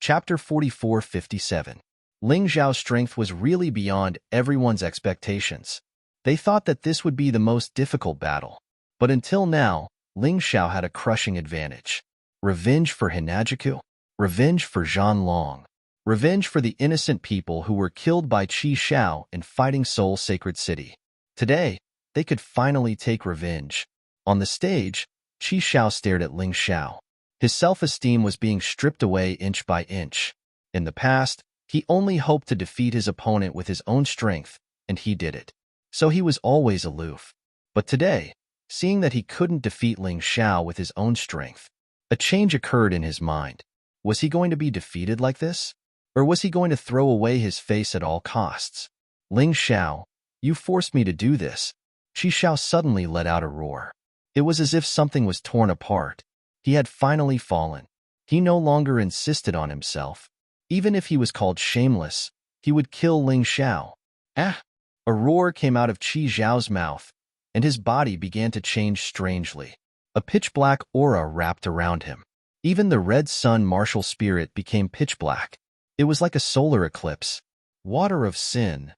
Chapter 44:57. Ling Xiao's strength was really beyond everyone's expectations. They thought that this would be the most difficult battle. But until now, Ling Xiao had a crushing advantage. Revenge for Hinajiku. Revenge for Zhan Long. Revenge for the innocent people who were killed by Qi Xiao in Fighting Soul Sacred City. Today, they could finally take revenge. On the stage, Qi Xiao stared at Ling Xiao. His self-esteem was being stripped away inch by inch. In the past, he only hoped to defeat his opponent with his own strength, and he did it. So he was always aloof. But today, seeing that he couldn't defeat Ling Xiao with his own strength, a change occurred in his mind. Was he going to be defeated like this? Or was he going to throw away his face at all costs? Ling Xiao, you forced me to do this. Qi Xiao suddenly let out a roar. It was as if something was torn apart. He had finally fallen. He no longer insisted on himself. Even if he was called shameless, he would kill Ling Xiao. Ah! A roar came out of Qi Xiao's mouth, and his body began to change strangely. A pitch-black aura wrapped around him. Even the red sun martial spirit became pitch-black. It was like a solar eclipse. Water of sin.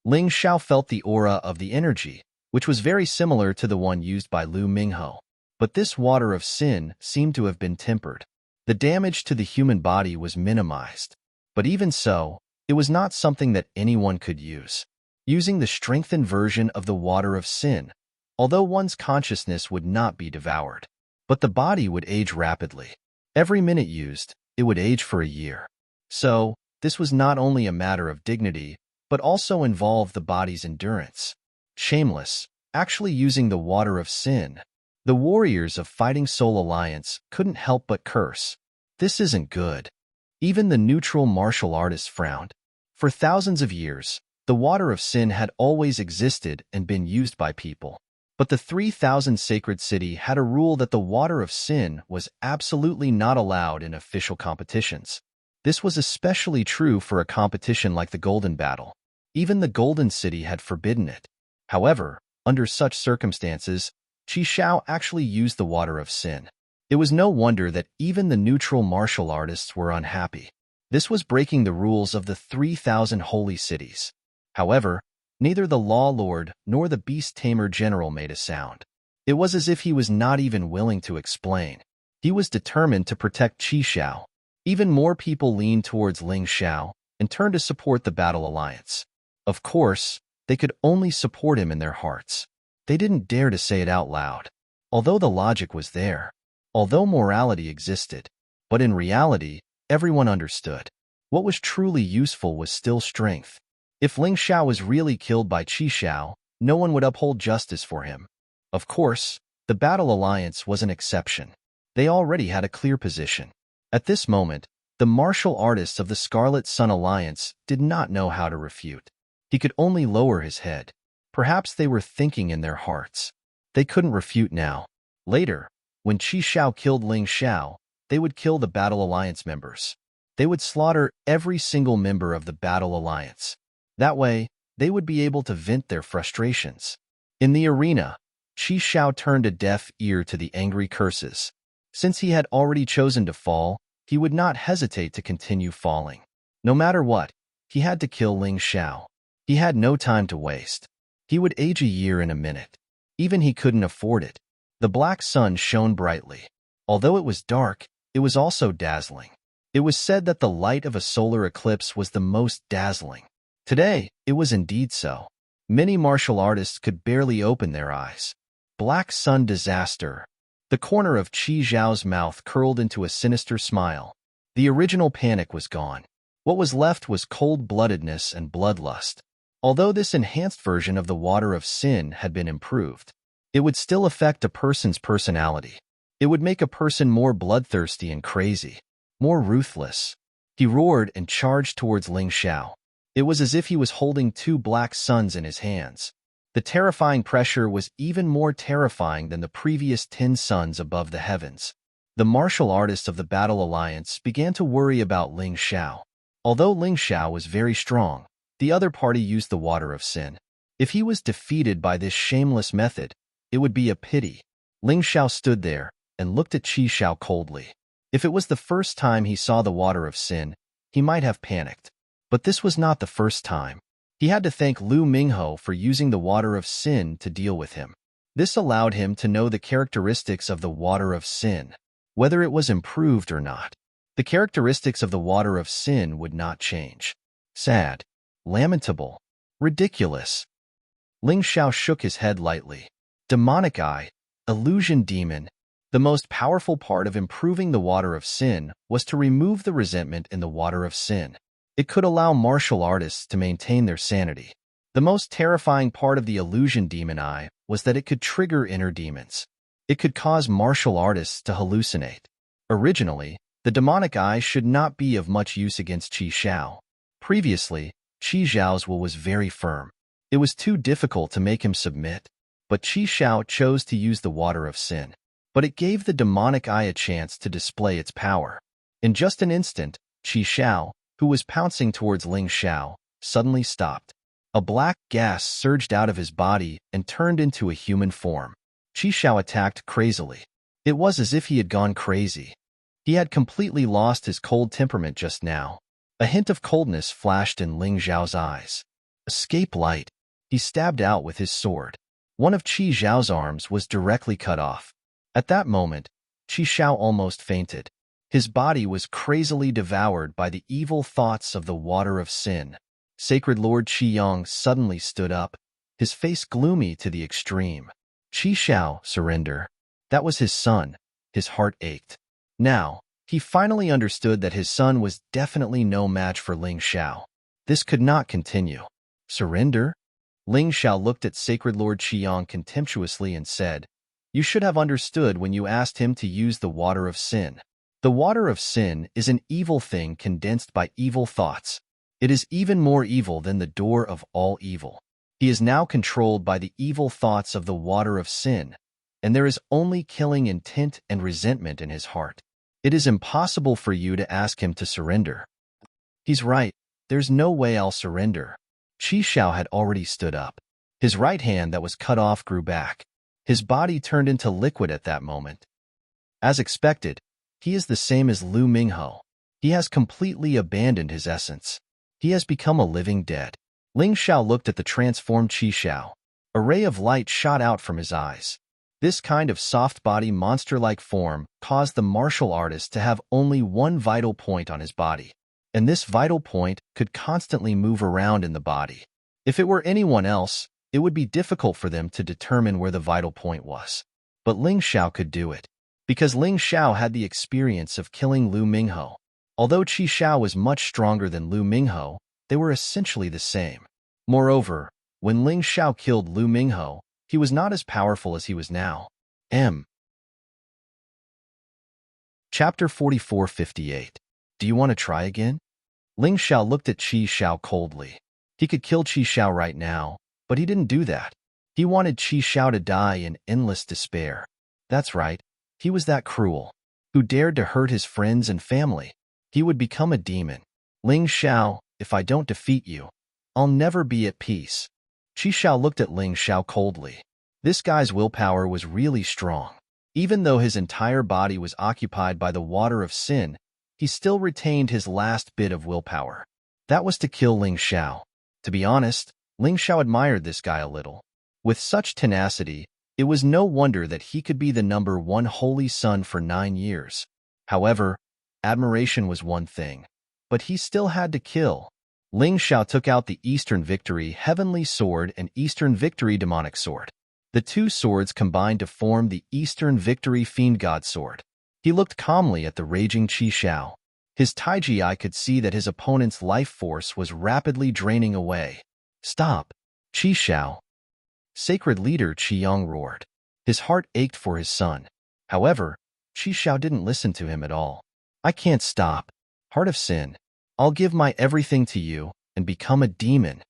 Ling Xiao felt the aura of the energy, which was very similar to the one used by Lu Minghe. But this water of sin seemed to have been tempered. The damage to the human body was minimized. But even so, it was not something that anyone could use. Using the strengthened version of the water of sin, although one's consciousness would not be devoured, but the body would age rapidly. Every minute used, it would age for a year. So, this was not only a matter of dignity, but also involved the body's endurance. Shameless, actually using the water of sin. The warriors of Fighting Soul Alliance couldn't help but curse. This isn't good. Even the neutral martial artists frowned. For thousands of years, the water of sin had always existed and been used by people. But the 3,000 Sacred City had a rule that the water of sin was absolutely not allowed in official competitions. This was especially true for a competition like the Golden Battle. Even the Golden City had forbidden it. However, under such circumstances, Qi Xiao actually used the water of sin. It was no wonder that even the neutral martial artists were unhappy. This was breaking the rules of the 3,000 holy cities. However, neither the Law Lord nor the Beast Tamer General made a sound. It was as if he was not even willing to explain. He was determined to protect Qi Xiao. Even more people leaned towards Ling Xiao and turned to support the Battle Alliance. Of course, they could only support him in their hearts. They didn't dare to say it out loud. Although the logic was there, although morality existed, but in reality, everyone understood. What was truly useful was still strength. If Ling Xiao was really killed by Qi Xiao, no one would uphold justice for him. Of course, the Battle Alliance was an exception. They already had a clear position. At this moment, the martial artists of the Scarlet Sun Alliance did not know how to refute. He could only lower his head. Perhaps they were thinking in their hearts. They couldn't refute now. Later, when Qi Xiao killed Ling Xiao, they would kill the Battle Alliance members. They would slaughter every single member of the Battle Alliance. That way, they would be able to vent their frustrations. In the arena, Qi Xiao turned a deaf ear to the angry curses. Since he had already chosen to fall, he would not hesitate to continue falling. No matter what, he had to kill Ling Xiao. He had no time to waste. He would age a year in a minute. Even he couldn't afford it. The black sun shone brightly. Although it was dark, it was also dazzling. It was said that the light of a solar eclipse was the most dazzling. Today, it was indeed so. Many martial artists could barely open their eyes. Black sun disaster. The corner of Qi Xiao's mouth curled into a sinister smile. The original panic was gone. What was left was cold-bloodedness and bloodlust. Although this enhanced version of the water of sin had been improved, it would still affect a person's personality. It would make a person more bloodthirsty and crazy, more ruthless. He roared and charged towards Ling Xiao. It was as if he was holding two black suns in his hands. The terrifying pressure was even more terrifying than the previous 10 suns above the heavens. The martial artists of the Battle Alliance began to worry about Ling Xiao. Although Ling Xiao was very strong, the other party used the water of sin. If he was defeated by this shameless method, it would be a pity. Ling Xiao stood there and looked at Qi Xiao coldly. If it was the first time he saw the water of sin, he might have panicked. But this was not the first time. He had to thank Lu Mingho for using the water of sin to deal with him. This allowed him to know the characteristics of the water of sin, whether it was improved or not. The characteristics of the water of sin would not change. Sad, lamentable, ridiculous. Ling Xiao shook his head lightly. Demonic eye, illusion demon. The most powerful part of improving the water of sin was to remove the resentment in the water of sin. It could allow martial artists to maintain their sanity. The most terrifying part of the illusion demon eye was that it could trigger inner demons. It could cause martial artists to hallucinate. Originally, the demonic eye should not be of much use against Qi Xiao. Previously, Qi Xiao's will was very firm. It was too difficult to make him submit, but Qi Xiao chose to use the water of sin. But it gave the demonic eye a chance to display its power. In just an instant, Qi Xiao, who was pouncing towards Ling Xiao, suddenly stopped. A black gas surged out of his body and turned into a human form. Qi Xiao attacked crazily. It was as if he had gone crazy. He had completely lost his cold temperament just now. A hint of coldness flashed in Ling Xiao's eyes. Escape light. He stabbed out with his sword. One of Qi Xiao's arms was directly cut off. At that moment, Qi Xiao almost fainted. His body was crazily devoured by the evil thoughts of the water of sin. Sacred Lord Qiyang suddenly stood up, his face gloomy to the extreme. Qi Xiao, surrender. That was his son. His heart ached. Now, he finally understood that his son was definitely no match for Ling Xiao. This could not continue. Surrender? Ling Xiao looked at Sacred Lord Qiyang contemptuously and said, "You should have understood when you asked him to use the water of sin. The water of sin is an evil thing condensed by evil thoughts. It is even more evil than the door of all evil. He is now controlled by the evil thoughts of the water of sin, and there is only killing intent and resentment in his heart. It is impossible for you to ask him to surrender." He's right. There's no way I'll surrender. Qi Xiao had already stood up. His right hand that was cut off grew back. His body turned into liquid at that moment. As expected, he is the same as Lu Mingho. He has completely abandoned his essence. He has become a living dead. Ling Xiao looked at the transformed Qi Xiao. A ray of light shot out from his eyes. This kind of soft-body monster-like form caused the martial artist to have only one vital point on his body, and this vital point could constantly move around in the body. If it were anyone else, it would be difficult for them to determine where the vital point was. But Ling Xiao could do it, because Ling Xiao had the experience of killing Lu Mingho. Although Qi Xiao was much stronger than Lu Mingho, they were essentially the same. Moreover, when Ling Xiao killed Lu Mingho, he was not as powerful as he was now. Chapter 44:58. Do you want to try again? Ling Xiao looked at Qi Xiao coldly. He could kill Qi Xiao right now, but he didn't do that. He wanted Qi Xiao to die in endless despair. That's right, he was that cruel. Who dared to hurt his friends and family? He would become a demon. Ling Xiao, if I don't defeat you, I'll never be at peace. Qi Xiao looked at Ling Xiao coldly. This guy's willpower was really strong. Even though his entire body was occupied by the water of sin, he still retained his last bit of willpower. That was to kill Ling Xiao. To be honest, Ling Xiao admired this guy a little. With such tenacity, it was no wonder that he could be the #1 holy son for 9 years. However, admiration was one thing, but he still had to kill. Ling Xiao took out the Eastern Victory Heavenly Sword and Eastern Victory Demonic Sword. The two swords combined to form the Eastern Victory Fiend God Sword. He looked calmly at the raging Qi Xiao. His Taiji eye could see that his opponent's life force was rapidly draining away. Stop, Qi Xiao. Sacred Leader Qiyang roared. His heart ached for his son. However, Qi Xiao didn't listen to him at all. I can't stop. Heart of Sin. I'll give my everything to you and become a demon.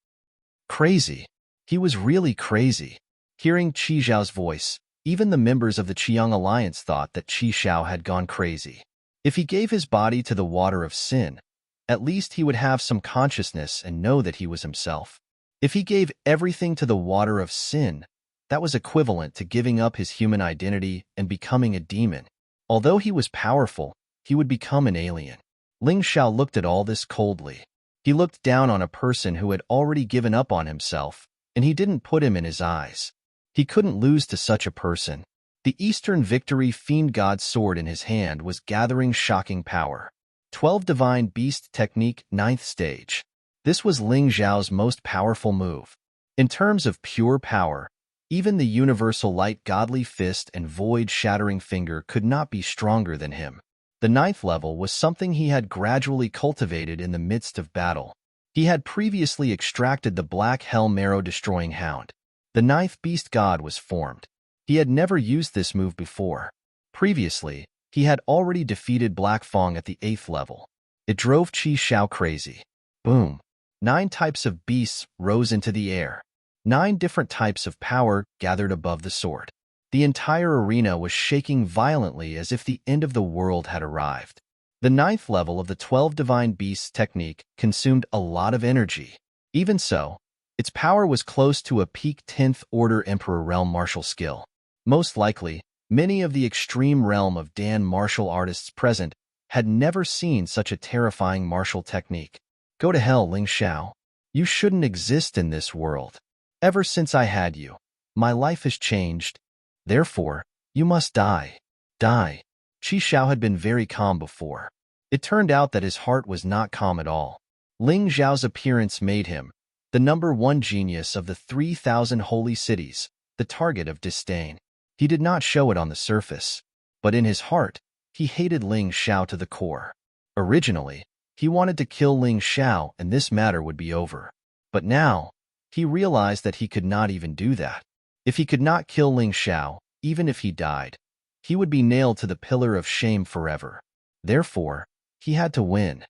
Crazy. He was really crazy. Hearing Qi Xiao's voice, even the members of the Qiyang Alliance thought that Qi Xiao had gone crazy. If he gave his body to the water of sin, at least he would have some consciousness and know that he was himself. If he gave everything to the water of sin, that was equivalent to giving up his human identity and becoming a demon. Although he was powerful, he would become an alien. Ling Xiao looked at all this coldly. He looked down on a person who had already given up on himself, and he didn't put him in his eyes. He couldn't lose to such a person. The Eastern Victory Fiend God's sword in his hand was gathering shocking power. 12 Divine Beast Technique, 9th Stage. This was Ling Xiao's most powerful move. In terms of pure power, even the Universal Light Godly Fist and Void Shattering Finger could not be stronger than him. The 9th level was something he had gradually cultivated in the midst of battle. He had previously extracted the Black Hell Marrow Destroying Hound. The 9th Beast God was formed. He had never used this move before. Previously, he had already defeated Black Fong at the 8th level. It drove Qi Xiao crazy. Boom. 9 types of beasts rose into the air. 9 different types of power gathered above the sword. The entire arena was shaking violently as if the end of the world had arrived. The 9th level of the 12 Divine Beasts technique consumed a lot of energy. Even so, its power was close to a peak 10th Order Emperor Realm martial skill. Most likely, many of the extreme realm of Dan martial artists present had never seen such a terrifying martial technique. Go to hell, Ling Xiao. You shouldn't exist in this world. Ever since I had you, my life has changed. Therefore, you must die. Die. Qi Xiao had been very calm before. It turned out that his heart was not calm at all. Ling Xiao's appearance made him the #1 genius of the 3,000 holy cities, the target of disdain. He did not show it on the surface, but in his heart, he hated Ling Xiao to the core. Originally, he wanted to kill Ling Xiao and this matter would be over. But now, he realized that he could not even do that. If he could not kill Ling Xiao, even if he died, he would be nailed to the pillar of shame forever. Therefore, he had to win.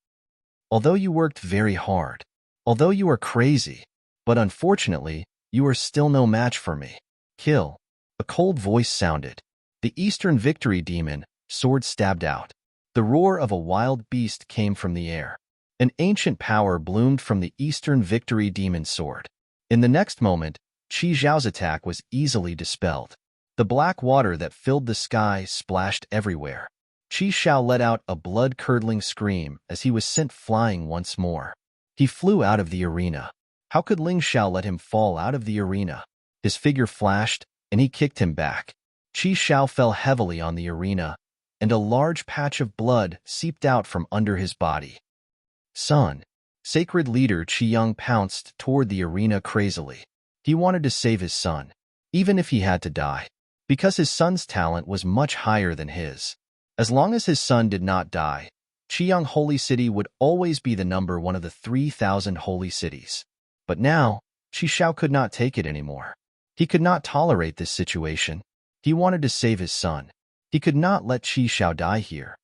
Although you worked very hard, although you are crazy, but unfortunately, you are still no match for me. Kill. A cold voice sounded. The Eastern Victory Demon, sword stabbed out. The roar of a wild beast came from the air. An ancient power bloomed from the Eastern Victory Demon sword. In the next moment, Qi Xiao's attack was easily dispelled. The black water that filled the sky splashed everywhere. Qi Xiao let out a blood-curdling scream as he was sent flying once more. He flew out of the arena. How could Ling Xiao let him fall out of the arena? His figure flashed, and he kicked him back. Qi Xiao fell heavily on the arena, and a large patch of blood seeped out from under his body. Son. Sacred leader Qiyang pounced toward the arena crazily. He wanted to save his son, even if he had to die, because his son's talent was much higher than his. As long as his son did not die, Qiyang Holy City would always be the #1 of the 3,000 holy cities. But now, Qi Xiao could not take it anymore. He could not tolerate this situation. He wanted to save his son. He could not let Qi Xiao die here.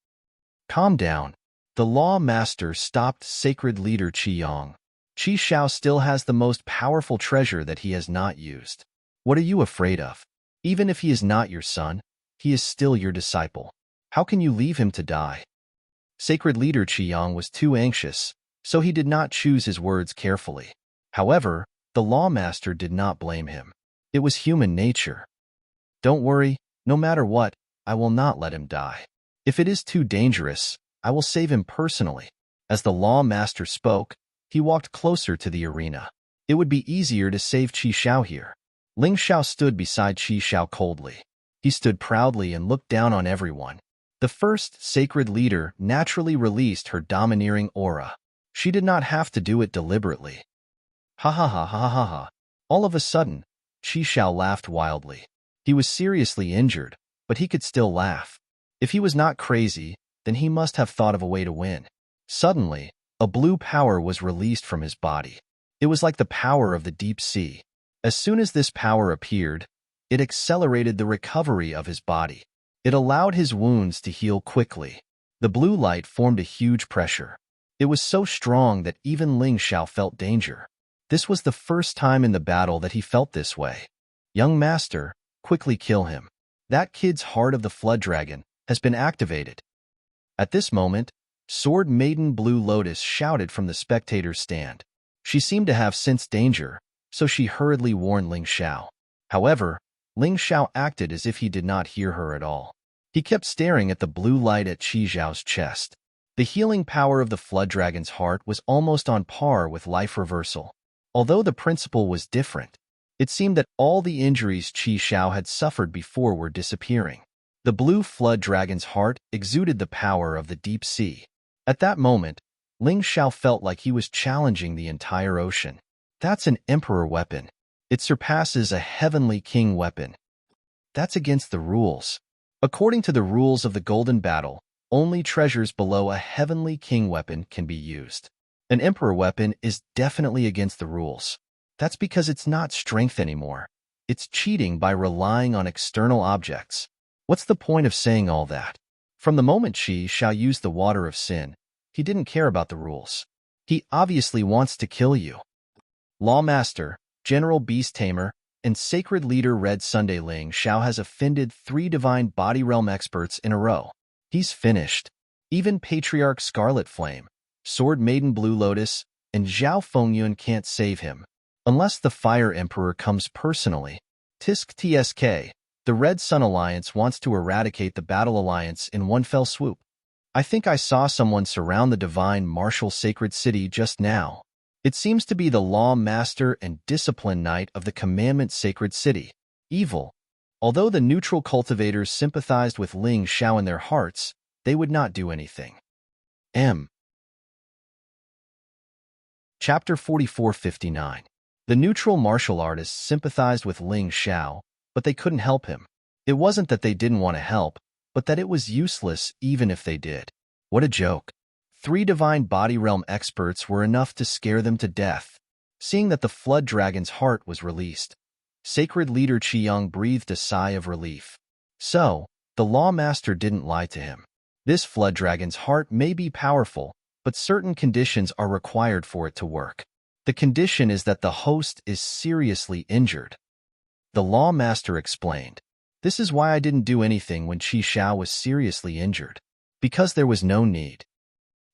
Calm down. The Law Master stopped Sacred Leader Qiyang. Qi Xiao still has the most powerful treasure that he has not used. What are you afraid of? Even if he is not your son, he is still your disciple. How can you leave him to die? Sacred Leader Qiyang was too anxious, so he did not choose his words carefully. However, the Law Master did not blame him. It was human nature. Don't worry, no matter what, I will not let him die. If it is too dangerous, I will save him personally. As the Law Master spoke, he walked closer to the arena. It would be easier to save Qi Xiao here. Ling Xiao stood beside Qi Xiao coldly. He stood proudly and looked down on everyone. The first sacred leader naturally released her domineering aura. She did not have to do it deliberately. Ha ha ha ha ha ha. All of a sudden, Qi Xiao laughed wildly. He was seriously injured, but he could still laugh. If he was not crazy, then he must have thought of a way to win. Suddenly, a blue power was released from his body. It was like the power of the deep sea. As soon as this power appeared, it accelerated the recovery of his body. It allowed his wounds to heal quickly. The blue light formed a huge pressure. It was so strong that even Ling Xiao felt danger. This was the first time in the battle that he felt this way. Young master, quickly kill him. That kid's heart of the Flood Dragon has been activated. At this moment, Sword Maiden Blue Lotus shouted from the spectator's stand. She seemed to have sensed danger, so she hurriedly warned Ling Xiao. However, Ling Xiao acted as if he did not hear her at all. He kept staring at the blue light at Qi Zhao's chest. The healing power of the flood dragon's heart was almost on par with life reversal. Although the principle was different, it seemed that all the injuries Qi Zhao had suffered before were disappearing. The blue flood dragon's heart exuded the power of the deep sea. At that moment, Ling Xiao felt like he was challenging the entire ocean. That's an emperor weapon. It surpasses a heavenly king weapon. That's against the rules. According to the rules of the Golden Battle, only treasures below a heavenly king weapon can be used. An emperor weapon is definitely against the rules. That's because it's not strength anymore. It's cheating by relying on external objects. What's the point of saying all that? From the moment Qi Zhao used the water of sin, he didn't care about the rules. He obviously wants to kill you. Lawmaster, General Beast Tamer, and Sacred Leader Red Sunday Ling Xiao has offended 3 divine body realm experts in a row. He's finished. Even Patriarch Scarlet Flame, Sword Maiden Blue Lotus, and Zhao Fengyun can't save him. Unless the Fire Emperor comes personally. Tisk TSK, the Red Sun Alliance wants to eradicate the Battle Alliance in one fell swoop. I think I saw someone surround the divine martial sacred city just now. It seems to be the Law Master and Discipline Knight of the Commandment Sacred City, Evil. Although the neutral cultivators sympathized with Ling Xiao in their hearts, they would not do anything. Chapter 4459. The neutral martial artists sympathized with Ling Xiao, but they couldn't help him. It wasn't that they didn't want to help, but that it was useless even if they did. What a joke. 3 divine body realm experts were enough to scare them to death. Seeing that the flood dragon's heart was released, Sacred Leader Qiyang breathed a sigh of relief. So, the Lawmaster didn't lie to him. This flood dragon's heart may be powerful, but certain conditions are required for it to work. The condition is that the host is seriously injured. The Lawmaster explained. This is why I didn't do anything when Qi Zhao was seriously injured. Because there was no need.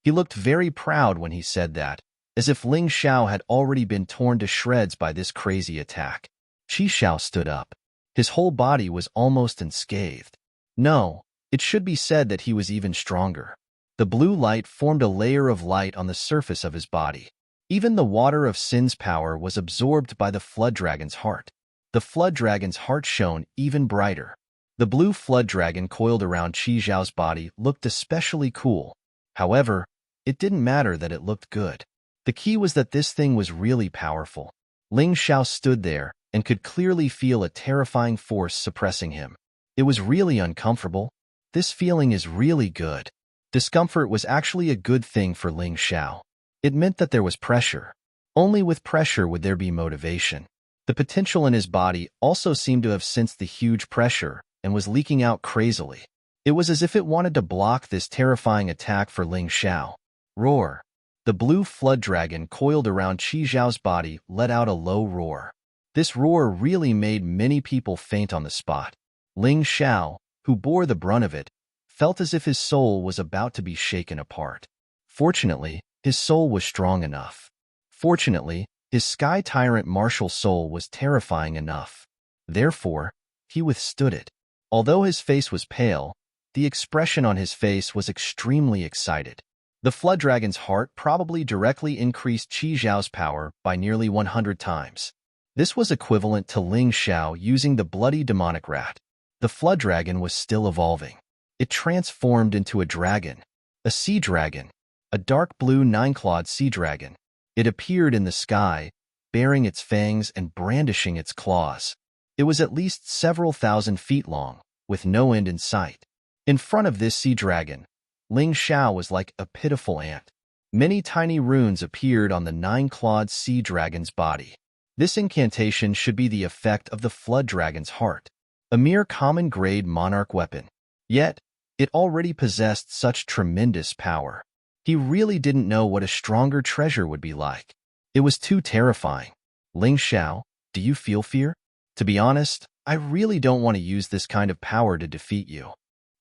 He looked very proud when he said that, as if Ling Xiao had already been torn to shreds by this crazy attack. Qi Zhao stood up. His whole body was almost unscathed. No, it should be said that he was even stronger. The blue light formed a layer of light on the surface of his body. Even the water of sin's power was absorbed by the flood dragon's heart. The flood dragon's heart shone even brighter. The blue flood dragon coiled around Qi Zhao's body looked especially cool. However, it didn't matter that it looked good. The key was that this thing was really powerful. Ling Xiao stood there and could clearly feel a terrifying force suppressing him. It was really uncomfortable. This feeling is really good. Discomfort was actually a good thing for Ling Xiao. It meant that there was pressure. Only with pressure would there be motivation. The potential in his body also seemed to have sensed the huge pressure and was leaking out crazily. It was as if it wanted to block this terrifying attack for Ling Xiao. Roar. The blue flood dragon coiled around Qi Zhao's body let out a low roar. This roar really made many people faint on the spot. Ling Xiao, who bore the brunt of it, felt as if his soul was about to be shaken apart. Fortunately, his soul was strong enough. Fortunately, his Sky Tyrant martial soul was terrifying enough. Therefore, he withstood it. Although his face was pale, the expression on his face was extremely excited. The flood dragon's heart probably directly increased Qi Zhao's power by nearly 100 times. This was equivalent to Ling Xiao using the bloody demonic rat. The flood dragon was still evolving. It transformed into a dragon, a sea dragon, a dark blue 9-clawed sea dragon. It appeared in the sky, baring its fangs and brandishing its claws. It was at least several thousand feet long, with no end in sight. In front of this sea dragon, Ling Xiao was like a pitiful ant. Many tiny runes appeared on the 9-clawed sea dragon's body. This incantation should be the effect of the flood dragon's heart, a mere common-grade monarch weapon. Yet, it already possessed such tremendous power. He really didn't know what a stronger treasure would be like. It was too terrifying. Ling Xiao, do you feel fear? To be honest, I really don't want to use this kind of power to defeat you.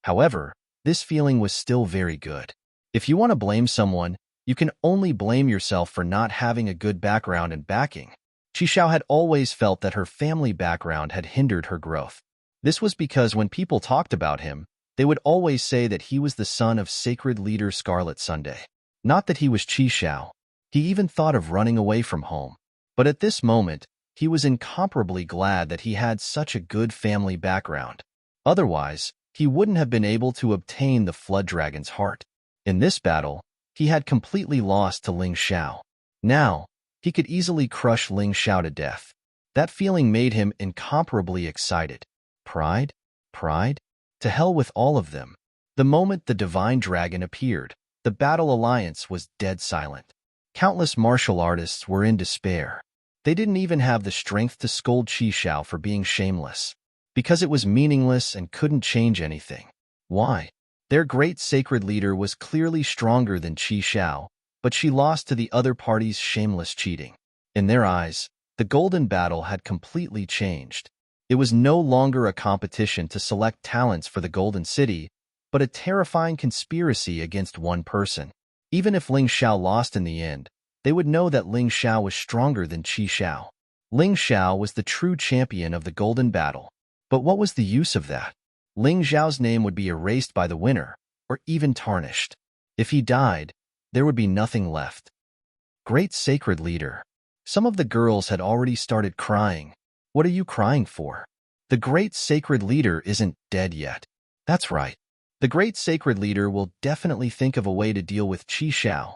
However, this feeling was still very good. If you want to blame someone, you can only blame yourself for not having a good background and backing. Qi Zhao had always felt that her family background had hindered her growth. This was because when people talked about him, They would always say that he was the son of sacred leader Scarlet Sunday. Not that he was Qi Xiao. He even thought of running away from home. But at this moment, he was incomparably glad that he had such a good family background. Otherwise, he wouldn't have been able to obtain the Flood Dragon's heart. In this battle, he had completely lost to Ling Xiao. Now, he could easily crush Ling Xiao to death. That feeling made him incomparably excited. Pride? Pride? To hell with all of them. The moment the divine dragon appeared, the battle alliance was dead silent. Countless martial artists were in despair. They didn't even have the strength to scold Qi Xiao for being shameless, because it was meaningless and couldn't change anything. Why? Their great sacred leader was clearly stronger than Qi Xiao, but she lost to the other party's shameless cheating. In their eyes, the golden battle had completely changed. It was no longer a competition to select talents for the Golden City, but a terrifying conspiracy against one person. Even if Ling Xiao lost in the end, they would know that Ling Xiao was stronger than Qi Xiao. Ling Xiao was the true champion of the golden battle. But what was the use of that? Ling Xiao's name would be erased by the winner, or even tarnished. If he died, there would be nothing left. Great sacred leader. Some of the girls had already started crying. What are you crying for? The great sacred leader isn't dead yet. That's right. The great sacred leader will definitely think of a way to deal with Qi Xiao.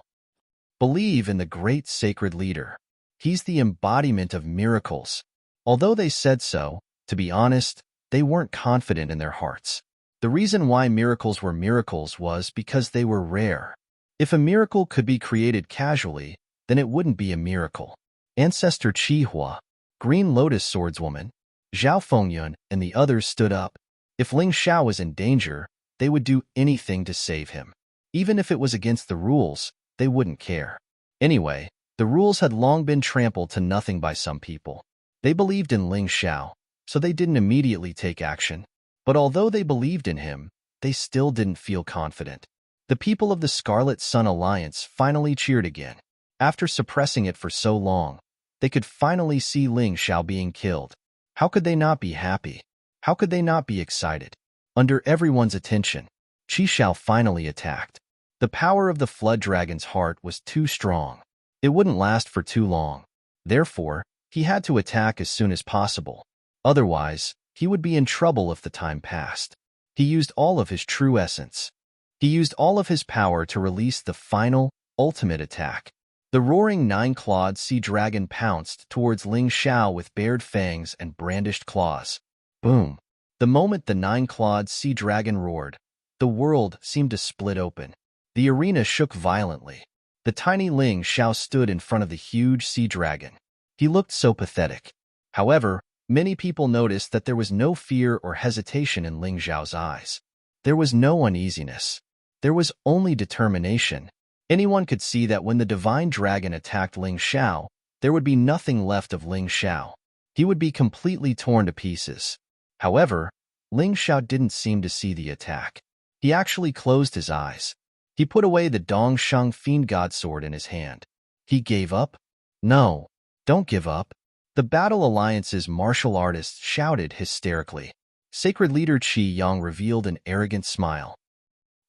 Believe in the great sacred leader. He's the embodiment of miracles. Although they said so, to be honest, they weren't confident in their hearts. The reason why miracles were miracles was because they were rare. If a miracle could be created casually, then it wouldn't be a miracle. Ancestor Qi Hua, Green Lotus Swordswoman, Zhao Fengyun, and the others stood up. If Ling Xiao was in danger, they would do anything to save him. Even if it was against the rules, they wouldn't care. Anyway, the rules had long been trampled to nothing by some people. They believed in Ling Xiao, so they didn't immediately take action. But although they believed in him, they still didn't feel confident. The people of the Scarlet Sun Alliance finally cheered again. After suppressing it for so long, they could finally see Ling Xiao being killed. How could they not be happy? How could they not be excited? Under everyone's attention, Qi Xiao finally attacked. The power of the Flood Dragon's heart was too strong. It wouldn't last for too long. Therefore, he had to attack as soon as possible. Otherwise, he would be in trouble if the time passed. He used all of his true essence. He used all of his power to release the final, ultimate attack. The roaring nine-clawed sea dragon pounced towards Ling Xiao with bared fangs and brandished claws. Boom! The moment the nine-clawed sea dragon roared, the world seemed to split open. The arena shook violently. The tiny Ling Xiao stood in front of the huge sea dragon. He looked so pathetic. However, many people noticed that there was no fear or hesitation in Ling Xiao's eyes. There was no uneasiness. There was only determination. Anyone could see that when the divine dragon attacked Ling Xiao, there would be nothing left of Ling Xiao. He would be completely torn to pieces. However, Ling Xiao didn't seem to see the attack. He actually closed his eyes. He put away the Dongshang Fiend God Sword in his hand. He gave up? No, don't give up. The Battle Alliance's martial artists shouted hysterically. Sacred leader Qi Yang revealed an arrogant smile.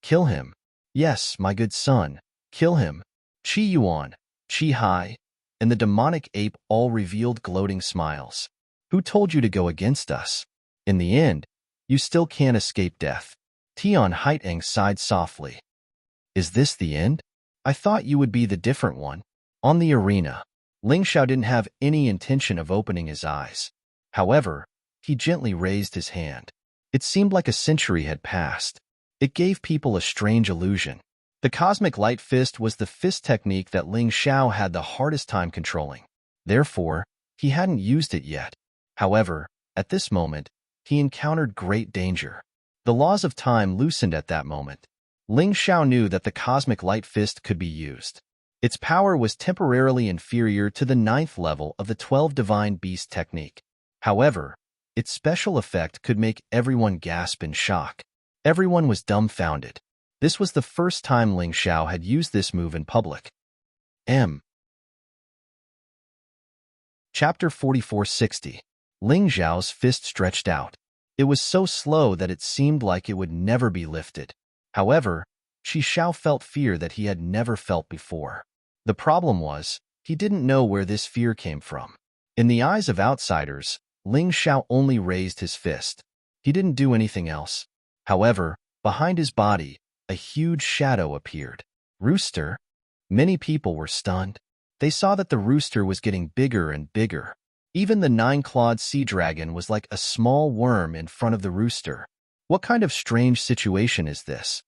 Kill him. Yes, my good son. Kill him. Qi Yuan, Qi Hai, and the demonic ape all revealed gloating smiles. Who told you to go against us? In the end, you still can't escape death. Tian Haiteng sighed softly. Is this the end? I thought you would be the different one. On the arena, Ling Xiao didn't have any intention of opening his eyes. However, he gently raised his hand. It seemed like a century had passed. It gave people a strange illusion. The Cosmic Light Fist was the fist technique that Ling Xiao had the hardest time controlling. Therefore, he hadn't used it yet. However, at this moment, he encountered great danger. The laws of time loosened at that moment. Ling Xiao knew that the Cosmic Light Fist could be used. Its power was temporarily inferior to the 9th level of the 12 Divine Beast technique. However, its special effect could make everyone gasp in shock. Everyone was dumbfounded. This was the first time Ling Xiao had used this move in public. Chapter 4460. Ling Xiao's fist stretched out. It was so slow that it seemed like it would never be lifted. However, Qi Xiao felt fear that he had never felt before. The problem was, he didn't know where this fear came from. In the eyes of outsiders, Ling Xiao only raised his fist. He didn't do anything else. However, behind his body, a huge shadow appeared. Rooster? Many people were stunned. They saw that the rooster was getting bigger and bigger. Even the nine-clawed sea dragon was like a small worm in front of the rooster. What kind of strange situation is this?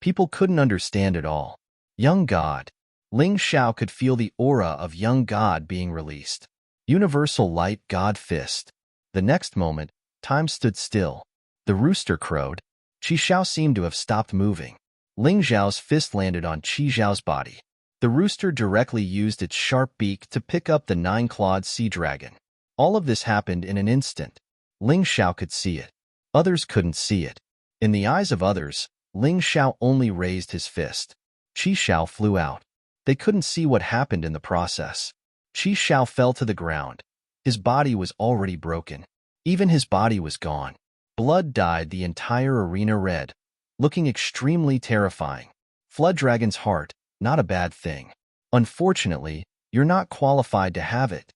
People couldn't understand it all. Young God. Ling Xiao could feel the aura of young God being released. Universal light God fist. The next moment, time stood still. The rooster crowed. Qi Xiao seemed to have stopped moving. Ling Xiao's fist landed on Qi Xiao's body. The rooster directly used its sharp beak to pick up the nine-clawed sea dragon. All of this happened in an instant. Ling Xiao could see it. Others couldn't see it. In the eyes of others, Ling Xiao only raised his fist. Qi Xiao flew out. They couldn't see what happened in the process. Qi Xiao fell to the ground. His body was already broken. Even his body was gone. Blood dyed the entire arena red, looking extremely terrifying. Flood Dragon's heart, not a bad thing. Unfortunately, you're not qualified to have it.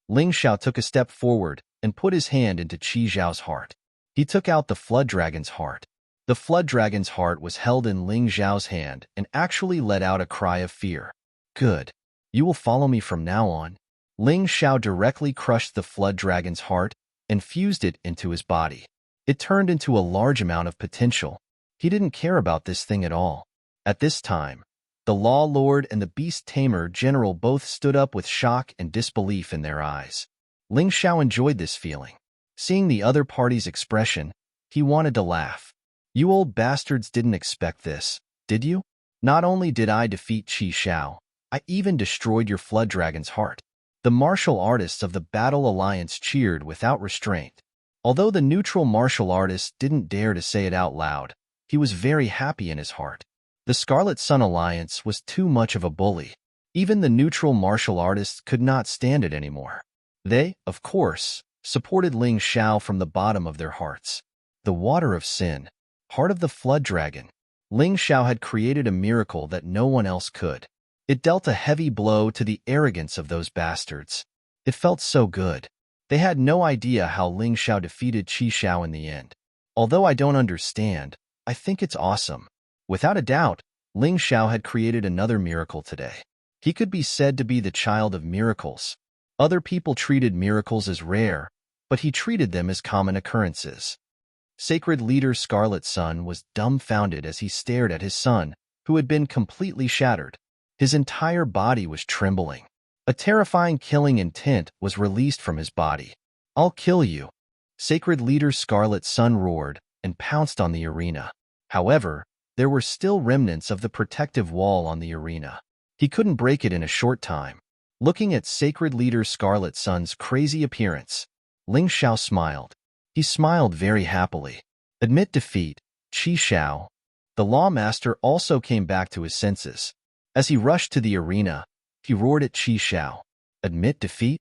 Ling Xiao took a step forward and put his hand into Qi Xiao's heart. He took out the Flood Dragon's heart. The Flood Dragon's heart was held in Ling Xiao's hand and actually let out a cry of fear. Good. You will follow me from now on. Ling Xiao directly crushed the Flood Dragon's heart and fused it into his body. It turned into a large amount of potential. He didn't care about this thing at all. At this time, the Law Lord and the Beast Tamer General both stood up with shock and disbelief in their eyes. Ling Xiao enjoyed this feeling. Seeing the other party's expression, he wanted to laugh. You old bastards didn't expect this, did you? Not only did I defeat Qi Xiao, I even destroyed your Flood Dragon's heart. The martial artists of the Battle Alliance cheered without restraint. Although the neutral martial artist didn't dare to say it out loud, he was very happy in his heart. The Scarlet Sun Alliance was too much of a bully. Even the neutral martial artists could not stand it anymore. They, of course, supported Ling Xiao from the bottom of their hearts. The Water of Sin, Heart of the Flood Dragon. Ling Xiao had created a miracle that no one else could. It dealt a heavy blow to the arrogance of those bastards. It felt so good. They had no idea how Ling Xiao defeated Qi Xiao in the end. Although I don't understand, I think it's awesome. Without a doubt, Ling Xiao had created another miracle today. He could be said to be the child of miracles. Other people treated miracles as rare, but he treated them as common occurrences. Sacred Leader Scarlet Sun was dumbfounded as he stared at his son, who had been completely shattered. His entire body was trembling. A terrifying killing intent was released from his body. I'll kill you. Sacred Leader Scarlet Sun roared and pounced on the arena. However, there were still remnants of the protective wall on the arena. He couldn't break it in a short time. Looking at Sacred Leader Scarlet Sun's crazy appearance, Ling Xiao smiled. He smiled very happily. Admit defeat, Qi Xiao. The Law Master also came back to his senses. As he rushed to the arena, he roared at Qi Xiao. Admit defeat?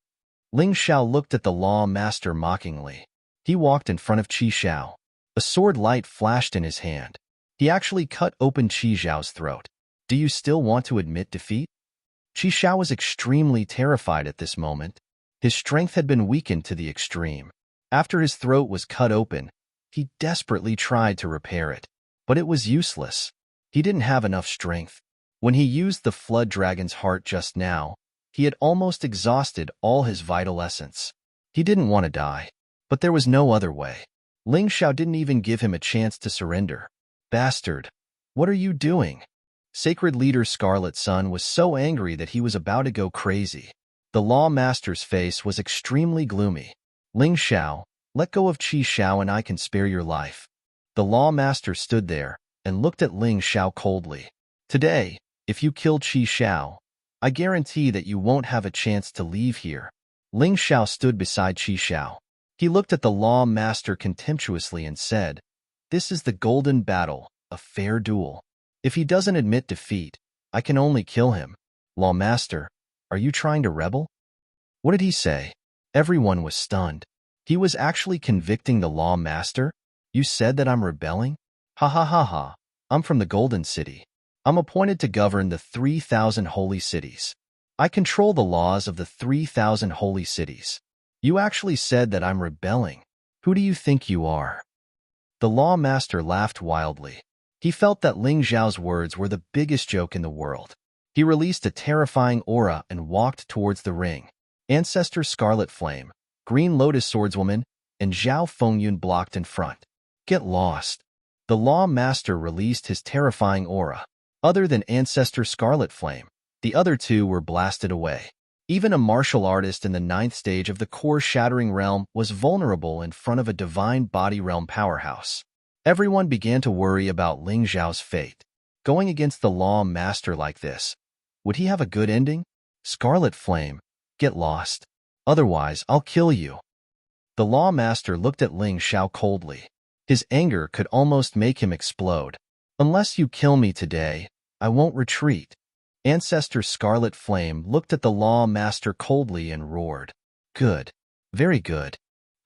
Ling Xiao looked at the Law Master mockingly. He walked in front of Qi Xiao. A sword light flashed in his hand. He actually cut open Qi Xiao's throat. Do you still want to admit defeat? Qi Xiao was extremely terrified at this moment. His strength had been weakened to the extreme. After his throat was cut open, he desperately tried to repair it. But it was useless. He didn't have enough strength. When he used the Flood Dragon's heart just now, he had almost exhausted all his vital essence. He didn't want to die, but there was no other way. Ling Xiao didn't even give him a chance to surrender. Bastard, what are you doing? Sacred Leader Scarlet Sun was so angry that he was about to go crazy. The Law Master's face was extremely gloomy. Ling Xiao, let go of Qi Xiao and I can spare your life. The Law Master stood there and looked at Ling Xiao coldly. Today, if you kill Qi Xiao, I guarantee that you won't have a chance to leave here. Ling Xiao stood beside Qi Xiao. He looked at the Law Master contemptuously and said, This is the golden battle, a fair duel. If he doesn't admit defeat, I can only kill him. Law Master, are you trying to rebel? What did he say? Everyone was stunned. He was actually convicting the law master? You said that I'm rebelling? Ha ha ha ha. I'm from the Golden City. I'm appointed to govern the 3,000 holy cities. I control the laws of the 3,000 holy cities. You actually said that I'm rebelling. Who do you think you are? The law master laughed wildly. He felt that Ling Xiao's words were the biggest joke in the world. He released a terrifying aura and walked towards the ring. Ancestor Scarlet Flame, Green Lotus Swordswoman, and Zhao Fengyun blocked in front. Get lost. The law master released his terrifying aura. Other than Ancestor Scarlet Flame, the other two were blasted away. Even a martial artist in the 9th stage of the core-shattering realm was vulnerable in front of a divine body realm powerhouse. Everyone began to worry about Ling Xiao's fate. Going against the law master like this, would he have a good ending? Scarlet Flame, get lost. Otherwise, I'll kill you. The law master looked at Ling Xiao coldly. His anger could almost make him explode. Unless you kill me today, I won't retreat. Ancestor Scarlet Flame looked at the law master coldly and roared. Good. Very good.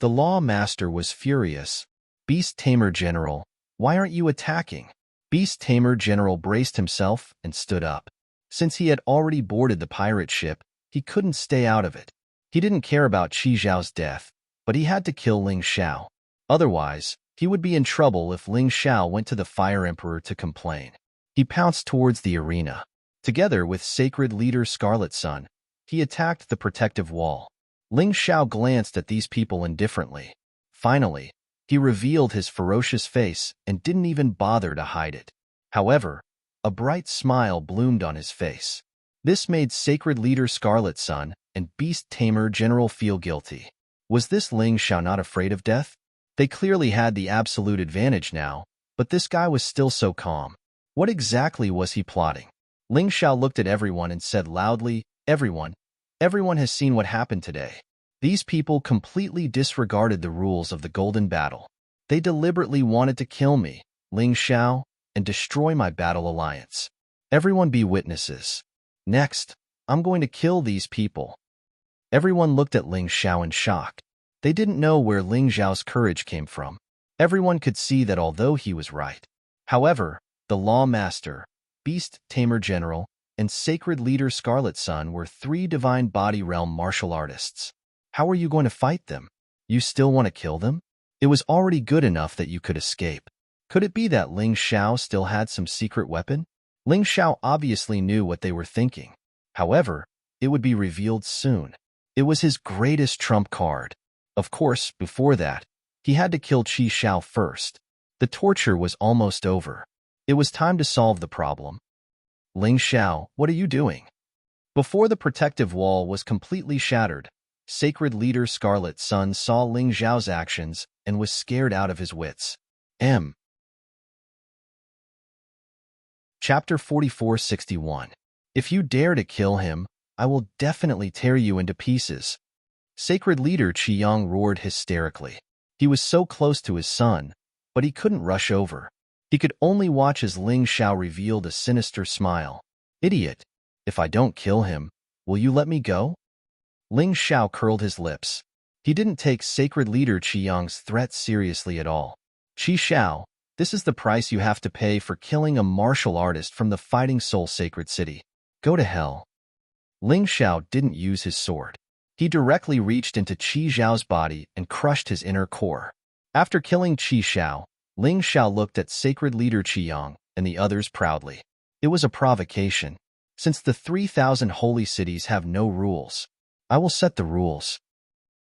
The law master was furious. Beast Tamer General, why aren't you attacking? Beast Tamer General braced himself and stood up. Since he had already boarded the pirate ship, he couldn't stay out of it. He didn't care about Qi Zhao's death, but he had to kill Ling Xiao. Otherwise, he would be in trouble if Ling Xiao went to the Fire Emperor to complain. He pounced towards the arena. Together with Sacred Leader Scarlet Sun, he attacked the protective wall. Ling Xiao glanced at these people indifferently. Finally, he revealed his ferocious face and didn't even bother to hide it. However, a bright smile bloomed on his face. This made Sacred Leader Scarlet Sun and Beast Tamer General feel guilty. Was this Ling Xiao not afraid of death? They clearly had the absolute advantage now, but this guy was still so calm. What exactly was he plotting? Ling Xiao looked at everyone and said loudly, Everyone has seen what happened today. These people completely disregarded the rules of the Golden Battle. They deliberately wanted to kill me, Ling Xiao, and destroy my battle alliance. Everyone be witnesses. Next, I'm going to kill these people. Everyone looked at Ling Xiao in shock. They didn't know where Ling Xiao's courage came from. Everyone could see that although he was right. However, the Law Master, Beast Tamer General, and Sacred Leader Scarlet Sun were 3 Divine Body Realm martial artists. How are you going to fight them? You still want to kill them? It was already good enough that you could escape. Could it be that Ling Xiao still had some secret weapon? Ling Xiao obviously knew what they were thinking. However, it would be revealed soon. It was his greatest trump card. Of course, before that, he had to kill Qi Xiao first. The torture was almost over. It was time to solve the problem. Ling Xiao, what are you doing? Before the protective wall was completely shattered, Sacred Leader Scarlet Sun saw Ling Xiao's actions and was scared out of his wits. Chapter 4461. If you dare to kill him, I will definitely tear you into pieces. Sacred Leader Qiyang roared hysterically. He was so close to his son, but he couldn't rush over. He could only watch as Ling Xiao revealed a sinister smile. Idiot! If I don't kill him, will you let me go? Ling Xiao curled his lips. He didn't take Sacred Leader Qiyang's threat seriously at all. Qi Xiao, this is the price you have to pay for killing a martial artist from the Fighting Soul Sacred City. Go to hell. Ling Xiao didn't use his sword. He directly reached into Qi Xiao's body and crushed his inner core. After killing Qi Xiao, Ling Xiao looked at Sacred Leader Qiyang and the others proudly. It was a provocation. Since the 3,000 holy cities have no rules, I will set the rules.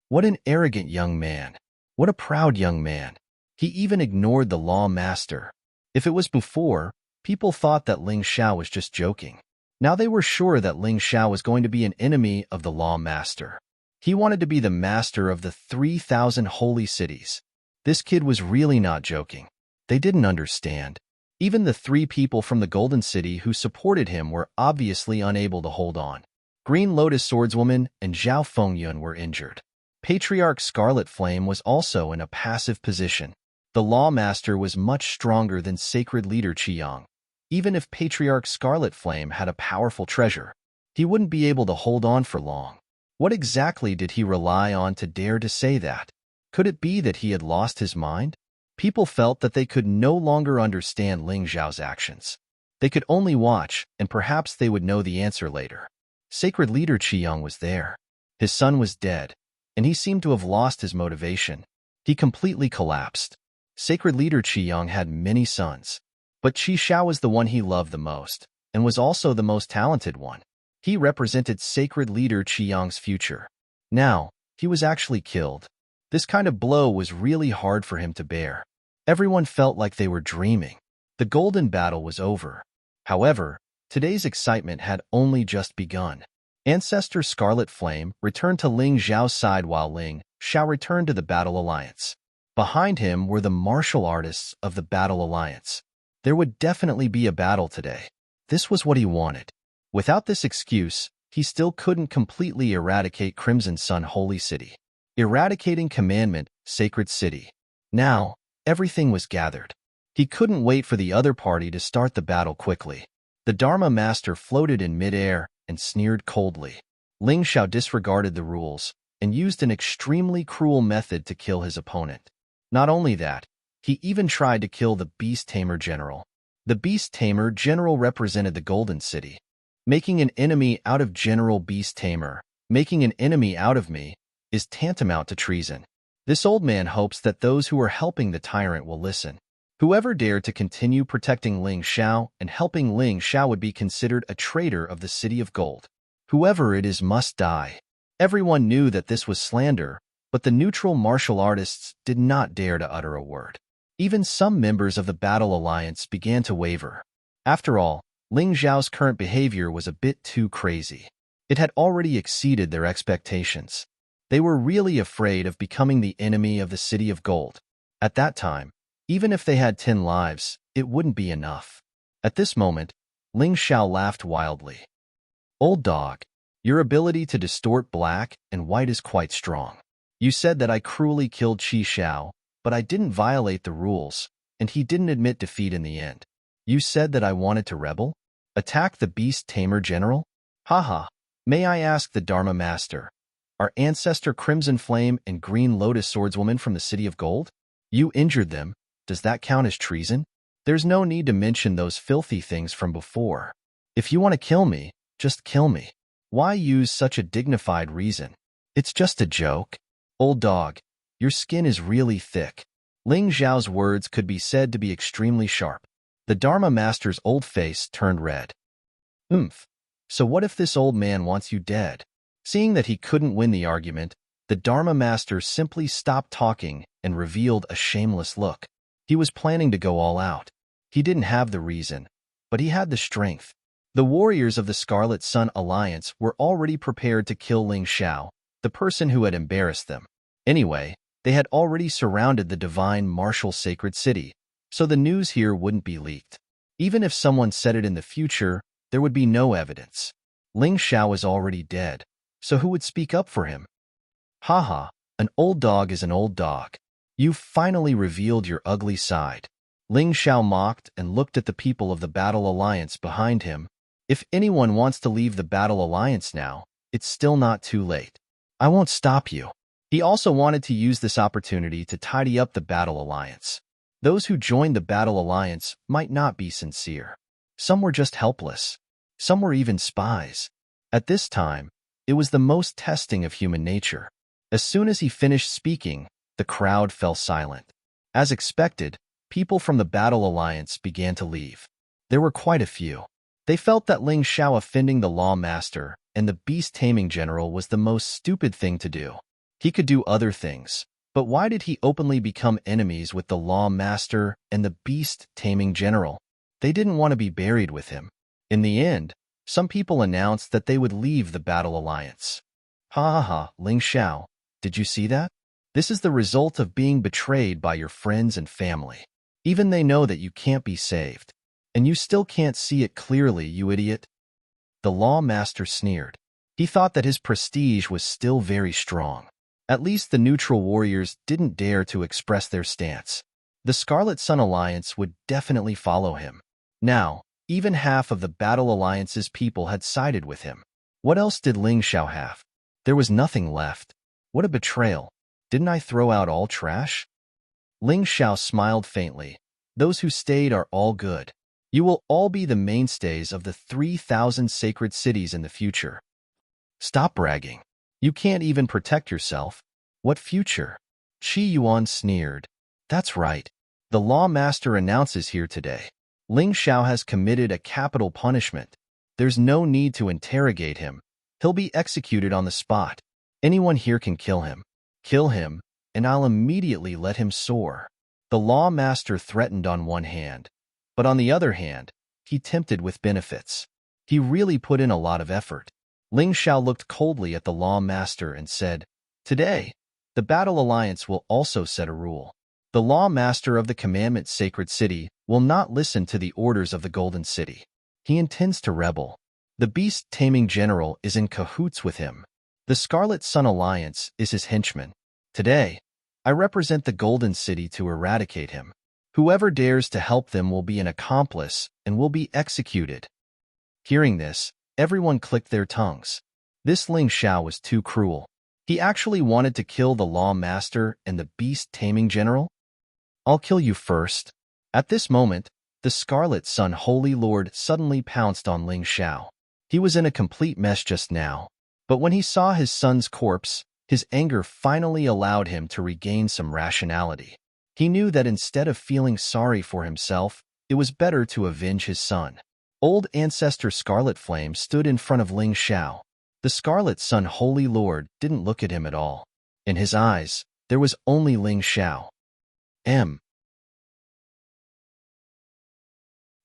What an arrogant young man. What a proud young man. He even ignored the Law Master. If it was before, people thought that Ling Xiao was just joking. Now they were sure that Ling Xiao was going to be an enemy of the Law Master. He wanted to be the master of the 3,000 holy cities. This kid was really not joking. They didn't understand. Even the 3 people from the Golden City who supported him were obviously unable to hold on. Green Lotus Swordswoman and Zhao Fengyun were injured. Patriarch Scarlet Flame was also in a passive position. The Law Master was much stronger than Sacred Leader Qiyang. Even if Patriarch Scarlet Flame had a powerful treasure, he wouldn't be able to hold on for long. What exactly did he rely on to dare to say that? Could it be that he had lost his mind? People felt that they could no longer understand Ling Zhao's actions. They could only watch, and perhaps they would know the answer later. Sacred leader Qiyang was there. His son was dead, and he seemed to have lost his motivation. He completely collapsed. Sacred leader Qiyang had many sons, but Qi Shao was the one he loved the most, and was also the most talented one. He represented sacred leader Qiyang's future. Now, he was actually killed. This kind of blow was really hard for him to bear. Everyone felt like they were dreaming. The golden battle was over. However, today's excitement had only just begun. Ancestor Scarlet Flame returned to Ling Zhao's side while Ling Xiao returned to the Battle Alliance. Behind him were the martial artists of the Battle Alliance. There would definitely be a battle today. This was what he wanted. Without this excuse, he still couldn't completely eradicate Crimson Sun Holy City. Eradicating Commandment, Sacred City. Now, everything was gathered. He couldn't wait for the other party to start the battle quickly. The Dharma Master floated in midair and sneered coldly. Ling Xiao disregarded the rules and used an extremely cruel method to kill his opponent. Not only that, he even tried to kill the Beast Tamer General. The Beast Tamer General represented the Golden City. Making an enemy out of General Beast Tamer, making an enemy out of me, is tantamount to treason. This old man hopes that those who are helping the tyrant will listen. Whoever dared to continue protecting Ling Xiao and helping Ling Xiao would be considered a traitor of the City of Gold. Whoever it is must die. Everyone knew that this was slander, but the neutral martial artists did not dare to utter a word. Even some members of the Battle Alliance began to waver. After all, Ling Zhao's current behavior was a bit too crazy. It had already exceeded their expectations. They were really afraid of becoming the enemy of the City of Gold. At that time, even if they had 10 lives, it wouldn't be enough. At this moment, Ling Xiao laughed wildly. Old dog, your ability to distort black and white is quite strong. You said that I cruelly killed Qi Xiao, but I didn't violate the rules, and he didn't admit defeat in the end. You said that I wanted to rebel? Attack the Beast Tamer General? Haha, may I ask the Dharma Master, our ancestor Crimson Flame and Green Lotus Swordswoman from the City of Gold? You injured them. Does that count as treason? There's no need to mention those filthy things from before. If you want to kill me, just kill me. Why use such a dignified reason? It's just a joke. Old dog, your skin is really thick. Ling Zhao's words could be said to be extremely sharp. The Dharma Master's old face turned red. So what if this old man wants you dead? Seeing that he couldn't win the argument, the Dharma Master simply stopped talking and revealed a shameless look. He was planning to go all out. He didn't have the reason, but he had the strength. The warriors of the Scarlet Sun Alliance were already prepared to kill Ling Xiao, the person who had embarrassed them. Anyway, they had already surrounded the divine martial sacred city, so the news here wouldn't be leaked. Even if someone said it in the future, there would be no evidence. Ling Xiao is already dead, so who would speak up for him? Haha, an old dog is an old dog. You've finally revealed your ugly side. Ling Xiao mocked and looked at the people of the Battle Alliance behind him. If anyone wants to leave the Battle Alliance now, it's still not too late. I won't stop you. He also wanted to use this opportunity to tidy up the Battle Alliance. Those who joined the Battle Alliance might not be sincere. Some were just helpless. Some were even spies. At this time, it was the most testing of human nature. As soon as he finished speaking, the crowd fell silent. As expected, people from the Battle Alliance began to leave. There were quite a few. They felt that Ling Xiao offending the Law Master and the Beast Taming General was the most stupid thing to do. He could do other things, but why did he openly become enemies with the Law Master and the Beast Taming General? They didn't want to be buried with him. In the end, some people announced that they would leave the Battle Alliance. Ha ha ha, Ling Xiao, did you see that? This is the result of being betrayed by your friends and family. Even they know that you can't be saved. And you still can't see it clearly, you idiot. The Law Master sneered. He thought that his prestige was still very strong. At least the neutral warriors didn't dare to express their stance. The Scarlet Sun Alliance would definitely follow him. Now, even half of the Battle Alliance's people had sided with him. What else did Ling Xiao have? There was nothing left. What a betrayal. Didn't I throw out all trash? Ling Xiao smiled faintly. Those who stayed are all good. You will all be the mainstays of the 3,000 sacred cities in the future. Stop bragging. You can't even protect yourself. What future? Qi Yuan sneered. That's right. The law master announces here today. Ling Xiao has committed a capital punishment. There's no need to interrogate him. He'll be executed on the spot. Anyone here can kill him. Kill him, and I'll immediately let him soar. The law master threatened on one hand, but on the other hand, he tempted with benefits. He really put in a lot of effort. Ling Xiao looked coldly at the law master and said, Today, the Battle Alliance will also set a rule. The law master of the Commandment Sacred City will not listen to the orders of the Golden City. He intends to rebel. The beast-taming general is in cahoots with him. The Scarlet Sun Alliance is his henchman. Today, I represent the Golden City to eradicate him. Whoever dares to help them will be an accomplice and will be executed. Hearing this, everyone clicked their tongues. This Ling Xiao was too cruel. He actually wanted to kill the law master and the beast-taming general? I'll kill you first. At this moment, the Scarlet Sun Holy Lord suddenly pounced on Ling Xiao. He was in a complete mess just now, but when he saw his son's corpse, his anger finally allowed him to regain some rationality. He knew that instead of feeling sorry for himself, it was better to avenge his son. Old Ancestor Scarlet Flame stood in front of Ling Xiao. The Scarlet Sun Holy Lord didn't look at him at all. In his eyes, there was only Ling Xiao.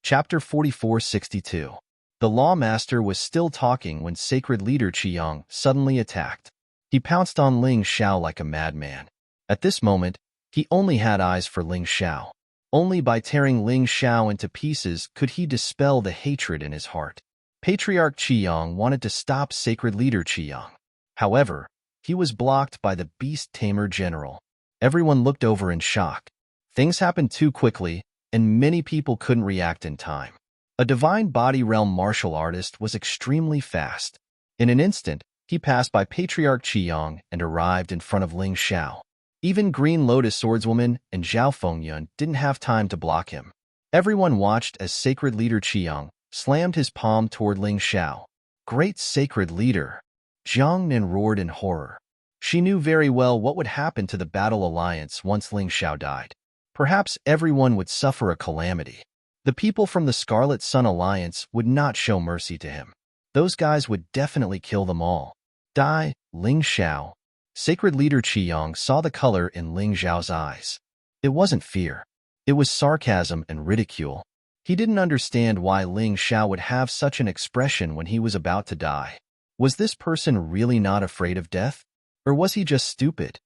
Chapter 4462. The Lawmaster was still talking when Sacred Leader Qiyang suddenly attacked. He pounced on Ling Xiao like a madman. At this moment, he only had eyes for Ling Xiao. Only by tearing Ling Xiao into pieces could he dispel the hatred in his heart. Patriarch Qiyang wanted to stop Sacred Leader Qiyang. However, he was blocked by the Beast Tamer General. Everyone looked over in shock. Things happened too quickly, and many people couldn't react in time. A divine body realm martial artist was extremely fast. In an instant, he passed by Patriarch Qiyang and arrived in front of Ling Xiao. Even Green Lotus Swordswoman and Zhao Fengyun didn't have time to block him. Everyone watched as Sacred Leader Qiyang slammed his palm toward Ling Xiao. Great Sacred Leader! Jiang Nin roared in horror. She knew very well what would happen to the Battle Alliance once Ling Xiao died. Perhaps everyone would suffer a calamity. The people from the Scarlet Sun Alliance would not show mercy to him. Those guys would definitely kill them all. Die, Ling Xiao. Sacred Leader Qiyang saw the color in Ling Xiao's eyes. It wasn't fear. It was sarcasm and ridicule. He didn't understand why Ling Xiao would have such an expression when he was about to die. Was this person really not afraid of death? Or was he just stupid?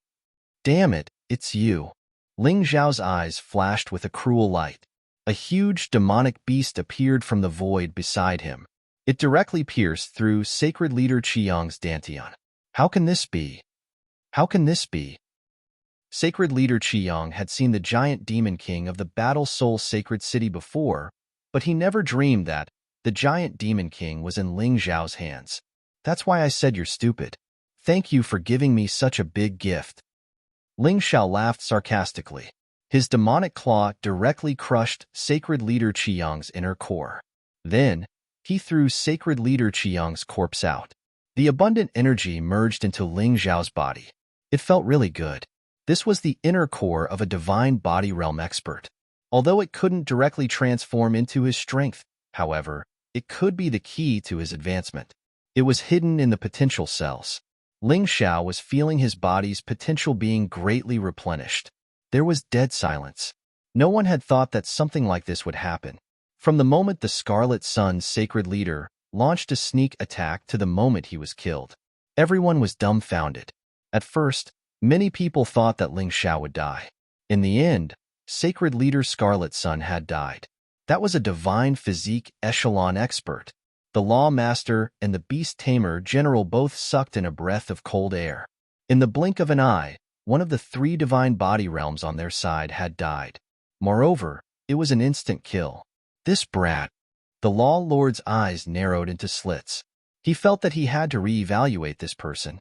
Damn it, it's you. Ling Xiao's eyes flashed with a cruel light. A huge demonic beast appeared from the void beside him. It directly pierced through Sacred Leader Qiyang's dantian. How can this be? How can this be? Sacred Leader Qiyang had seen the giant demon king of the Battle Soul Sacred City before, but he never dreamed that the giant demon king was in Ling Xiao's hands. That's why I said you're stupid. Thank you for giving me such a big gift. Ling Xiao laughed sarcastically. His demonic claw directly crushed Sacred Leader Qiyang's inner core. Then, he threw Sacred Leader Qiyang's corpse out. The abundant energy merged into Ling Xiao's body. It felt really good. This was the inner core of a divine body realm expert. Although it couldn't directly transform into his strength, however, it could be the key to his advancement. It was hidden in the potential cells. Ling Xiao was feeling his body's potential being greatly replenished. There was dead silence. No one had thought that something like this would happen. From the moment the Scarlet Sun's Sacred Leader launched a sneak attack to the moment he was killed, everyone was dumbfounded. At first, many people thought that Ling Xiao would die. In the end, Sacred Leader Scarlet Sun had died. That was a divine physique echelon expert. The Law Master and the Beast Tamer General both sucked in a breath of cold air. In the blink of an eye, one of the 3 divine body realms on their side had died. Moreover, it was an instant kill. This brat. The Law Lord's eyes narrowed into slits. He felt that he had to reevaluate this person.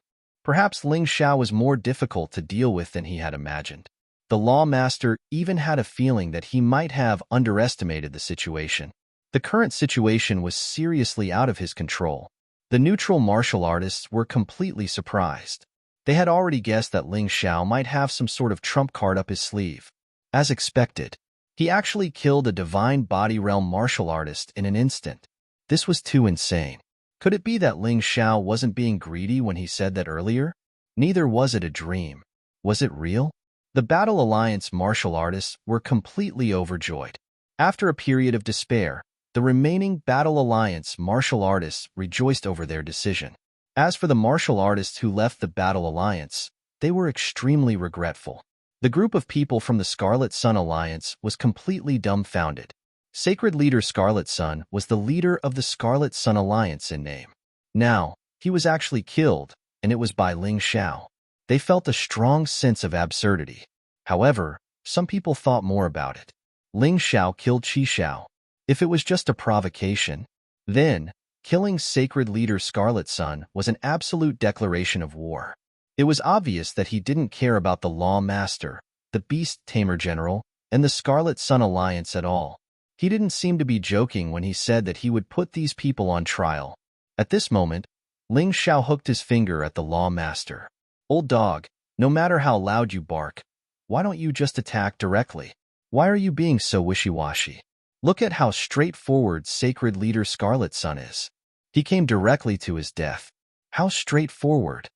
Perhaps Ling Xiao was more difficult to deal with than he had imagined. The law master even had a feeling that he might have underestimated the situation. The current situation was seriously out of his control. The neutral martial artists were completely surprised. They had already guessed that Ling Xiao might have some sort of trump card up his sleeve. As expected, he actually killed a divine body realm martial artist in an instant. This was too insane. Could it be that Ling Xiao wasn't being greedy when he said that earlier? Neither was it a dream. Was it real? The Battle Alliance martial artists were completely overjoyed. After a period of despair, the remaining Battle Alliance martial artists rejoiced over their decision. As for the martial artists who left the Battle Alliance, they were extremely regretful. The group of people from the Scarlet Sun Alliance was completely dumbfounded. Sacred Leader Scarlet Sun was the leader of the Scarlet Sun Alliance in name. Now, he was actually killed, and it was by Ling Xiao. They felt a strong sense of absurdity. However, some people thought more about it. Ling Xiao killed Qi Xiao. If it was just a provocation, then killing Sacred Leader Scarlet Sun was an absolute declaration of war. It was obvious that he didn't care about the Law Master, the Beast Tamer General, and the Scarlet Sun Alliance at all. He didn't seem to be joking when he said that he would put these people on trial. At this moment, Ling Xiao hooked his finger at the Law Master. "Old dog, no matter how loud you bark, why don't you just attack directly? Why are you being so wishy-washy? Look at how straightforward Sacred Leader Scarlet Sun is. He came directly to his death. How straightforward."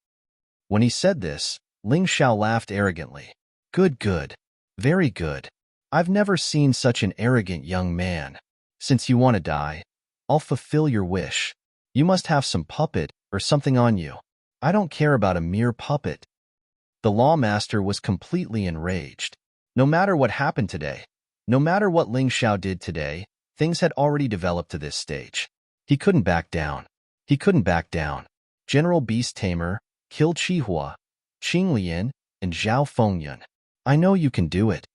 When he said this, Ling Xiao laughed arrogantly. Good. Very good. I've never seen such an arrogant young man. Since you want to die, I'll fulfill your wish. You must have some puppet or something on you. I don't care about a mere puppet." The Law Master was completely enraged. No matter what happened today, no matter what Ling Xiao did today, things had already developed to this stage. He couldn't back down. He couldn't back down. General Beast Tamer killed Qihua, Qing Lian, and Zhao Fengyun. I know you can do it.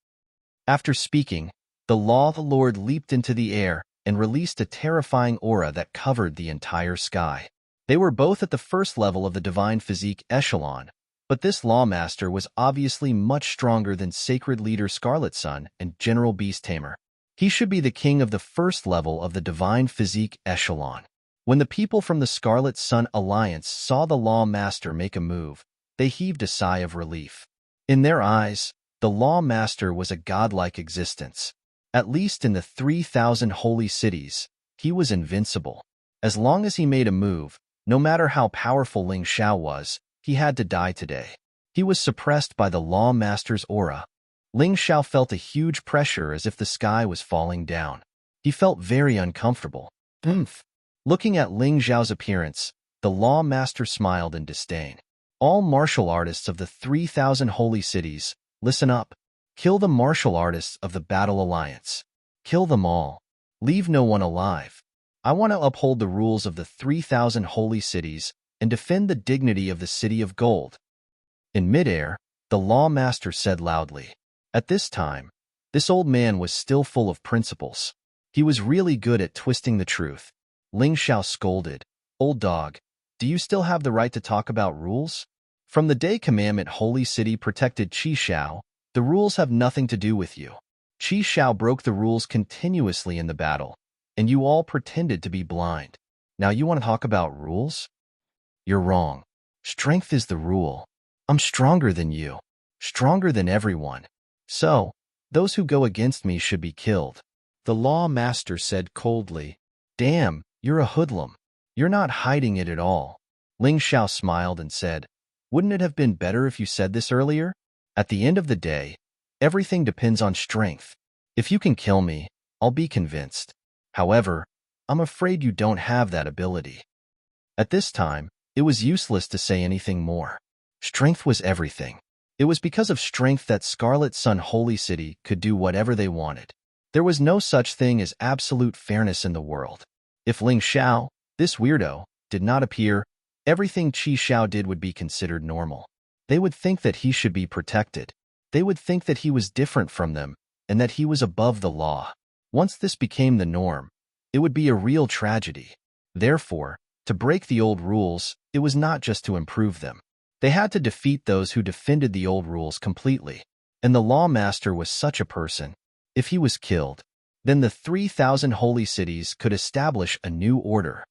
After speaking, the Lord leaped into the air and released a terrifying aura that covered the entire sky. They were both at the first level of the Divine Physique echelon, but this Lawmaster was obviously much stronger than Sacred Leader Scarlet Sun and General Beast Tamer. He should be the king of the first level of the Divine Physique echelon. When the people from the Scarlet Sun Alliance saw the Lawmaster make a move, they heaved a sigh of relief. In their eyes, the Lawmaster was a godlike existence. At least in the 3,000 holy cities, he was invincible. As long as he made a move, no matter how powerful Ling Xiao was, he had to die today. He was suppressed by the Lawmaster's aura. Ling Xiao felt a huge pressure as if the sky was falling down. He felt very uncomfortable. Looking at Ling Xiao's appearance, the Lawmaster smiled in disdain. All martial artists of the 3,000 holy cities, listen up. Kill the martial artists of the Battle Alliance. Kill them all. Leave no one alive. I want to uphold the rules of the 3,000 holy cities and defend the dignity of the City of Gold. In midair, the Lawmaster said loudly. At this time, this old man was still full of principles. He was really good at twisting the truth. Ling Xiao scolded. Old dog, do you still have the right to talk about rules? From the day Commandment Holy City protected Qi Xiao, the rules have nothing to do with you. Qi Xiao broke the rules continuously in the battle, and you all pretended to be blind. Now you want to talk about rules? You're wrong. Strength is the rule. I'm stronger than you. Stronger than everyone. So, those who go against me should be killed. The Lawmaster said coldly. Damn, you're a hoodlum. You're not hiding it at all. Ling Xiao smiled and said, wouldn't it have been better if you said this earlier? At the end of the day, everything depends on strength. If you can kill me, I'll be convinced. However, I'm afraid you don't have that ability. At this time, it was useless to say anything more. Strength was everything. It was because of strength that Scarlet Sun Holy City could do whatever they wanted. There was no such thing as absolute fairness in the world. If Ling Xiao, this weirdo, did not appear, everything Qi Xiao did would be considered normal. They would think that he should be protected. They would think that he was different from them and that he was above the law. Once this became the norm, it would be a real tragedy. Therefore, to break the old rules, it was not just to improve them. They had to defeat those who defended the old rules completely. And the lawmaster was such a person. If he was killed, then the 3,000 holy cities could establish a new order.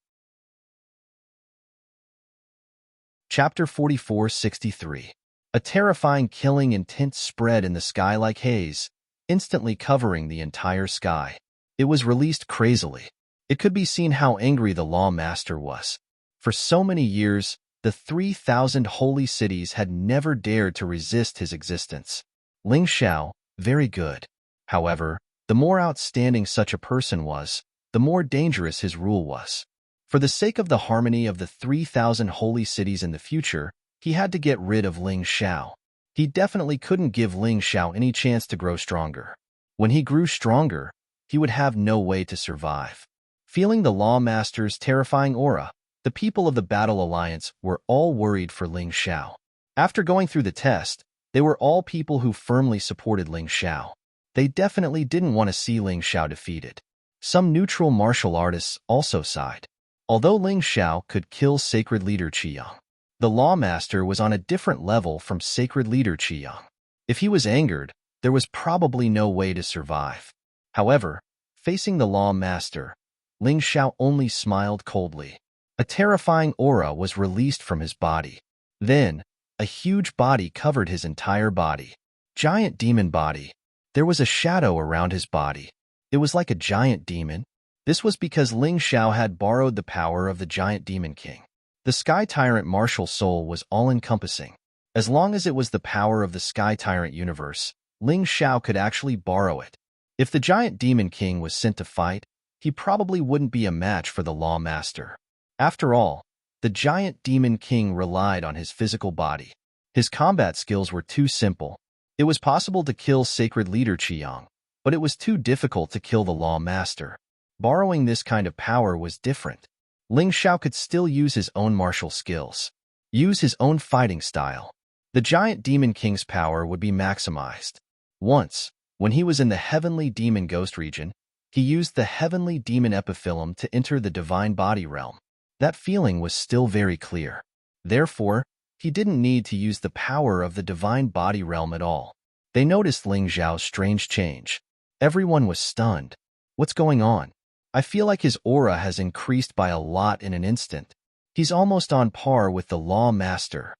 Chapter 44:63. A terrifying killing intent spread in the sky like haze, instantly covering the entire sky. It was released crazily. It could be seen how angry the lawmaster was. For so many years, the 3,000 holy cities had never dared to resist his existence. Ling Xiao, very good. However, the more outstanding such a person was, the more dangerous his rule was. For the sake of the harmony of the 3,000 holy cities in the future, he had to get rid of Ling Xiao. He definitely couldn't give Ling Xiao any chance to grow stronger. When he grew stronger, he would have no way to survive. Feeling the lawmaster's terrifying aura, the people of the Battle Alliance were all worried for Ling Xiao. After going through the test, they were all people who firmly supported Ling Xiao. They definitely didn't want to see Ling Xiao defeated. Some neutral martial artists also sighed. Although Ling Xiao could kill Sacred Leader Qiyang, the lawmaster was on a different level from Sacred Leader Qiyang. If he was angered, there was probably no way to survive. However, facing the lawmaster, Ling Xiao only smiled coldly. A terrifying aura was released from his body. Then, a huge body covered his entire body. Giant demon body. There was a shadow around his body. It was like a giant demon. This was because Ling Xiao had borrowed the power of the giant demon king. The Sky Tyrant martial soul was all-encompassing. As long as it was the power of the Sky Tyrant universe, Ling Xiao could actually borrow it. If the giant demon king was sent to fight, he probably wouldn't be a match for the lawmaster. After all, the giant demon king relied on his physical body. His combat skills were too simple. It was possible to kill Sacred Leader Qiyang, but it was too difficult to kill the lawmaster. Borrowing this kind of power was different. Ling Xiao could still use his own martial skills, use his own fighting style. The giant demon king's power would be maximized. Once, when he was in the heavenly demon ghost region, he used the heavenly demon epiphyllum to enter the divine body realm. That feeling was still very clear. Therefore, he didn't need to use the power of the divine body realm at all. They noticed Ling Xiao's strange change. Everyone was stunned. What's going on? I feel like his aura has increased by a lot in an instant. He's almost on par with the Law Master.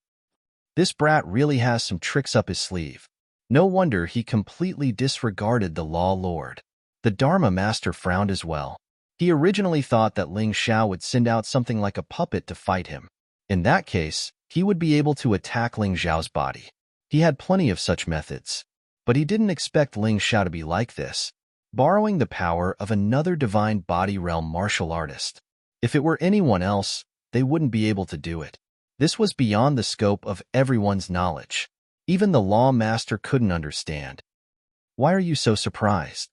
This brat really has some tricks up his sleeve. No wonder he completely disregarded the Law Lord. The Dharma Master frowned as well. He originally thought that Ling Xiao would send out something like a puppet to fight him. In that case, he would be able to attack Ling Xiao's body. He had plenty of such methods. But he didn't expect Ling Xiao to be like this, borrowing the power of another divine body realm martial artist. If it were anyone else, they wouldn't be able to do it. This was beyond the scope of everyone's knowledge. Even the Law Master couldn't understand. Why are you so surprised?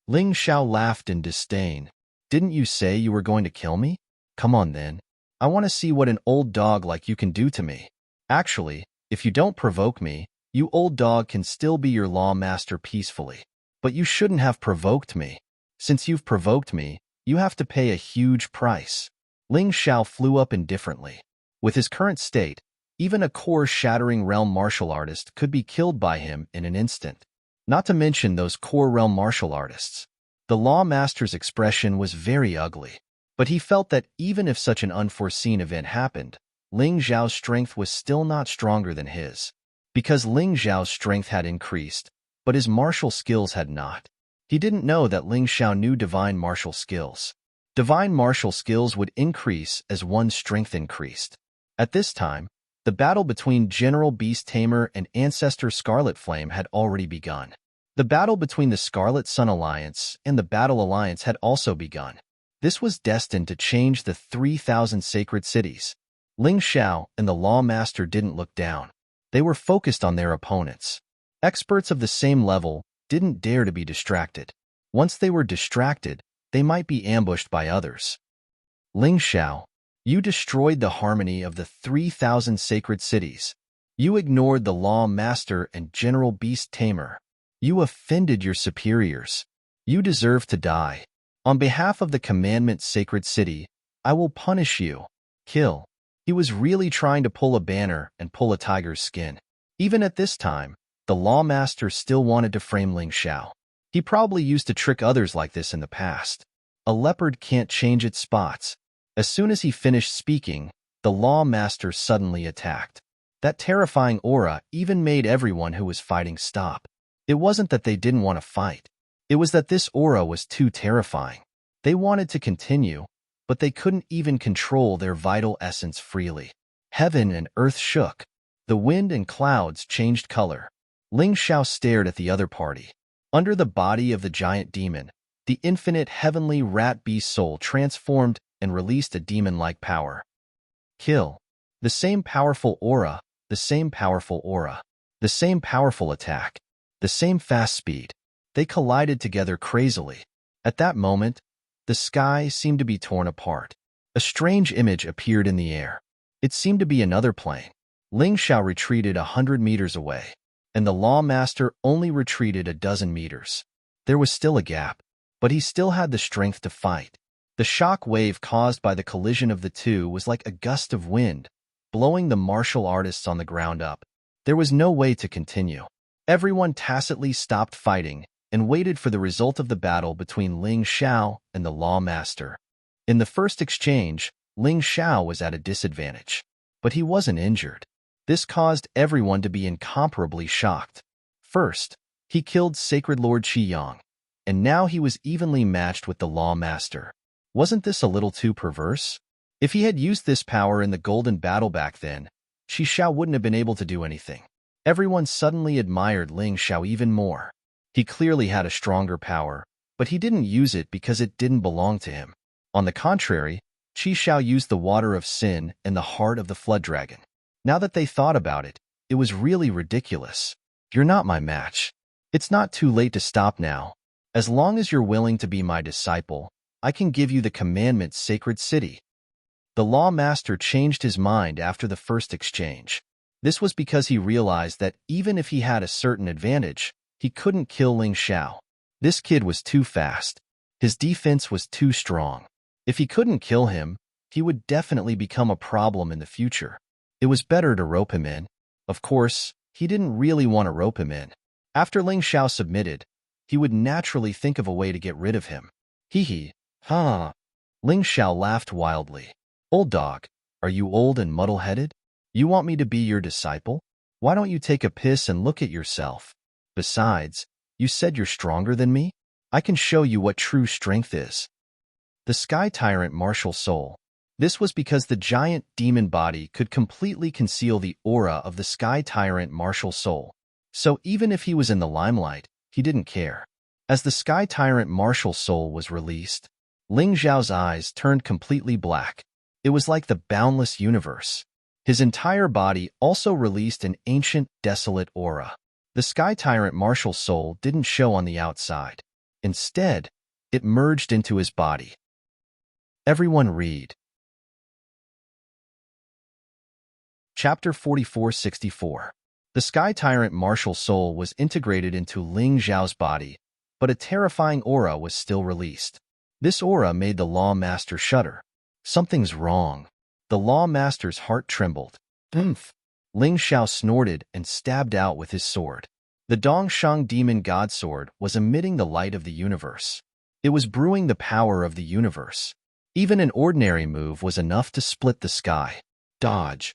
Ling Xiao laughed in disdain. Didn't you say you were going to kill me? Come on then. I want to see what an old dog like you can do to me. Actually, if you don't provoke me, you old dog can still be your Law Master peacefully. But you shouldn't have provoked me. Since you've provoked me, you have to pay a huge price. Ling Xiao flew up indifferently. With his current state, even a core-shattering realm martial artist could be killed by him in an instant. Not to mention those core realm martial artists. The Law Master's expression was very ugly. But he felt that even if such an unforeseen event happened, Ling Xiao's strength was still not stronger than his. Because Ling Xiao's strength had increased, but his martial skills had not. He didn't know that Ling Xiao knew divine martial skills. Divine martial skills would increase as one's strength increased. At this time, the battle between General Beast Tamer and Ancestor Scarlet Flame had already begun. The battle between the Scarlet Sun Alliance and the Battle Alliance had also begun. This was destined to change the 3,000 sacred cities. Ling Xiao and the Law Master didn't look down. They were focused on their opponents. Experts of the same level didn't dare to be distracted. Once they were distracted, they might be ambushed by others. Ling Xiao, you destroyed the harmony of the 3,000 sacred cities. You ignored the Law Master and General Beast Tamer. You offended your superiors. You deserve to die. On behalf of the Commandment Sacred City, I will punish you. Kill. He was really trying to pull a banner and pull a tiger's skin. Even at this time, the lawmaster still wanted to frame Ling Xiao. He probably used to trick others like this in the past. A leopard can't change its spots. As soon as he finished speaking, the lawmaster suddenly attacked. That terrifying aura even made everyone who was fighting stop. It wasn't that they didn't want to fight. It was that this aura was too terrifying. They wanted to continue, but they couldn't even control their vital essence freely. Heaven and earth shook. The wind and clouds changed color. Ling Xiao stared at the other party. Under the body of the giant demon, the infinite heavenly rat beast soul transformed and released a demon-like power. Kill. The same powerful aura, the same powerful aura, the same powerful attack, the same fast speed. They collided together crazily. At that moment, the sky seemed to be torn apart. A strange image appeared in the air. It seemed to be another plane. Ling Xiao retreated 100 meters away, and the lawmaster only retreated a dozen meters. There was still a gap, but he still had the strength to fight. The shock wave caused by the collision of the two was like a gust of wind, blowing the martial artists on the ground up. There was no way to continue. Everyone tacitly stopped fighting and waited for the result of the battle between Ling Xiao and the lawmaster. In the first exchange, Ling Xiao was at a disadvantage, but he wasn't injured. This caused everyone to be incomparably shocked. First, he killed Sacred Lord Qiyang, and now he was evenly matched with the lawmaster. Wasn't this a little too perverse? If he had used this power in the golden battle back then, Qi Xiao wouldn't have been able to do anything. Everyone suddenly admired Ling Xiao even more. He clearly had a stronger power, but he didn't use it because it didn't belong to him. On the contrary, Qi Xiao used the water of sin and the heart of the flood dragon. Now that they thought about it, it was really ridiculous. You're not my match. It's not too late to stop now. As long as you're willing to be my disciple, I can give you the commandment sacred city. The lawmaster changed his mind after the first exchange. This was because he realized that even if he had a certain advantage, he couldn't kill Ling Xiao. This kid was too fast. His defense was too strong. If he couldn't kill him, he would definitely become a problem in the future. It was better to rope him in. Of course, he didn't really want to rope him in. After Ling Xiao submitted, he would naturally think of a way to get rid of him. Hee. Huh. Ling Xiao laughed wildly. Old dog, are you old and muddle-headed? You want me to be your disciple? Why don't you take a piss and look at yourself? Besides, you said you're stronger than me? I can show you what true strength is. The Sky Tyrant martial soul. This was because the giant demon body could completely conceal the aura of the Sky Tyrant martial soul. So even if he was in the limelight, he didn't care. As the Sky Tyrant martial soul was released, Ling Xiao's eyes turned completely black. It was like the boundless universe. His entire body also released an ancient, desolate aura. The Sky Tyrant martial soul didn't show on the outside. Instead, it merged into his body. Everyone read. Chapter 4464. The Sky Tyrant martial soul was integrated into Ling Xiao's body, but a terrifying aura was still released. This aura made the lawmaster shudder. Something's wrong. The lawmaster's heart trembled. Oomph! Ling Xiao snorted and stabbed out with his sword. The Dongshang Demon God Sword was emitting the light of the universe. It was brewing the power of the universe. Even an ordinary move was enough to split the sky. Dodge!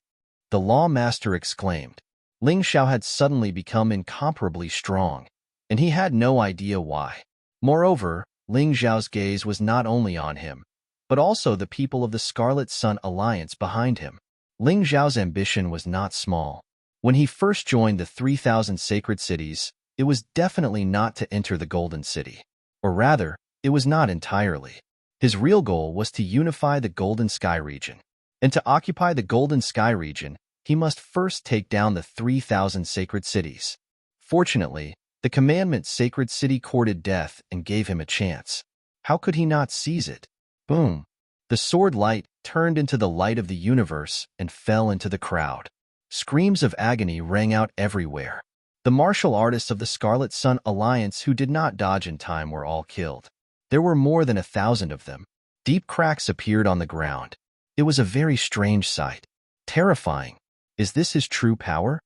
The lawmaster exclaimed. Ling Xiao had suddenly become incomparably strong, and he had no idea why. Moreover, Ling Xiao's gaze was not only on him, but also the people of the Scarlet Sun Alliance behind him. Ling Xiao's ambition was not small. When he first joined the 3,000 sacred cities, it was definitely not to enter the Golden City. Or rather, it was not entirely. His real goal was to unify the Golden Sky region. And to occupy the Golden Sky region, he must first take down the 3,000 sacred cities. Fortunately, the commandment Sacred City courted death and gave him a chance. How could he not seize it? Boom! The sword light turned into the light of the universe and fell into the crowd. Screams of agony rang out everywhere. The martial artists of the Scarlet Sun Alliance who did not dodge in time were all killed. There were more than 1,000 of them. Deep cracks appeared on the ground. It was a very strange sight. Terrifying. Is this his true power?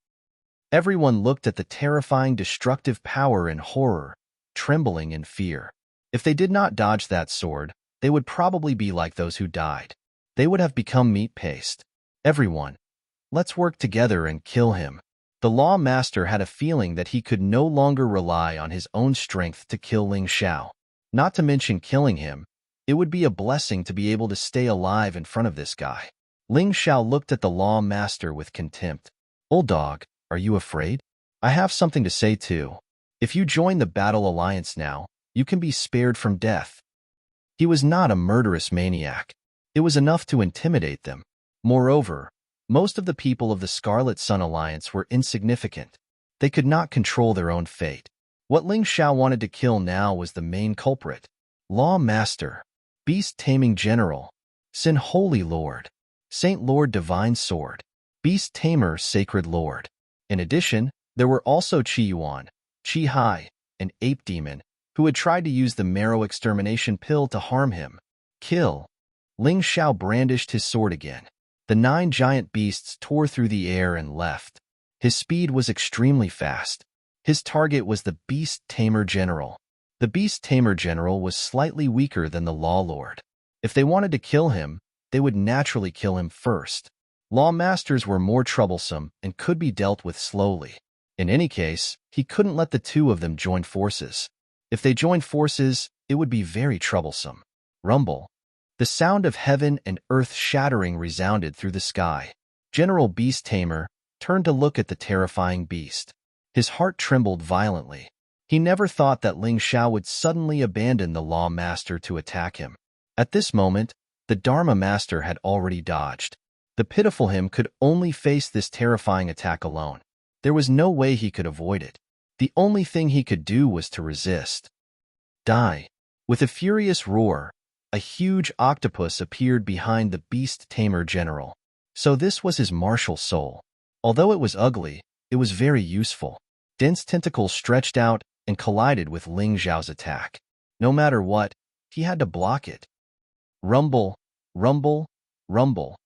Everyone looked at the terrifying, destructive power in horror, trembling in fear. If they did not dodge that sword, they would probably be like those who died. They would have become meat paste. Everyone, let's work together and kill him. The Law Master had a feeling that he could no longer rely on his own strength to kill Ling Xiao. Not to mention killing him, it would be a blessing to be able to stay alive in front of this guy. Ling Xiao looked at the Law Master with contempt. Old dog, are you afraid? I have something to say too. If you join the Battle Alliance now, you can be spared from death. He was not a murderous maniac. It was enough to intimidate them. Moreover, most of the people of the Scarlet Sun Alliance were insignificant. They could not control their own fate. What Ling Xiao wanted to kill now was the main culprit. Law Master, Beast-Taming General, Sin Holy Lord, Saint Lord Divine Sword, Beast Tamer Sacred Lord. In addition, there were also Qi Yuan, Qi Hai, an ape demon, who had tried to use the marrow extermination pill to harm him. Kill. Ling Xiao brandished his sword again. The 9 giant beasts tore through the air and left. His speed was extremely fast. His target was the Beast Tamer General. The Beast Tamer General was slightly weaker than the Law Lord. If they wanted to kill him, they would naturally kill him first. Law Masters were more troublesome and could be dealt with slowly. In any case, he couldn't let the 2 of them join forces. If they joined forces, it would be very troublesome. Rumble. The sound of heaven and earth shattering resounded through the sky. General Beast Tamer turned to look at the terrifying beast. His heart trembled violently. He never thought that Ling Xiao would suddenly abandon the Law Master to attack him. At this moment, the Dharma Master had already dodged. The pitiful him could only face this terrifying attack alone. There was no way he could avoid it. The only thing he could do was to resist. Die. With a furious roar, a huge octopus appeared behind the Beast Tamer General. So this was his martial soul. Although it was ugly, it was very useful. Dense tentacles stretched out and collided with Ling Xiao's attack. No matter what, he had to block it. Rumble, rumble, rumble.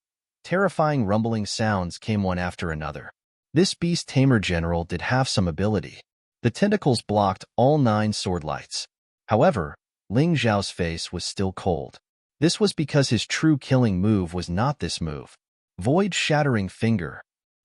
Terrifying rumbling sounds came one after another. This Beast Tamer General did have some ability. The tentacles blocked all 9 sword lights. However, Ling Xiao's face was still cold. This was because his true killing move was not this move. Void Shattering Finger.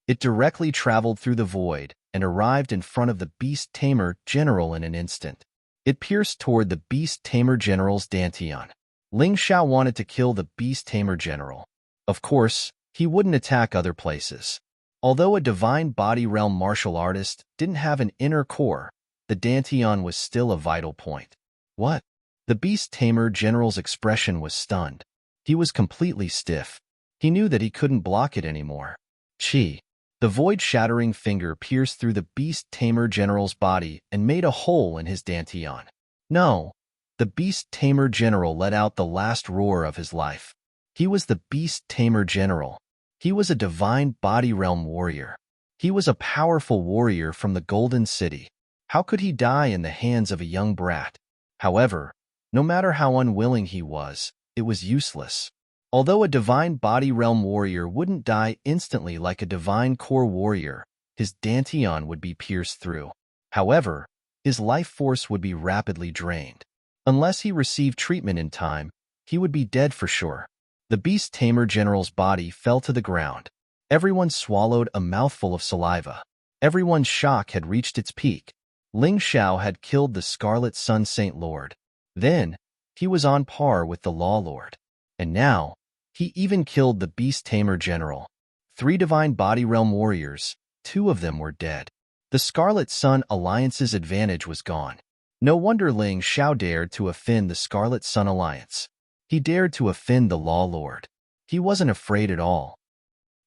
It directly traveled through the void and arrived in front of the Beast Tamer General in an instant. It pierced toward the Beast Tamer General's dantian. Ling Xiao wanted to kill the Beast Tamer General. Of course, he wouldn't attack other places. Although a divine body realm martial artist didn't have an inner core, the dantian was still a vital point. What? The Beast Tamer General's expression was stunned. He was completely stiff. He knew that he couldn't block it anymore. Chi. The void-shattering finger pierced through the Beast Tamer General's body and made a hole in his dantian. No. The Beast Tamer General let out the last roar of his life. He was the Beast Tamer General. He was a divine body realm warrior. He was a powerful warrior from the Golden City. How could he die in the hands of a young brat? However, no matter how unwilling he was, it was useless. Although a divine body realm warrior wouldn't die instantly like a divine core warrior, his dantian would be pierced through. However, his life force would be rapidly drained. Unless he received treatment in time, he would be dead for sure. The Beast Tamer General's body fell to the ground. Everyone swallowed a mouthful of saliva. Everyone's shock had reached its peak. Ling Xiao had killed the Scarlet Sun Saint Lord. Then, he was on par with the Law Lord. And now, he even killed the Beast Tamer General. 3 divine body realm warriors, 2 of them were dead. The Scarlet Sun Alliance's advantage was gone. No wonder Ling Xiao dared to offend the Scarlet Sun Alliance. He dared to offend the Law Lord. He wasn't afraid at all.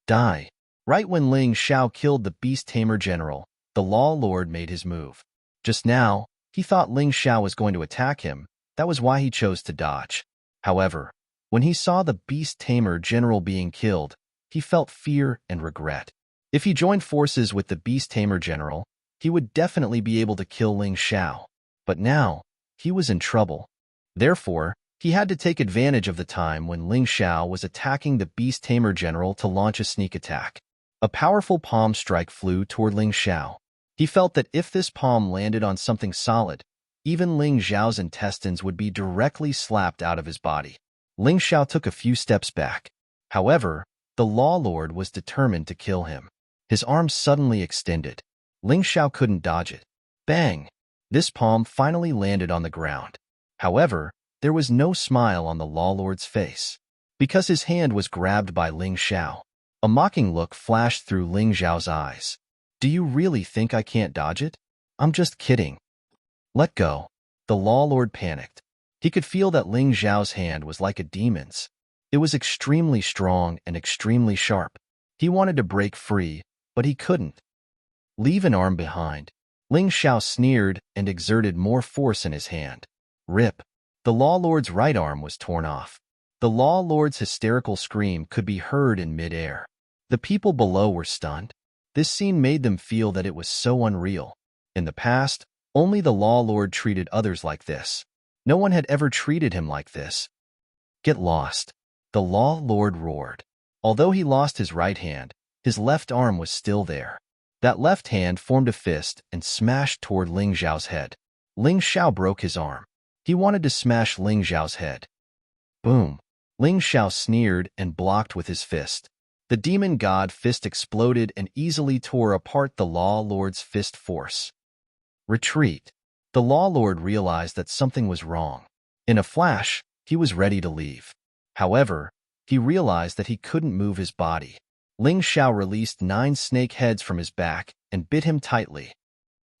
Die. Right when Ling Xiao killed the Beast Tamer General, the Law Lord made his move. Just now, he thought Ling Xiao was going to attack him. That was why he chose to dodge. However, when he saw the Beast Tamer General being killed, he felt fear and regret. If he joined forces with the Beast Tamer General, he would definitely be able to kill Ling Xiao. But now, he was in trouble. Therefore, He had to take advantage of the time when Ling Xiao was attacking the Beast Tamer General to launch a sneak attack. A powerful palm strike flew toward Ling Xiao. He felt that if this palm landed on something solid, even Ling Xiao's intestines would be directly slapped out of his body. Ling Xiao took a few steps back. However, the Law Lord was determined to kill him. His arms suddenly extended. Ling Xiao couldn't dodge it. Bang! This palm finally landed on the ground. However, there was no smile on the Law Lord's face. Because his hand was grabbed by Ling Xiao, a mocking look flashed through Ling Xiao's eyes. Do you really think I can't dodge it? I'm just kidding. Let go. The Law Lord panicked. He could feel that Ling Xiao's hand was like a demon's. It was extremely strong and extremely sharp. He wanted to break free, but he couldn't. Leave an arm behind. Ling Xiao sneered and exerted more force in his hand. Rip. The Law Lord's right arm was torn off. The Law Lord's hysterical scream could be heard in mid-air. The people below were stunned. This scene made them feel that it was so unreal. In the past, only the Law Lord treated others like this. No one had ever treated him like this. Get lost. The Law Lord roared. Although he lost his right hand, his left arm was still there. That left hand formed a fist and smashed toward Ling Xiao's head. Ling Xiao broke his arm. He wanted to smash Ling Xiao's head. Boom! Ling Xiao sneered and blocked with his fist. The demon god fist exploded and easily tore apart the Law Lord's fist force. Retreat. The Law Lord realized that something was wrong. In a flash, he was ready to leave. However, he realized that he couldn't move his body. Ling Xiao released 9 snake heads from his back and bit him tightly.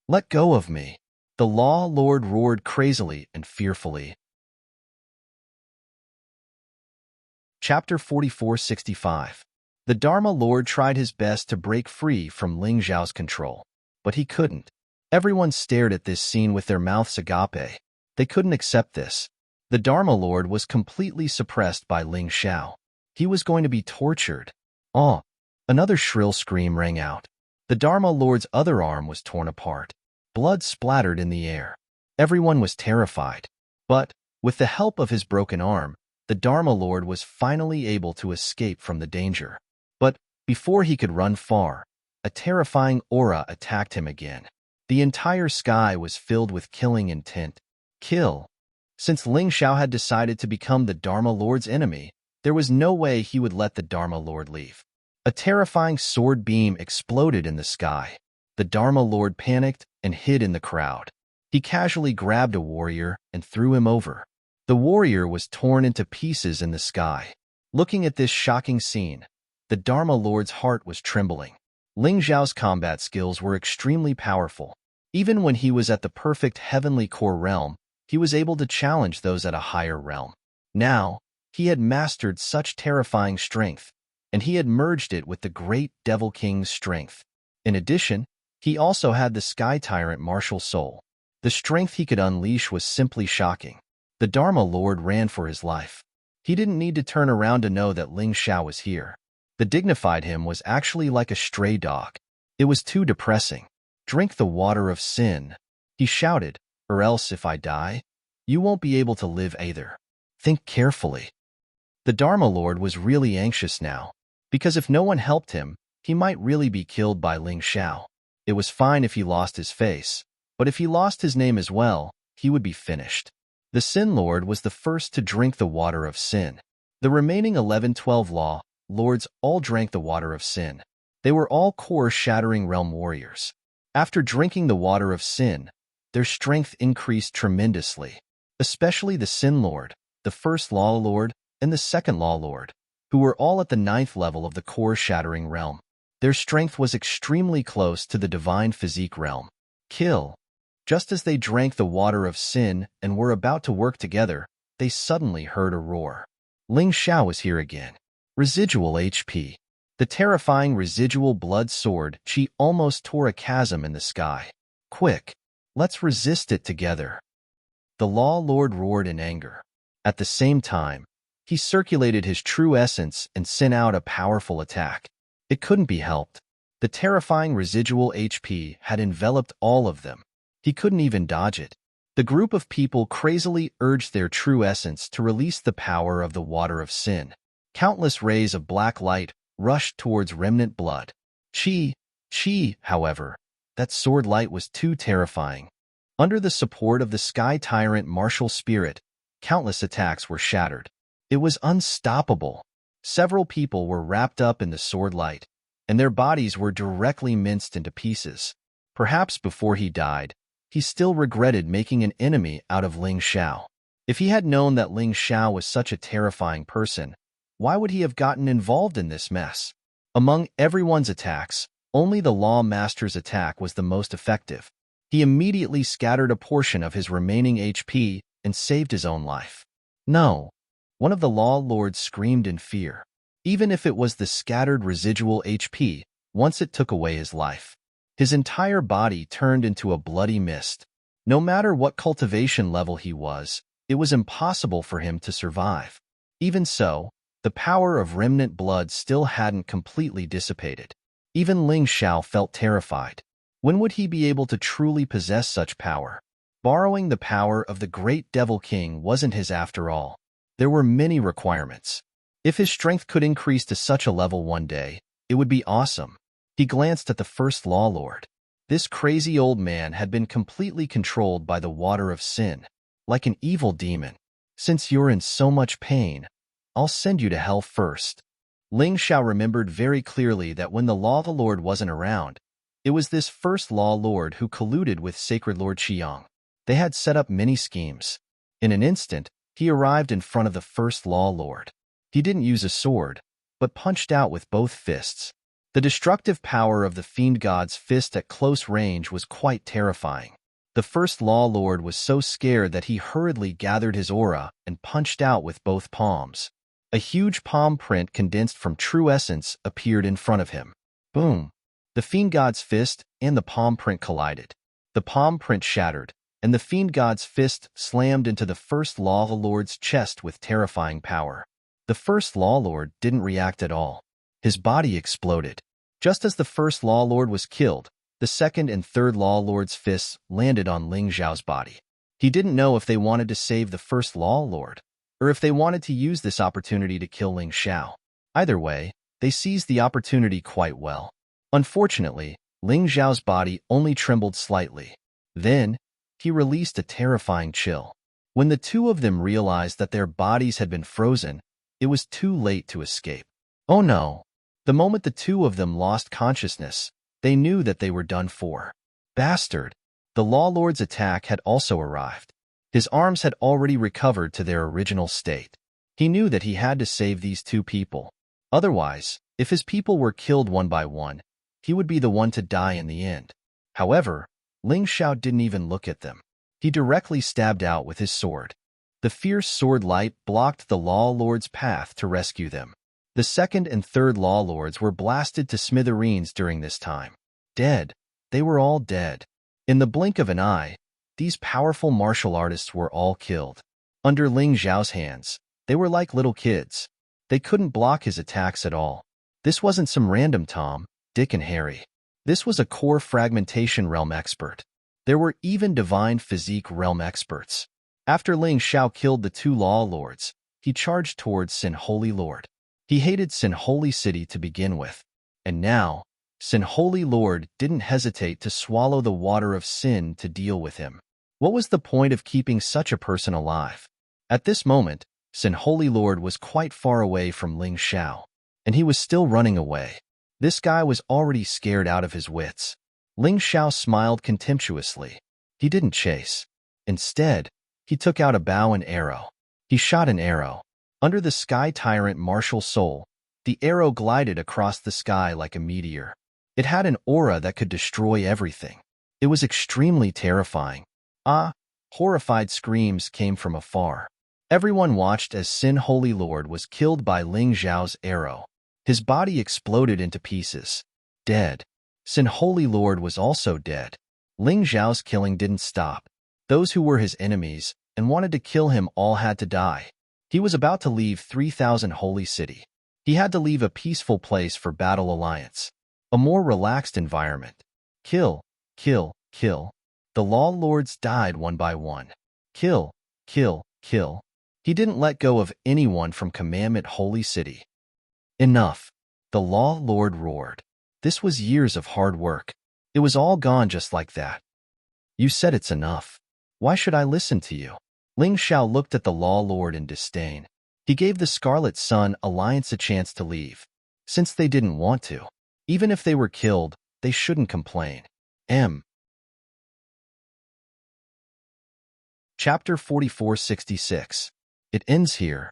Let go of me. The Law Lord roared crazily and fearfully. Chapter 4465. The Dharma Lord tried his best to break free from Ling Xiao's control, but he couldn't. Everyone stared at this scene with their mouths agape. They couldn't accept this. The Dharma Lord was completely suppressed by Ling Xiao. He was going to be tortured. Oh! Another shrill scream rang out. The Dharma Lord's other arm was torn apart. Blood splattered in the air. Everyone was terrified. But, with the help of his broken arm, the Dharma Lord was finally able to escape from the danger. But, before he could run far, a terrifying aura attacked him again. The entire sky was filled with killing intent. Kill. Since Ling Xiao had decided to become the Dharma Lord's enemy, there was no way he would let the Dharma Lord leave. A terrifying sword beam exploded in the sky. The Dharma Lord panicked and hid in the crowd. He casually grabbed a warrior and threw him over. The warrior was torn into pieces in the sky. Looking at this shocking scene, the Dharma Lord's heart was trembling. Ling Xiao's combat skills were extremely powerful. Even when he was at the perfect heavenly core realm, he was able to challenge those at a higher realm. Now, he had mastered such terrifying strength, and he had merged it with the great Devil King's strength. In addition, he also had the Sky Tyrant martial soul. The strength he could unleash was simply shocking. The Dharma Lord ran for his life. He didn't need to turn around to know that Ling Xiao was here. The dignified him was actually like a stray dog. It was too depressing. Drink the water of sin, he shouted, or else if I die, you won't be able to live either. Think carefully. The Dharma Lord was really anxious now, because if no one helped him, he might really be killed by Ling Xiao. It was fine if he lost his face, but if he lost his name as well, he would be finished. The Sin Lord was the first to drink the water of sin. The remaining 11-12 Law Lords all drank the water of sin. They were all core-shattering realm warriors. After drinking the water of sin, their strength increased tremendously, especially the Sin Lord, the first Law Lord, and the second Law Lord, who were all at the 9th level of the core-shattering realm. Their strength was extremely close to the divine physique realm. Kill. Just as they drank the water of sin and were about to work together, they suddenly heard a roar. Ling Xiao was here again. Residual HP. The terrifying residual blood sword, she almost tore a chasm in the sky. Quick, let's resist it together. The Law Lord roared in anger. At the same time, he circulated his true essence and sent out a powerful attack. It couldn't be helped. The terrifying residual HP had enveloped all of them. He couldn't even dodge it. The group of people crazily urged their true essence to release the power of the water of sin. Countless rays of black light rushed towards remnant blood. However, that sword light was too terrifying. Under the support of the Sky Tyrant martial spirit, countless attacks were shattered. It was unstoppable. Several people were wrapped up in the sword light, and their bodies were directly minced into pieces. Perhaps before he died, he still regretted making an enemy out of Ling Xiao. If he had known that Ling Xiao was such a terrifying person, why would he have gotten involved in this mess? Among everyone's attacks, only the Law Master's attack was the most effective. He immediately scattered a portion of his remaining HP and saved his own life. No, one of the Law Lords screamed in fear. Even if it was the scattered residual HP, once it took away his life, his entire body turned into a bloody mist. No matter what cultivation level he was, it was impossible for him to survive. Even so, the power of remnant blood still hadn't completely dissipated. Even Ling Xiao felt terrified. When would he be able to truly possess such power? Borrowing the power of the great Devil King wasn't his after all. There were many requirements. If his strength could increase to such a level one day, it would be awesome. He glanced at the first Law Lord. This crazy old man had been completely controlled by the water of sin, like an evil demon. Since you're in so much pain, I'll send you to hell first. Ling Xiao remembered very clearly that when the Law Lord wasn't around, it was this first Law Lord who colluded with Sacred Lord Qiang. They had set up many schemes. In an instant, he arrived in front of the first Law Lord. He didn't use a sword, but punched out with both fists. The destructive power of the Fiend God's fist at close range was quite terrifying. The first Law Lord was so scared that he hurriedly gathered his aura and punched out with both palms. A huge palm print condensed from true essence appeared in front of him. Boom! The Fiend God's fist and the palm print collided. The palm print shattered, and the Fiend God's fist slammed into the first Law Lord's chest with terrifying power. The first Law Lord didn't react at all. His body exploded. Just as the first Law Lord was killed, the second and third Law Lord's fists landed on Ling Xiao's body. He didn't know if they wanted to save the first Law Lord, or if they wanted to use this opportunity to kill Ling Xiao. Either way, they seized the opportunity quite well. Unfortunately, Ling Xiao's body only trembled slightly. Then, he released a terrifying chill. When the two of them realized that their bodies had been frozen, it was too late to escape. Oh no! The moment the two of them lost consciousness, they knew that they were done for. Bastard! The Law Lord's attack had also arrived. His arms had already recovered to their original state. He knew that he had to save these two people. Otherwise, if his people were killed one by one, he would be the one to die in the end. However, Ling Xiao didn't even look at them. He directly stabbed out with his sword. The fierce sword light blocked the Law Lord's path to rescue them. The second and third Law Lords were blasted to smithereens during this time. Dead. They were all dead. In the blink of an eye, these powerful martial artists were all killed. Under Ling Xiao's hands, they were like little kids. They couldn't block his attacks at all. This wasn't some random Tom, Dick and Harry. This was a core fragmentation realm expert. There were even divine physique realm experts. After Ling Xiao killed the two Law Lords, he charged towards Sin Holy Lord. He hated Sin Holy City to begin with, and now, Sin Holy Lord didn't hesitate to swallow the water of sin to deal with him. What was the point of keeping such a person alive? At this moment, Sin Holy Lord was quite far away from Ling Xiao, and he was still running away. This guy was already scared out of his wits. Ling Xiao smiled contemptuously. He didn't chase. Instead, he took out a bow and arrow. He shot an arrow. Under the Sky Tyrant martial soul, the arrow glided across the sky like a meteor. It had an aura that could destroy everything. It was extremely terrifying. Horrified screams came from afar. Everyone watched as Sin Holy Lord was killed by Ling Xiao's arrow. His body exploded into pieces. Dead. Sin Holy Lord was also dead. Ling Xiao's killing didn't stop. Those who were his enemies and wanted to kill him all had to die. He was about to leave 3,000 Holy City. He had to leave a peaceful place for Battle Alliance. A more relaxed environment. Kill, kill, kill. The law lords died one by one. Kill, kill, kill. He didn't let go of anyone from Commandment Holy City. Enough. The law lord roared. This was years of hard work. It was all gone just like that. You said it's enough. Why should I listen to you? Ling Xiao looked at the law lord in disdain. He gave the Scarlet Sun Alliance a chance to leave. Since they didn't want to. Even if they were killed, they shouldn't complain. Chapter 4466. It ends here.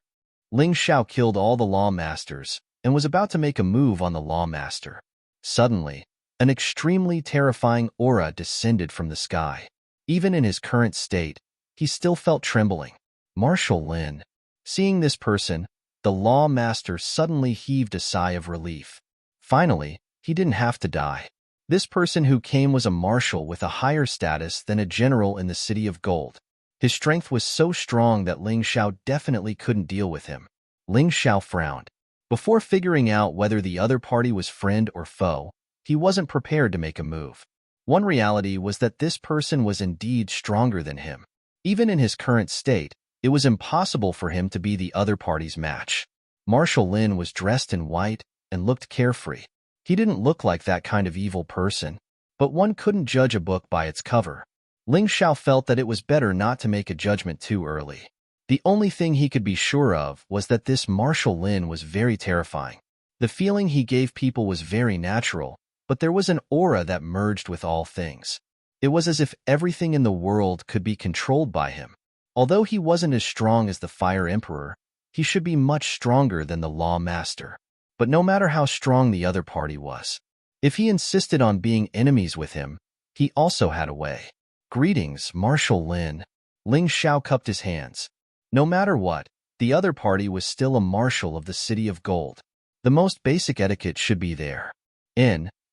Ling Xiao killed all the law masters and was about to make a move on the law master. Suddenly, an extremely terrifying aura descended from the sky. Even in his current state, he still felt trembling. Marshal Lin. Seeing this person, the law master suddenly heaved a sigh of relief. Finally, he didn't have to die. This person who came was a marshal with a higher status than a general in the City of Gold. His strength was so strong that Ling Xiao definitely couldn't deal with him. Ling Xiao frowned. Before figuring out whether the other party was friend or foe, he wasn't prepared to make a move. One reality was that this person was indeed stronger than him. Even in his current state, it was impossible for him to be the other party's match. Marshal Lin was dressed in white and looked carefree. He didn't look like that kind of evil person, but one couldn't judge a book by its cover. Ling Xiao felt that it was better not to make a judgment too early. The only thing he could be sure of was that this Marshal Lin was very terrifying. The feeling he gave people was very natural, but there was an aura that merged with all things. It was as if everything in the world could be controlled by him. Although he wasn't as strong as the Fire Emperor, he should be much stronger than the Law Master. But no matter how strong the other party was, if he insisted on being enemies with him, he also had a way. Greetings, Marshal Lin. Ling Xiao cupped his hands. No matter what, the other party was still a marshal of the City of Gold. The most basic etiquette should be there.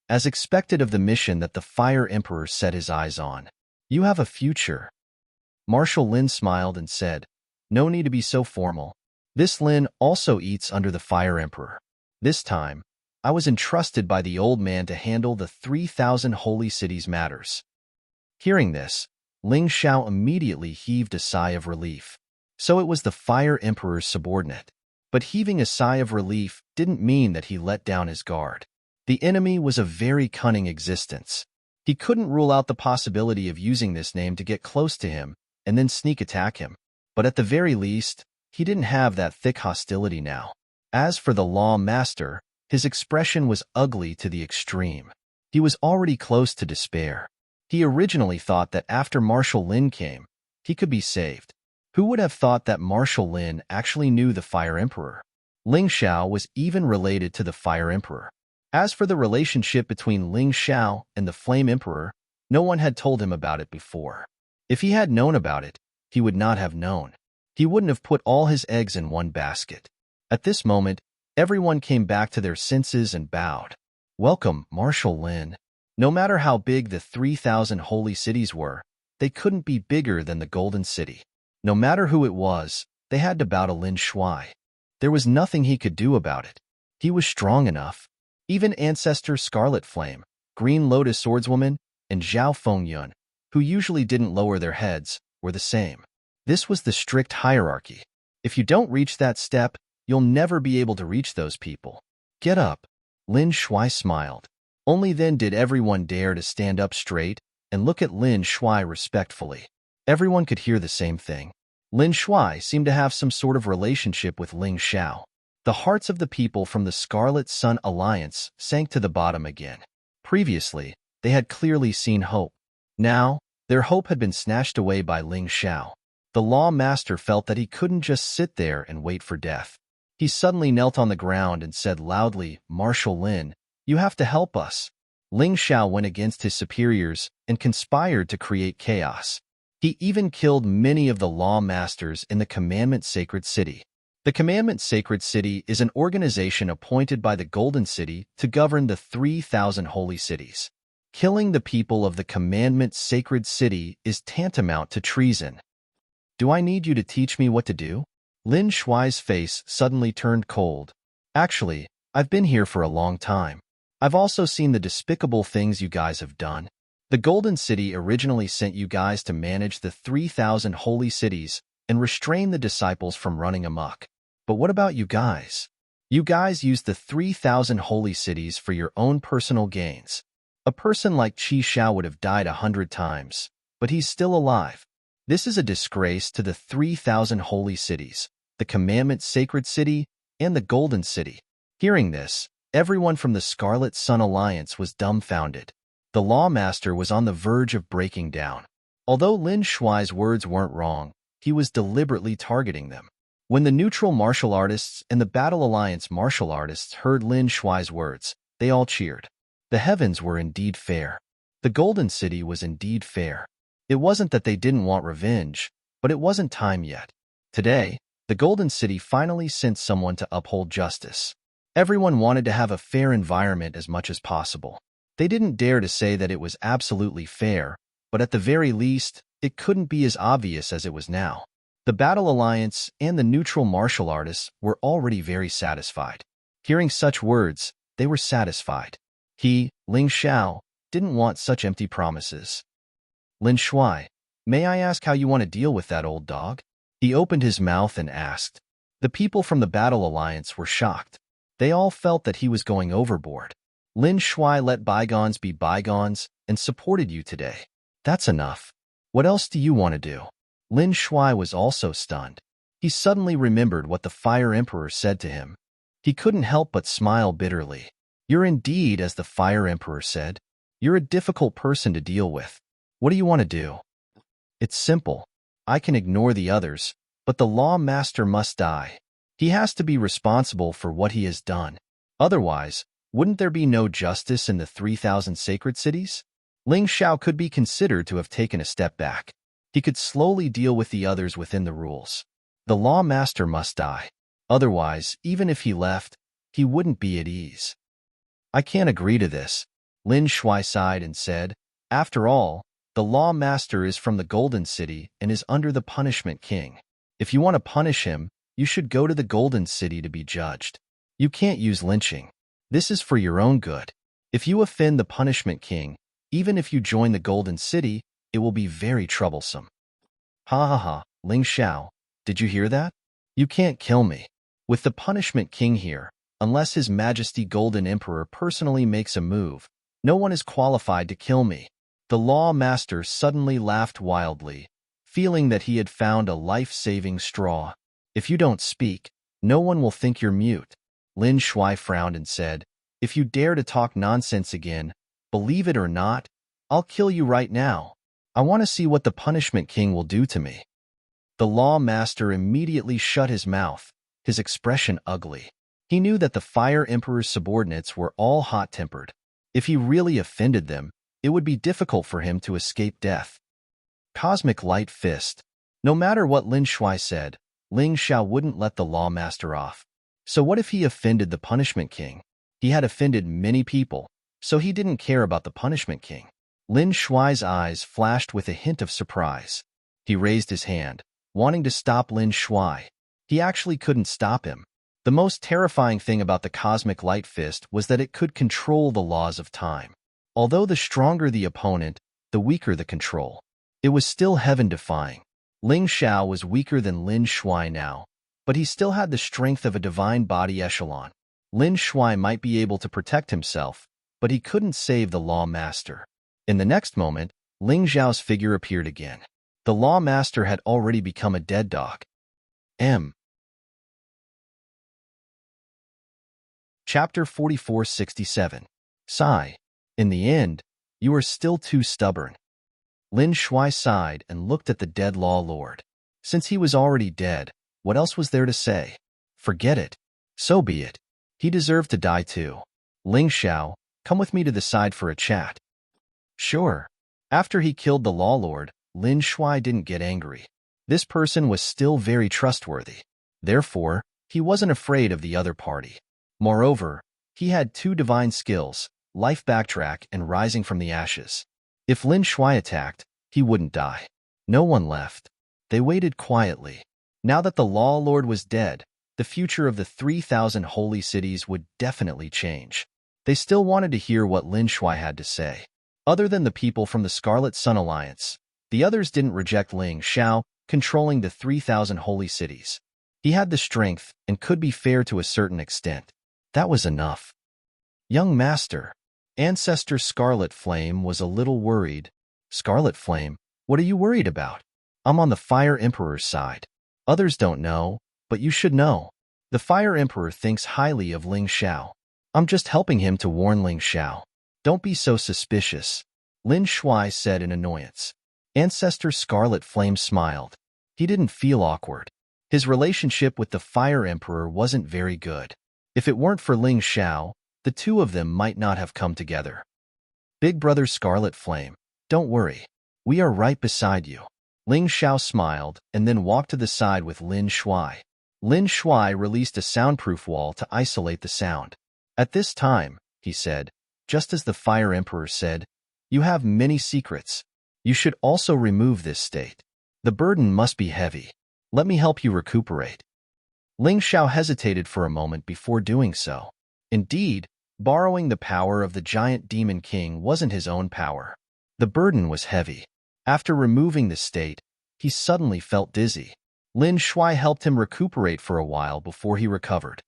As expected of the mission that the Fire Emperor set his eyes on. You have a future. Marshal Lin smiled and said, no need to be so formal. This Lin also eats under the Fire Emperor. This time, I was entrusted by the old man to handle the 3,000 holy cities matters. Hearing this, Ling Xiao immediately heaved a sigh of relief. So it was the Fire Emperor's subordinate. But heaving a sigh of relief didn't mean that he let down his guard. The enemy was a very cunning existence. He couldn't rule out the possibility of using this name to get close to him and then sneak attack him. But at the very least, he didn't have that thick hostility now. As for the Law Master, his expression was ugly to the extreme. He was already close to despair. He originally thought that after Marshal Lin came, he could be saved. Who would have thought that Marshal Lin actually knew the Fire Emperor? Ling Xiao was even related to the Fire Emperor. As for the relationship between Ling Xiao and the Flame Emperor, no one had told him about it before. If he had known about it, he would not have known. He wouldn't have put all his eggs in one basket. At this moment, everyone came back to their senses and bowed. Welcome, Marshal Lin. No matter how big the 3,000 holy cities were, they couldn't be bigger than the Golden City. No matter who it was, they had to bow to Lin Shuai. There was nothing he could do about it. He was strong enough. Even Ancestor Scarlet Flame, Green Lotus Swordswoman, and Zhao Fengyun, who usually didn't lower their heads, were the same. This was the strict hierarchy. If you don't reach that step, you'll never be able to reach those people. Get up. Lin Shuai smiled. Only then did everyone dare to stand up straight and look at Lin Shuai respectfully. Everyone could hear the same thing. Lin Shuai seemed to have some sort of relationship with Ling Xiao. The hearts of the people from the Scarlet Sun Alliance sank to the bottom again. Previously, they had clearly seen hope. Now, their hope had been snatched away by Ling Xiao. The Law Master felt that he couldn't just sit there and wait for death. He suddenly knelt on the ground and said loudly, Marshal Lin, you have to help us. Ling Xiao went against his superiors and conspired to create chaos. He even killed many of the Law Masters in the Commandment Sacred City. The Commandment Sacred City is an organization appointed by the Golden City to govern the 3,000 holy cities. Killing the people of the Commandment Sacred City is tantamount to treason. Do I need you to teach me what to do? Lin Shuai's face suddenly turned cold. Actually, I've been here for a long time. I've also seen the despicable things you guys have done. The Golden City originally sent you guys to manage the 3,000 holy cities and restrain the disciples from running amok. But what about you guys? You guys used the 3,000 holy cities for your own personal gains. A person like Qi Shao would have died 100 times, but he's still alive. This is a disgrace to the 3,000 holy cities, the Commandment Sacred City, and the Golden City. Hearing this, everyone from the Scarlet Sun Alliance was dumbfounded. The Lawmaster was on the verge of breaking down. Although Lin Shuai's words weren't wrong, he was deliberately targeting them. When the neutral martial artists and the Battle Alliance martial artists heard Lin Shuai's words, they all cheered. The heavens were indeed fair. The Golden City was indeed fair. It wasn't that they didn't want revenge, but it wasn't time yet. Today, the Golden City finally sent someone to uphold justice. Everyone wanted to have a fair environment as much as possible. They didn't dare to say that it was absolutely fair, but at the very least, it couldn't be as obvious as it was now. The Battle Alliance and the neutral martial artists were already very satisfied. Hearing such words, they were satisfied. He, Ling Xiao, didn't want such empty promises. Lin Shuai, may I ask how you want to deal with that old dog? He opened his mouth and asked. The people from the Battle Alliance were shocked. They all felt that he was going overboard. Lin Shuai let bygones be bygones and supported you today. That's enough. What else do you want to do? Lin Shuai was also stunned. He suddenly remembered what the Fire Emperor said to him. He couldn't help but smile bitterly. You're indeed, as the Fire Emperor said. You're a difficult person to deal with. What do you want to do? It's simple. I can ignore the others, but the Law Master must die. He has to be responsible for what he has done. Otherwise, wouldn't there be no justice in the 3,000 sacred cities? Ling Xiao could be considered to have taken a step back. He could slowly deal with the others within the rules. The Law Master must die. Otherwise, even if he left, he wouldn't be at ease. I can't agree to this. Lin Shuai sighed and said, after all, the Law Master is from the Golden City and is under the Punishment King. If you want to punish him, you should go to the Golden City to be judged. You can't use lynching. This is for your own good. If you offend the Punishment King, even if you join the Golden City, it will be very troublesome. Ha ha ha, Ling Xiao, did you hear that? You can't kill me. With the Punishment King here, unless His Majesty Golden Emperor personally makes a move, no one is qualified to kill me. The Law Master suddenly laughed wildly, feeling that he had found a life-saving straw. If you don't speak, no one will think you're mute. Lin Shuai frowned and said, if you dare to talk nonsense again, believe it or not, I'll kill you right now. I want to see what the Punishment King will do to me. The Law Master immediately shut his mouth, his expression ugly. He knew that the Fire Emperor's subordinates were all hot-tempered. If he really offended them, it would be difficult for him to escape death. Cosmic Light Fist. No matter what Lin Shuai said, Ling Xiao wouldn't let the Law Master off. So what if he offended the Punishment King? He had offended many people, so he didn't care about the Punishment King. Lin Shuai's eyes flashed with a hint of surprise. He raised his hand, wanting to stop Lin Shuai. He actually couldn't stop him. The most terrifying thing about the Cosmic Light Fist was that it could control the laws of time. Although the stronger the opponent, the weaker the control. It was still heaven-defying. Ling Xiao was weaker than Lin Shuai now, but he still had the strength of a divine body echelon. Lin Shuai might be able to protect himself, but he couldn't save the Law Master. In the next moment, Ling Xiao's figure appeared again. The Law Master had already become a dead dog. Chapter 4467. Sigh. In the end, you are still too stubborn. Lin Shuai sighed and looked at the dead Law Lord. Since he was already dead, what else was there to say? Forget it. So be it. He deserved to die too. Ling Xiao, come with me to the side for a chat. Sure. After he killed the Law Lord, Lin Shuai didn't get angry. This person was still very trustworthy. Therefore, he wasn't afraid of the other party. Moreover, he had two divine skills, Life Backtrack and Rising from the Ashes. If Lin Shuai attacked, he wouldn't die. No one left. They waited quietly. Now that the Law Lord was dead, the future of the 3,000 holy cities would definitely change. They still wanted to hear what Lin Shuai had to say. Other than the people from the Scarlet Sun Alliance, the others didn't reject Ling Xiao controlling the 3,000 holy cities. He had the strength and could be fair to a certain extent. That was enough. Young master, Ancestor Scarlet Flame was a little worried. Scarlet Flame, what are you worried about? I'm on the Fire Emperor's side. Others don't know, but you should know. The Fire Emperor thinks highly of Ling Xiao. I'm just helping him to warn Ling Xiao. Don't be so suspicious, Lin Shuai said in annoyance. Ancestor Scarlet Flame smiled. He didn't feel awkward. His relationship with the Fire Emperor wasn't very good. If it weren't for Ling Xiao, the two of them might not have come together. Big brother Scarlet Flame, don't worry. We are right beside you. Ling Xiao smiled and then walked to the side with Lin Shuai. Lin Shuai released a soundproof wall to isolate the sound. At this time, he said, just as the Fire Emperor said, you have many secrets. You should also remove this state. The burden must be heavy. Let me help you recuperate. Ling Xiao hesitated for a moment before doing so. Indeed, borrowing the power of the giant demon king wasn't his own power. The burden was heavy. After removing the state, he suddenly felt dizzy. Lin Shuai helped him recuperate for a while before he recovered.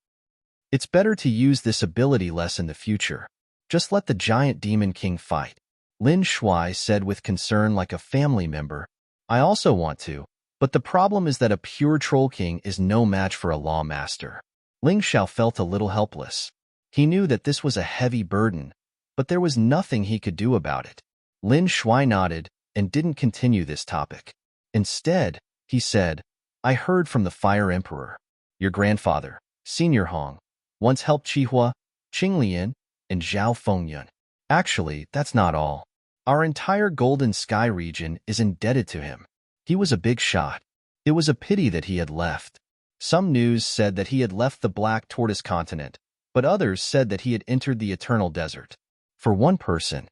It's better to use this ability less in the future. Just let the giant demon king fight. Lin Shuai said with concern like a family member. I also want to, but the problem is that a pure troll king is no match for a law master. Ling Xiao felt a little helpless. He knew that this was a heavy burden, but there was nothing he could do about it. Lin Shuai nodded and didn't continue this topic. Instead, he said, I heard from the Fire Emperor. Your grandfather, Senior Hong, once helped Qihua, Qinglian, and Zhao Fengyun. Actually, that's not all. Our entire Golden Sky region is indebted to him. He was a big shot. It was a pity that he had left. Some news said that he had left the Black Tortoise continent, but others said that he had entered the Eternal Desert. For one person,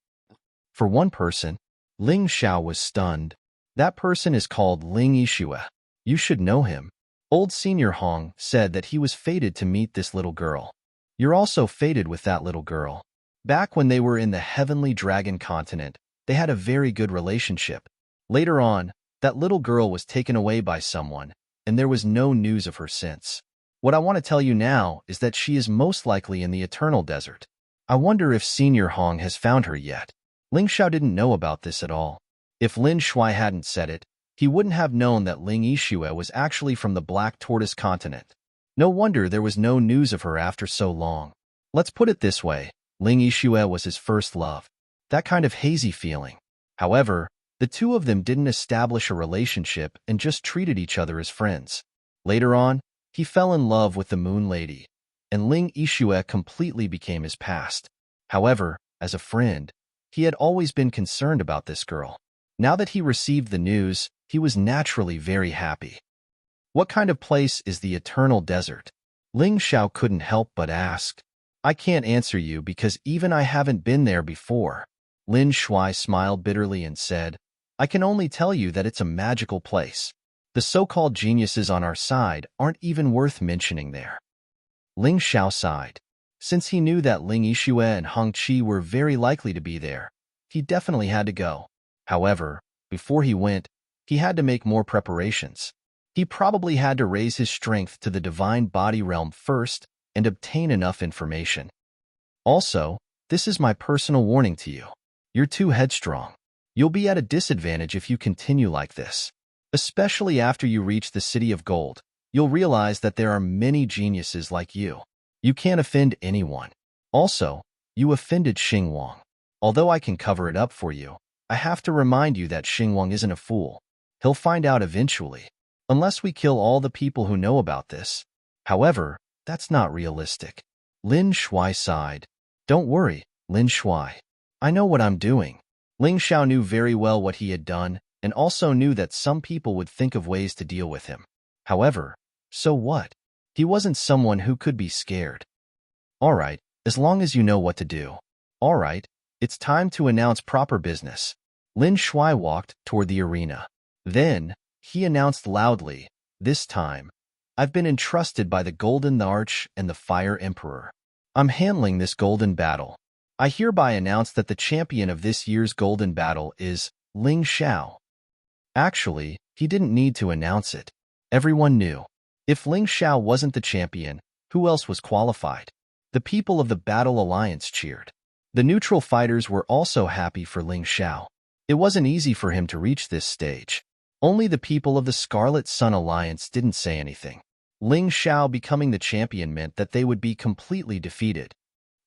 Ling Xiao was stunned. That person is called Ling Yixue. You should know him. Old Senior Hong said that he was fated to meet this little girl. You're also fated with that little girl. Back when they were in the Heavenly Dragon continent, they had a very good relationship. Later on, that little girl was taken away by someone, and there was no news of her since. What I want to tell you now is that she is most likely in the Eternal Desert. I wonder if Senior Hong has found her yet. Ling Xiao didn't know about this at all. If Lin Shuai hadn't said it, he wouldn't have known that Ling Yixue was actually from the Black Tortoise continent. No wonder there was no news of her after so long. Let's put it this way, Ling Yixue was his first love. That kind of hazy feeling. However, the two of them didn't establish a relationship and just treated each other as friends. Later on, he fell in love with the Moon Lady, and Ling Yixue completely became his past. However, as a friend, he had always been concerned about this girl. Now that he received the news, he was naturally very happy. What kind of place is the Eternal Desert? Ling Xiao couldn't help but ask. I can't answer you because even I haven't been there before. Lin Shuai smiled bitterly and said, I can only tell you that it's a magical place. The so-called geniuses on our side aren't even worth mentioning there. Ling Xiao sighed. Since he knew that Ling Yixue and Hong Qi were very likely to be there, he definitely had to go. However, before he went, he had to make more preparations. He probably had to raise his strength to the divine body realm first and obtain enough information. Also, this is my personal warning to you. You're too headstrong. You'll be at a disadvantage if you continue like this. Especially after you reach the City of Gold, you'll realize that there are many geniuses like you. You can't offend anyone. Also, you offended Xingwang. Although I can cover it up for you, I have to remind you that Xingwang isn't a fool. He'll find out eventually. Unless we kill all the people who know about this. However, that's not realistic. Lin Shuai sighed. Don't worry, Lin Shuai. I know what I'm doing. Ling Xiao knew very well what he had done and also knew that some people would think of ways to deal with him. However, so what? He wasn't someone who could be scared. All right, as long as you know what to do. All right, it's time to announce proper business. Lin Shuai walked toward the arena. Then, he announced loudly, this time, I've been entrusted by the Golden Arch and the Fire Emperor. I'm handling this golden battle. I hereby announce that the champion of this year's golden battle is Ling Xiao. Actually, he didn't need to announce it. Everyone knew. If Ling Xiao wasn't the champion, who else was qualified? The people of the Battle Alliance cheered. The neutral fighters were also happy for Ling Xiao. It wasn't easy for him to reach this stage. Only the people of the Scarlet Sun Alliance didn't say anything. Ling Xiao becoming the champion meant that they would be completely defeated.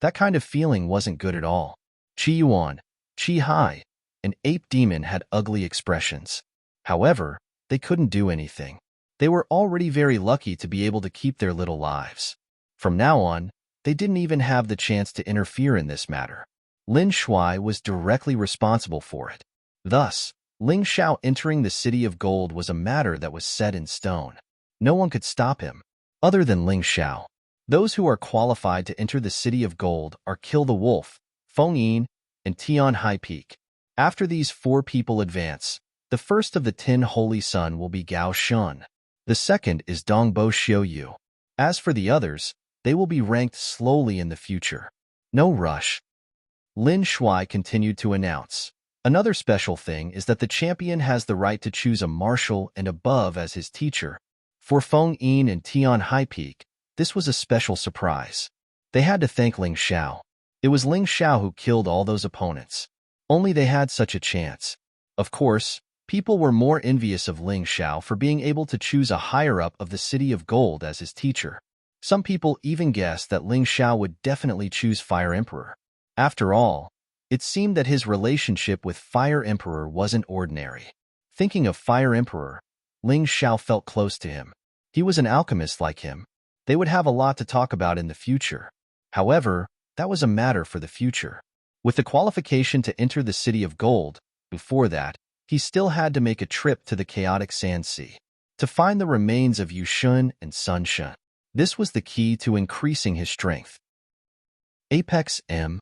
That kind of feeling wasn't good at all. Qi Yuan, Qi Hai, and Ape Demon had ugly expressions. However, they couldn't do anything. They were already very lucky to be able to keep their little lives. From now on, they didn't even have the chance to interfere in this matter. Lin Shui was directly responsible for it. Thus, Ling Xiao entering the City of Gold was a matter that was set in stone. No one could stop him, other than Ling Xiao. Those who are qualified to enter the City of Gold are Kill the Wolf, Feng Yin, and Tian High Peak. After these 4 people advance, the first of the 10 Holy Sun will be Gao Shun. The second is Dongbo Xiuyu. As for the others, they will be ranked slowly in the future. No rush. Lin Shui continued to announce. Another special thing is that the champion has the right to choose a martial and above as his teacher. For Feng Yin and Tian High Peak, this was a special surprise. They had to thank Ling Xiao. It was Ling Xiao who killed all those opponents. Only they had such a chance. Of course, people were more envious of Ling Xiao for being able to choose a higher-up of the City of Gold as his teacher. Some people even guessed that Ling Xiao would definitely choose Fire Emperor. After all, it seemed that his relationship with Fire Emperor wasn't ordinary. Thinking of Fire Emperor, Ling Xiao felt close to him. He was an alchemist like him. They would have a lot to talk about in the future. However, that was a matter for the future. With the qualification to enter the City of Gold, before that, he still had to make a trip to the chaotic Sand Sea to find the remains of Yushun and Sun Shun. This was the key to increasing his strength. Apex M.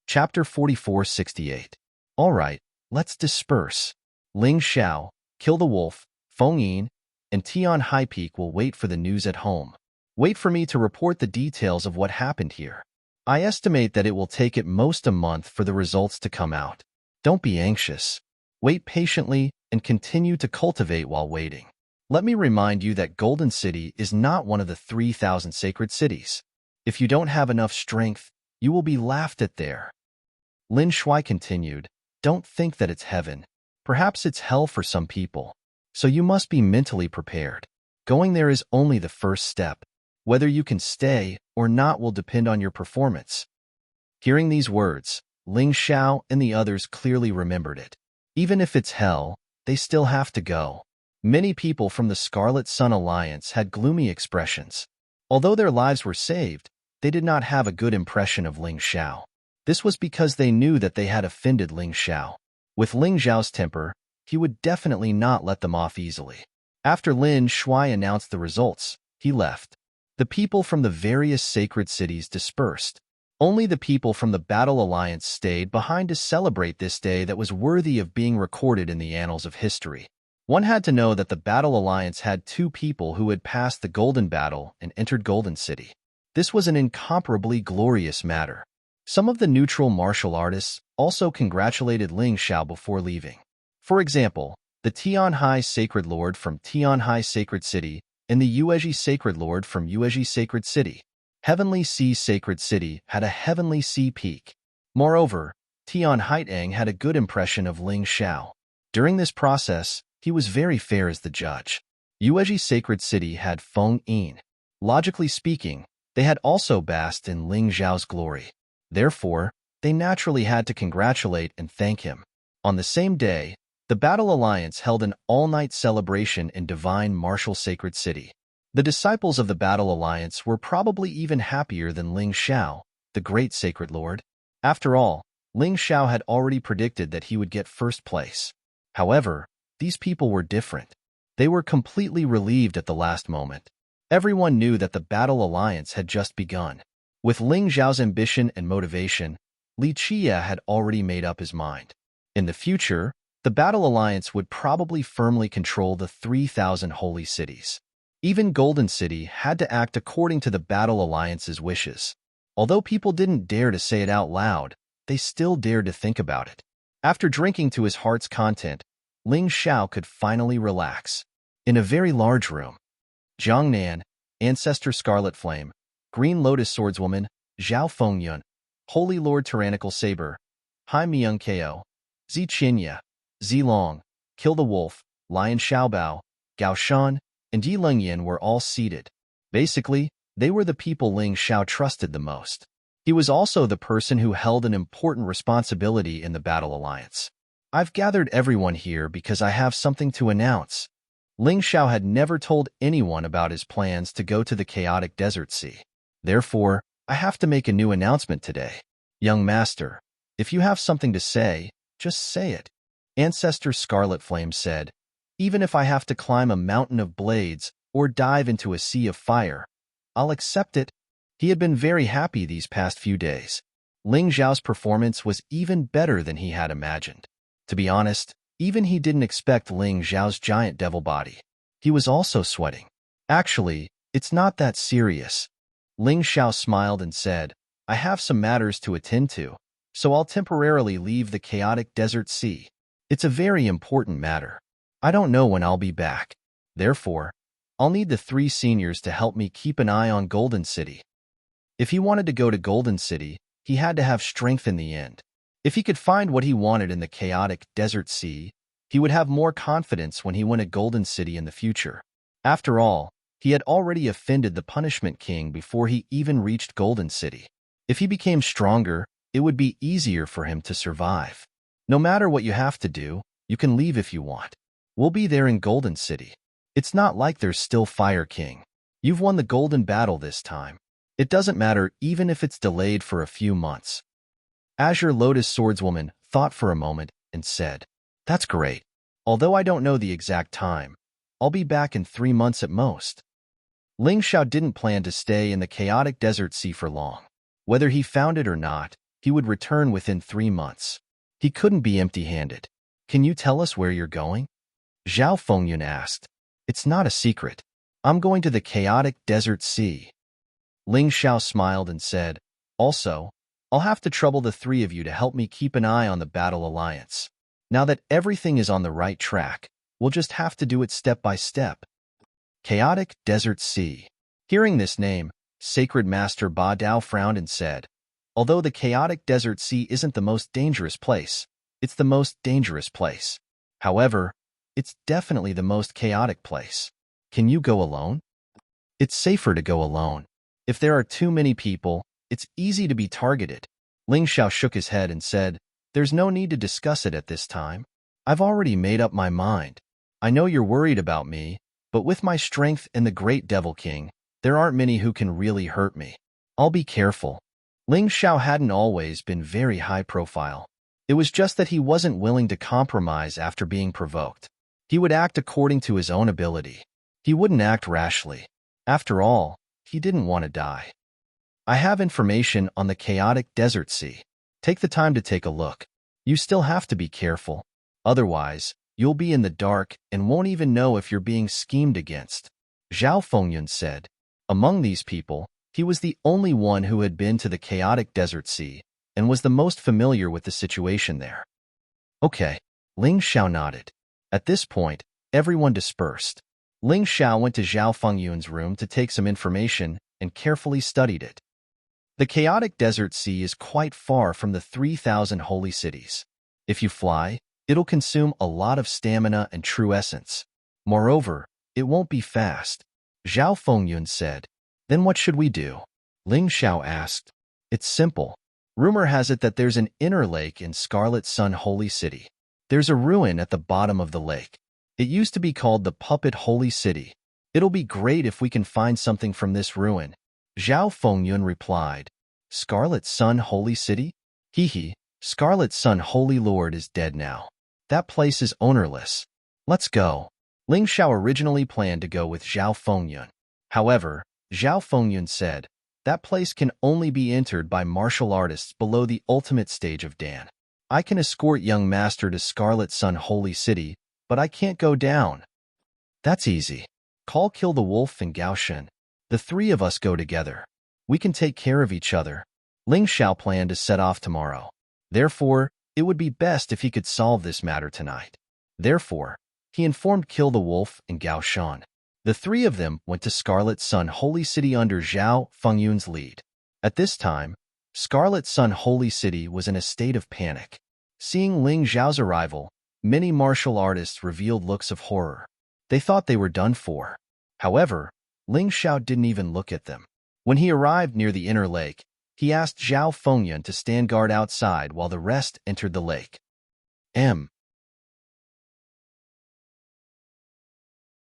Chapter 4468. Alright, let's disperse. Ling Xiao, Kill the Wolf, Feng Yin, and Tian High Peak will wait for the news at home. Wait for me to report the details of what happened here. I estimate that it will take at most a month for the results to come out. Don't be anxious. Wait patiently and continue to cultivate while waiting. Let me remind you that Golden City is not one of the 3,000 sacred cities. If you don't have enough strength, you will be laughed at there. Lin Shui continued, don't think that it's heaven. Perhaps it's hell for some people. So you must be mentally prepared. Going there is only the first step. Whether you can stay or not will depend on your performance. Hearing these words, Ling Xiao and the others clearly remembered it. Even if it's hell, they still have to go. Many people from the Scarlet Sun Alliance had gloomy expressions. Although their lives were saved, they did not have a good impression of Ling Xiao. This was because they knew that they had offended Ling Xiao. With Ling Xiao's temper, he would definitely not let them off easily. After Lin Shui announced the results, he left. The people from the various sacred cities dispersed. Only the people from the Battle Alliance stayed behind to celebrate this day that was worthy of being recorded in the annals of history. One had to know that the Battle Alliance had 2 people who had passed the Golden Battle and entered Golden City. This was an incomparably glorious matter. Some of the neutral martial artists also congratulated Ling Xiao before leaving. For example, the Tianhai Sacred Lord from Tianhai Sacred City and the Yuezhi Sacred Lord from Yuezhi Sacred City. Heavenly Sea Sacred City had a Heavenly Sea Peak. Moreover, Tian Haitang had a good impression of Ling Xiao. During this process, he was very fair as the judge. Yuezhi Sacred City had Feng Yin. Logically speaking, they had also basked in Ling Xiao's glory. Therefore, they naturally had to congratulate and thank him. On the same day, the Battle Alliance held an all-night celebration in Divine Martial Sacred City. The disciples of the Battle Alliance were probably even happier than Ling Xiao, the great Sacred Lord. After all, Ling Xiao had already predicted that he would get first place. However, these people were different. They were completely relieved at the last moment. Everyone knew that the Battle Alliance had just begun. With Ling Xiao's ambition and motivation, Li Qia had already made up his mind. In the future, the Battle Alliance would probably firmly control the 3,000 holy cities. Even Golden City had to act according to the Battle Alliance's wishes. Although people didn't dare to say it out loud, they still dared to think about it. After drinking to his heart's content, Ling Xiao could finally relax. In a very large room, Jiang Nan, Ancestor Scarlet Flame, Green Lotus Swordswoman, Zhao Fengyun, Holy Lord Tyrannical Saber, Hai Myung Ko, Zi Qinya, Zi Long, Kill the Wolf, Lion Xiaobao, Gao Shan, and Yi Lengyan were all seated. Basically, they were the people Ling Xiao trusted the most. He was also the person who held an important responsibility in the Battle Alliance. I've gathered everyone here because I have something to announce. Ling Xiao had never told anyone about his plans to go to the chaotic desert sea. Therefore, I have to make a new announcement today. Young master, if you have something to say, just say it. Ancestor Scarlet Flame said, even if I have to climb a mountain of blades or dive into a sea of fire, I'll accept it. He had been very happy these past few days. Ling Xiao's performance was even better than he had imagined. To be honest, even he didn't expect Ling Xiao's giant devil body. He was also sweating. Actually, it's not that serious. Ling Xiao smiled and said, I have some matters to attend to, so I'll temporarily leave the chaotic desert sea. It's a very important matter. I don't know when I'll be back. Therefore, I'll need the 3 seniors to help me keep an eye on Golden City. If he wanted to go to Golden City, he had to have strength in the end. If he could find what he wanted in the chaotic desert sea, he would have more confidence when he went to Golden City in the future. After all, he had already offended the Punishment King before he even reached Golden City. If he became stronger, it would be easier for him to survive. No matter what you have to do, you can leave if you want. We'll be there in Golden City. It's not like there's still Fire King. You've won the Golden Battle this time. It doesn't matter even if it's delayed for a few months. Azure Lotus Swordswoman thought for a moment and said, That's great. Although I don't know the exact time, I'll be back in 3 months at most. Ling Xiao didn't plan to stay in the chaotic desert sea for long. Whether he found it or not, he would return within 3 months. He couldn't be empty-handed. Can you tell us where you're going? Zhao Fengyun asked. It's not a secret. I'm going to the chaotic desert sea. Ling Xiao smiled and said, Also, I'll have to trouble the 3 of you to help me keep an eye on the Battle Alliance. Now that everything is on the right track, we'll just have to do it step by step. Chaotic Desert Sea. Hearing this name, Sacred Master Ba Dao frowned and said, Although the chaotic desert sea isn't the most dangerous place, it's the most dangerous place. However, it's definitely the most chaotic place. Can you go alone? It's safer to go alone. If there are too many people, it's easy to be targeted. Ling Xiao shook his head and said, There's no need to discuss it at this time. I've already made up my mind. I know you're worried about me, but with my strength and the Great Devil King, there aren't many who can really hurt me. I'll be careful. Ling Xiao hadn't always been very high profile. It was just that he wasn't willing to compromise after being provoked. He would act according to his own ability. He wouldn't act rashly. After all, he didn't want to die. I have information on the chaotic desert sea. Take the time to take a look. You still have to be careful. Otherwise, you'll be in the dark and won't even know if you're being schemed against. Zhao Fengyun said. Among these people, he was the only one who had been to the chaotic desert sea and was the most familiar with the situation there. Okay, Ling Xiao nodded. At this point, everyone dispersed. Ling Xiao went to Zhao Fengyun's room to take some information and carefully studied it. The chaotic desert sea is quite far from the 3,000 holy cities. If you fly, it'll consume a lot of stamina and true essence. Moreover, it won't be fast. Zhao Fengyun said. Then what should we do? Ling Xiao asked. It's simple. Rumor has it that there's an inner lake in Scarlet Sun Holy City. There's a ruin at the bottom of the lake. It used to be called the Puppet Holy City. It'll be great if we can find something from this ruin. Zhao Fengyun replied. Scarlet Sun Holy City? Hee, Scarlet Sun Holy Lord is dead now. That place is ownerless. Let's go. Ling Xiao originally planned to go with Zhao Fengyun. However, Zhao Fengyun said, that place can only be entered by martial artists below the ultimate stage of Dan. I can escort young master to Scarlet Sun Holy City, but I can't go down. That's easy. Call Kill the Wolf and Gao Shen. The three of us go together. We can take care of each other. Ling Xiao planned to set off tomorrow. Therefore, it would be best if he could solve this matter tonight. Therefore, he informed Kill the Wolf and Gao Shan. The three of them went to Scarlet Sun Holy City under Zhao Fengyun's lead. At this time, Scarlet Sun Holy City was in a state of panic. Seeing Ling Xiao's arrival, many martial artists revealed looks of horror. They thought they were done for. However, Ling Xiao didn't even look at them. When he arrived near the inner lake, he asked Zhao Fengyun to stand guard outside while the rest entered the lake.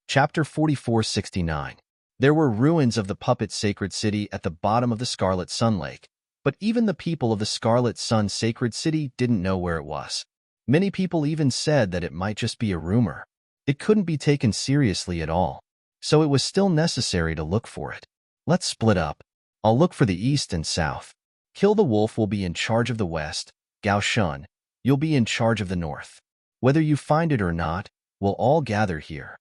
Chapter 4469. There were ruins of the puppet sacred city at the bottom of the Scarlet Sun Lake, but even the people of the Scarlet Sun Sacred City didn't know where it was. Many people even said that it might just be a rumor. It couldn't be taken seriously at all, so it was still necessary to look for it. Let's split up. I'll look for the east and south. Kill the Wolf will be in charge of the west. Gao Shen, you'll be in charge of the north. Whether you find it or not, we'll all gather here.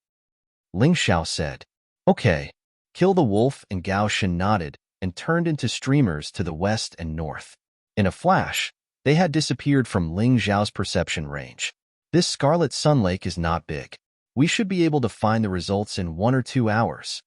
Ling Xiao said. Okay. Kill the Wolf and Gao Shen nodded and turned into streamers to the west and north. In a flash, they had disappeared from Ling Xiao's perception range. This Scarlet Sun Lake is not big. We should be able to find the results in 1 or 2 hours.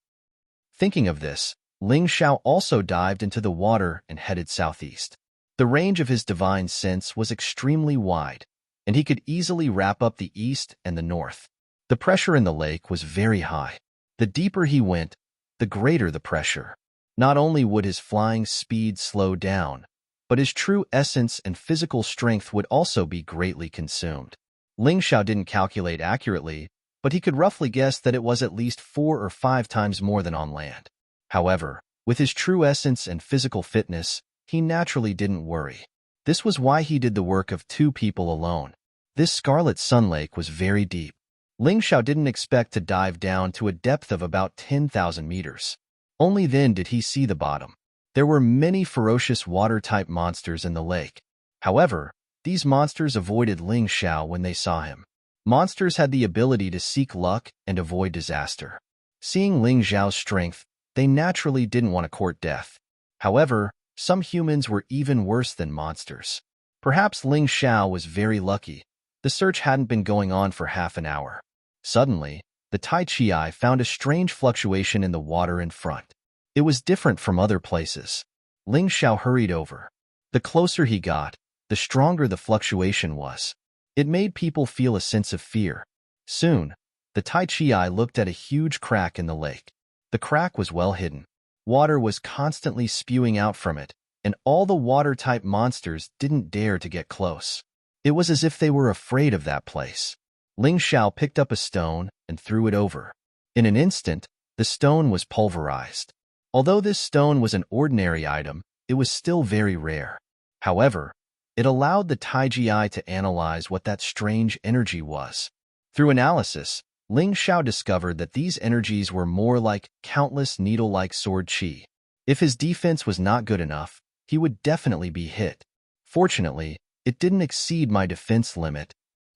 Thinking of this, Ling Xiao also dived into the water and headed southeast. The range of his divine sense was extremely wide, and he could easily wrap up the east and the north. The pressure in the lake was very high. The deeper he went, the greater the pressure. Not only would his flying speed slow down, but his true essence and physical strength would also be greatly consumed. Ling Xiao didn't calculate accurately, but he could roughly guess that it was at least 4 or 5 times more than on land. However, with his true essence and physical fitness, he naturally didn't worry. This was why he did the work of 2 people alone. This Scarlet Sun Lake was very deep. Ling Xiao didn't expect to dive down to a depth of about 10,000 meters. Only then did he see the bottom. There were many ferocious water-type monsters in the lake. However, these monsters avoided Ling Xiao when they saw him. Monsters had the ability to seek luck and avoid disaster. Seeing Ling Xiao's strength, they naturally didn't want to court death. However, some humans were even worse than monsters. Perhaps Ling Xiao was very lucky. The search hadn't been going on for half an hour. Suddenly, the Tai Chi found a strange fluctuation in the water in front. It was different from other places. Ling Xiao hurried over. The closer he got, the stronger the fluctuation was. It made people feel a sense of fear. Soon, the Tai Chi looked at a huge crack in the lake. The crack was well hidden. Water was constantly spewing out from it, and all the water-type monsters didn't dare to get close. It was as if they were afraid of that place. Ling Xiao picked up a stone and threw it over. In an instant, the stone was pulverized. Although this stone was an ordinary item, it was still very rare. However, it allowed the Taiji to analyze what that strange energy was. Through analysis, Ling Xiao discovered that these energies were more like countless needle-like sword qi. If his defense was not good enough, he would definitely be hit. Fortunately, it didn't exceed my defense limit.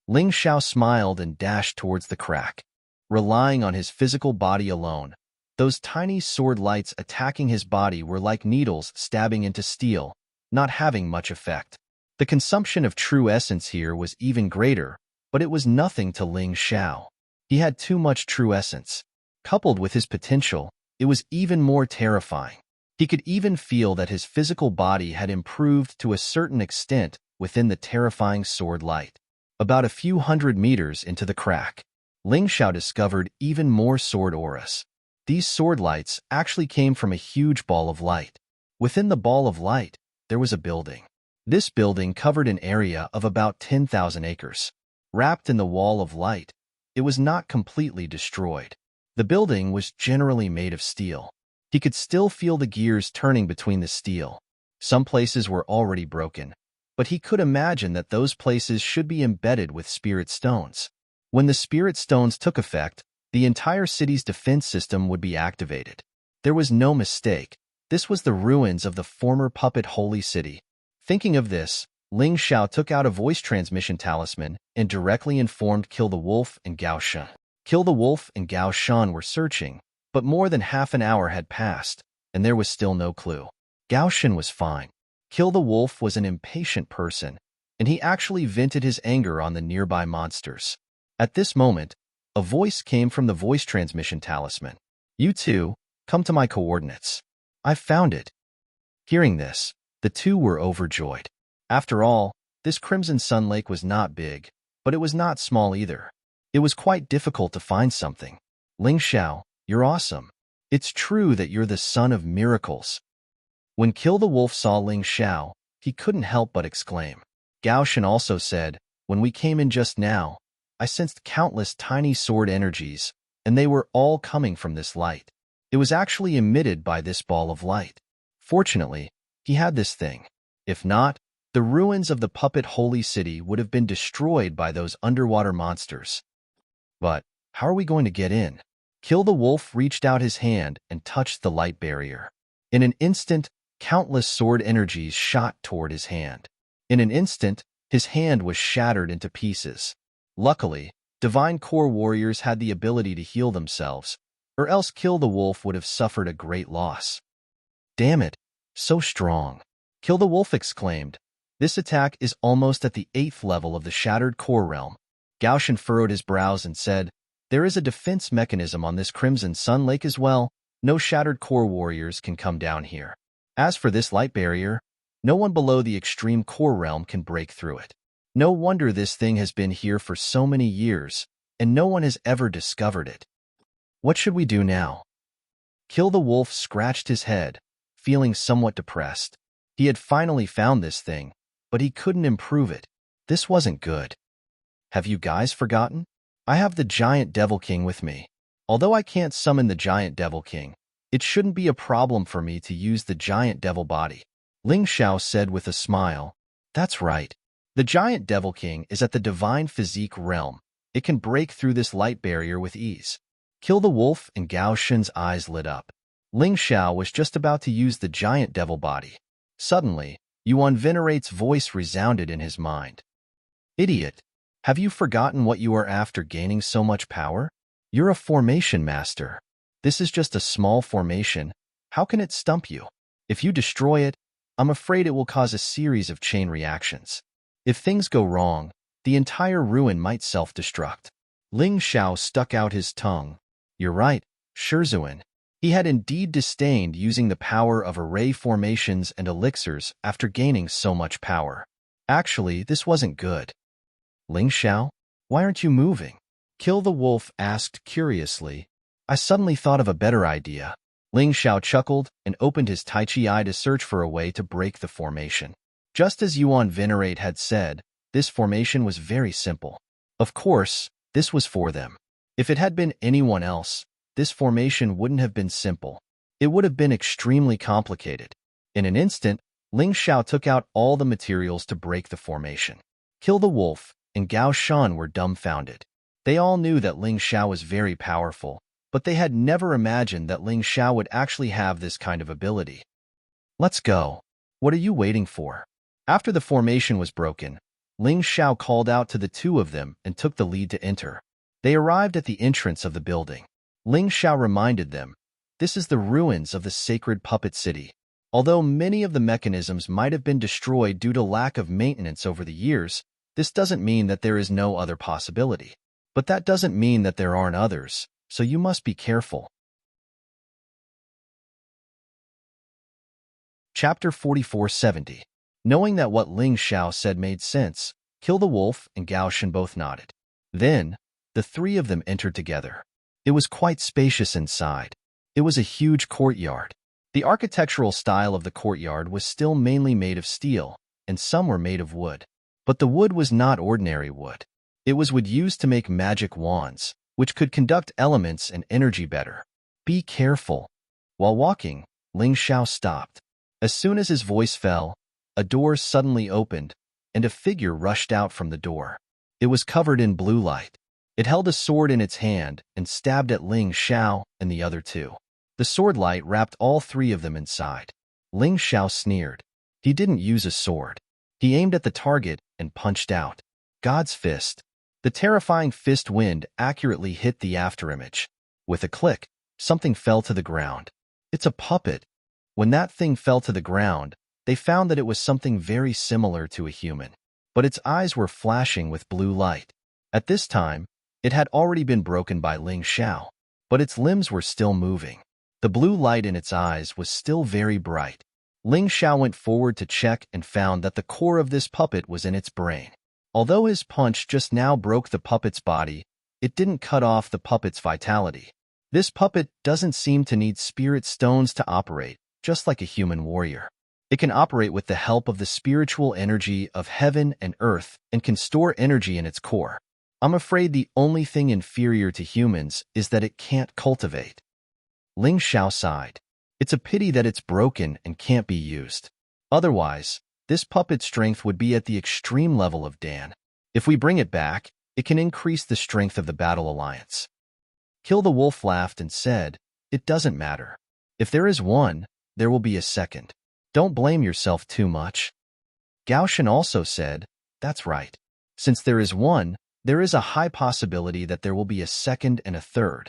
Ling Xiao smiled and dashed towards the crack. Relying on his physical body alone, those tiny sword lights attacking his body were like needles stabbing into steel, not having much effect. The consumption of true essence here was even greater, but it was nothing to Ling Xiao. He had too much true essence. Coupled with his potential, it was even more terrifying. He could even feel that his physical body had improved to a certain extent within the terrifying sword light. About a few hundred meters into the crack, Ling Xiao discovered even more sword auras. These sword lights actually came from a huge ball of light. Within the ball of light, there was a building. This building covered an area of about 10,000 acres. Wrapped in the wall of light, it was not completely destroyed. The building was generally made of steel. He could still feel the gears turning between the steel. Some places were already broken, but he could imagine that those places should be embedded with spirit stones. When the spirit stones took effect, the entire city's defense system would be activated. There was no mistake. This was the ruins of the former puppet holy city. Thinking of this, Ling Xiao took out a voice transmission talisman and directly informed Kill the Wolf and Gao Shen. Kill the Wolf and Gao Shan were searching, but more than half an hour had passed, and there was still no clue. Gao Shan was fine. Kill the Wolf was an impatient person, and he actually vented his anger on the nearby monsters. At this moment, a voice came from the voice transmission talisman. "You two, come to my coordinates. I've found it." Hearing this, the two were overjoyed. After all, this Crimson Sun Lake was not big, but it was not small either. It was quite difficult to find something. "Ling Xiao, you're awesome. It's true that you're the son of miracles." When Kill the Wolf saw Ling Xiao, he couldn't help but exclaim. Gao Shan also said, "When we came in just now, I sensed countless tiny sword energies, and they were all coming from this light. It was actually emitted by this ball of light. Fortunately, he had this thing. If not, the ruins of the puppet holy city would have been destroyed by those underwater monsters. But how are we going to get in?" Kill the Wolf reached out his hand and touched the light barrier. In an instant, countless sword energies shot toward his hand. In an instant, his hand was shattered into pieces. Luckily, Divine Core warriors had the ability to heal themselves, or else Kill the Wolf would have suffered a great loss. "Damn it, so strong!" Kill the Wolf exclaimed. "This attack is almost at the 8th level of the Shattered Core realm." Gao Shan furrowed his brows and said, "There is a defense mechanism on this Crimson Sun Lake as well. No Shattered Core warriors can come down here. As for this light barrier, no one below the Extreme Core realm can break through it. No wonder this thing has been here for so many years, and no one has ever discovered it. What should we do now?" Kill the Wolf scratched his head, feeling somewhat depressed. He had finally found this thing, but he couldn't improve it. This wasn't good. "Have you guys forgotten? I have the Giant Devil King with me. Although I can't summon the Giant Devil King, it shouldn't be a problem for me to use the Giant Devil Body," Ling Xiao said with a smile. "That's right. The Giant Devil King is at the Divine Physique realm. It can break through this light barrier with ease." Kill the Wolf and Gao Shan's eyes lit up. Ling Xiao was just about to use the Giant Devil Body. Suddenly, Yuan Venerate's voice resounded in his mind. "Idiot! Have you forgotten what you are after gaining so much power? You're a formation master. This is just a small formation. How can it stump you? If you destroy it, I'm afraid it will cause a series of chain reactions. If things go wrong, the entire ruin might self-destruct." Ling Xiao stuck out his tongue. "You're right, Shizuan." He had indeed disdained using the power of array formations and elixirs after gaining so much power. Actually, this wasn't good. "Ling Xiao, why aren't you moving?" Kill the Wolf asked curiously. "I suddenly thought of a better idea." Ling Xiao chuckled and opened his Tai Chi eye to search for a way to break the formation. Just as Yuan Venerate had said, this formation was very simple. Of course, this was for them. If it had been anyone else, this formation wouldn't have been simple. It would have been extremely complicated. In an instant, Ling Xiao took out all the materials to break the formation. Kill the Wolf and Gao Shan were dumbfounded. They all knew that Ling Xiao was very powerful, but they had never imagined that Ling Xiao would actually have this kind of ability. "Let's go. What are you waiting for?" After the formation was broken, Ling Xiao called out to the two of them and took the lead to enter. They arrived at the entrance of the building. Ling Xiao reminded them, "This is the ruins of the sacred puppet city. Although many of the mechanisms might have been destroyed due to lack of maintenance over the years, this doesn't mean that there is no other possibility. But that doesn't mean that there aren't others, so you must be careful." Chapter 4470. Knowing that what Ling Xiao said made sense, Kill the Wolf and Gao Shan both nodded. Then, the three of them entered together. It was quite spacious inside. It was a huge courtyard. The architectural style of the courtyard was still mainly made of steel, and some were made of wood. But the wood was not ordinary wood. It was wood used to make magic wands, which could conduct elements and energy better. "Be careful." While walking, Ling Xiao stopped. As soon as his voice fell, a door suddenly opened, and a figure rushed out from the door. It was covered in blue light. It held a sword in its hand and stabbed at Ling Xiao and the other two. The sword light wrapped all three of them inside. Ling Xiao sneered. He didn't use a sword. He aimed at the target and punched out. God's fist. The terrifying fist wind accurately hit the afterimage. With a click, something fell to the ground. It's a puppet. When that thing fell to the ground, they found that it was something very similar to a human. But its eyes were flashing with blue light. At this time, it had already been broken by Ling Xiao, but its limbs were still moving. The blue light in its eyes was still very bright. Ling Xiao went forward to check and found that the core of this puppet was in its brain. Although his punch just now broke the puppet's body, it didn't cut off the puppet's vitality. This puppet doesn't seem to need spirit stones to operate, just like a human warrior. It can operate with the help of the spiritual energy of heaven and earth and can store energy in its core. I'm afraid the only thing inferior to humans is that it can't cultivate. Ling Xiao sighed. It's a pity that it's broken and can't be used. Otherwise, this puppet's strength would be at the extreme level of Dan. If we bring it back, it can increase the strength of the battle alliance. Kill the Wolf laughed and said, "It doesn't matter. If there is one, there will be a second. Don't blame yourself too much." Gao Shen also said, "That's right. Since there is one, there is a high possibility that there will be a second and a third."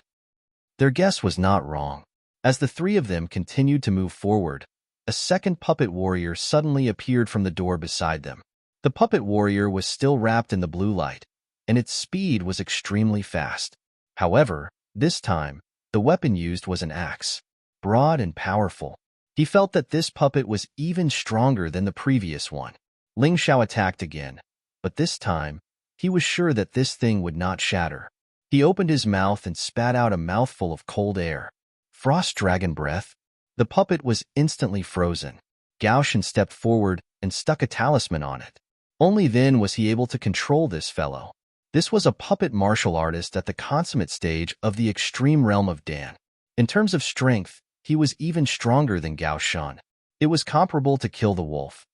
Their guess was not wrong. As the three of them continued to move forward, a second puppet warrior suddenly appeared from the door beside them. The puppet warrior was still wrapped in the blue light, and its speed was extremely fast. However, this time, the weapon used was an axe, broad and powerful. He felt that this puppet was even stronger than the previous one. Ling Xiao attacked again, but this time, he was sure that this thing would not shatter. He opened his mouth and spat out a mouthful of cold air. Frost dragon breath. The puppet was instantly frozen. Gao Shen stepped forward and stuck a talisman on it. Only then was he able to control this fellow. This was a puppet martial artist at the consummate stage of the extreme realm of Dan. In terms of strength, he was even stronger than Gao Shen. It was comparable to Kill the Wolf.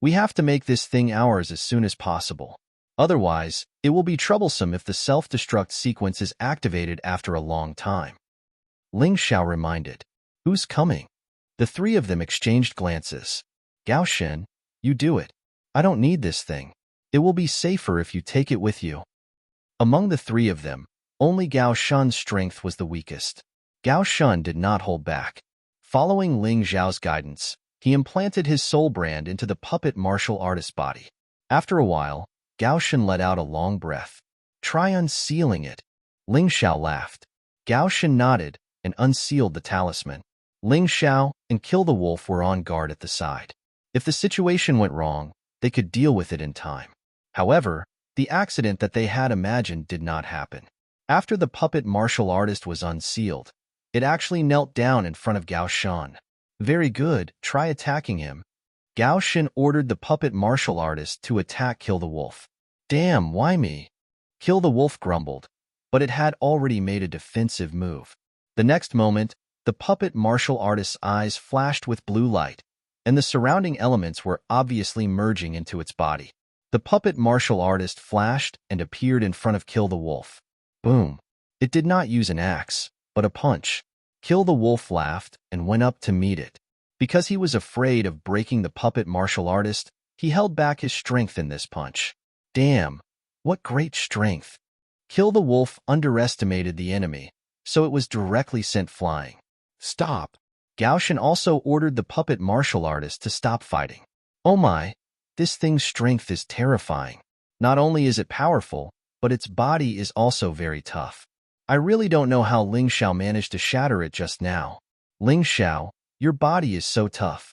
We have to make this thing ours as soon as possible. Otherwise, it will be troublesome if the self-destruct sequence is activated after a long time. Ling Xiao reminded, "Who's coming?" The three of them exchanged glances. "Gao Shen, you do it. I don't need this thing. It will be safer if you take it with you." Among the three of them, only Gao Shen's strength was the weakest. Gao Shen did not hold back. Following Ling Xiao's guidance, he implanted his soul brand into the puppet martial artist's body. After a while, Gao Shen let out a long breath. "Try unsealing it." Ling Xiao laughed. Gao Shen nodded and unsealed the talisman. Ling Xiao and Kill the Wolf were on guard at the side. If the situation went wrong, they could deal with it in time. However, the accident that they had imagined did not happen. After the puppet martial artist was unsealed, it actually knelt down in front of Gao Shen. "Very good, try attacking him." Gao Shen ordered the puppet martial artist to attack Kill the Wolf. "Damn, why me?" Kill the Wolf grumbled, but it had already made a defensive move. The next moment, the puppet martial artist's eyes flashed with blue light, and the surrounding elements were obviously merging into its body. The puppet martial artist flashed and appeared in front of Kill the Wolf. Boom. It did not use an axe, but a punch. Kill the Wolf laughed and went up to meet it. Because he was afraid of breaking the puppet martial artist, he held back his strength in this punch. Damn, what great strength. Kill the Wolf underestimated the enemy, so it was directly sent flying. "Stop." Gao Shen also ordered the puppet martial artist to stop fighting. "Oh my, this thing's strength is terrifying. Not only is it powerful, but its body is also very tough. I really don't know how Ling Xiao managed to shatter it just now. Ling Xiao, your body is so tough."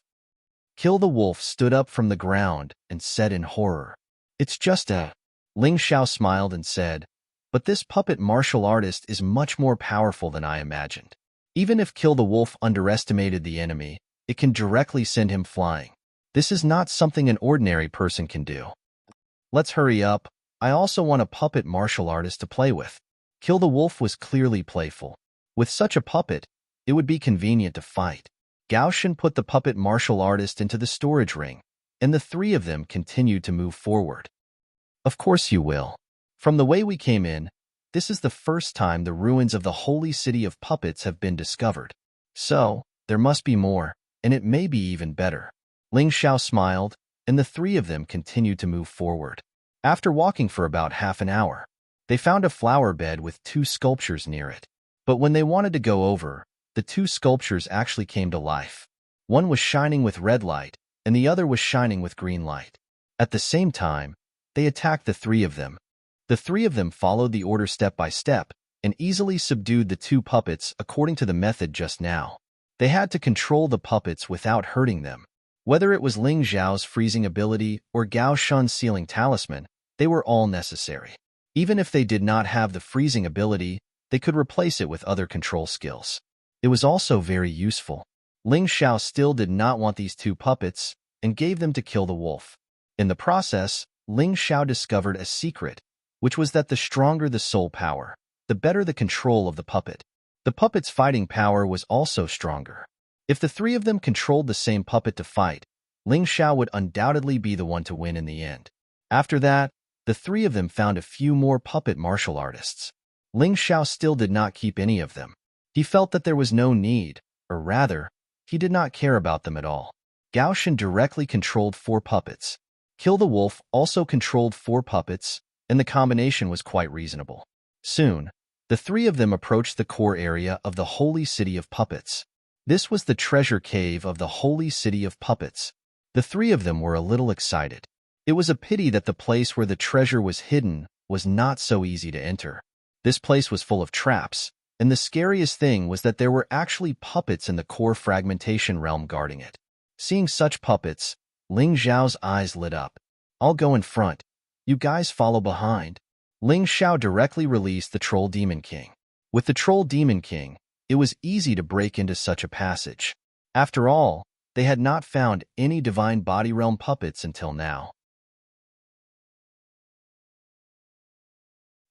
Kill the Wolf stood up from the ground and said in horror, "It's just a..." Ling Xiao smiled and said, "But this puppet martial artist is much more powerful than I imagined. Even if Kill the Wolf underestimated the enemy, it can directly send him flying. This is not something an ordinary person can do. Let's hurry up. I also want a puppet martial artist to play with." Kill the Wolf was clearly playful. With such a puppet, it would be convenient to fight. Gao Shen put the puppet martial artist into the storage ring, and the three of them continued to move forward. "Of course you will. From the way we came in, this is the first time the ruins of the holy city of puppets have been discovered. So, there must be more, and it may be even better." Ling Xiao smiled, and the three of them continued to move forward. After walking for about half an hour, They found a flower bed with 2 sculptures near it. But when they wanted to go over, the 2 sculptures actually came to life. One was shining with red light, and the other was shining with green light. At the same time, they attacked the 3 of them. The 3 of them followed the order step by step and easily subdued the 2 puppets according to the method just now. They had to control the puppets without hurting them. Whether it was Ling Xiao's freezing ability or Gao Shun's sealing talisman, they were all necessary. Even if they did not have the freezing ability, they could replace it with other control skills. It was also very useful. Ling Xiao still did not want these 2 puppets and gave them to kill the wolf. In the process, Ling Xiao discovered a secret, which was that the stronger the soul power, the better the control of the puppet. The puppet's fighting power was also stronger. If the 3 of them controlled the same puppet to fight, Ling Xiao would undoubtedly be the one to win in the end. After that, the 3 of them found a few more puppet martial artists. Ling Xiao still did not keep any of them. He felt that there was no need, or rather, he did not care about them at all. Gao Shen directly controlled 4 puppets. Kill the Wolf also controlled 4 puppets, and the combination was quite reasonable. Soon, the 3 of them approached the core area of the Holy City of Puppets. This was the treasure cave of the Holy City of Puppets. The 3 of them were a little excited. It was a pity that the place where the treasure was hidden was not so easy to enter. This place was full of traps, and the scariest thing was that there were actually puppets in the core fragmentation realm guarding it. Seeing such puppets, Ling Xiao's eyes lit up. "I'll go in front. You guys follow behind." Ling Xiao directly released the Troll Demon King. With the Troll Demon King, it was easy to break into such a passage. After all, they had not found any Divine Body Realm puppets until now.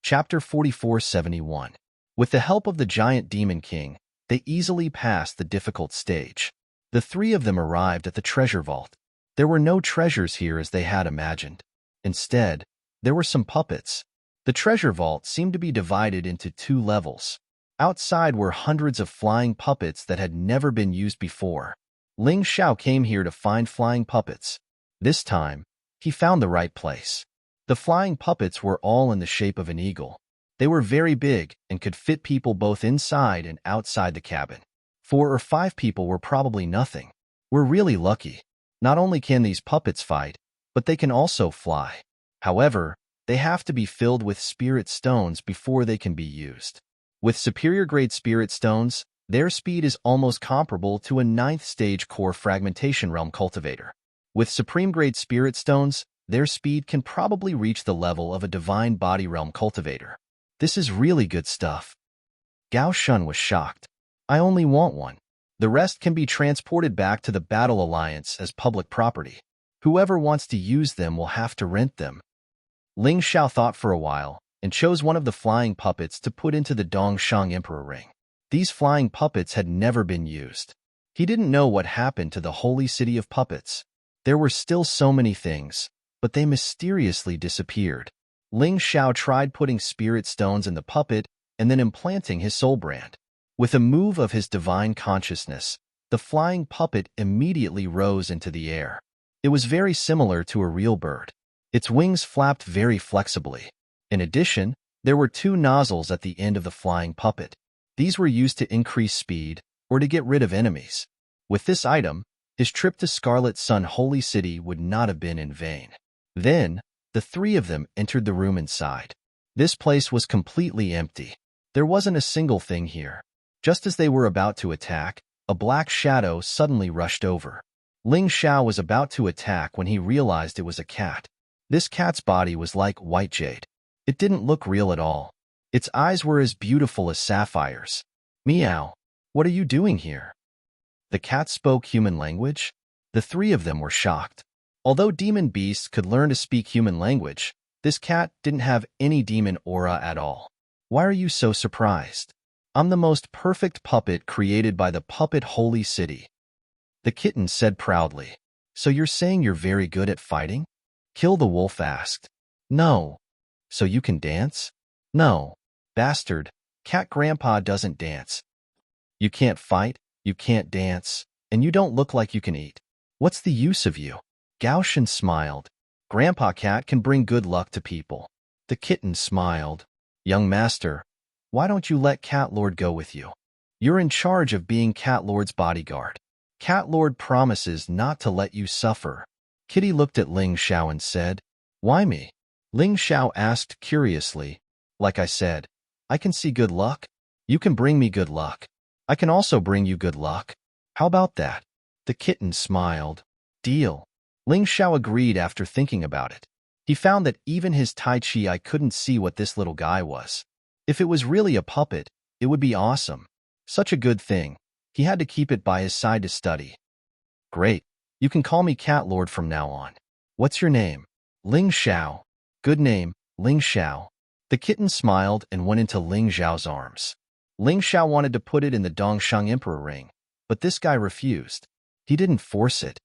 Chapter 4471. With the help of the Giant Demon King, they easily passed the difficult stage. The 3 of them arrived at the treasure vault. There were no treasures here as they had imagined. Instead, there were some puppets. The treasure vault seemed to be divided into 2 levels. Outside were hundreds of flying puppets that had never been used before. Ling Xiao came here to find flying puppets. This time, he found the right place. The flying puppets were all in the shape of an eagle. They were very big and could fit people both inside and outside the cabin. 4 or 5 people were probably nothing. We're really lucky. Not only can these puppets fight, but they can also fly. However, they have to be filled with spirit stones before they can be used. With superior grade spirit stones, their speed is almost comparable to a 9th stage core fragmentation realm cultivator. With supreme grade spirit stones, their speed can probably reach the level of a divine body realm cultivator. This is really good stuff. Gao Shun was shocked. "I only want one. The rest can be transported back to the Battle Alliance as public property. Whoever wants to use them will have to rent them." Ling Xiao thought for a while and chose one of the flying puppets to put into the Dongshang Emperor Ring. These flying puppets had never been used. He didn't know what happened to the Holy City of Puppets. There were still so many things, but they mysteriously disappeared. Ling Xiao tried putting spirit stones in the puppet and then implanting his soul brand. With a move of his divine consciousness, the flying puppet immediately rose into the air. It was very similar to a real bird. Its wings flapped very flexibly. In addition, there were 2 nozzles at the end of the flying puppet. These were used to increase speed or to get rid of enemies. With this item, his trip to Scarlet Sun Holy City would not have been in vain. Then, the 3 of them entered the room inside. This place was completely empty. There wasn't a single thing here. Just as they were about to attack, a black shadow suddenly rushed over. Ling Xiao was about to attack when he realized it was a cat. This cat's body was like white jade. It didn't look real at all. Its eyes were as beautiful as sapphires. "Meow, what are you doing here?" The cat spoke human language. The 3 of them were shocked. Although demon beasts could learn to speak human language, this cat didn't have any demon aura at all. "Why are you so surprised? I'm the most perfect puppet created by the Puppet Holy City." The kitten said proudly. "So you're saying you're very good at fighting?" Kill the Wolf asked. "No." "So you can dance?" "No." "Bastard, Cat Grandpa doesn't dance. You can't fight, you can't dance, and you don't look like you can eat. What's the use of you?" Gao Shen smiled. "Grandpa Cat can bring good luck to people." The kitten smiled. Young master, why don't you let Cat Lord go with you? You're in charge of being Cat Lord's bodyguard. Cat Lord promises not to let you suffer. Kitty looked at Ling Xiao and said, Why me? Ling Xiao asked curiously. Like I said, I can see good luck. You can bring me good luck. I can also bring you good luck. How about that? The kitten smiled. Deal. Ling Xiao agreed after thinking about it. He found that even his Tai Chi couldn't see what this little guy was. If it was really a puppet, it would be awesome. Such a good thing. He had to keep it by his side to study. Great. You can call me Cat Lord from now on. What's your name? Ling Xiao. Good name, Ling Xiao. The kitten smiled and went into Ling Xiao's arms. Ling Xiao wanted to put it in the Dongshang Emperor ring, but this guy refused. He didn't force it.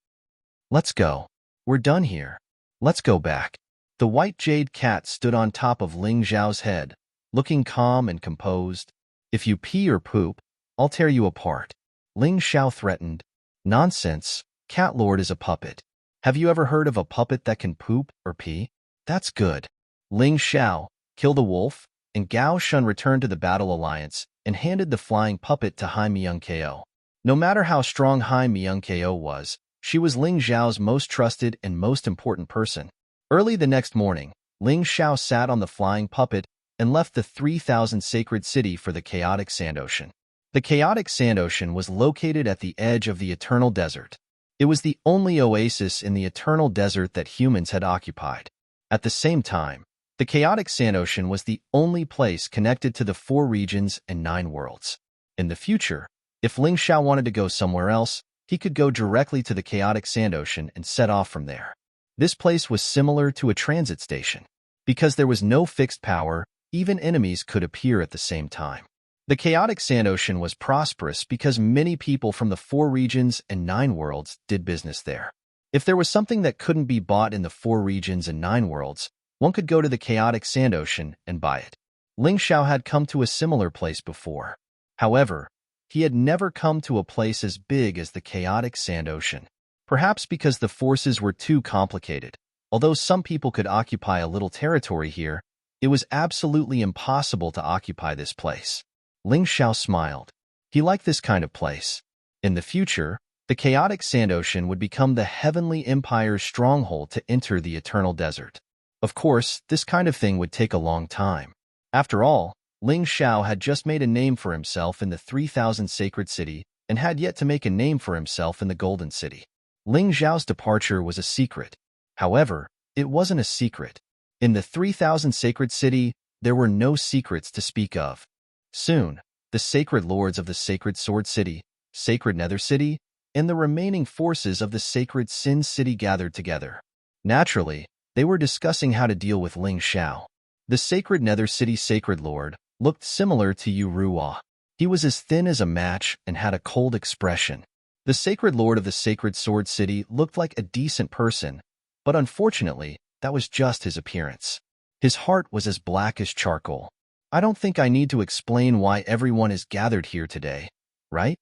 Let's go. We're done here. Let's go back. The white jade cat stood on top of Ling Xiao's head, looking calm and composed. If you pee or poop, I'll tear you apart. Ling Xiao threatened. Nonsense. Cat Lord is a puppet. Have you ever heard of a puppet that can poop or pee? That's good. Ling Xiao, kill the wolf, and Gao Shun returned to the Battle Alliance and handed the flying puppet to Hai Myung Ko. No matter how strong Hai Myung Ko was, she was Ling Xiao's most trusted and most important person. Early the next morning, Ling Xiao sat on the flying puppet and left the 3,000 sacred city for the chaotic sand ocean. The chaotic sand ocean was located at the edge of the eternal desert. It was the only oasis in the eternal desert that humans had occupied. At the same time, the chaotic sand ocean was the only place connected to the 4 regions and 9 worlds. In the future, if Ling Xiao wanted to go somewhere else, he could go directly to the chaotic sand ocean and set off from there. This place was similar to a transit station. Because there was no fixed power, even enemies could appear at the same time. The chaotic sand ocean was prosperous because many people from the 4 regions and 9 worlds did business there. If there was something that couldn't be bought in the 4 regions and 9 worlds, one could go to the chaotic sand ocean and buy it. Ling Xiao had come to a similar place before. However, he had never come to a place as big as the chaotic sand ocean. Perhaps because the forces were too complicated. Although some people could occupy a little territory here, it was absolutely impossible to occupy this place. Ling Xiao smiled. He liked this kind of place. In the future, the chaotic sand ocean would become the Heavenly Empire's stronghold to enter the eternal desert. Of course, this kind of thing would take a long time. After all, Ling Xiao had just made a name for himself in the 3,000 sacred city and had yet to make a name for himself in the Golden City. Ling Xiao's departure was a secret. However, it wasn't a secret. In the 3,000 sacred city, there were no secrets to speak of. Soon, the sacred lords of the Sacred Sword City, Sacred Nether City, and the remaining forces of the Sacred Sin City gathered together. Naturally, they were discussing how to deal with Ling Xiao. The Sacred Nether City Sacred Lord looked similar to Yu Ruo. He was as thin as a match and had a cold expression. The Sacred Lord of the Sacred Sword City looked like a decent person, but unfortunately, that was just his appearance. His heart was as black as charcoal. I don't think I need to explain why everyone is gathered here today, right?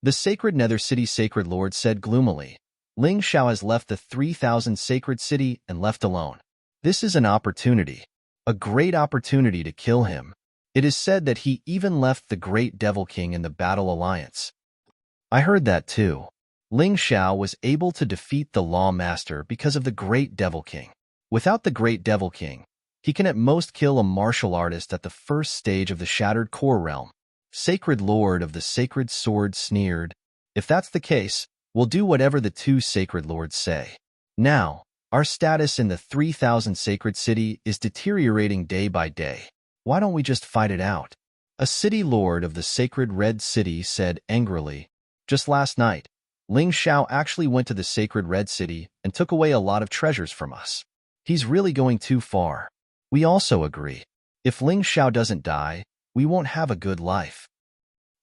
The Sacred Nether City Sacred Lord said gloomily. Ling Xiao has left the 3,000 sacred city and left alone. This is an opportunity. A great opportunity to kill him. It is said that he even left the Great Devil King in the Battle Alliance. I heard that too. Ling Xiao was able to defeat the Law Master because of the Great Devil King. Without the Great Devil King, he can at most kill a martial artist at the first stage of the Shattered Core Realm. Sacred Lord of the Sacred Sword sneered. If that's the case, we'll do whatever the 2 Sacred Lords say. Now, our status in the 3,000 sacred city is deteriorating day by day. Why don't we just fight it out? A city lord of the Sacred Red City said angrily. Just last night, Ling Xiao actually went to the Sacred Red City and took away a lot of treasures from us. He's really going too far. We also agree. If Ling Xiao doesn't die, we won't have a good life.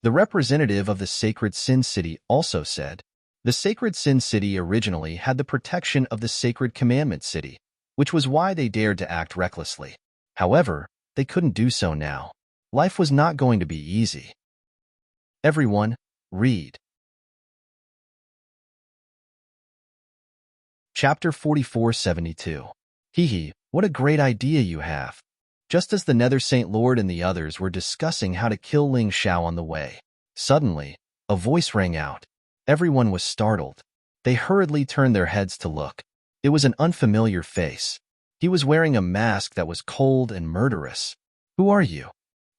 The representative of the Sacred Sin City also said. The Sacred Sin City originally had the protection of the Sacred Commandment City, which was why they dared to act recklessly. However, they couldn't do so now. Life was not going to be easy. Everyone, read. Chapter 4472. Hee, what a great idea you have. just as the Nether Saint Lord and the others were discussing how to kill Ling Xiao on the way. Suddenly, a voice rang out. Everyone was startled. They hurriedly turned their heads to look. It was an unfamiliar face. He was wearing a mask that was cold and murderous. "Who are you?"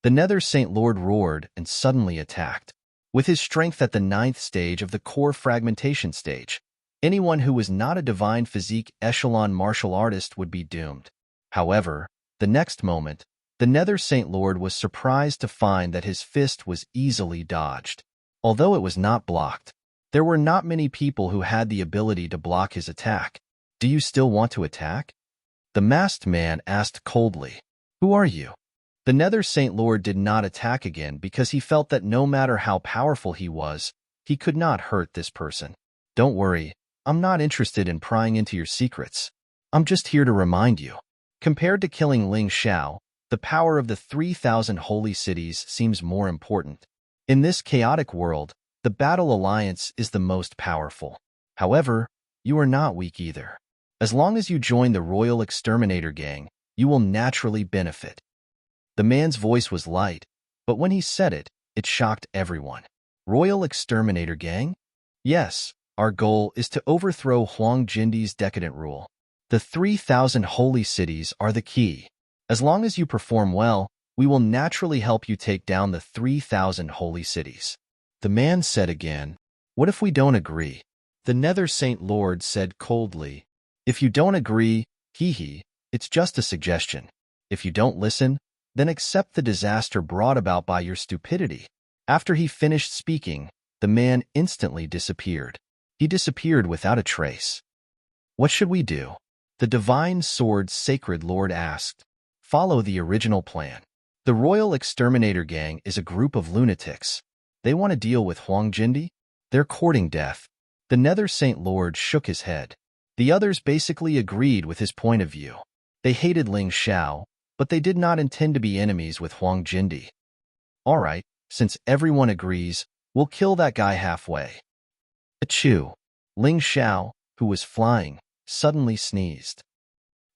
The Nether Saint Lord roared and suddenly attacked. With his strength at the 9th stage of the core fragmentation stage, anyone who was not a divine physique echelon martial artist would be doomed. However, the next moment, the Nether Saint Lord was surprised to find that his fist was easily dodged. Although it was not blocked, there were not many people who had the ability to block his attack. "Do you still want to attack?" The masked man asked coldly. "Who are you?" The Nether Saint Lord did not attack again because he felt that no matter how powerful he was, he could not hurt this person. "Don't worry, I'm not interested in prying into your secrets. I'm just here to remind you. Compared to killing Ling Xiao, the power of the 3,000 holy cities seems more important. In this chaotic world, the Battle Alliance is the most powerful. However, you are not weak either. As long as you join the Royal Exterminator Gang, you will naturally benefit." The man's voice was light, but when he said it, it shocked everyone. "Royal Exterminator Gang?" "Yes, our goal is to overthrow Huang Jindi's decadent rule. The 3,000 holy cities are the key. As long as you perform well, we will naturally help you take down the 3,000 holy cities." The man said again, "What if we don't agree?" The Nether Saint Lord said coldly, "If you don't agree, it's just a suggestion. If you don't listen, then accept the disaster brought about by your stupidity." After he finished speaking, the man instantly disappeared. He disappeared without a trace. "What should we do?" The Divine Sword Sacred Lord asked. "Follow the original plan. The Royal Exterminator Gang is a group of lunatics. They want to deal with Huang Jindi? They're courting death." The Nether Saint Lord shook his head. The others basically agreed with his point of view. They hated Ling Xiao, but they did not intend to be enemies with Huang Jindi. "All right, since everyone agrees, we'll kill that guy halfway." Achoo! Ling Xiao, who was flying, suddenly sneezed.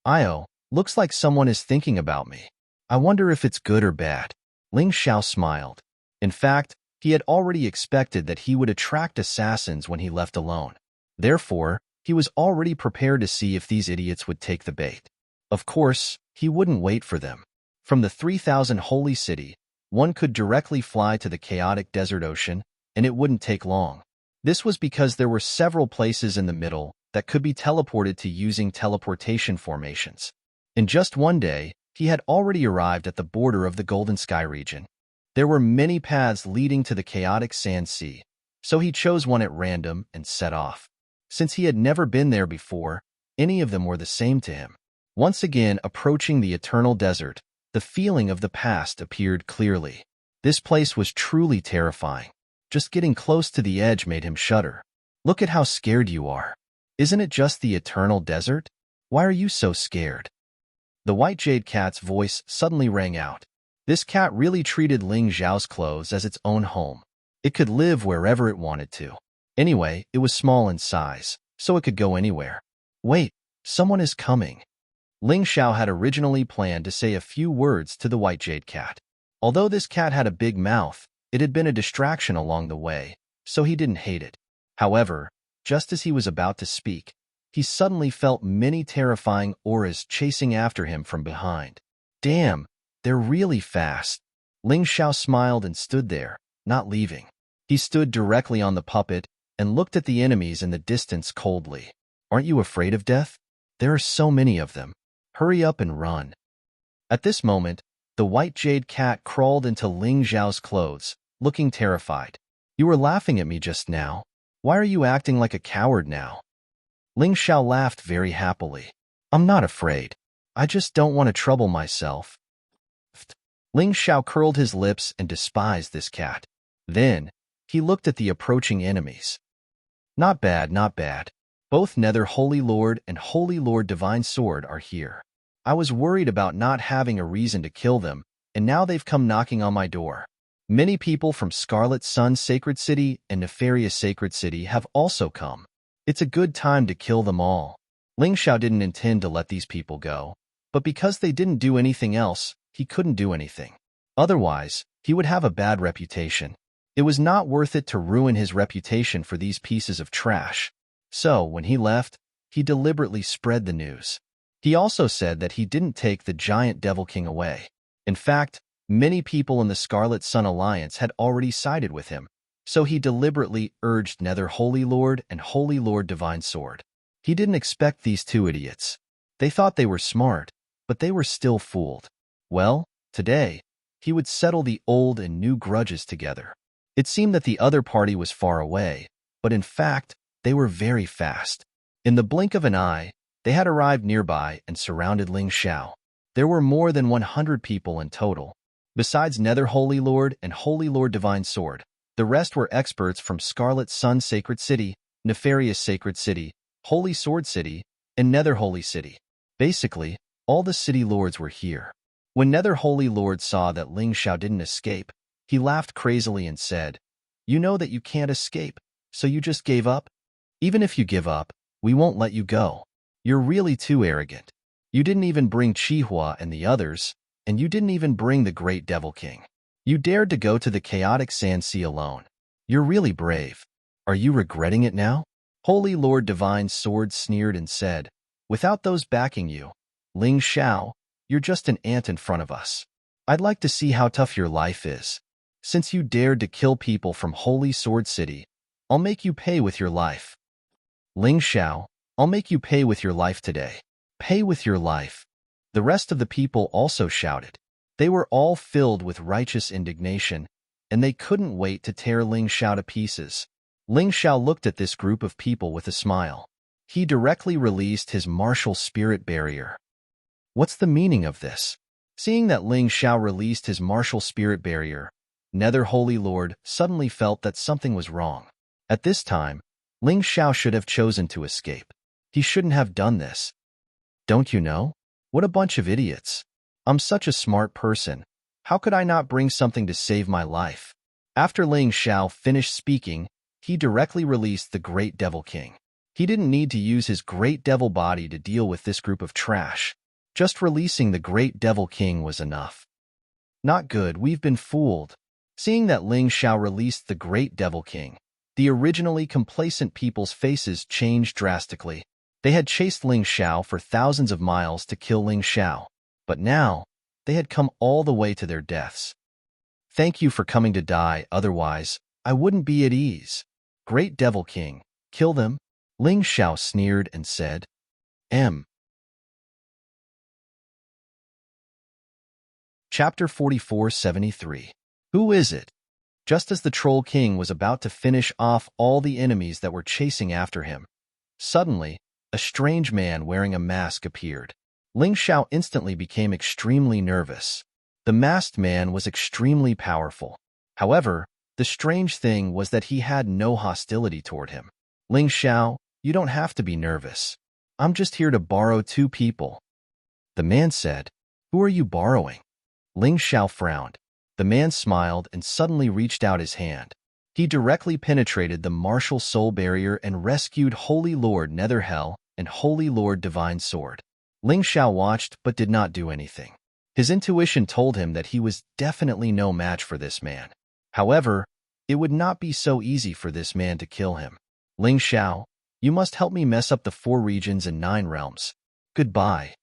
"Io, looks like someone is thinking about me. I wonder if it's good or bad." Ling Xiao smiled. In fact, he had already expected that he would attract assassins when he left alone. Therefore, he was already prepared to see if these idiots would take the bait. Of course, he wouldn't wait for them. From the 3,000 holy city, one could directly fly to the chaotic desert ocean, and it wouldn't take long. This was because there were several places in the middle that could be teleported to using teleportation formations. In just one day, he had already arrived at the border of the Golden Sky region. There were many paths leading to the chaotic sand sea, so he chose one at random and set off. Since he had never been there before, any of them were the same to him. Once again approaching the eternal desert, the feeling of the past appeared clearly. This place was truly terrifying. Just getting close to the edge made him shudder. "Look at how scared you are. Isn't it just the eternal desert? Why are you so scared?" The white jade cat's voice suddenly rang out. This cat really treated Ling Xiao's clothes as its own home. It could live wherever it wanted to. Anyway, it was small in size, so it could go anywhere. "Wait, someone is coming." Ling Xiao had originally planned to say a few words to the white jade cat. Although this cat had a big mouth, it had been a distraction along the way, so he didn't hate it. However, just as he was about to speak, he suddenly felt many terrifying auras chasing after him from behind. "Damn, they're really fast." Ling Xiao smiled and stood there, not leaving. He stood directly on the puppet and looked at the enemies in the distance coldly. "Aren't you afraid of death? There are so many of them. Hurry up and run." At this moment, the white jade cat crawled into Ling Xiao's clothes, looking terrified. "You were laughing at me just now. Why are you acting like a coward now?" Ling Xiao laughed very happily. "I'm not afraid. I just don't want to trouble myself." Ling Xiao curled his lips and despised this cat. Then, he looked at the approaching enemies. "Not bad, not bad. Both Nether Holy Lord and Holy Lord Divine Sword are here. I was worried about not having a reason to kill them, and now they've come knocking on my door. Many people from Scarlet Sun Sacred City and Nefarious Sacred City have also come. It's a good time to kill them all." Ling Xiao didn't intend to let these people go, but because they didn't do anything else, he couldn't do anything. Otherwise, he would have a bad reputation. It was not worth it to ruin his reputation for these pieces of trash. So, when he left, he deliberately spread the news. He also said that he didn't take the giant Devil King away. In fact, many people in the Scarlet Sun Alliance had already sided with him, so he deliberately urged Nether Holy Lord and Holy Lord Divine Sword. He didn't expect these two idiots. They thought they were smart, but they were still fooled. Well, today, he would settle the old and new grudges together. It seemed that the other party was far away, but in fact, they were very fast. In the blink of an eye, they had arrived nearby and surrounded Ling Xiao. There were more than 100 people in total. Besides Nether Holy Lord and Holy Lord Divine Sword, the rest were experts from Scarlet Sun Sacred City, Nefarious Sacred City, Holy Sword City, and Nether Holy City. Basically, all the city lords were here. When Nether Holy Lord saw that Ling Xiao didn't escape, he laughed crazily and said, "You know that you can't escape, so you just gave up? Even if you give up, we won't let you go. You're really too arrogant. You didn't even bring Chihua and the others, and you didn't even bring the Great Devil King. You dared to go to the chaotic Sand Sea alone. You're really brave. Are you regretting it now?" Holy Lord Divine Sword sneered and said, "Without those backing you, Ling Xiao, you're just an ant in front of us. I'd like to see how tough your life is. Since you dared to kill people from Holy Sword City, I'll make you pay with your life. Ling Xiao, I'll make you pay with your life today. Pay with your life." The rest of the people also shouted. They were all filled with righteous indignation, and they couldn't wait to tear Ling Xiao to pieces. Ling Xiao looked at this group of people with a smile. He directly released his martial spirit barrier. What's the meaning of this? Seeing that Ling Xiao released his martial spirit barrier, Nether Holy Lord suddenly felt that something was wrong. At this time, Ling Xiao should have chosen to escape. He shouldn't have done this. Don't you know? What a bunch of idiots. I'm such a smart person. How could I not bring something to save my life? After Ling Xiao finished speaking, he directly released the Great Devil King. He didn't need to use his Great Devil body to deal with this group of trash. Just releasing the Great Devil King was enough. Not good, we've been fooled. Seeing that Ling Xiao released the Great Devil King, the originally complacent people's faces changed drastically. They had chased Ling Xiao for thousands of miles to kill Ling Xiao, but now they had come all the way to their deaths. Thank you for coming to die, otherwise I wouldn't be at ease. Great Devil King, kill them. Ling Xiao sneered and said, Chapter 4473. Who is it? Just as the Troll King was about to finish off all the enemies that were chasing after him, suddenly, a strange man wearing a mask appeared. Ling Xiao instantly became extremely nervous. The masked man was extremely powerful. However, the strange thing was that he had no hostility toward him. Ling Xiao, you don't have to be nervous. I'm just here to borrow 2 people. The man said, Who are you borrowing? Ling Xiao frowned. The man smiled and suddenly reached out his hand. He directly penetrated the martial soul barrier and rescued Holy Lord Netherhell and Holy Lord Divine Sword. Ling Xiao watched but did not do anything. His intuition told him that he was definitely no match for this man. However, it would not be so easy for this man to kill him. Ling Xiao, you must help me mess up the 4 regions and 9 realms. Goodbye.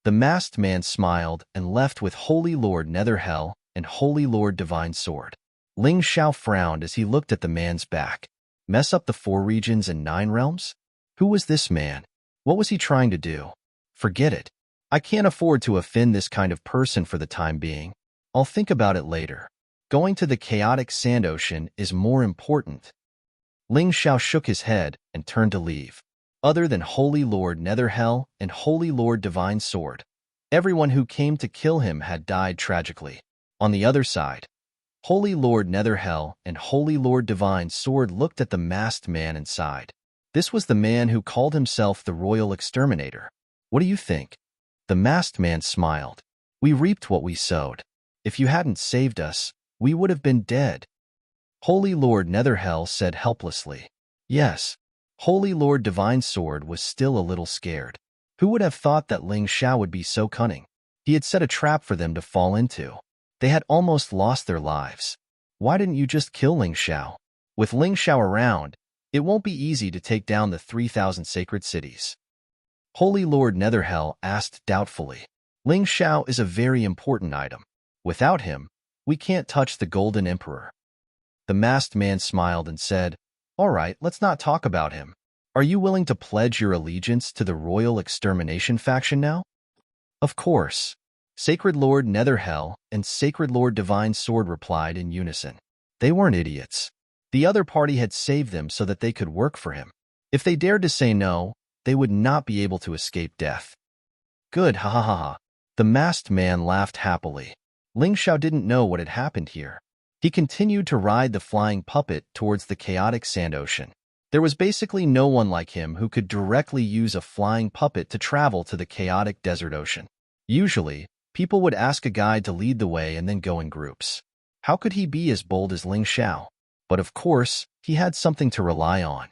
The masked man smiled and left with Holy Lord Netherhell and Holy Lord Divine Sword. Ling Xiao frowned as he looked at the man's back. Mess up the 4 regions and 9 realms? Who was this man? What was he trying to do? Forget it. I can't afford to offend this kind of person for the time being. I'll think about it later. Going to the chaotic sand ocean is more important. Ling Xiao shook his head and turned to leave. Other than Holy Lord Netherhell and Holy Lord Divine Sword, everyone who came to kill him had died tragically. On the other side, Holy Lord Netherhell and Holy Lord Divine Sword looked at the masked man and sighed. This was the man who called himself the Royal Exterminator. What do you think? The masked man smiled. We reaped what we sowed. If you hadn't saved us, we would have been dead. Holy Lord Netherhell said helplessly. Yes. Holy Lord Divine Sword was still a little scared. Who would have thought that Ling Xiao would be so cunning? He had set a trap for them to fall into. They had almost lost their lives. Why didn't you just kill Ling Xiao? With Ling Xiao around, it won't be easy to take down the 3,000 sacred cities. Holy Lord Netherhell asked doubtfully. Ling Xiao is a very important item. Without him, we can't touch the Golden Emperor. The masked man smiled and said, "All right, let's not talk about him. Are you willing to pledge your allegiance to the Royal Extermination faction now?" Of course. Sacred Lord Netherhell and Sacred Lord Divine Sword replied in unison. They weren't idiots. The other party had saved them so that they could work for him. If they dared to say no, they would not be able to escape death. Good, ha ha ha ha. The masked man laughed happily. Ling Xiao didn't know what had happened here. He continued to ride the flying puppet towards the chaotic sand ocean. There was basically no one like him who could directly use a flying puppet to travel to the chaotic desert ocean. Usually, people would ask a guide to lead the way and then go in groups. How could he be as bold as Ling Xiao? But of course, he had something to rely on.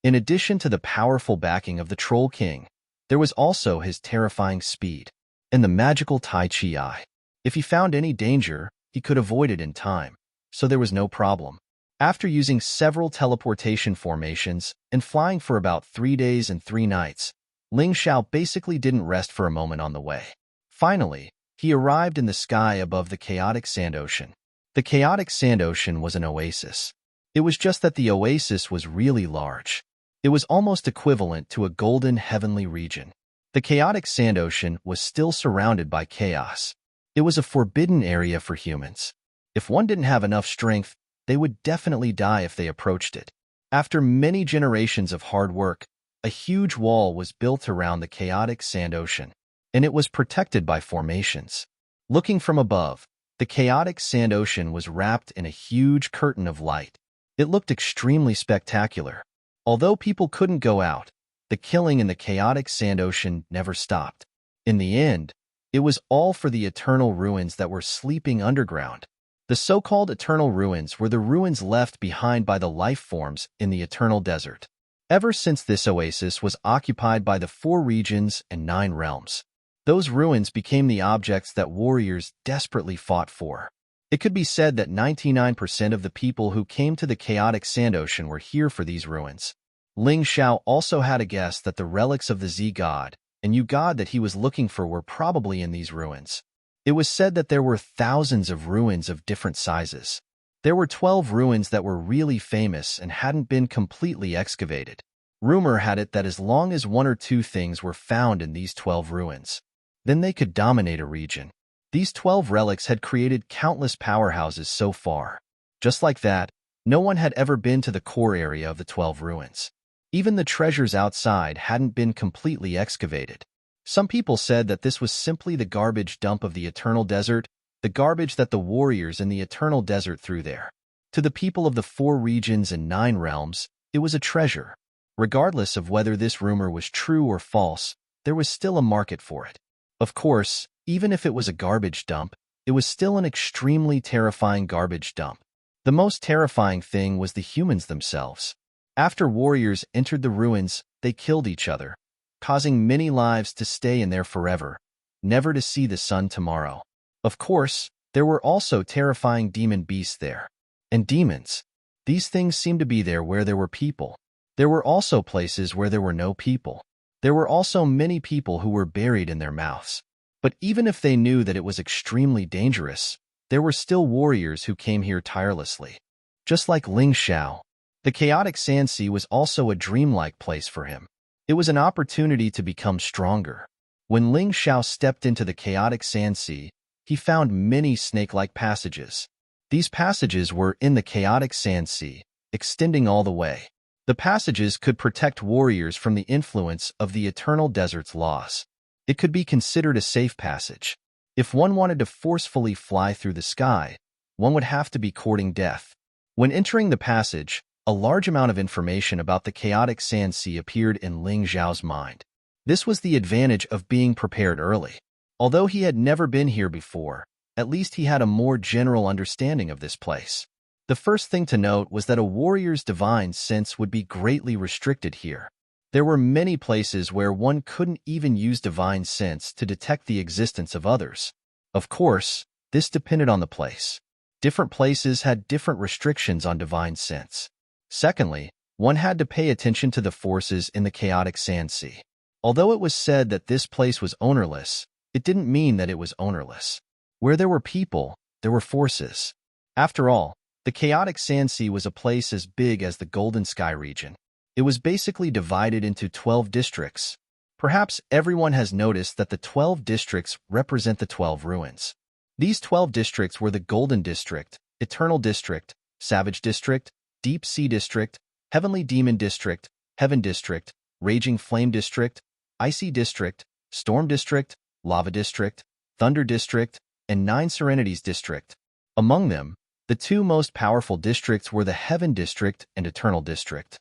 In addition to the powerful backing of the Troll King, there was also his terrifying speed and the magical Tai Chi Eye. If he found any danger, he could avoid it in time, so there was no problem. After using several teleportation formations and flying for about 3 days and 3 nights, Ling Xiao basically didn't rest for a moment on the way. Finally, he arrived in the sky above the chaotic sand ocean. The chaotic sand ocean was an oasis. It was just that the oasis was really large. It was almost equivalent to a golden heavenly region. The chaotic sand ocean was still surrounded by chaos. It was a forbidden area for humans. If one didn't have enough strength, they would definitely die if they approached it. After many generations of hard work, a huge wall was built around the chaotic sand ocean, and it was protected by formations. Looking from above, the chaotic sand ocean was wrapped in a huge curtain of light. It looked extremely spectacular. Although people couldn't go out, the killing in the chaotic sand ocean never stopped. In the end, it was all for the eternal ruins that were sleeping underground. The so-called eternal ruins were the ruins left behind by the life forms in the eternal desert. Ever since this oasis was occupied by the 4 regions and 9 realms, those ruins became the objects that warriors desperately fought for. It could be said that 99% of the people who came to the chaotic sand ocean were here for these ruins. Ling Xiao also had a guess that the relics of the Z-God and U-God that he was looking for were probably in these ruins. It was said that there were thousands of ruins of different sizes. There were 12 ruins that were really famous and hadn't been completely excavated. Rumor had it that as long as 1 or 2 things were found in these 12 ruins, then they could dominate a region. These 12 relics had created countless powerhouses so far. Just like that, no one had ever been to the core area of the 12 ruins. Even the treasures outside hadn't been completely excavated. Some people said that this was simply the garbage dump of the eternal desert, the garbage that the warriors in the eternal desert threw there. To the people of the 4 regions and 9 realms, it was a treasure. Regardless of whether this rumor was true or false, there was still a market for it. Of course, even if it was a garbage dump, it was still an extremely terrifying garbage dump. The most terrifying thing was the humans themselves. After warriors entered the ruins, they killed each other, causing many lives to stay in there forever, never to see the sun tomorrow. Of course, there were also terrifying demon beasts there. And demons. These things seemed to be there where there were people. There were also places where there were no people. There were also many people who were buried in their mouths. But even if they knew that it was extremely dangerous, there were still warriors who came here tirelessly. Just like Ling Xiao, the chaotic sand sea was also a dreamlike place for him. It was an opportunity to become stronger. When Ling Xiao stepped into the chaotic sand sea, he found many snake-like passages. These passages were in the chaotic sand sea, extending all the way. The passages could protect warriors from the influence of the eternal desert's laws. It could be considered a safe passage. If one wanted to forcefully fly through the sky, one would have to be courting death. When entering the passage, a large amount of information about the chaotic sand sea appeared in Ling Xiao's mind. This was the advantage of being prepared early. Although he had never been here before, at least he had a more general understanding of this place. The first thing to note was that a warrior's divine sense would be greatly restricted here. There were many places where one couldn't even use divine sense to detect the existence of others. Of course, this depended on the place. Different places had different restrictions on divine sense. Secondly, one had to pay attention to the forces in the chaotic sand sea. Although it was said that this place was ownerless, it didn't mean that it was ownerless. Where there were people, there were forces. After all, the chaotic sand sea was a place as big as the Golden Sky region. It was basically divided into 12 districts. Perhaps everyone has noticed that the 12 districts represent the 12 ruins. These 12 districts were the Golden District, Eternal District, Savage District, Deep Sea District, Heavenly Demon District, Heaven District, Raging Flame District, Icy District, Storm District, Lava District, Thunder District, and 9 Serenities District. Among them, the two most powerful districts were the Heaven District and Eternal District.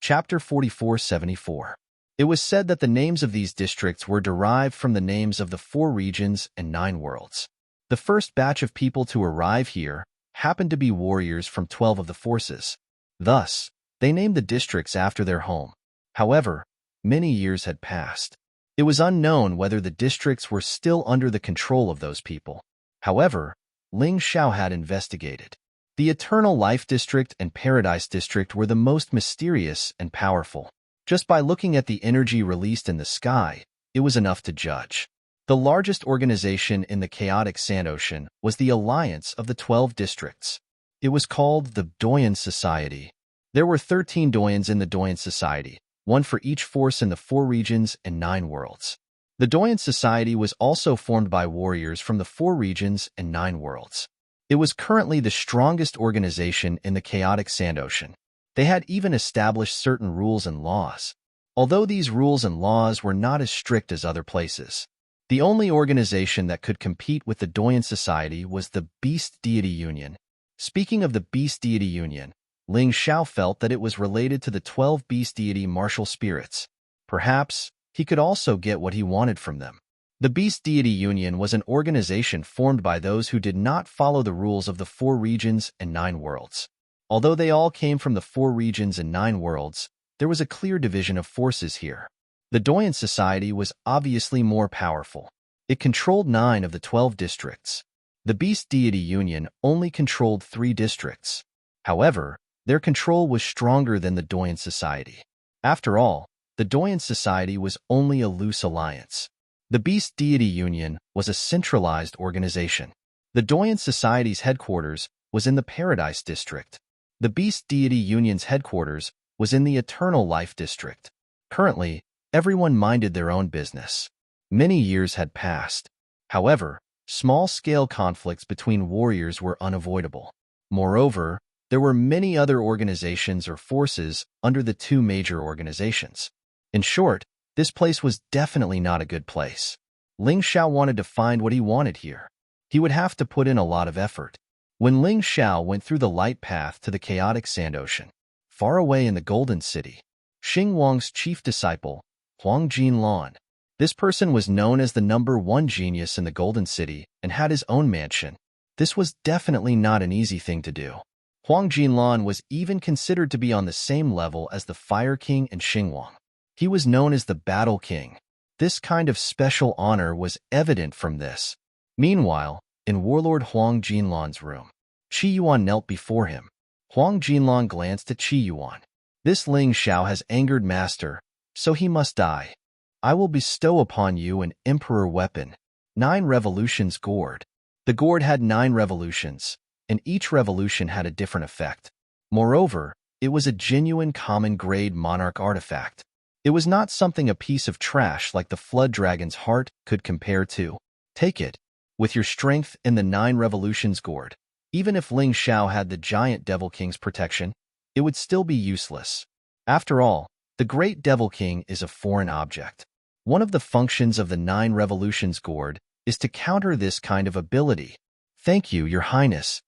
Chapter 4474. It was said that the names of these districts were derived from the names of the 4 regions and 9 worlds. The first batch of people to arrive here happened to be warriors from 12 of the forces. Thus, they named the districts after their home. However, many years had passed. It was unknown whether the districts were still under the control of those people. However, Ling Xiao had investigated. The Eternal Life District and Paradise District were the most mysterious and powerful. Just by looking at the energy released in the sky, it was enough to judge. The largest organization in the chaotic sand ocean was the Alliance of the 12 Districts. It was called the Doyen Society. There were 13 Doyens in the Doyen Society, one for each force in the 4 regions and 9 worlds. The Doyen Society was also formed by warriors from the 4 regions and 9 worlds. It was currently the strongest organization in the chaotic sand ocean. They had even established certain rules and laws. Although these rules and laws were not as strict as other places, the only organization that could compete with the Doyen Society was the Beast Deity Union. Speaking of the Beast Deity Union, Ling Xiao felt that it was related to the 12 Beast Deity martial spirits. Perhaps he could also get what he wanted from them. The Beast Deity Union was an organization formed by those who did not follow the rules of the 4 regions and 9 worlds. Although they all came from the 4 regions and 9 worlds, there was a clear division of forces here. The Doyen Society was obviously more powerful. It controlled 9 of the 12 districts. The Beast Deity Union only controlled 3 districts. However, their control was stronger than the Doyen Society. After all, the Doyen Society was only a loose alliance. The Beast Deity Union was a centralized organization. The Doyen Society's headquarters was in the Paradise District. The Beast Deity Union's headquarters was in the Eternal Life District. Currently, everyone minded their own business. Many years had passed. However, small-scale conflicts between warriors were unavoidable. Moreover, there were many other organizations or forces under the 2 major organizations. In short, this place was definitely not a good place. Ling Xiao wanted to find what he wanted here. He would have to put in a lot of effort. When Ling Xiao went through the light path to the chaotic sand ocean, far away in the Golden City, Xing Wang's chief disciple, Huang Jinlan. This person was known as the #1 genius in the Golden City and had his own mansion. This was definitely not an easy thing to do. Huang Jinlan was even considered to be on the same level as the Fire King and Xing Wang. He was known as the Battle King. This kind of special honor was evident from this. Meanwhile, in Warlord Huang Jinlan's room, Qi Yuan knelt before him. Huang Jinlan glanced at Qi Yuan. This Ling Xiao has angered Master, so he must die. I will bestow upon you an Emperor weapon, 9 revolutions gourd. The gourd had 9 revolutions, and each revolution had a different effect. Moreover, it was a genuine common-grade monarch artifact. It was not something a piece of trash like the Flood Dragon's heart could compare to. Take it. With your strength in the 9 revolutions gourd, even if Ling Xiao had the giant Devil King's protection, it would still be useless. After all, the Great Devil King is a foreign object. One of the functions of the 9 revolutions gourd is to counter this kind of ability. Thank you, Your Highness.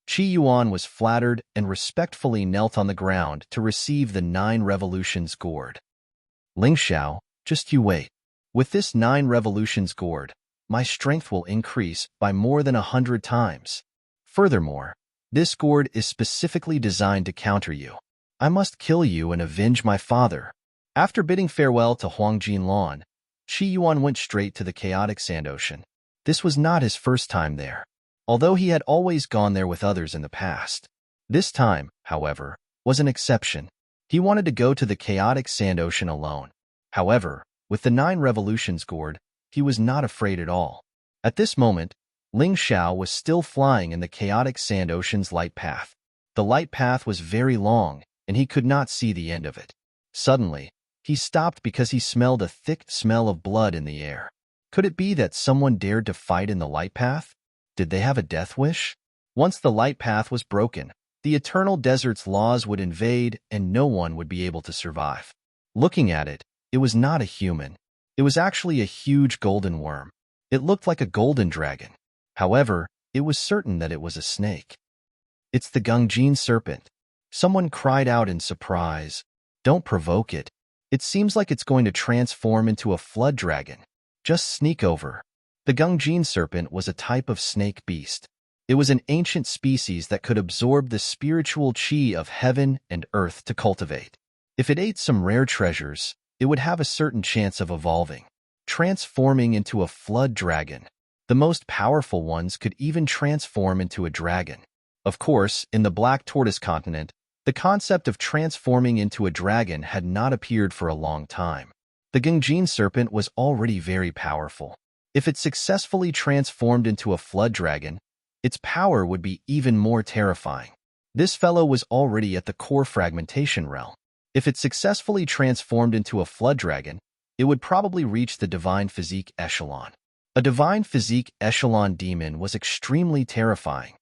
Qi Yuan was flattered and respectfully knelt on the ground to receive the 9 revolutions gourd. Ling Xiao, just you wait. With this 9 revolutions gourd, my strength will increase by more than 100 times. Furthermore, This gourd is specifically designed to counter you. I must kill you and avenge my father." After bidding farewell to Huang Jinlan, Shi Yuan went straight to the chaotic sand ocean. This was not his first time there, although he had always gone there with others in the past. This time, however, was an exception. He wanted to go to the chaotic sand ocean alone. However, with the 9 revolutions gourd, he was not afraid at all. At this moment, Ling Xiao was still flying in the chaotic sand ocean's light path. The light path was very long, and he could not see the end of it. Suddenly, he stopped because he smelled a thick smell of blood in the air. Could it be that someone dared to fight in the light path? Did they have a death wish? Once the light path was broken, the eternal desert's laws would invade and no one would be able to survive. Looking at it, it was not a human. It was actually a huge golden worm. It looked like a golden dragon. However, it was certain that it was a snake. "It's the Gungjin serpent." Someone cried out in surprise. "Don't provoke it. It seems like it's going to transform into a flood dragon. Just sneak over." The Gungjin serpent was a type of snake beast. It was an ancient species that could absorb the spiritual chi of heaven and earth to cultivate. If it ate some rare treasures, it would have a certain chance of evolving, transforming into a flood dragon. The most powerful ones could even transform into a dragon. Of course, in the Black Tortoise continent, the concept of transforming into a dragon had not appeared for a long time. The Gungjin serpent was already very powerful. If it successfully transformed into a flood dragon, its power would be even more terrifying. This fellow was already at the core fragmentation realm. If it successfully transformed into a flood dragon, it would probably reach the divine physique echelon. A divine physique echelon demon was extremely terrifying.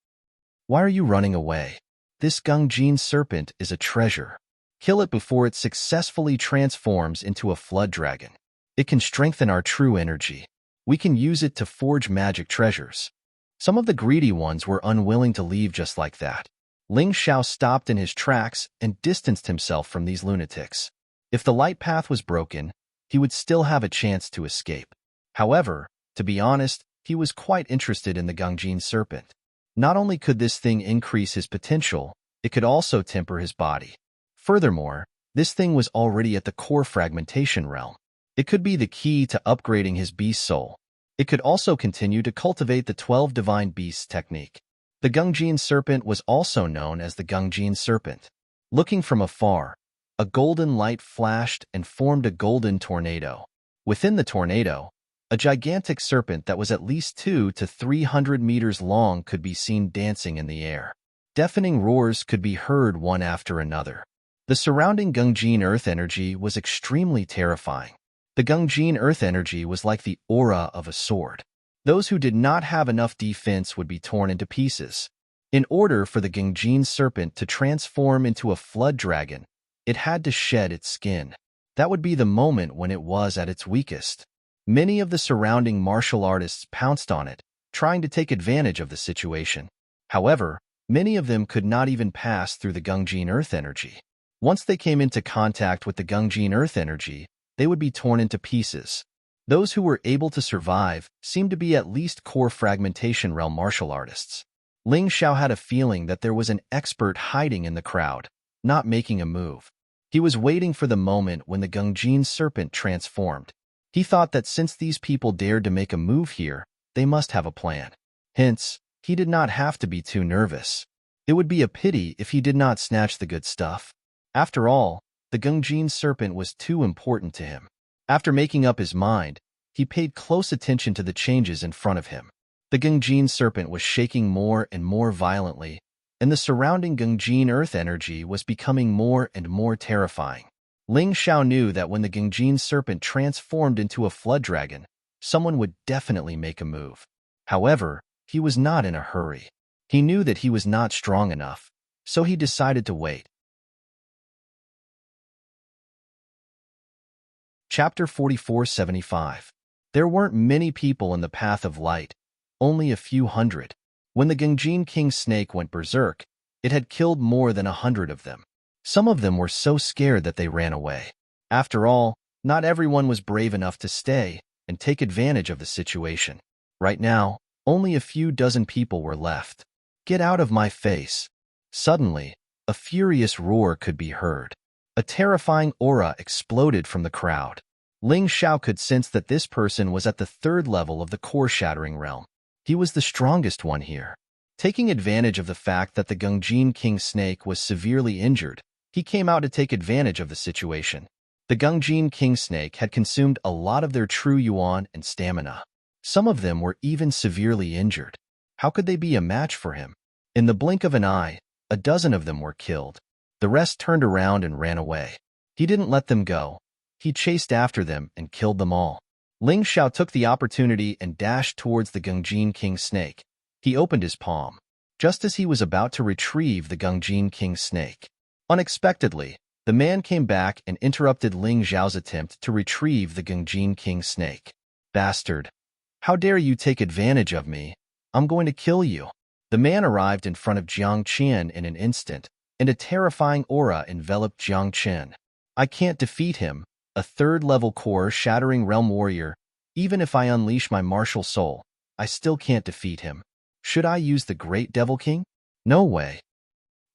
"Why are you running away? This Gungjin serpent is a treasure. Kill it before it successfully transforms into a flood dragon. It can strengthen our true energy. We can use it to forge magic treasures." Some of the greedy ones were unwilling to leave just like that. Ling Xiao stopped in his tracks and distanced himself from these lunatics. If the light path was broken, he would still have a chance to escape. However, to be honest, he was quite interested in the Gungjin serpent. Not only could this thing increase his potential, it could also temper his body. Furthermore, this thing was already at the core fragmentation realm. It could be the key to upgrading his beast soul. It could also continue to cultivate the 12 divine beasts technique. The Gungjin serpent was also known as the Gungjin serpent. Looking from afar, a golden light flashed and formed a golden tornado. Within the tornado, a gigantic serpent that was at least 200 to 300 meters long could be seen dancing in the air. Deafening roars could be heard one after another. The surrounding Gungjin earth energy was extremely terrifying. The Gungjin earth energy was like the aura of a sword. Those who did not have enough defense would be torn into pieces. In order for the Gungjin serpent to transform into a flood dragon, it had to shed its skin. That would be the moment when it was at its weakest. Many of the surrounding martial artists pounced on it, trying to take advantage of the situation. However, many of them could not even pass through the Gungjin earth energy. Once they came into contact with the Gungjin earth energy, they would be torn into pieces. Those who were able to survive seemed to be at least core fragmentation realm martial artists. Ling Xiao had a feeling that there was an expert hiding in the crowd, not making a move. He was waiting for the moment when the Gungjin serpent transformed. He thought that since these people dared to make a move here, they must have a plan. Hence, he did not have to be too nervous. It would be a pity if he did not snatch the good stuff. After all, the Gungjin serpent was too important to him. After making up his mind, he paid close attention to the changes in front of him. The Gungjin serpent was shaking more and more violently, and the surrounding Gungjin earth energy was becoming more and more terrifying. Ling Xiao knew that when the Gungjin serpent transformed into a flood dragon, someone would definitely make a move. However, he was not in a hurry. He knew that he was not strong enough, so he decided to wait. Chapter 4475. There weren't many people in the path of light, only a few hundred. When the Gungjin King Snake went berserk, it had killed more than 100 of them. Some of them were so scared that they ran away. After all, not everyone was brave enough to stay and take advantage of the situation. Right now, only a few dozen people were left. Get out of my face. Suddenly, a furious roar could be heard. A terrifying aura exploded from the crowd. Ling Xiao could sense that this person was at the third level of the core-shattering realm. He was the strongest one here. Taking advantage of the fact that the Gungjin King Snake was severely injured, he came out to take advantage of the situation. The Gungjin King Snake had consumed a lot of their true yuan and stamina. Some of them were even severely injured. How could they be a match for him? In the blink of an eye, a dozen of them were killed. The rest turned around and ran away. He didn't let them go. He chased after them and killed them all. Ling Xiao took the opportunity and dashed towards the Gungjin King Snake. He opened his palm, just as he was about to retrieve the Gungjin King Snake. Unexpectedly, the man came back and interrupted Ling Xiao's attempt to retrieve the Gungjin King Snake. Bastard! How dare you take advantage of me? I'm going to kill you. The man arrived in front of Jiang Qian in an instant, and a terrifying aura enveloped Jiang Qian. I can't defeat him, a third-level core-shattering realm warrior. Even if I unleash my martial soul, I still can't defeat him. Should I use the Great Devil King? No way.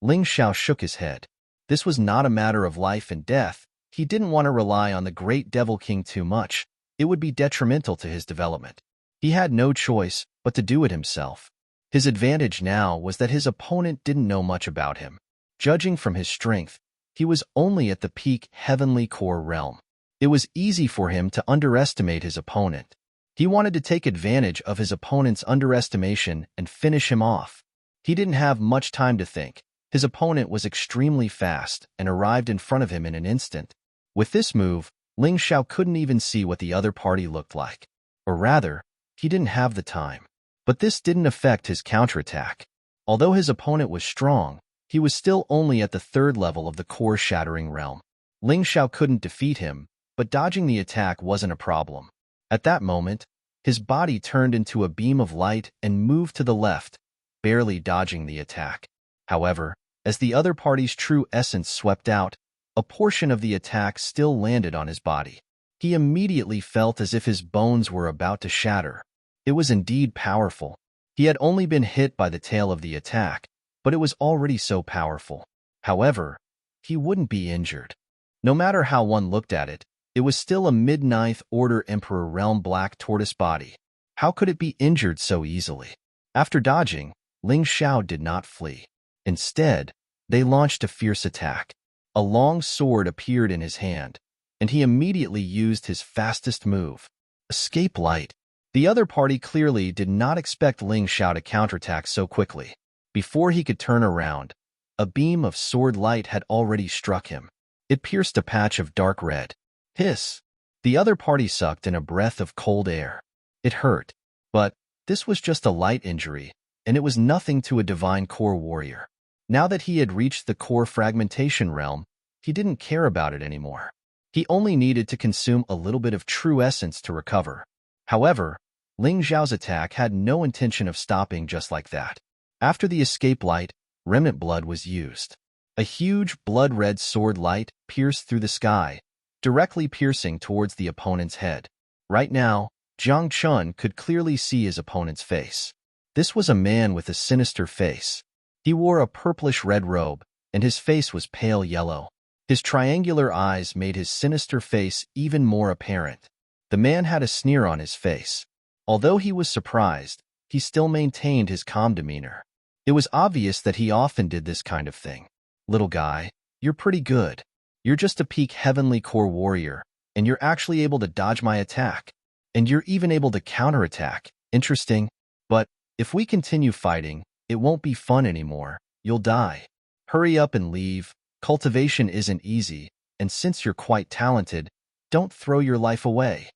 Ling Xiao shook his head. This was not a matter of life and death. He didn't want to rely on the Great Devil King too much. It would be detrimental to his development. He had no choice but to do it himself. His advantage now was that his opponent didn't know much about him. Judging from his strength, he was only at the peak heavenly core realm. It was easy for him to underestimate his opponent. He wanted to take advantage of his opponent's underestimation and finish him off. He didn't have much time to think. His opponent was extremely fast and arrived in front of him in an instant. With this move, Ling Xiao couldn't even see what the other party looked like. Or rather, he didn't have the time. But this didn't affect his counterattack. Although his opponent was strong, he was still only at the third level of the core-shattering realm. Ling Xiao couldn't defeat him, but dodging the attack wasn't a problem. At that moment, his body turned into a beam of light and moved to the left, barely dodging the attack. However, as the other party's true essence swept out, a portion of the attack still landed on his body. He immediately felt as if his bones were about to shatter. It was indeed powerful. He had only been hit by the tail of the attack, but it was already so powerful. However, he wouldn't be injured. No matter how one looked at it, it was still a mid-ninth order Emperor Realm Black Tortoise body. How could it be injured so easily? After dodging, Ling Xiao did not flee. Instead, they launched a fierce attack. A long sword appeared in his hand, and he immediately used his fastest move, Escape Light. The other party clearly did not expect Ling Xiao to counterattack so quickly. Before he could turn around, a beam of sword light had already struck him. It pierced a patch of dark red. Hiss! The other party sucked in a breath of cold air. It hurt, but this was just a light injury, and it was nothing to a divine core warrior. Now that he had reached the core fragmentation realm, he didn't care about it anymore. He only needed to consume a little bit of true essence to recover. However, Ling Xiao's attack had no intention of stopping just like that. After the escape light, remnant blood was used. A huge blood-red sword light pierced through the sky, directly piercing towards the opponent's head. Right now, Jiang Chun could clearly see his opponent's face. This was a man with a sinister face. He wore a purplish-red robe, and his face was pale yellow. His triangular eyes made his sinister face even more apparent. The man had a sneer on his face. Although he was surprised, he still maintained his calm demeanor. It was obvious that he often did this kind of thing. Little guy, you're pretty good. You're just a peak heavenly core warrior, and you're actually able to dodge my attack. And you're even able to counterattack. Interesting. But if we continue fighting, it won't be fun anymore. You'll die. Hurry up and leave. Cultivation isn't easy, and since you're quite talented, don't throw your life away.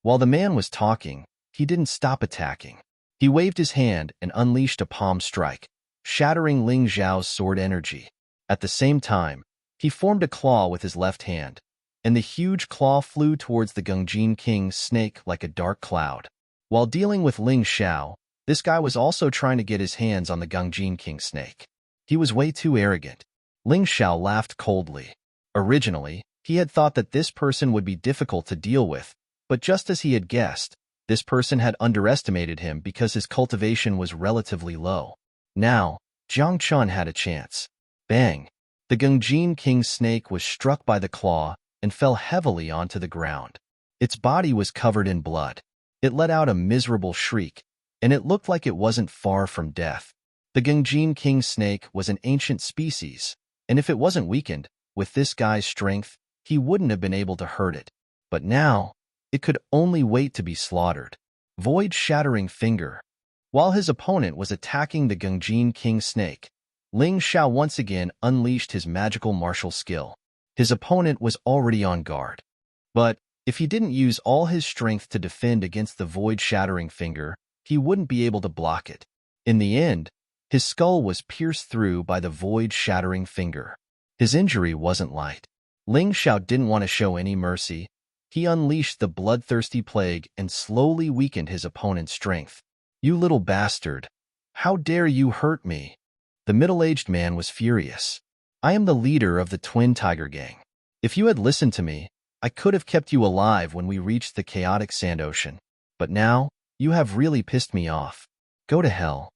While the man was talking, he didn't stop attacking. He waved his hand and unleashed a palm strike, shattering Ling Xiao's sword energy. At the same time, he formed a claw with his left hand, and the huge claw flew towards the Gungjin King's snake like a dark cloud. While dealing with Ling Xiao, this guy was also trying to get his hands on the Gungjin King snake. He was way too arrogant. Ling Xiao laughed coldly. Originally, he had thought that this person would be difficult to deal with, but just as he had guessed, this person had underestimated him because his cultivation was relatively low. Now, Jiang Chun had a chance. Bang! The Gungjin King's snake was struck by the claw and fell heavily onto the ground. Its body was covered in blood. It let out a miserable shriek, and it looked like it wasn't far from death. The Gungjin King snake was an ancient species, and if it wasn't weakened, with this guy's strength, he wouldn't have been able to hurt it. But now, it could only wait to be slaughtered. Void-shattering finger. While his opponent was attacking the Gungjin King snake, Ling Xiao once again unleashed his magical martial skill. His opponent was already on guard. But if he didn't use all his strength to defend against the void-shattering finger, he wouldn't be able to block it. In the end, his skull was pierced through by the void-shattering finger. His injury wasn't light. Ling Xiao didn't want to show any mercy. He unleashed the bloodthirsty plague and slowly weakened his opponent's strength. "You little bastard! How dare you hurt me?" The middle-aged man was furious. "I am the leader of the Twin Tiger Gang. If you had listened to me, I could have kept you alive when we reached the chaotic sand ocean. But now, you have really pissed me off. Go to hell."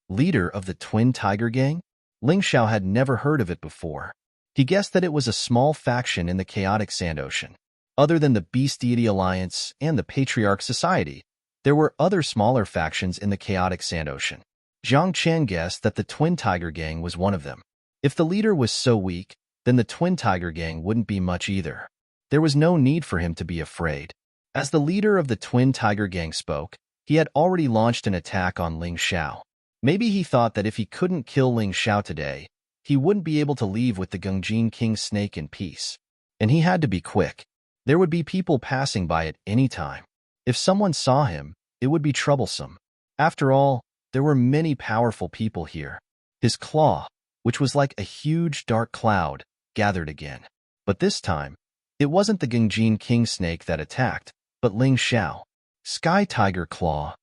Leader of the Twin Tiger Gang? Ling Xiao had never heard of it before. He guessed that it was a small faction in the chaotic sand ocean. Other than the Beast Deity Alliance and the Patriarch Society, there were other smaller factions in the chaotic sand ocean. Zhang Qian guessed that the Twin Tiger Gang was one of them. If the leader was so weak, then the Twin Tiger Gang wouldn't be much either. There was no need for him to be afraid. As the leader of the Twin Tiger Gang spoke, he had already launched an attack on Ling Xiao. Maybe he thought that if he couldn't kill Ling Xiao today, he wouldn't be able to leave with the Gungjin King's snake in peace. And he had to be quick. There would be people passing by at any time. If someone saw him, it would be troublesome. After all, there were many powerful people here. His claw, which was like a huge dark cloud, gathered again. But this time, it wasn't the Gungjin King snake that attacked, but Ling Xiao. Sky Tiger Claw.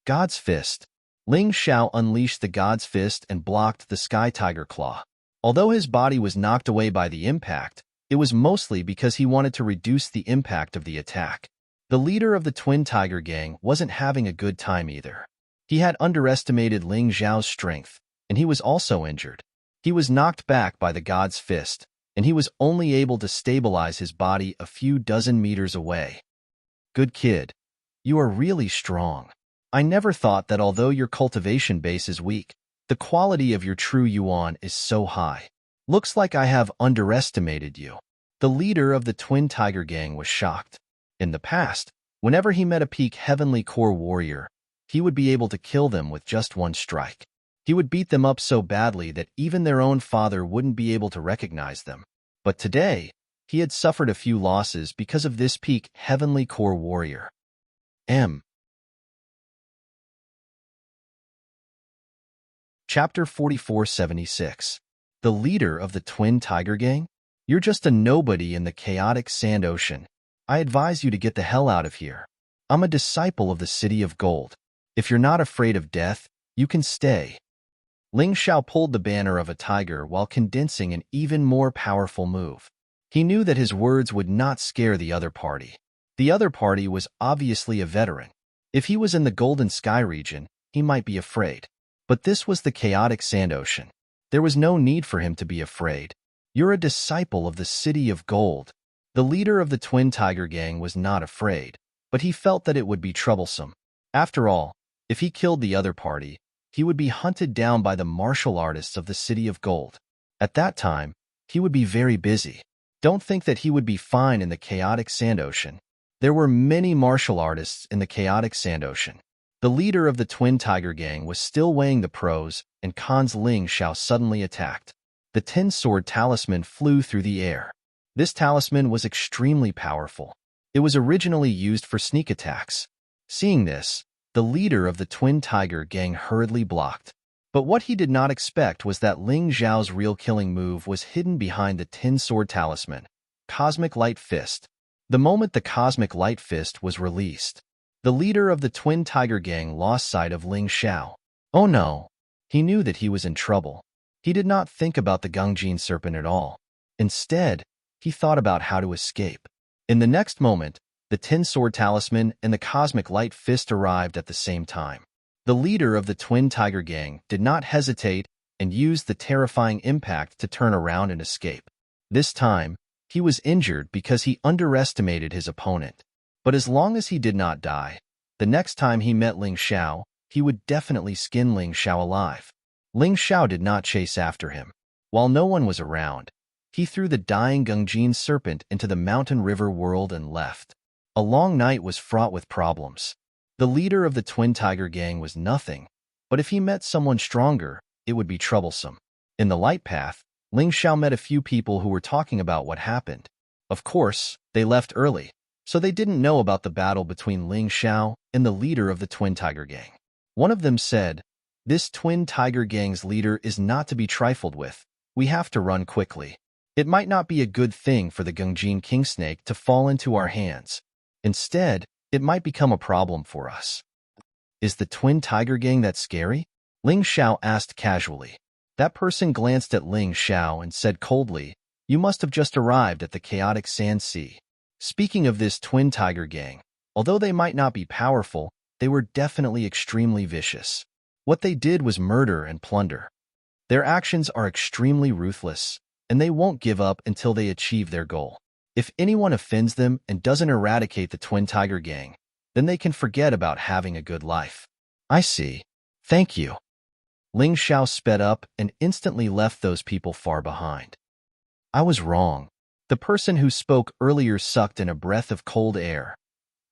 God's Fist. Ling Xiao unleashed the God's Fist and blocked the Sky Tiger Claw. Although his body was knocked away by the impact, it was mostly because he wanted to reduce the impact of the attack. The leader of the Twin Tiger Gang wasn't having a good time either. He had underestimated Ling Xiao's strength, and he was also injured. He was knocked back by the God's Fist, and he was only able to stabilize his body a few dozen meters away. "Good kid. You are really strong. I never thought that although your cultivation base is weak, the quality of your true yuan is so high. Looks like I have underestimated you." The leader of the Twin Tiger Gang was shocked. In the past, whenever he met a peak Heavenly Core warrior, he would be able to kill them with just one strike. He would beat them up so badly that even their own father wouldn't be able to recognize them. But today, he had suffered a few losses because of this peak Heavenly Core warrior. Chapter 4476. The leader of the Twin Tiger Gang? You're just a nobody in the chaotic sand ocean. I advise you to get the hell out of here. I'm a disciple of the City of Gold. If you're not afraid of death, you can stay. Ling Xiao pulled the banner of a tiger while condensing an even more powerful move. He knew that his words would not scare the other party. The other party was obviously a veteran. If he was in the Golden Sky region, he might be afraid. But this was the chaotic sand ocean. There was no need for him to be afraid. You're a disciple of the City of Gold. The leader of the Twin Tiger Gang was not afraid, but he felt that it would be troublesome. After all, if he killed the other party, he would be hunted down by the martial artists of the City of Gold. At that time, he would be very busy. Don't think that he would be fine in the chaotic sand ocean. There were many martial artists in the chaotic sand ocean. The leader of the Twin Tiger Gang was still weighing the pros, and Khan's Ling Xiao suddenly attacked. The Tin-Sword Talisman flew through the air. This talisman was extremely powerful. It was originally used for sneak attacks. Seeing this, the leader of the Twin Tiger Gang hurriedly blocked. But what he did not expect was that Ling Xiao's real killing move was hidden behind the Tin-Sword Talisman, Cosmic Light Fist. The moment the Cosmic Light Fist was released, the leader of the Twin Tiger Gang lost sight of Ling Xiao. Oh no! He knew that he was in trouble. He did not think about the Gungjin Serpent at all. Instead, he thought about how to escape. In the next moment, the Tin Sword Talisman and the Cosmic Light Fist arrived at the same time. The leader of the Twin Tiger Gang did not hesitate and used the terrifying impact to turn around and escape. This time, he was injured because he underestimated his opponent. But as long as he did not die, the next time he met Ling Xiao, he would definitely skin Ling Xiao alive. Ling Xiao did not chase after him. While no one was around, he threw the dying Gungjin serpent into the mountain river world and left. A long night was fraught with problems. The leader of the Twin Tiger Gang was nothing, but if he met someone stronger, it would be troublesome. In the light path, Ling Xiao met a few people who were talking about what happened. Of course, they left early, so they didn't know about the battle between Ling Xiao and the leader of the Twin Tiger Gang. One of them said, "This Twin Tiger Gang's leader is not to be trifled with. We have to run quickly. It might not be a good thing for the Gungjin King Snake to fall into our hands. Instead, it might become a problem for us." "Is the Twin Tiger Gang that scary?" Ling Xiao asked casually. That person glanced at Ling Xiao and said coldly, "You must have just arrived at the chaotic Sand Sea." Speaking of this Twin Tiger Gang, although they might not be powerful, they were definitely extremely vicious. What they did was murder and plunder. Their actions are extremely ruthless, and they won't give up until they achieve their goal. If anyone offends them and doesn't eradicate the Twin Tiger Gang, then they can forget about having a good life. "I see. Thank you." Ling Xiao sped up and instantly left those people far behind. "I was wrong. The person who spoke earlier sucked in a breath of cold air.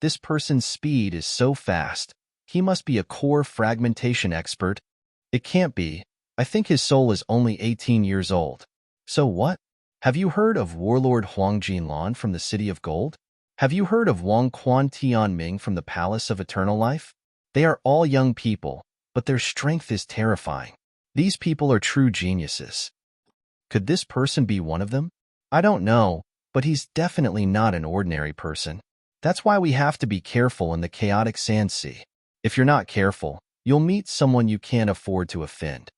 This person's speed is so fast. He must be a core fragmentation expert. It can't be. I think his soul is only 18 years old. So what? Have you heard of Warlord Huang Jinlan from the City of Gold? Have you heard of Wang Quan Tianming from the Palace of Eternal Life? They are all young people, but their strength is terrifying. These people are true geniuses. Could this person be one of them? I don't know, but he's definitely not an ordinary person. That's why we have to be careful in the chaotic Sand Sea. If you're not careful, you'll meet someone you can't afford to offend."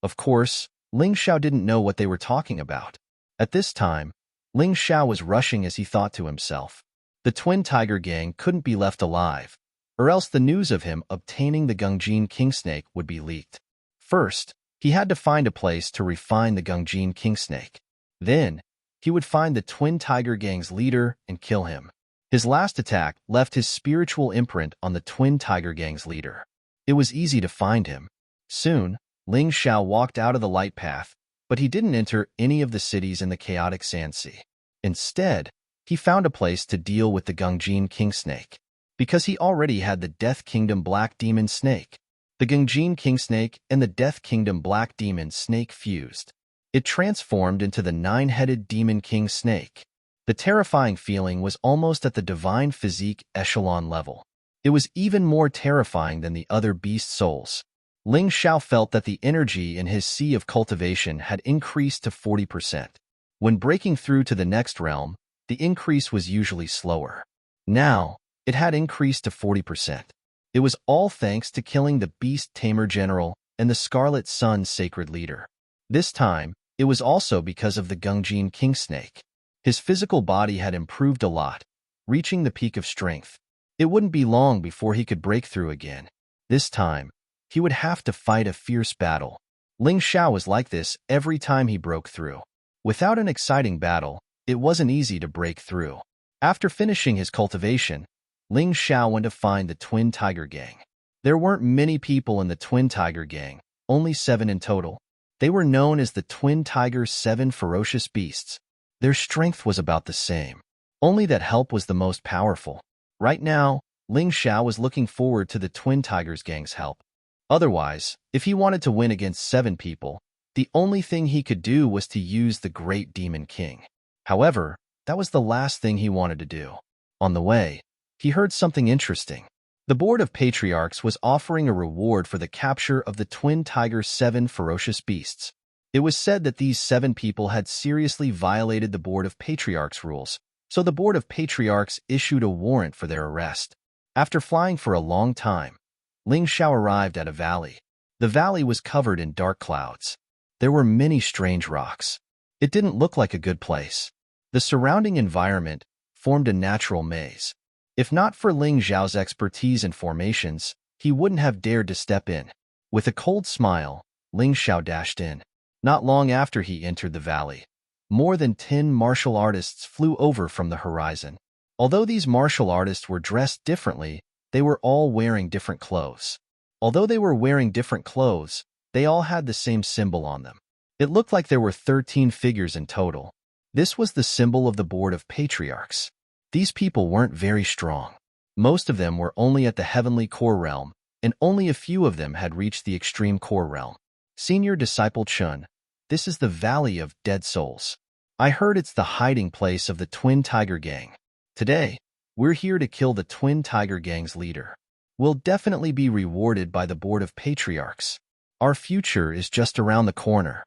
Of course, Ling Xiao didn't know what they were talking about. At this time, Ling Xiao was rushing as he thought to himself, the Twin Tiger Gang couldn't be left alive, or else the news of him obtaining the Gungjin King Snake would be leaked. First, he had to find a place to refine the Gungjin King Snake. Then, he would find the Twin Tiger Gang's leader and kill him. His last attack left his spiritual imprint on the Twin Tiger Gang's leader. It was easy to find him. Soon, Ling Xiao walked out of the light path, but he didn't enter any of the cities in the chaotic Sand Sea. Instead, he found a place to deal with the Gungjin King Snake, because he already had the Death Kingdom Black Demon Snake. The Gungjin King Snake and the Death Kingdom Black Demon Snake fused. It transformed into the 9-headed Demon King Snake. The terrifying feeling was almost at the divine physique echelon level. It was even more terrifying than the other beast souls. Ling Xiao felt that the energy in his sea of cultivation had increased to 40%. When breaking through to the next realm, the increase was usually slower. Now, it had increased to 40%. It was all thanks to killing the Beast Tamer General and the Scarlet Sun Sacred Leader. This time, it was also because of the Gungjin King Snake. His physical body had improved a lot, reaching the peak of strength. It wouldn't be long before he could break through again. This time, he would have to fight a fierce battle. Ling Xiao was like this every time he broke through. Without an exciting battle, it wasn't easy to break through. After finishing his cultivation, Ling Xiao went to find the Twin Tiger Gang. There weren't many people in the Twin Tiger Gang, only 7 in total. They were known as the Twin Tiger's 7 ferocious beasts. Their strength was about the same, only that help was the most powerful. Right now, Ling Xiao was looking forward to the Twin Tigers Gang's help. Otherwise, if he wanted to win against 7 people, the only thing he could do was to use the Great Demon King. However, that was the last thing he wanted to do. On the way, he heard something interesting. The Board of Patriarchs was offering a reward for the capture of the Twin Tiger's 7 ferocious beasts. It was said that these 7 people had seriously violated the Board of Patriarchs rules, so the Board of Patriarchs issued a warrant for their arrest. After flying for a long time, Ling Xiao arrived at a valley. The valley was covered in dark clouds. There were many strange rocks. It didn't look like a good place. The surrounding environment formed a natural maze. If not for Ling Xiao's expertise in formations, he wouldn't have dared to step in. With a cold smile, Ling Xiao dashed in. Not long after he entered the valley, more than 10 martial artists flew over from the horizon. Although these martial artists were dressed differently, they were all wearing different clothes. Although they were wearing different clothes, they all had the same symbol on them. It looked like there were 13 figures in total. This was the symbol of the Board of Patriarchs. These people weren't very strong. Most of them were only at the Heavenly Core Realm, and only a few of them had reached the Extreme Core Realm. Senior Disciple Chun, this is the Valley of Dead Souls. I heard it's the hiding place of the Twin Tiger Gang. Today, we're here to kill the Twin Tiger Gang's leader. We'll definitely be rewarded by the Board of Patriarchs. Our future is just around the corner.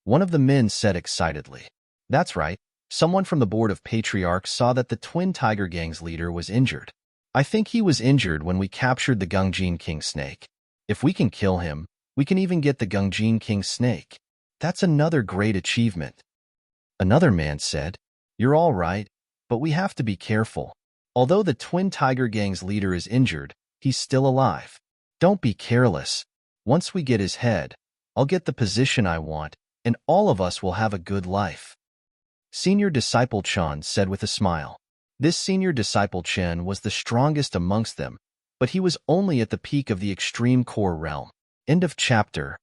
One of the men said excitedly. That's right. Someone from the Board of Patriarchs saw that the Twin Tiger Gang's leader was injured. I think he was injured when we captured the Gungjin King Snake. If we can kill him, we can even get the Gungjin King Snake. That's another great achievement. Another man said, You're all right, but we have to be careful. Although the Twin Tiger Gang's leader is injured, he's still alive. Don't be careless. Once we get his head, I'll get the position I want, and all of us will have a good life. Senior Disciple Chen said with a smile. This Senior Disciple Chen was the strongest amongst them, but he was only at the peak of the Extreme Core Realm. End of chapter.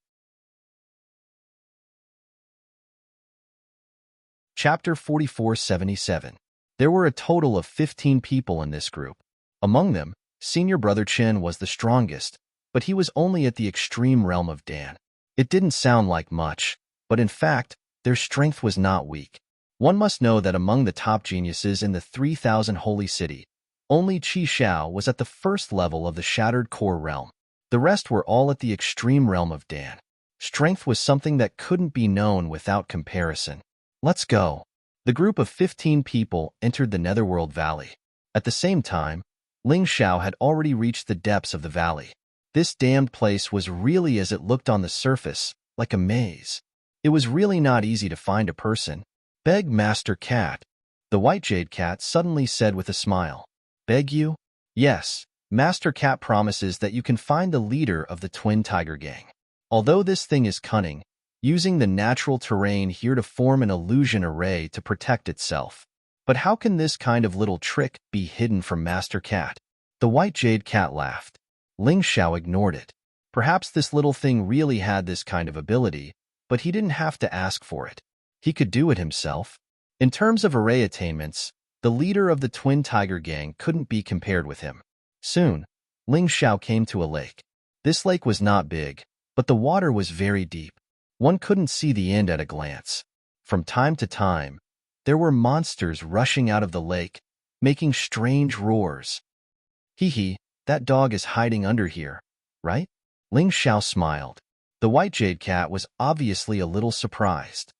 Chapter 4477. There were a total of 15 people in this group. Among them, Senior Brother Chen was the strongest, but he was only at the extreme realm of Dan. It didn't sound like much, but in fact, their strength was not weak. One must know that among the top geniuses in the 3,000 Holy City, only Qi Xiao was at the first level of the Shattered Core Realm. The rest were all at the extreme realm of Dan. Strength was something that couldn't be known without comparison. Let's go. The group of 15 people entered the Netherworld Valley. At the same time, Ling Xiao had already reached the depths of the valley. This damned place was really as it looked on the surface, like a maze. It was really not easy to find a person. Beg Master Cat. The White Jade Cat suddenly said with a smile. Beg you? Yes, Master Cat promises that you can find the leader of the Twin Tiger Gang. Although this thing is cunning, using the natural terrain here to form an illusion array to protect itself. But how can this kind of little trick be hidden from Master Cat? The White Jade Cat laughed. Ling Xiao ignored it. Perhaps this little thing really had this kind of ability, but he didn't have to ask for it. He could do it himself. In terms of array attainments, the leader of the Twin Tiger Gang couldn't be compared with him. Soon, Ling Xiao came to a lake. This lake was not big, but the water was very deep. One couldn't see the end at a glance. From time to time, there were monsters rushing out of the lake, making strange roars. Hee, that dog is hiding under here, right? Ling Xiao smiled. The White Jade Cat was obviously a little surprised.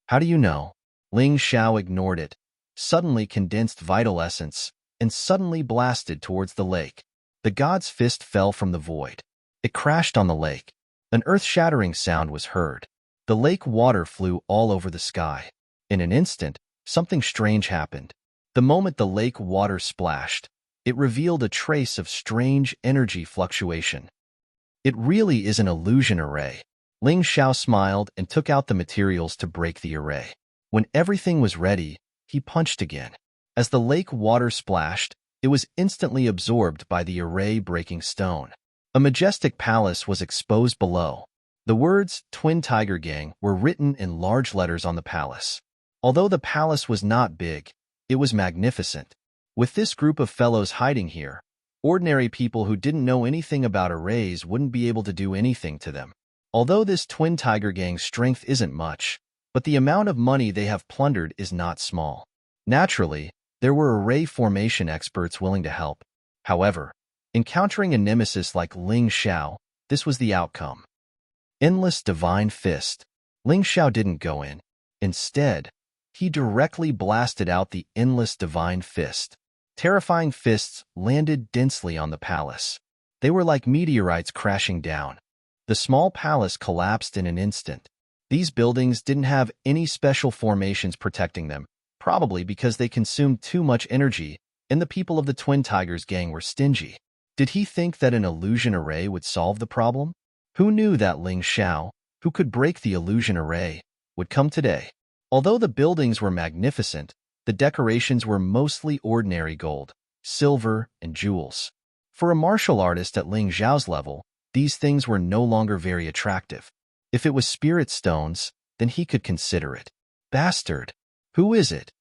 How do you know? Ling Xiao ignored it, suddenly condensed vital essence, and suddenly blasted towards the lake. The god's fist fell from the void. It crashed on the lake. An earth-shattering sound was heard. The lake water flew all over the sky. In an instant, something strange happened. The moment the lake water splashed, it revealed a trace of strange energy fluctuation. It really is an illusion array. Ling Xiao smiled and took out the materials to break the array. When everything was ready, he punched again. As the lake water splashed, it was instantly absorbed by the array-breaking stone. A majestic palace was exposed below. The words Twin Tiger Gang were written in large letters on the palace. Although the palace was not big, it was magnificent. With this group of fellows hiding here, ordinary people who didn't know anything about arrays wouldn't be able to do anything to them. Although this Twin Tiger Gang's strength isn't much, but the amount of money they have plundered is not small. Naturally, there were array formation experts willing to help. However, encountering a nemesis like Ling Xiao, this was the outcome. Endless Divine Fist. Ling Xiao didn't go in. Instead, he directly blasted out the Endless Divine Fist. Terrifying fists landed densely on the palace. They were like meteorites crashing down. The small palace collapsed in an instant. These buildings didn't have any special formations protecting them, probably because they consumed too much energy, and the people of the Twin Tigers Gang were stingy. Did he think that an illusion array would solve the problem? Who knew that Ling Xiao, who could break the illusion array, would come today? Although the buildings were magnificent, the decorations were mostly ordinary gold, silver, and jewels. For a martial artist at Ling Xiao's level, these things were no longer very attractive. If it was spirit stones, then he could consider it. Bastard! Who is it?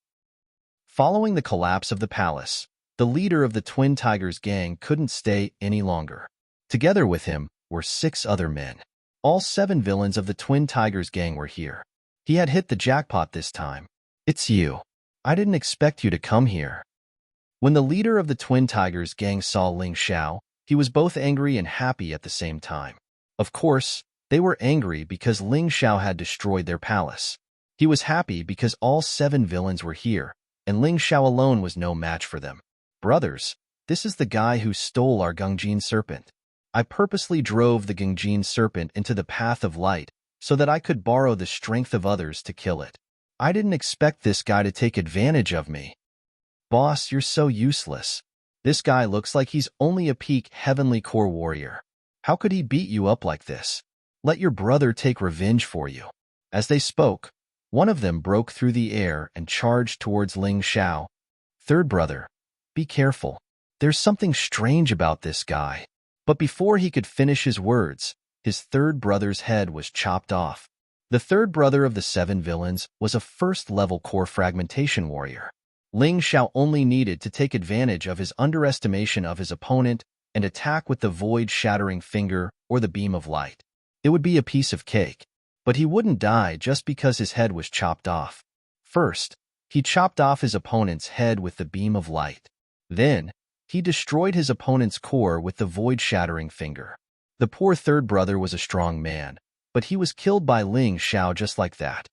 Following the collapse of the palace, the leader of the Twin Tigers gang couldn't stay any longer. Together with him were 6 other men. All 7 villains of the Twin Tigers gang were here. He had hit the jackpot this time. It's you. I didn't expect you to come here. When the leader of the Twin Tigers gang saw Ling Xiao, he was both angry and happy at the same time. Of course, they were angry because Ling Xiao had destroyed their palace. He was happy because all 7 villains were here, and Ling Xiao alone was no match for them. Brothers, this is the guy who stole our Gungjin serpent. I purposely drove the Gungjin serpent into the path of light so that I could borrow the strength of others to kill it. I didn't expect this guy to take advantage of me. Boss, you're so useless. This guy looks like he's only a peak heavenly core warrior. How could he beat you up like this? Let your brother take revenge for you. As they spoke, one of them broke through the air and charged towards Ling Xiao. Third brother, be careful. There's something strange about this guy. But before he could finish his words, his third brother's head was chopped off. The third brother of the 7 villains was a first-level core fragmentation warrior. Ling Xiao only needed to take advantage of his underestimation of his opponent and attack with the void-shattering finger or the beam of light. It would be a piece of cake, but he wouldn't die just because his head was chopped off. First, he chopped off his opponent's head with the beam of light. Then, he destroyed his opponent's core with the void-shattering finger. The poor third brother was a strong man, but he was killed by Ling Xiao just like that.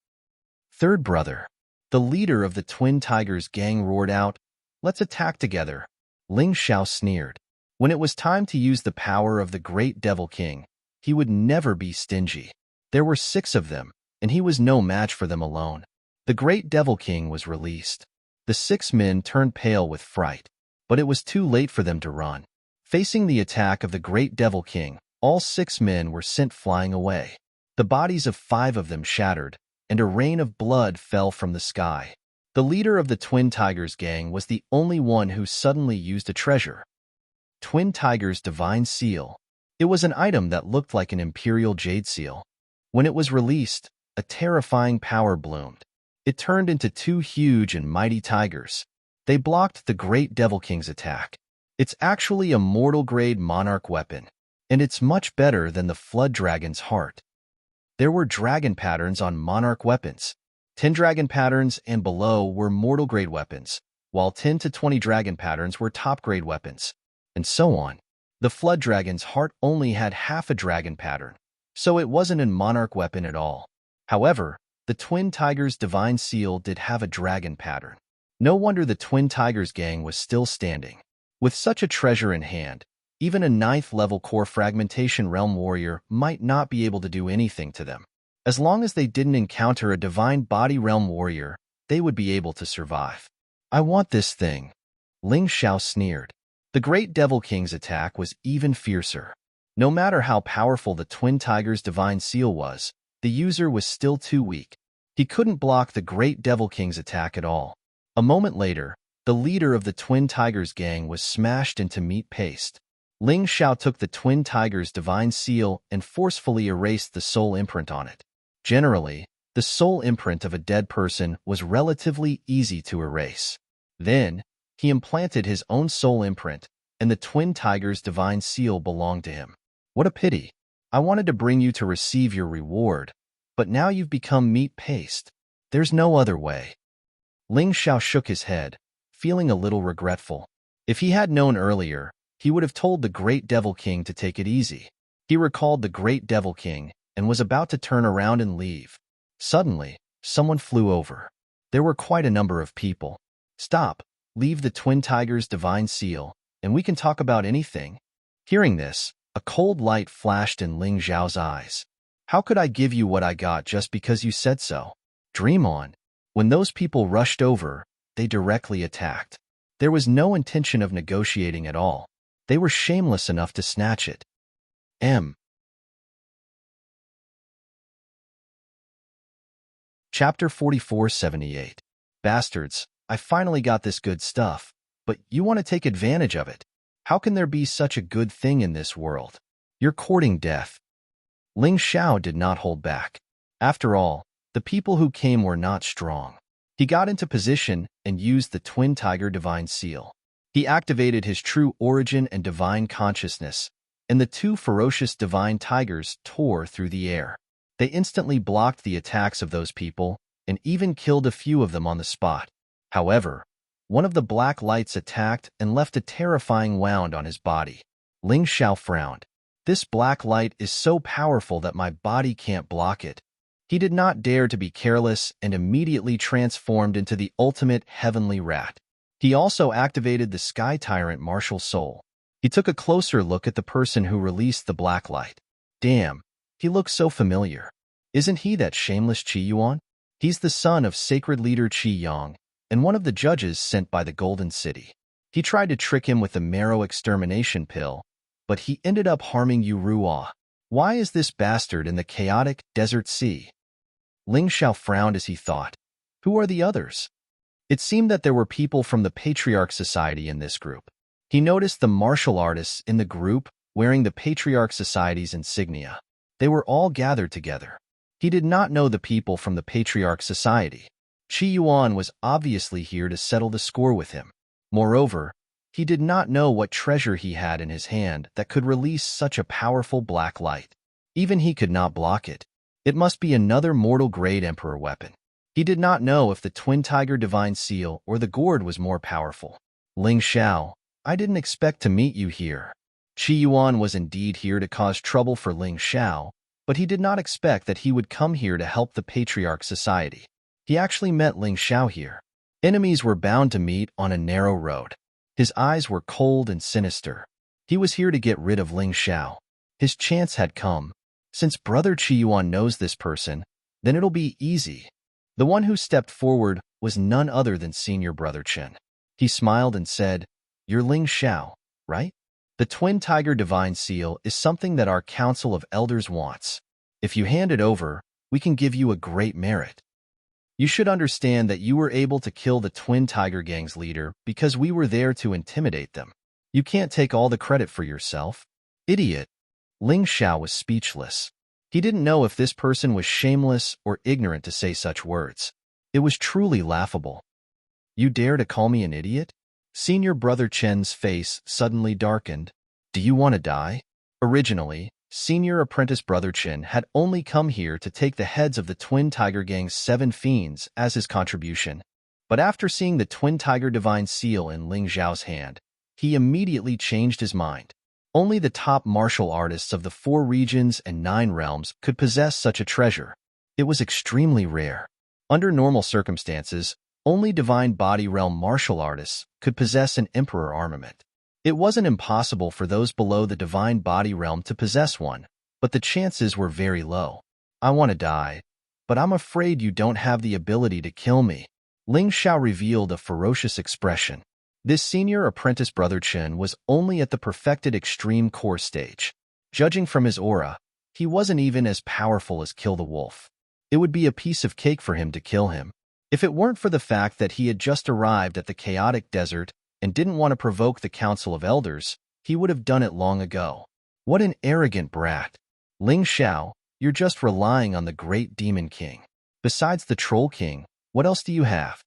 Third brother, the leader of the Twin Tigers gang, roared out, "Let's attack together." Ling Xiao sneered. When it was time to use the power of the Great Devil King, he would never be stingy. There were 6 of them, and he was no match for them alone. The Great Devil King was released. The 6 men turned pale with fright, but it was too late for them to run. Facing the attack of the Great Devil King, all 6 men were sent flying away. The bodies of 5 of them shattered, and a rain of blood fell from the sky. The leader of the Twin Tigers gang was the only one who suddenly used a treasure. Twin Tigers Divine Seal. It was an item that looked like an Imperial Jade Seal. When it was released, a terrifying power bloomed. It turned into 2 huge and mighty tigers. They blocked the Great Devil King's attack. It's actually a mortal-grade monarch weapon, and it's much better than the Flood Dragon's heart. There were dragon patterns on monarch weapons. 10 dragon patterns and below were mortal-grade weapons, while 10 to 20 dragon patterns were top-grade weapons, and so on. The Flood Dragon's heart only had half a dragon pattern, so it wasn't a monarch weapon at all. However, the Twin Tigers' Divine Seal did have a dragon pattern. No wonder the Twin Tigers gang was still standing. With such a treasure in hand, even a 9th-level core fragmentation realm warrior might not be able to do anything to them. As long as they didn't encounter a divine body realm warrior, they would be able to survive. I want this thing. Ling Xiao sneered. The Great Devil King's attack was even fiercer. No matter how powerful the Twin Tigers' Divine Seal was, the user was still too weak. He couldn't block the Great Devil King's attack at all. A moment later, the leader of the Twin Tigers gang was smashed into meat paste. Ling Xiao took the Twin Tigers' Divine Seal and forcefully erased the soul imprint on it. Generally, the soul imprint of a dead person was relatively easy to erase. Then, he implanted his own soul imprint, and the Twin Tigers' Divine Seal belonged to him. What a pity. I wanted to bring you to receive your reward, but now you've become meat paste. There's no other way. Ling Xiao shook his head, feeling a little regretful. If he had known earlier, he would have told the Great Devil King to take it easy. He recalled the Great Devil King and was about to turn around and leave. Suddenly, someone flew over. There were quite a number of people. Stop, leave the Twin Tigers' Divine Seal, and we can talk about anything. Hearing this, a cold light flashed in Ling Xiao's eyes. How could I give you what I got just because you said so? Dream on. When those people rushed over, they directly attacked. There was no intention of negotiating at all. They were shameless enough to snatch it. Chapter 4478. Bastards, I finally got this good stuff, but you want to take advantage of it. How can there be such a good thing in this world? You're courting death. Ling Xiao did not hold back. After all, the people who came were not strong. He got into position and used the Twin Tiger Divine Seal. He activated his true origin and divine consciousness, and the two ferocious divine tigers tore through the air. They instantly blocked the attacks of those people and even killed a few of them on the spot. However, one of the black lights attacked and left a terrifying wound on his body. Ling Xiao frowned. This black light is so powerful that my body can't block it. He did not dare to be careless and immediately transformed into the ultimate heavenly rat. He also activated the Sky Tyrant martial soul. He took a closer look at the person who released the black light. Damn, he looks so familiar. Isn't he that shameless Qi Yuan? He's the son of sacred leader Qi Yang and one of the judges sent by the Golden City. He tried to trick him with the marrow extermination pill, but he ended up harming Yu Ruo. Why is this bastard in the chaotic desert sea? Ling Xiao frowned as he thought. Who are the others? It seemed that there were people from the Patriarch Society in this group. He noticed the martial artists in the group wearing the Patriarch Society's insignia. They were all gathered together. He did not know the people from the Patriarch Society. Qi Yuan was obviously here to settle the score with him. Moreover, he did not know what treasure he had in his hand that could release such a powerful black light. Even he could not block it. It must be another mortal-grade Emperor weapon. He did not know if the Twin Tiger Divine Seal or the gourd was more powerful. Ling Xiao, I didn't expect to meet you here. Qi Yuan was indeed here to cause trouble for Ling Xiao, but he did not expect that he would come here to help the Patriarch Society. He actually met Ling Xiao here. Enemies were bound to meet on a narrow road. His eyes were cold and sinister. He was here to get rid of Ling Xiao. His chance had come. Since Brother Qi Yuan knows this person, then it'll be easy. The one who stepped forward was none other than Senior Brother Chen. He smiled and said, You're Ling Xiao, right? The Twin Tiger Divine Seal is something that our Council of Elders wants. If you hand it over, we can give you a great merit. You should understand that you were able to kill the Twin Tiger Gang's leader because we were there to intimidate them. You can't take all the credit for yourself. Idiot. Ling Xiao was speechless. He didn't know if this person was shameless or ignorant to say such words. It was truly laughable. You dare to call me an idiot? Senior Brother Chen's face suddenly darkened. Do you want to die? Originally, Senior Apprentice Brother Chen had only come here to take the heads of the Twin Tiger Gang's 7 fiends as his contribution. But after seeing the Twin Tiger Divine Seal in Ling Xiao's hand, he immediately changed his mind. Only the top martial artists of the 4 regions and 9 realms could possess such a treasure. It was extremely rare. Under normal circumstances, only Divine Body Realm martial artists could possess an Emperor armament. It wasn't impossible for those below the Divine Body Realm to possess one, but the chances were very low. I want to die, but I'm afraid you don't have the ability to kill me. Ling Xiao revealed a ferocious expression. This Senior Apprentice Brother Chen was only at the perfected extreme core stage. Judging from his aura, he wasn't even as powerful as Kill the Wolf. It would be a piece of cake for him to kill him. If it weren't for the fact that he had just arrived at the chaotic desert and didn't want to provoke the Council of Elders, he would have done it long ago. What an arrogant brat. Ling Xiao, you're just relying on the great Demon King. Besides the Troll King, what else do you have?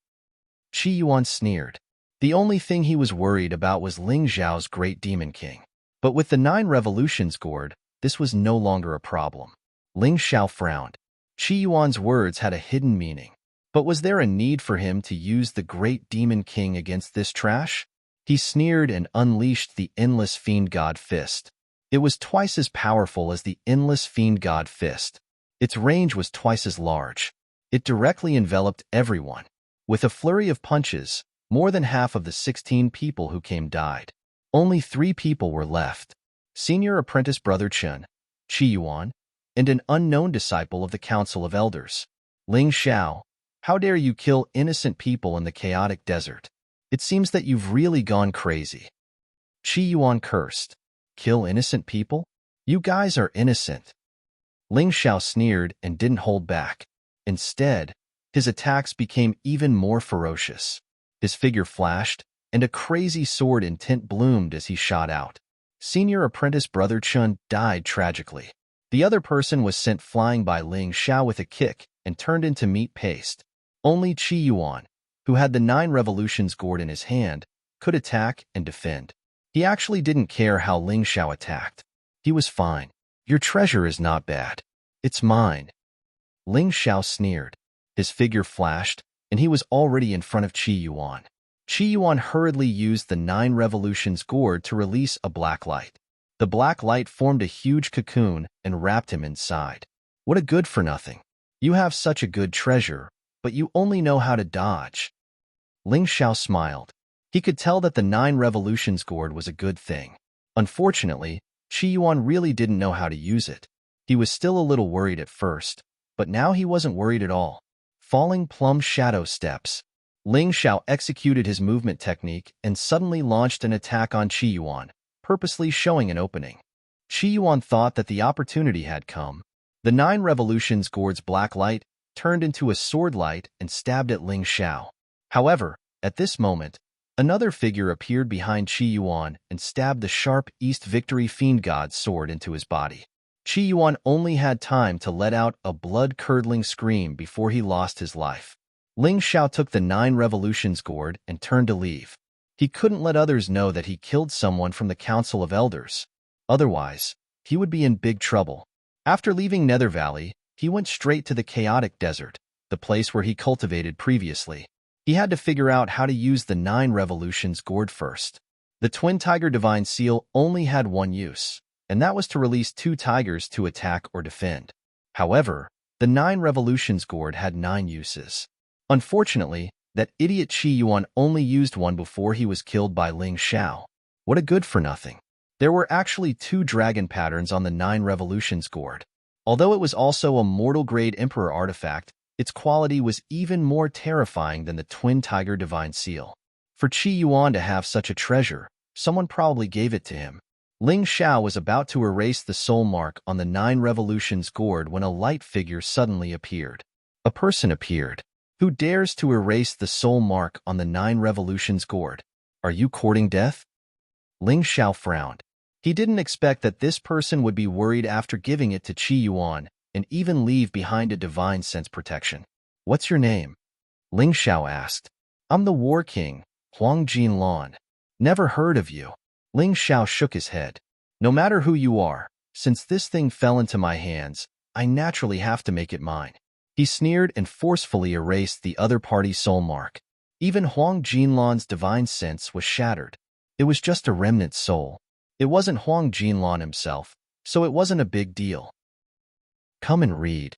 Qi Yuan sneered. The only thing he was worried about was Ling Xiao's great Demon King. But with the 9 Revolutions gourd, this was no longer a problem. Ling Xiao frowned. Qi Yuan's words had a hidden meaning. But was there a need for him to use the great Demon King against this trash? He sneered and unleashed the Endless Fiend God Fist. It was twice as powerful as the Endless Fiend God Fist. Its range was twice as large. It directly enveloped everyone. With a flurry of punches, more than half of the 16 people who came died. Only 3 people were left. Senior Apprentice Brother Chen, Qi Yuan, and an unknown disciple of the Council of Elders. Ling Xiao, how dare you kill innocent people in the chaotic desert? It seems that you've really gone crazy. Qi Yuan cursed. Kill innocent people? You guys are innocent. Ling Xiao sneered and didn't hold back. Instead, his attacks became even more ferocious. His figure flashed, and a crazy sword intent bloomed as he shot out. Senior apprentice Brother Chun died tragically. The other person was sent flying by Ling Xiao with a kick and turned into meat paste. Only Qi Yuan, who had the 9 revolutions gourd in his hand, could attack and defend. He actually didn't care how Ling Xiao attacked. He was fine. Your treasure is not bad. It's mine. Ling Xiao sneered. His figure flashed, and he was already in front of Qi Yuan. Qi Yuan hurriedly used the 9 revolutions gourd to release a black light. The black light formed a huge cocoon and wrapped him inside. What a good-for-nothing. You have such a good treasure, but you only know how to dodge. Ling Xiao smiled. He could tell that the 9 revolutions gourd was a good thing. Unfortunately, Qi Yuan really didn't know how to use it. He was still a little worried at first, but now he wasn't worried at all. Falling plum shadow steps. Ling Xiao executed his movement technique and suddenly launched an attack on Qi Yuan, purposely showing an opening. Qi Yuan thought that the opportunity had come. The 9 revolutions gourd's black light turned into a sword light and stabbed at Ling Xiao. However, at this moment, another figure appeared behind Qi Yuan and stabbed the sharp East Victory Fiend God's sword into his body. Qi Yuan only had time to let out a blood-curdling scream before he lost his life. Ling Xiao took the 9 revolutions gourd and turned to leave. He couldn't let others know that he killed someone from the Council of Elders. Otherwise, he would be in big trouble. After leaving Nether Valley, he went straight to the Chaotic Desert, the place where he cultivated previously. He had to figure out how to use the 9 revolutions gourd first. The Twin Tiger Divine Seal only had one use, and that was to release 2 tigers to attack or defend. However, the 9 revolutions gourd had 9 uses. Unfortunately, that idiot Qi Yuan only used one before he was killed by Ling Xiao. What a good-for-nothing. There were actually 2 dragon patterns on the 9 revolutions gourd. Although it was also a mortal-grade Emperor artifact, its quality was even more terrifying than the Twin Tiger Divine Seal. For Qi Yuan to have such a treasure, someone probably gave it to him. Ling Xiao was about to erase the soul mark on the 9 revolutions gourd when a light figure suddenly appeared. A person appeared. Who dares to erase the soul mark on the 9 revolutions gourd? Are you courting death? Ling Xiao frowned. He didn't expect that this person would be worried after giving it to Qi Yuan and even leave behind a divine sense protection. What's your name? Ling Xiao asked. I'm the War King, Huang Jinlan. Never heard of you. Ling Xiao shook his head. No matter who you are, since this thing fell into my hands, I naturally have to make it mine. He sneered and forcefully erased the other party's soul mark. Even Huang Jinlan's divine sense was shattered. It was just a remnant soul. It wasn't Huang Jinlan himself, so it wasn't a big deal. Come and read.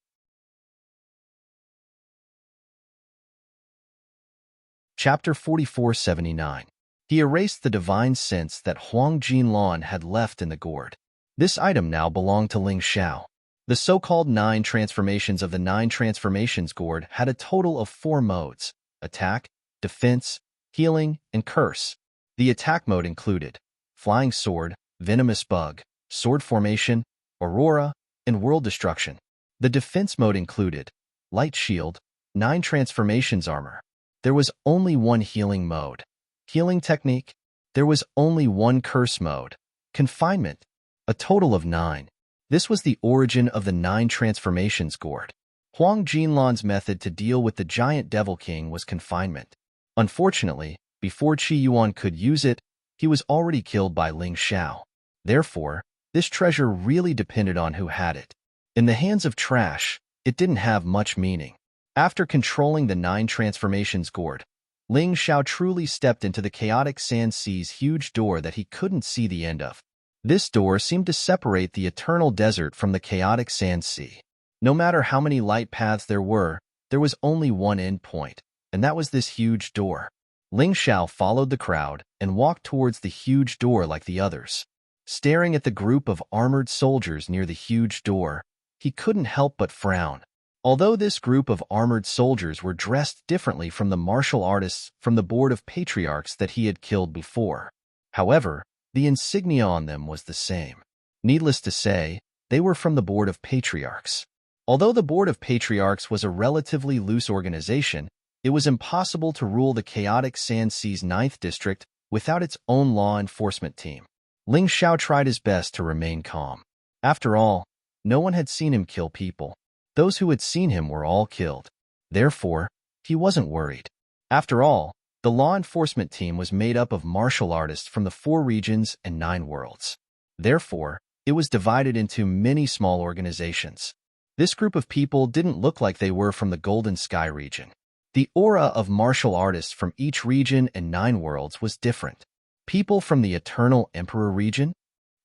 Chapter 4479. He erased the divine sense that Huang Jinlan had left in the gourd. This item now belonged to Ling Xiao. The so-called 9 transformations of the 9 transformations gourd had a total of 4 modes: attack, defense, healing, and curse. The attack mode included flying sword, venomous bug, sword formation, aurora, and world destruction. The defense mode included light shield, 9 transformations armor. There was only one healing mode. Healing technique. There was only one curse mode. Confinement. A total of 9. This was the origin of the 9 transformations gourd. Huang Jinlan's method to deal with the giant Devil King was confinement. Unfortunately, before Qi Yuan could use it, he was already killed by Ling Xiao. Therefore, this treasure really depended on who had it. In the hands of trash, it didn't have much meaning. After controlling the 9 transformations gourd, Ling Xiao truly stepped into the chaotic sand sea's huge door that he couldn't see the end of. This door seemed to separate the eternal desert from the chaotic sand sea. No matter how many light paths there was only one end point, and that was this huge door. Ling Xiao followed the crowd and walked towards the huge door like the others. Staring at the group of armored soldiers near the huge door, he couldn't help but frown. Although this group of armored soldiers were dressed differently from the martial artists from the Board of Patriarchs that he had killed before. However, The insignia on them was the same. Needless to say, they were from the Board of Patriarchs. Although the Board of Patriarchs was a relatively loose organization, it was impossible to rule the chaotic Sand Sea's 9th District without its own law enforcement team. Ling Xiao tried his best to remain calm. After all, no one had seen him kill people. Those who had seen him were all killed. Therefore, he wasn't worried. After all, the law enforcement team was made up of martial artists from the 4 regions and 9 worlds. Therefore, it was divided into many small organizations. This group of people didn't look like they were from the Golden Sky region. The aura of martial artists from each region and 9 worlds was different. People from the Eternal Emperor region?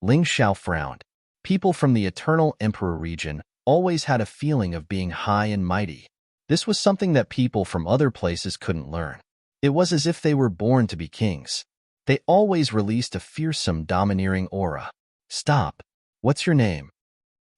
Ling Xiao frowned. People from the Eternal Emperor region always had a feeling of being high and mighty. This was something that people from other places couldn't learn. It was as if they were born to be kings. They always released a fearsome, domineering aura. Stop. What's your name?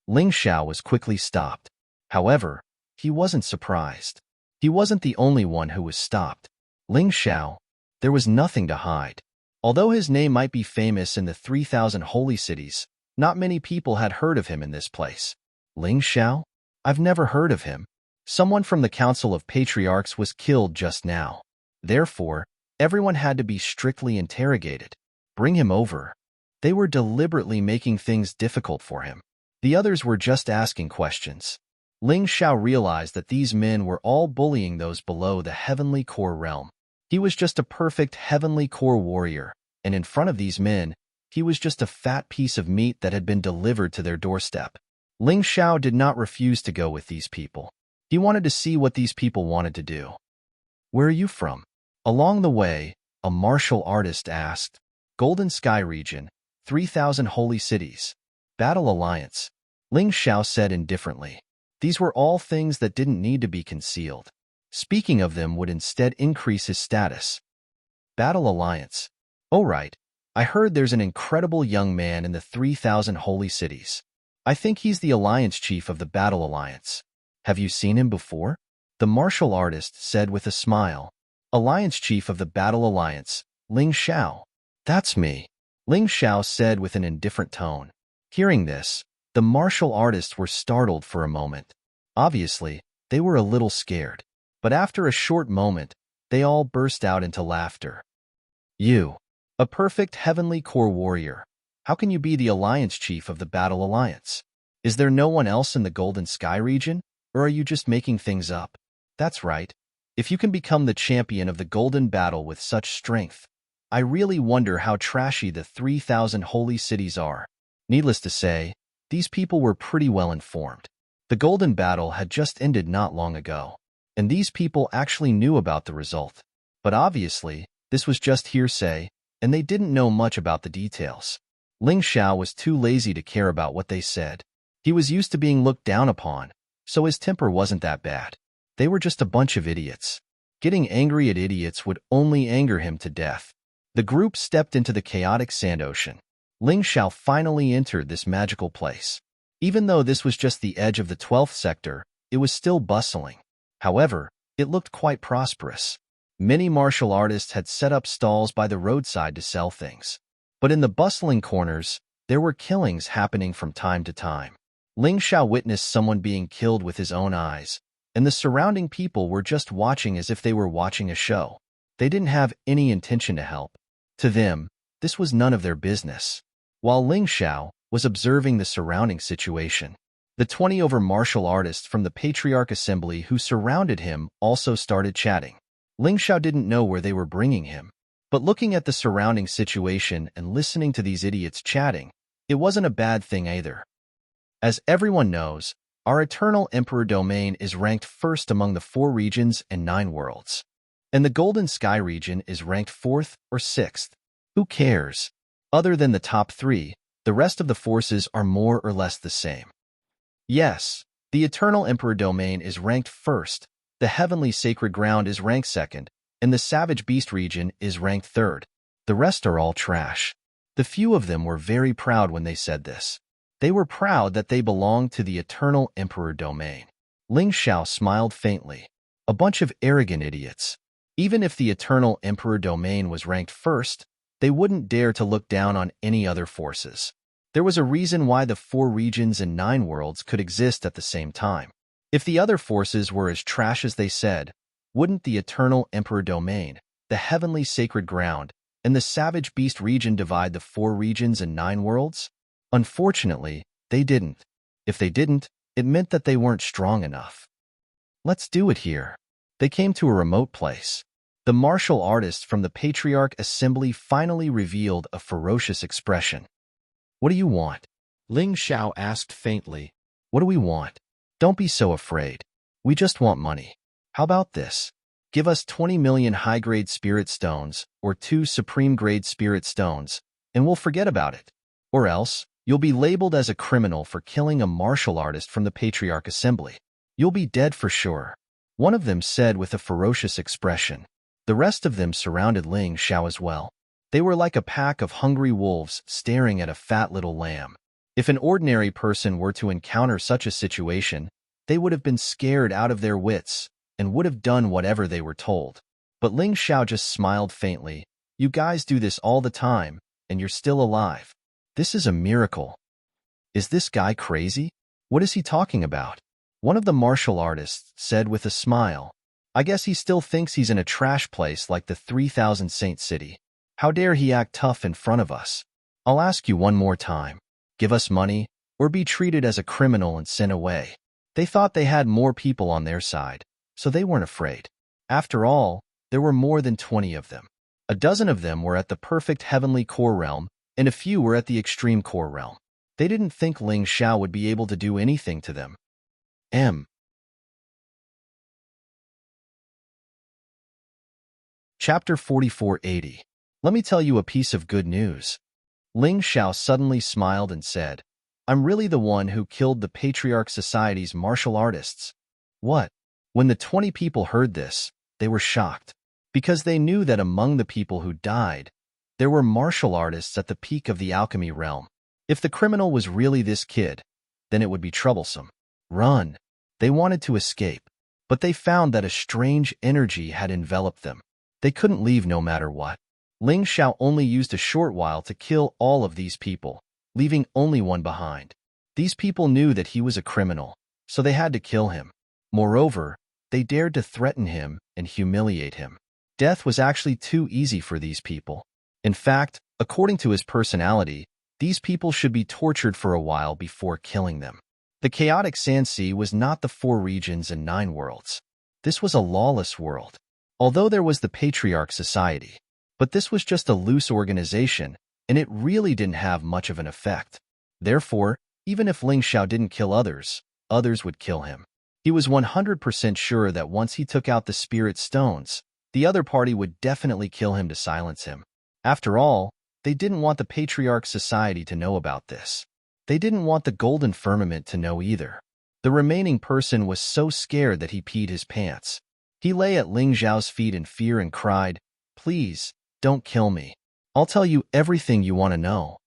Ling Xiao was quickly stopped. However, he wasn't surprised. He wasn't the only one who was stopped. Ling Xiao, there was nothing to hide. Although his name might be famous in the 3,000 holy cities, not many people had heard of him in this place. Ling Xiao? I've never heard of him. Someone from the Council of Patriarchs was killed just now. Therefore, everyone had to be strictly interrogated. Bring him over. They were deliberately making things difficult for him. The others were just asking questions. Ling Xiao realized that these men were all bullying those below the Heavenly Core realm. He was just a perfect Heavenly Core warrior, and in front of these men, he was just a fat piece of meat that had been delivered to their doorstep. Ling Xiao did not refuse to go with these people. He wanted to see what these people wanted to do. Where are you from? Along the way, a martial artist asked. Golden Sky region, 3,000 holy cities. Battle Alliance. Ling Xiao said indifferently. These were all things that didn't need to be concealed. Speaking of them would instead increase his status. Battle Alliance. Oh right, I heard there's an incredible young man in the 3,000 holy cities. I think he's the Alliance Chief of the Battle Alliance. Have you seen him before? The martial artist said with a smile. Alliance Chief of the Battle Alliance, Ling Xiao. That's me. Ling Xiao said with an indifferent tone. Hearing this, the martial artists were startled for a moment. Obviously, they were a little scared. But after a short moment, they all burst out into laughter. You, a perfect Heavenly Core warrior, how can you be the Alliance Chief of the Battle Alliance? Is there no one else in the Golden Sky region, or are you just making things up? That's right. If you can become the champion of the Golden Battle with such strength, I really wonder how trashy the 3,000 holy cities are. Needless to say, these people were pretty well informed. The Golden Battle had just ended not long ago, and these people actually knew about the result. But obviously, this was just hearsay, and they didn't know much about the details. Ling Xiao was too lazy to care about what they said. He was used to being looked down upon, so his temper wasn't that bad. They were just a bunch of idiots. Getting angry at idiots would only anger him to death. The group stepped into the chaotic sand ocean. Ling Xiao finally entered this magical place. Even though this was just the edge of the 12th sector, it was still bustling. However, it looked quite prosperous. Many martial artists had set up stalls by the roadside to sell things. But in the bustling corners, there were killings happening from time to time. Ling Xiao witnessed someone being killed with his own eyes, and the surrounding people were just watching as if they were watching a show. They didn't have any intention to help. To them, this was none of their business. While Ling Xiao was observing the surrounding situation, the 20 over martial artists from the Patriarch Assembly who surrounded him also started chatting. Ling Xiao didn't know where they were bringing him, but looking at the surrounding situation and listening to these idiots chatting, it wasn't a bad thing either. As everyone knows, our Eternal Emperor domain is ranked first among the 4 regions and 9 worlds. And the Golden Sky region is ranked 4th or 6th. Who cares? Other than the top 3, the rest of the forces are more or less the same. Yes, the Eternal Emperor domain is ranked 1st, the Heavenly Sacred Ground is ranked 2nd, and the Savage Beast region is ranked 3rd. The rest are all trash. The few of them were very proud when they said this. They were proud that they belonged to the Eternal Emperor domain. Ling Xiao smiled faintly. A bunch of arrogant idiots. Even if the Eternal Emperor domain was ranked 1st, They wouldn't dare to look down on any other forces. There was a reason why the 4 regions and 9 worlds could exist at the same time. If the other forces were as trash as they said, wouldn't the eternal Emperor domain, the heavenly sacred ground, and the savage beast region divide the 4 regions and 9 worlds? Unfortunately, they didn't. If they didn't, it meant that they weren't strong enough. Let's do it here. They came to a remote place. The martial artist from the Patriarch Assembly finally revealed a ferocious expression. What do you want? Ling Xiao asked faintly. What do we want? Don't be so afraid. We just want money. How about this? Give us 20 million high-grade spirit stones or 2 supreme-grade spirit stones, and we'll forget about it. Or else, you'll be labeled as a criminal for killing a martial artist from the Patriarch Assembly. You'll be dead for sure. One of them said with a ferocious expression. The rest of them surrounded Ling Xiao as well. They were like a pack of hungry wolves staring at a fat little lamb. If an ordinary person were to encounter such a situation, they would have been scared out of their wits and would have done whatever they were told. But Ling Xiao just smiled faintly. You guys do this all the time, and you're still alive. This is a miracle. Is this guy crazy? What is he talking about? One of the martial artists said with a smile. I guess he still thinks he's in a trash place like the 3000 Saint City. How dare he act tough in front of us? I'll ask you one more time. Give us money, or be treated as a criminal and sent away. They thought they had more people on their side, so they weren't afraid. After all, there were more than 20 of them. A dozen of them were at the perfect heavenly core realm, and a few were at the extreme core realm. They didn't think Ling Xiao would be able to do anything to them. Chapter 4480. Let me tell you a piece of good news. Ling Xiao suddenly smiled and said, I'm really the one who killed the Patriarch Society's martial artists. What? When the 20 people heard this, they were shocked, because they knew that among the people who died, there were martial artists at the peak of the alchemy realm. If the criminal was really this kid, then it would be troublesome. Run. They wanted to escape, but they found that a strange energy had enveloped them. They couldn't leave no matter what. Ling Xiao only used a short while to kill all of these people, leaving only one behind. These people knew that he was a criminal, so they had to kill him. Moreover, they dared to threaten him and humiliate him. Death was actually too easy for these people. In fact, according to his personality, these people should be tortured for a while before killing them. The chaotic Sand Sea was not the 4 regions and 9 worlds. This was a lawless world. Although there was the Patriarch Society, but this was just a loose organization, and it really didn't have much of an effect. Therefore, even if Ling Xiao didn't kill others, others would kill him. He was 100% sure that once he took out the spirit stones, the other party would definitely kill him to silence him. After all, they didn't want the Patriarch Society to know about this. They didn't want the Golden Firmament to know either. The remaining person was so scared that he peed his pants. He lay at Ling Xiao's feet in fear and cried, Please, don't kill me. I'll tell you everything you want to know.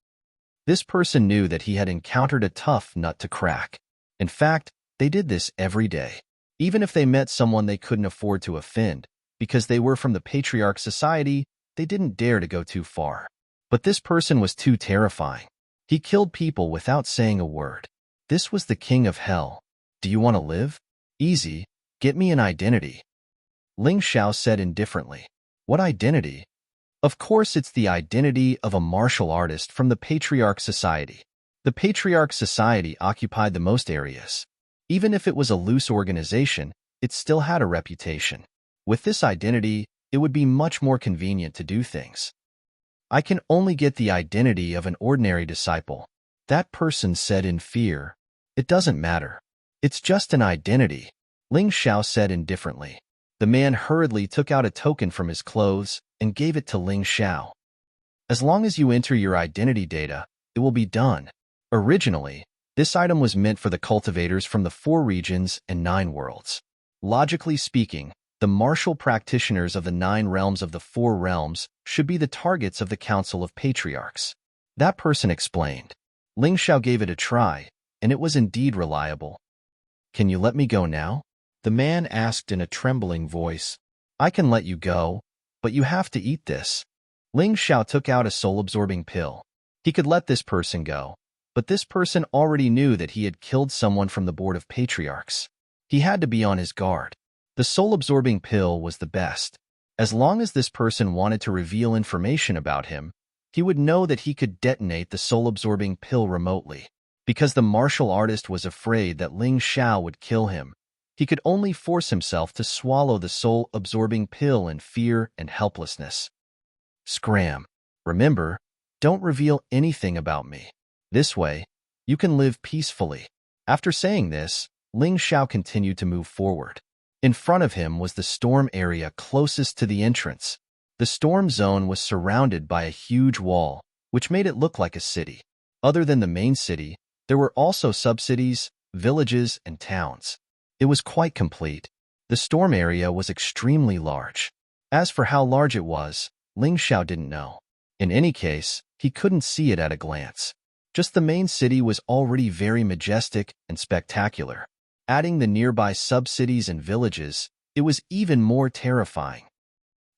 This person knew that he had encountered a tough nut to crack. In fact, they did this every day. Even if they met someone they couldn't afford to offend, because they were from the Patriarch Society, they didn't dare to go too far. But this person was too terrifying. He killed people without saying a word. This was the king of hell. Do you want to live? Easy. Get me an identity. Ling Xiao said indifferently. What identity? Of course it's the identity of a martial artist from the Patriarch Society. The Patriarch Society occupied the most areas. Even if it was a loose organization, it still had a reputation. With this identity, it would be much more convenient to do things. I can only get the identity of an ordinary disciple. That person said in fear. It doesn't matter. It's just an identity. Ling Xiao said indifferently. The man hurriedly took out a token from his clothes and gave it to Ling Xiao. As long as you enter your identity data, it will be done. Originally, this item was meant for the cultivators from the 4 regions and 9 worlds. Logically speaking, the martial practitioners of the 9 realms of the 4 realms should be the targets of the Council of Patriarchs. That person explained. Ling Xiao gave it a try, and it was indeed reliable. Can you let me go now? The man asked in a trembling voice. I can let you go, but you have to eat this. Ling Xiao took out a soul-absorbing pill. He could let this person go, but this person already knew that he had killed someone from the Board of Patriarchs. He had to be on his guard. The soul-absorbing pill was the best. As long as this person wanted to reveal information about him, he would know that he could detonate the soul-absorbing pill remotely. Because the martial artist was afraid that Ling Xiao would kill him, he could only force himself to swallow the soul-absorbing pill in fear and helplessness. Scram. Remember, don't reveal anything about me. This way, you can live peacefully. After saying this, Ling Xiao continued to move forward. In front of him was the storm area closest to the entrance. The storm zone was surrounded by a huge wall, which made it look like a city. Other than the main city, there were also sub-cities, villages, and towns. It was quite complete. The storm area was extremely large. As for how large it was, Ling Xiao didn't know. In any case, he couldn't see it at a glance. Just the main city was already very majestic and spectacular. Adding the nearby sub-cities and villages, it was even more terrifying.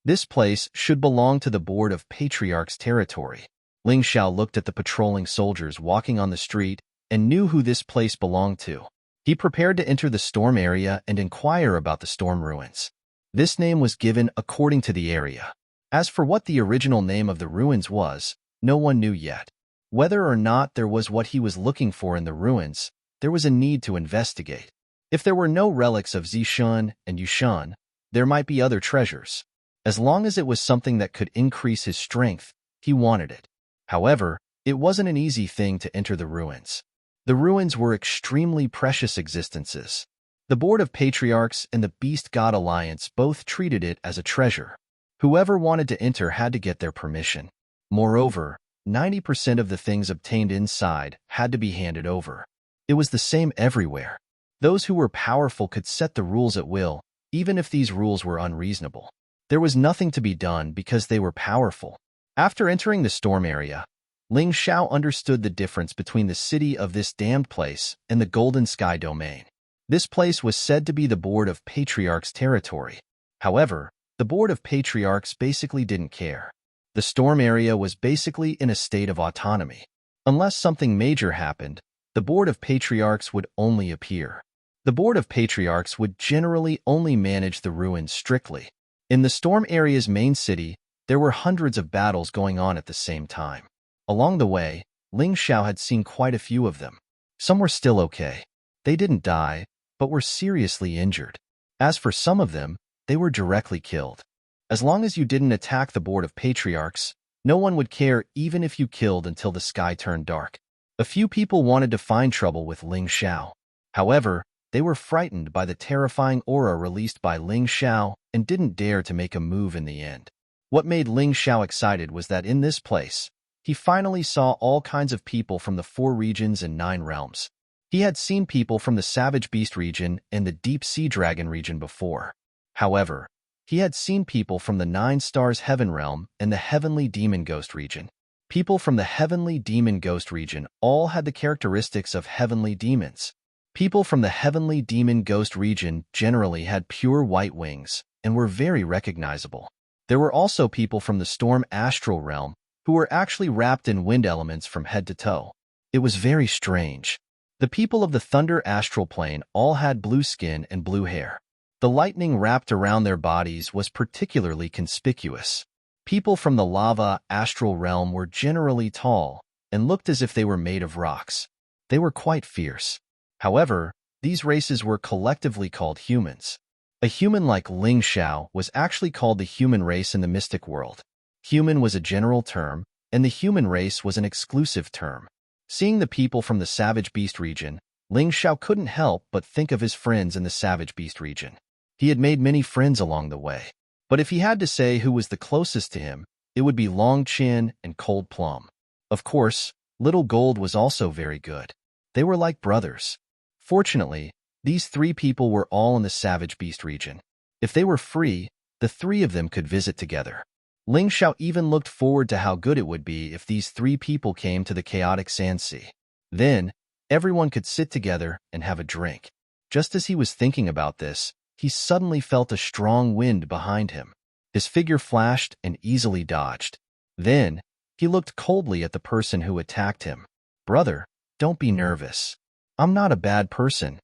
This place should belong to the Board of Patriarchs territory. Ling Xiao looked at the patrolling soldiers walking on the street and knew who this place belonged to. He prepared to enter the storm area and inquire about the storm ruins. This name was given according to the area. As for what the original name of the ruins was, no one knew yet. Whether or not there was what he was looking for in the ruins, there was a need to investigate. If there were no relics of Zishan and Yushan, there might be other treasures. As long as it was something that could increase his strength, he wanted it. However, it wasn't an easy thing to enter the ruins. The ruins were extremely precious existences. The Board of Patriarchs and the Beast God Alliance both treated it as a treasure. Whoever wanted to enter had to get their permission. Moreover, 90% of the things obtained inside had to be handed over. It was the same everywhere. Those who were powerful could set the rules at will, even if these rules were unreasonable. There was nothing to be done because they were powerful. After entering the storm area, Ling Xiao understood the difference between the city of this damned place and the Golden Sky domain. This place was said to be the Board of Patriarchs territory. However, the Board of Patriarchs basically didn't care. The storm area was basically in a state of autonomy. Unless something major happened, the Board of Patriarchs would only appear. The Board of Patriarchs would generally only manage the ruins strictly. In the storm area's main city, there were hundreds of battles going on at the same time. Along the way, Ling Xiao had seen quite a few of them. Some were still okay. They didn't die, but were seriously injured. As for some of them, they were directly killed. As long as you didn't attack the Board of Patriarchs, no one would care even if you killed until the sky turned dark. A few people wanted to find trouble with Ling Xiao. However, they were frightened by the terrifying aura released by Ling Xiao and didn't dare to make a move in the end. What made Ling Xiao excited was that in this place, he finally saw all kinds of people from the 4 regions and 9 realms. He had seen people from the Savage Beast region and the Deep Sea Dragon region before. However, he had seen people from the 9 Stars Heaven realm and the Heavenly Demon Ghost region. People from the Heavenly Demon Ghost region all had the characteristics of heavenly demons. People from the Heavenly Demon Ghost region generally had pure white wings and were very recognizable. There were also people from the Storm Astral realm who were actually wrapped in wind elements from head to toe. It was very strange. The people of the Thunder Astral plane all had blue skin and blue hair. The lightning wrapped around their bodies was particularly conspicuous. People from the Lava Astral realm were generally tall and looked as if they were made of rocks. They were quite fierce. However, these races were collectively called humans. A human like Ling Xiao was actually called the human race in the mystic world. Human was a general term, and the human race was an exclusive term. Seeing the people from the Savage Beast region, Ling Xiao couldn't help but think of his friends in the Savage Beast region. He had made many friends along the way, but if he had to say who was the closest to him, it would be Long Chin and Cold Plum. Of course, Little Gold was also very good. They were like brothers. Fortunately, these 3 people were all in the Savage Beast region. If they were free, the 3 of them could visit together. Ling Xiao even looked forward to how good it would be if these 3 people came to the Chaotic Sand Sea. Then, everyone could sit together and have a drink. Just as he was thinking about this, he suddenly felt a strong wind behind him. His figure flashed and easily dodged. Then, he looked coldly at the person who attacked him. Brother, don't be nervous. I'm not a bad person.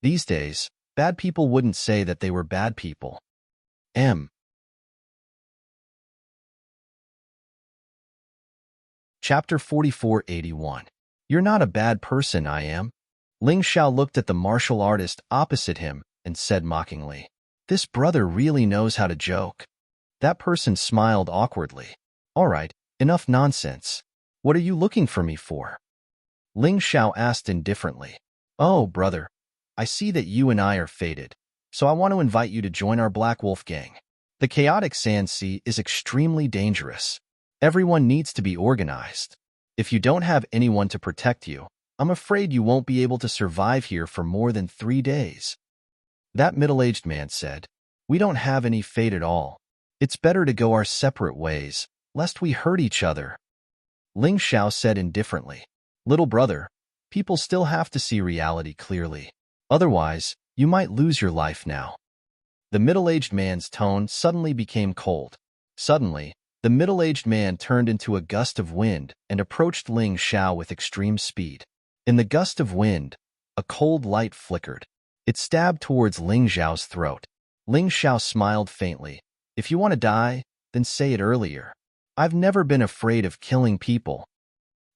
These days, bad people wouldn't say that they were bad people. Chapter 4481. You're not a bad person, I am. Ling Xiao looked at the martial artist opposite him and said mockingly, This brother really knows how to joke. That person smiled awkwardly. All right, enough nonsense. What are you looking for me for? Ling Xiao asked indifferently. Oh, brother, I see that you and I are fated, so I want to invite you to join our Black Wolf gang. The chaotic sand sea is extremely dangerous. Everyone needs to be organized. If you don't have anyone to protect you, I'm afraid you won't be able to survive here for more than 3 days. That middle-aged man said, We don't have any fate at all. It's better to go our separate ways, lest we hurt each other. Ling Xiao said indifferently, Little brother, people still have to see reality clearly. Otherwise, you might lose your life now. The middle-aged man's tone suddenly became cold. Suddenly, the middle-aged man turned into a gust of wind and approached Ling Xiao with extreme speed. In the gust of wind, a cold light flickered. It stabbed towards Ling Xiao's throat. Ling Xiao smiled faintly. If you want to die, then say it earlier. I've never been afraid of killing people.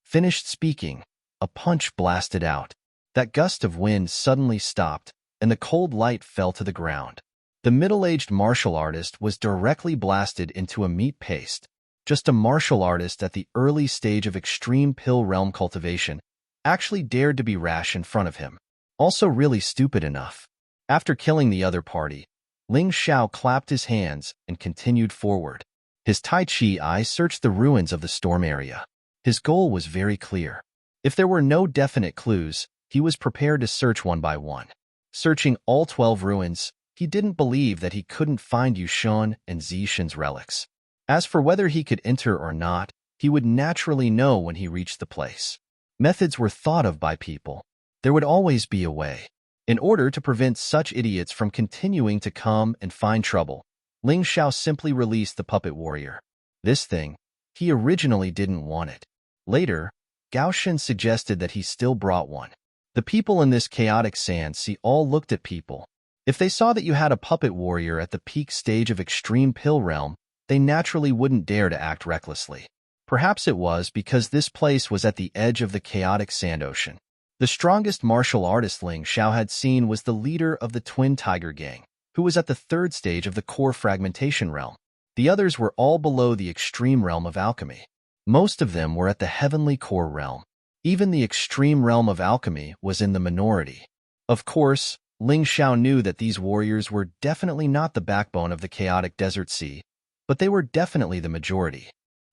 Finished speaking, a punch blasted out. That gust of wind suddenly stopped, and the cold light fell to the ground. The middle-aged martial artist was directly blasted into a meat paste. Just a martial artist at the early stage of extreme pill realm cultivation actually dared to be rash in front of him. Also really stupid enough. After killing the other party, Ling Xiao clapped his hands and continued forward. His Tai Chi eye searched the ruins of the storm area. His goal was very clear. If there were no definite clues, he was prepared to search one by one. Searching all 12 ruins, he didn't believe that he couldn't find Yushun and Zishan's relics. As for whether he could enter or not, he would naturally know when he reached the place. Methods were thought of by people. There would always be a way. In order to prevent such idiots from continuing to come and find trouble, Ling Xiao simply released the puppet warrior. This thing, he originally didn't want it. Later, Gao Shen suggested that he still brought one. The people in this chaotic sand sea all looked at people. If they saw that you had a puppet warrior at the peak stage of extreme pill realm, they naturally wouldn't dare to act recklessly. Perhaps it was because this place was at the edge of the chaotic sand ocean. The strongest martial artist Ling Xiao had seen was the leader of the Twin Tiger Gang, who was at the 3rd stage of the core fragmentation realm. The others were all below the extreme realm of alchemy. Most of them were at the heavenly core realm. Even the extreme realm of alchemy was in the minority. Of course, Ling Xiao knew that these warriors were definitely not the backbone of the chaotic desert sea, but they were definitely the majority.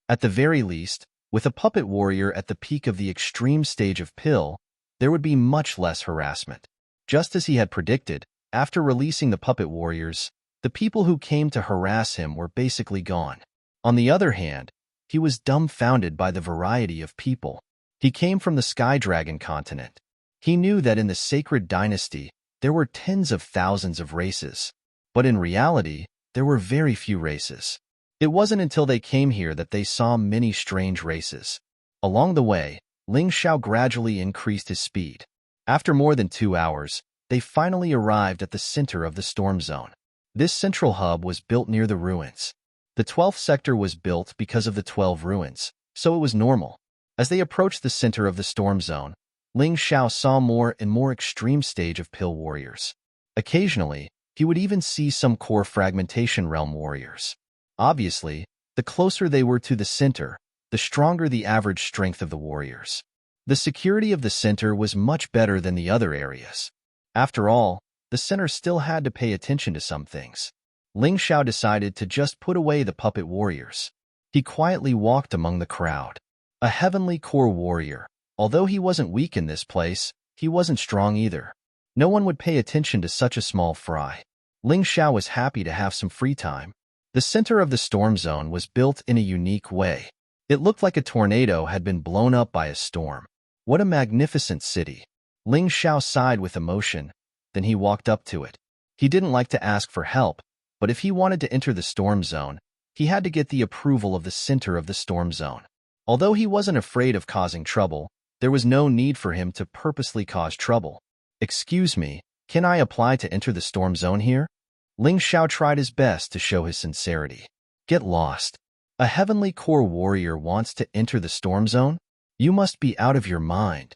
At the very least, with a puppet warrior at the peak of the extreme stage of pill, there would be much less harassment. Just as he had predicted, after releasing the puppet warriors, the people who came to harass him were basically gone. On the other hand, he was dumbfounded by the variety of people. He came from the Sky Dragon continent. He knew that in the Sacred Dynasty, there were tens of thousands of races. But in reality, there were very few races. It wasn't until they came here that they saw many strange races. Along the way, Ling Xiao gradually increased his speed. After more than 2 hours, they finally arrived at the center of the storm zone. This central hub was built near the ruins. The 12th sector was built because of the 12 ruins, so it was normal. As they approached the center of the storm zone, Ling Xiao saw more and more extreme stage of pill warriors. Occasionally, he would even see some core fragmentation realm warriors. Obviously, the closer they were to the center, the stronger the average strength of the warriors. The security of the center was much better than the other areas. After all, the center still had to pay attention to some things. Ling Xiao decided to just put away the puppet warriors. He quietly walked among the crowd. A heavenly core warrior. Although he wasn't weak in this place, he wasn't strong either. No one would pay attention to such a small fry. Ling Xiao was happy to have some free time. The center of the storm zone was built in a unique way. It looked like a tornado had been blown up by a storm. What a magnificent city. Ling Xiao sighed with emotion, then he walked up to it. He didn't like to ask for help, but if he wanted to enter the storm zone, He had to get the approval of the center of the storm zone. Although he wasn't afraid of causing trouble, there was no need for him to purposely cause trouble. "Excuse me, can I apply to enter the storm zone here?" Ling Xiao tried his best to show his sincerity. "Get lost. A heavenly core warrior wants to enter the storm zone? You must be out of your mind."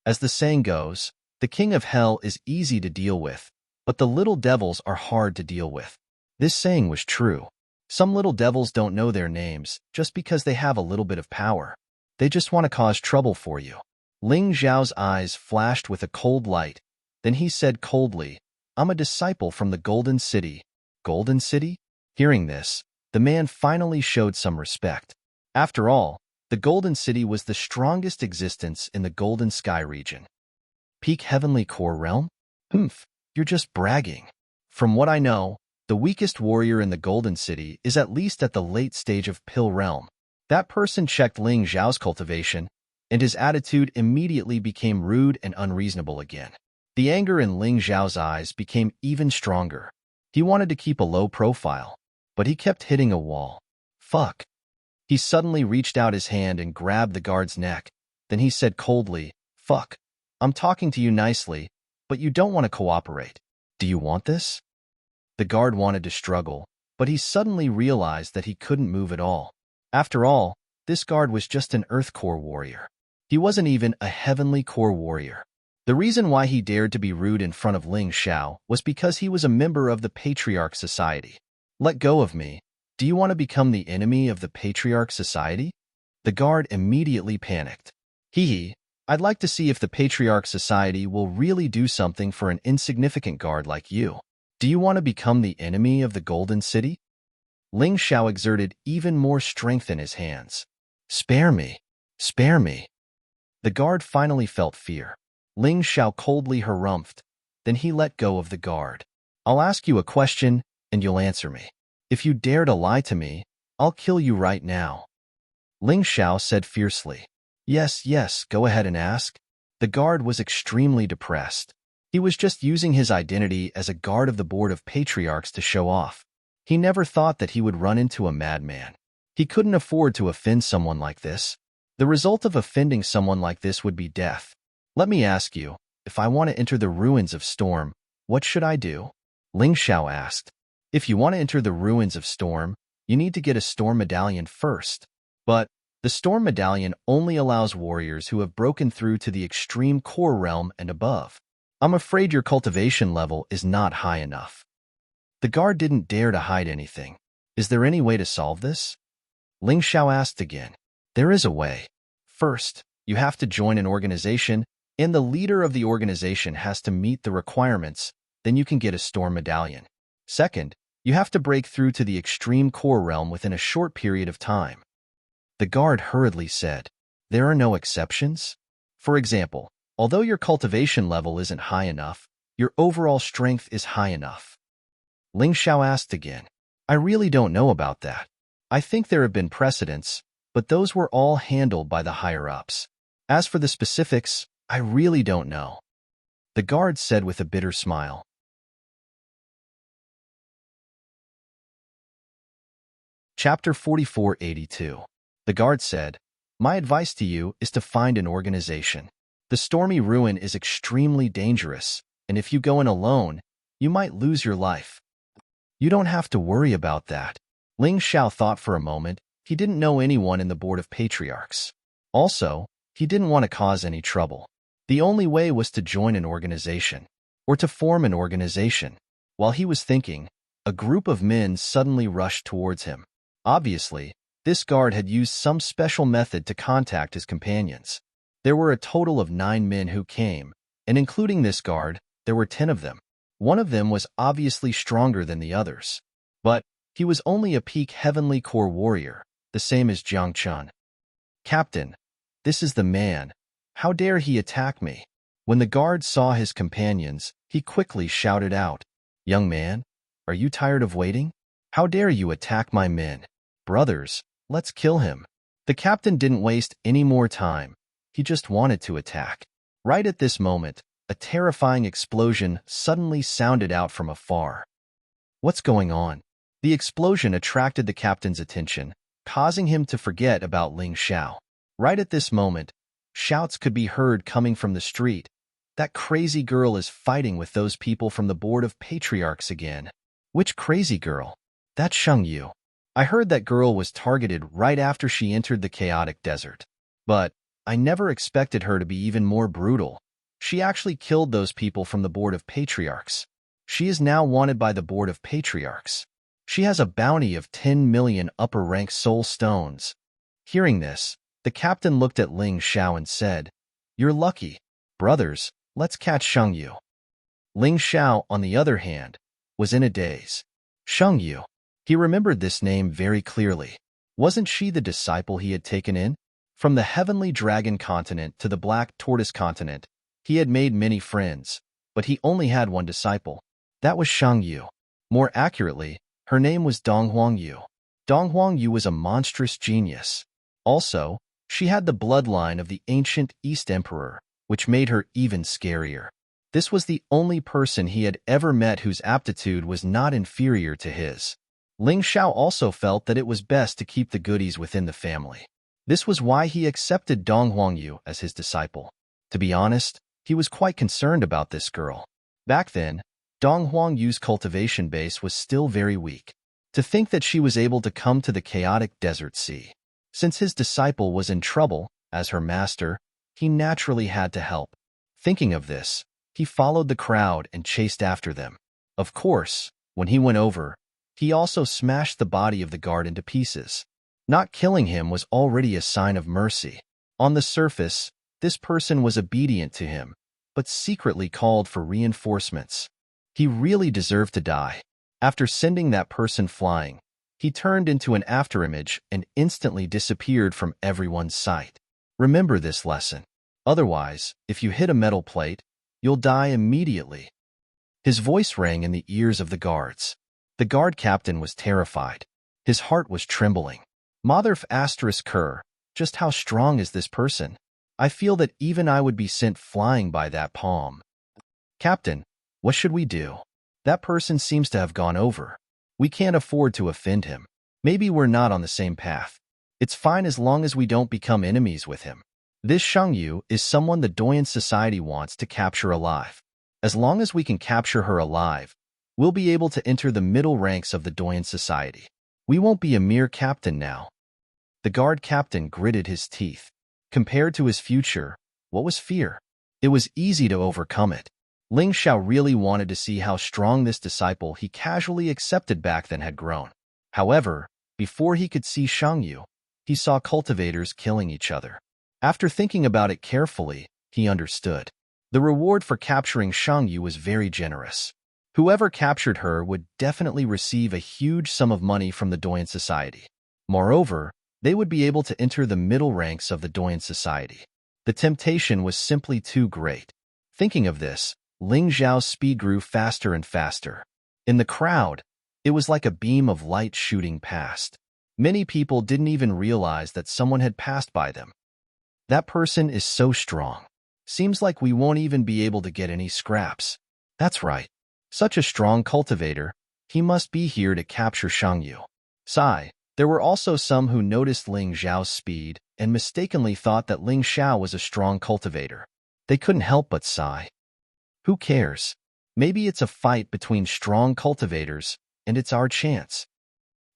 As the saying goes, the king of hell is easy to deal with, but the little devils are hard to deal with. This saying was true. Some little devils don't know their names just because they have a little bit of power. They just want to cause trouble for you. Ling Xiao's eyes flashed with a cold light. Then he said coldly, "I'm a disciple from the Golden City." Golden City? Hearing this, the man finally showed some respect. After all, the Golden City was the strongest existence in the Golden Sky region. Peak Heavenly Core Realm? Humph, you're just bragging. From what I know, the weakest warrior in the Golden City is at least at the late stage of Pill Realm. That person checked Ling Xiao's cultivation, and his attitude immediately became rude and unreasonable again. The anger in Ling Xiao's eyes became even stronger. He wanted to keep a low profile, but he kept hitting a wall. Fuck. He suddenly reached out his hand and grabbed the guard's neck. Then he said coldly, "Fuck. I'm talking to you nicely, but you don't want to cooperate. Do you want this?" The guard wanted to struggle, but he suddenly realized that he couldn't move at all. After all, this guard was just an Earth Core warrior. He wasn't even a Heavenly Core warrior. The reason why he dared to be rude in front of Ling Xiao was because he was a member of the Patriarch Society. "Let go of me. Do you want to become the enemy of the Patriarch Society?" The guard immediately panicked. "Hee, I'd like to see if the Patriarch Society will really do something for an insignificant guard like you. Do you want to become the enemy of the Golden City?" Ling Xiao exerted even more strength in his hands. "Spare me. Spare me." The guard finally felt fear. Ling Xiao coldly harumphed. Then he let go of the guard. "I'll ask you a question, and you'll answer me. If you dare to lie to me, I'll kill you right now." Ling Xiao said fiercely. Yes, yes, go ahead and ask." The guard was extremely depressed. He was just using his identity as a guard of the Board of Patriarchs to show off. He never thought that he would run into a madman. He couldn't afford to offend someone like this. The result of offending someone like this would be death. "Let me ask you, if I want to enter the ruins of Storm, what should I do?" Ling Xiao asked. "If you want to enter the ruins of Storm, you need to get a Storm Medallion first. But the Storm Medallion only allows warriors who have broken through to the extreme core realm and above. I'm afraid your cultivation level is not high enough." The guard didn't dare to hide anything. "Is there any way to solve this?" Ling Xiao asked again. "There is a way. First, you have to join an organization, and the leader of the organization has to meet the requirements, then you can get a Storm Medallion. Second, you have to break through to the extreme core realm within a short period of time." The guard hurriedly said, "There are no exceptions? For example, although your cultivation level isn't high enough, your overall strength is high enough." Ling Xiao asked again. "I really don't know about that. I think there have been precedents, but those were all handled by the higher-ups. As for the specifics, I really don't know." The guard said with a bitter smile. Chapter 4482. The guard said, "My advice to you is to find an organization. The stormy ruin is extremely dangerous, and if you go in alone, you might lose your life." "You don't have to worry about that." Ling Xiao thought for a moment. He didn't know anyone in the Board of Patriarchs. Also, he didn't want to cause any trouble. The only way was to join an organization, or to form an organization. While he was thinking, a group of men suddenly rushed towards him. Obviously, this guard had used some special method to contact his companions. There were a total of 9 men who came, and including this guard, there were 10 of them. One of them was obviously stronger than the others. But he was only a peak Heavenly Core warrior, the same as Jiang Chun. "Captain, this is the man. How dare he attack me?" When the guard saw his companions, he quickly shouted out, "Young man, are you tired of waiting? How dare you attack my men? Brothers, let's kill him." The captain didn't waste any more time. He just wanted to attack. Right at this moment, a terrifying explosion suddenly sounded out from afar. "What's going on?" The explosion attracted the captain's attention, causing him to forget about Ling Xiao. Right at this moment, shouts could be heard coming from the street. That crazy girl is fighting with those people from the Board of Patriarchs again. Which crazy girl? That's Sheng Yu. I heard that girl was targeted right after she entered the chaotic desert. But I never expected her to be even more brutal. She actually killed those people from the Board of Patriarchs. She is now wanted by the Board of Patriarchs. She has a bounty of 10 million upper-rank soul stones. Hearing this, the captain looked at Ling Xiao and said, "You're lucky. Brothers, let's catch Sheng Yu." Ling Xiao, on the other hand, was in a daze. Sheng Yu. He remembered this name very clearly. Wasn't she the disciple he had taken in? From the Heavenly Dragon continent to the Black Tortoise continent, he had made many friends, but he only had one disciple. That was Sheng Yu. More accurately, her name was Donghuang Yu. Donghuang Yu was a monstrous genius. Also, she had the bloodline of the ancient East Emperor, which made her even scarier. This was the only person he had ever met whose aptitude was not inferior to his. Ling Xiao also felt that it was best to keep the goodies within the family. This was why he accepted Donghuang Yu as his disciple. To be honest, he was quite concerned about this girl. Back then, Donghuang Yu's cultivation base was still very weak. To think that she was able to come to the chaotic desert sea. Since his disciple was in trouble, as her master, he naturally had to help. Thinking of this, he followed the crowd and chased after them. Of course, when he went over, he also smashed the body of the guard into pieces. Not killing him was already a sign of mercy. On the surface, this person was obedient to him, but secretly called for reinforcements. He really deserved to die. After sending that person flying, he turned into an afterimage and instantly disappeared from everyone's sight. Remember this lesson. Otherwise, if you hit a metal plate, you'll die immediately. His voice rang in the ears of the guards. The guard captain was terrified. His heart was trembling. Mother asterisk Kerr, just how strong is this person? I feel that even I would be sent flying by that palm. Captain, what should we do? That person seems to have gone over. We can't afford to offend him. Maybe we're not on the same path. It's fine as long as we don't become enemies with him. This Sheng Yu is someone the Doyan Society wants to capture alive. As long as we can capture her alive, we'll be able to enter the middle ranks of the Doyan Society. We won't be a mere captain now. The guard captain gritted his teeth. Compared to his future, what was fear? It was easy to overcome it. Ling Xiao really wanted to see how strong this disciple he casually accepted back then had grown. However, before he could see Sheng Yu, he saw cultivators killing each other. After thinking about it carefully, he understood. The reward for capturing Sheng Yu was very generous. Whoever captured her would definitely receive a huge sum of money from the Doyan Society. Moreover, they would be able to enter the middle ranks of the Doyan Society. The temptation was simply too great. Thinking of this, Ling Xiao's speed grew faster and faster. In the crowd, it was like a beam of light shooting past. Many people didn't even realize that someone had passed by them. That person is so strong. Seems like we won't even be able to get any scraps. That's right. Such a strong cultivator, he must be here to capture Sheng Yu. Sigh. There were also some who noticed Ling Xiao's speed and mistakenly thought that Ling Xiao was a strong cultivator. They couldn't help but sigh. Who cares? Maybe it's a fight between strong cultivators, and it's our chance.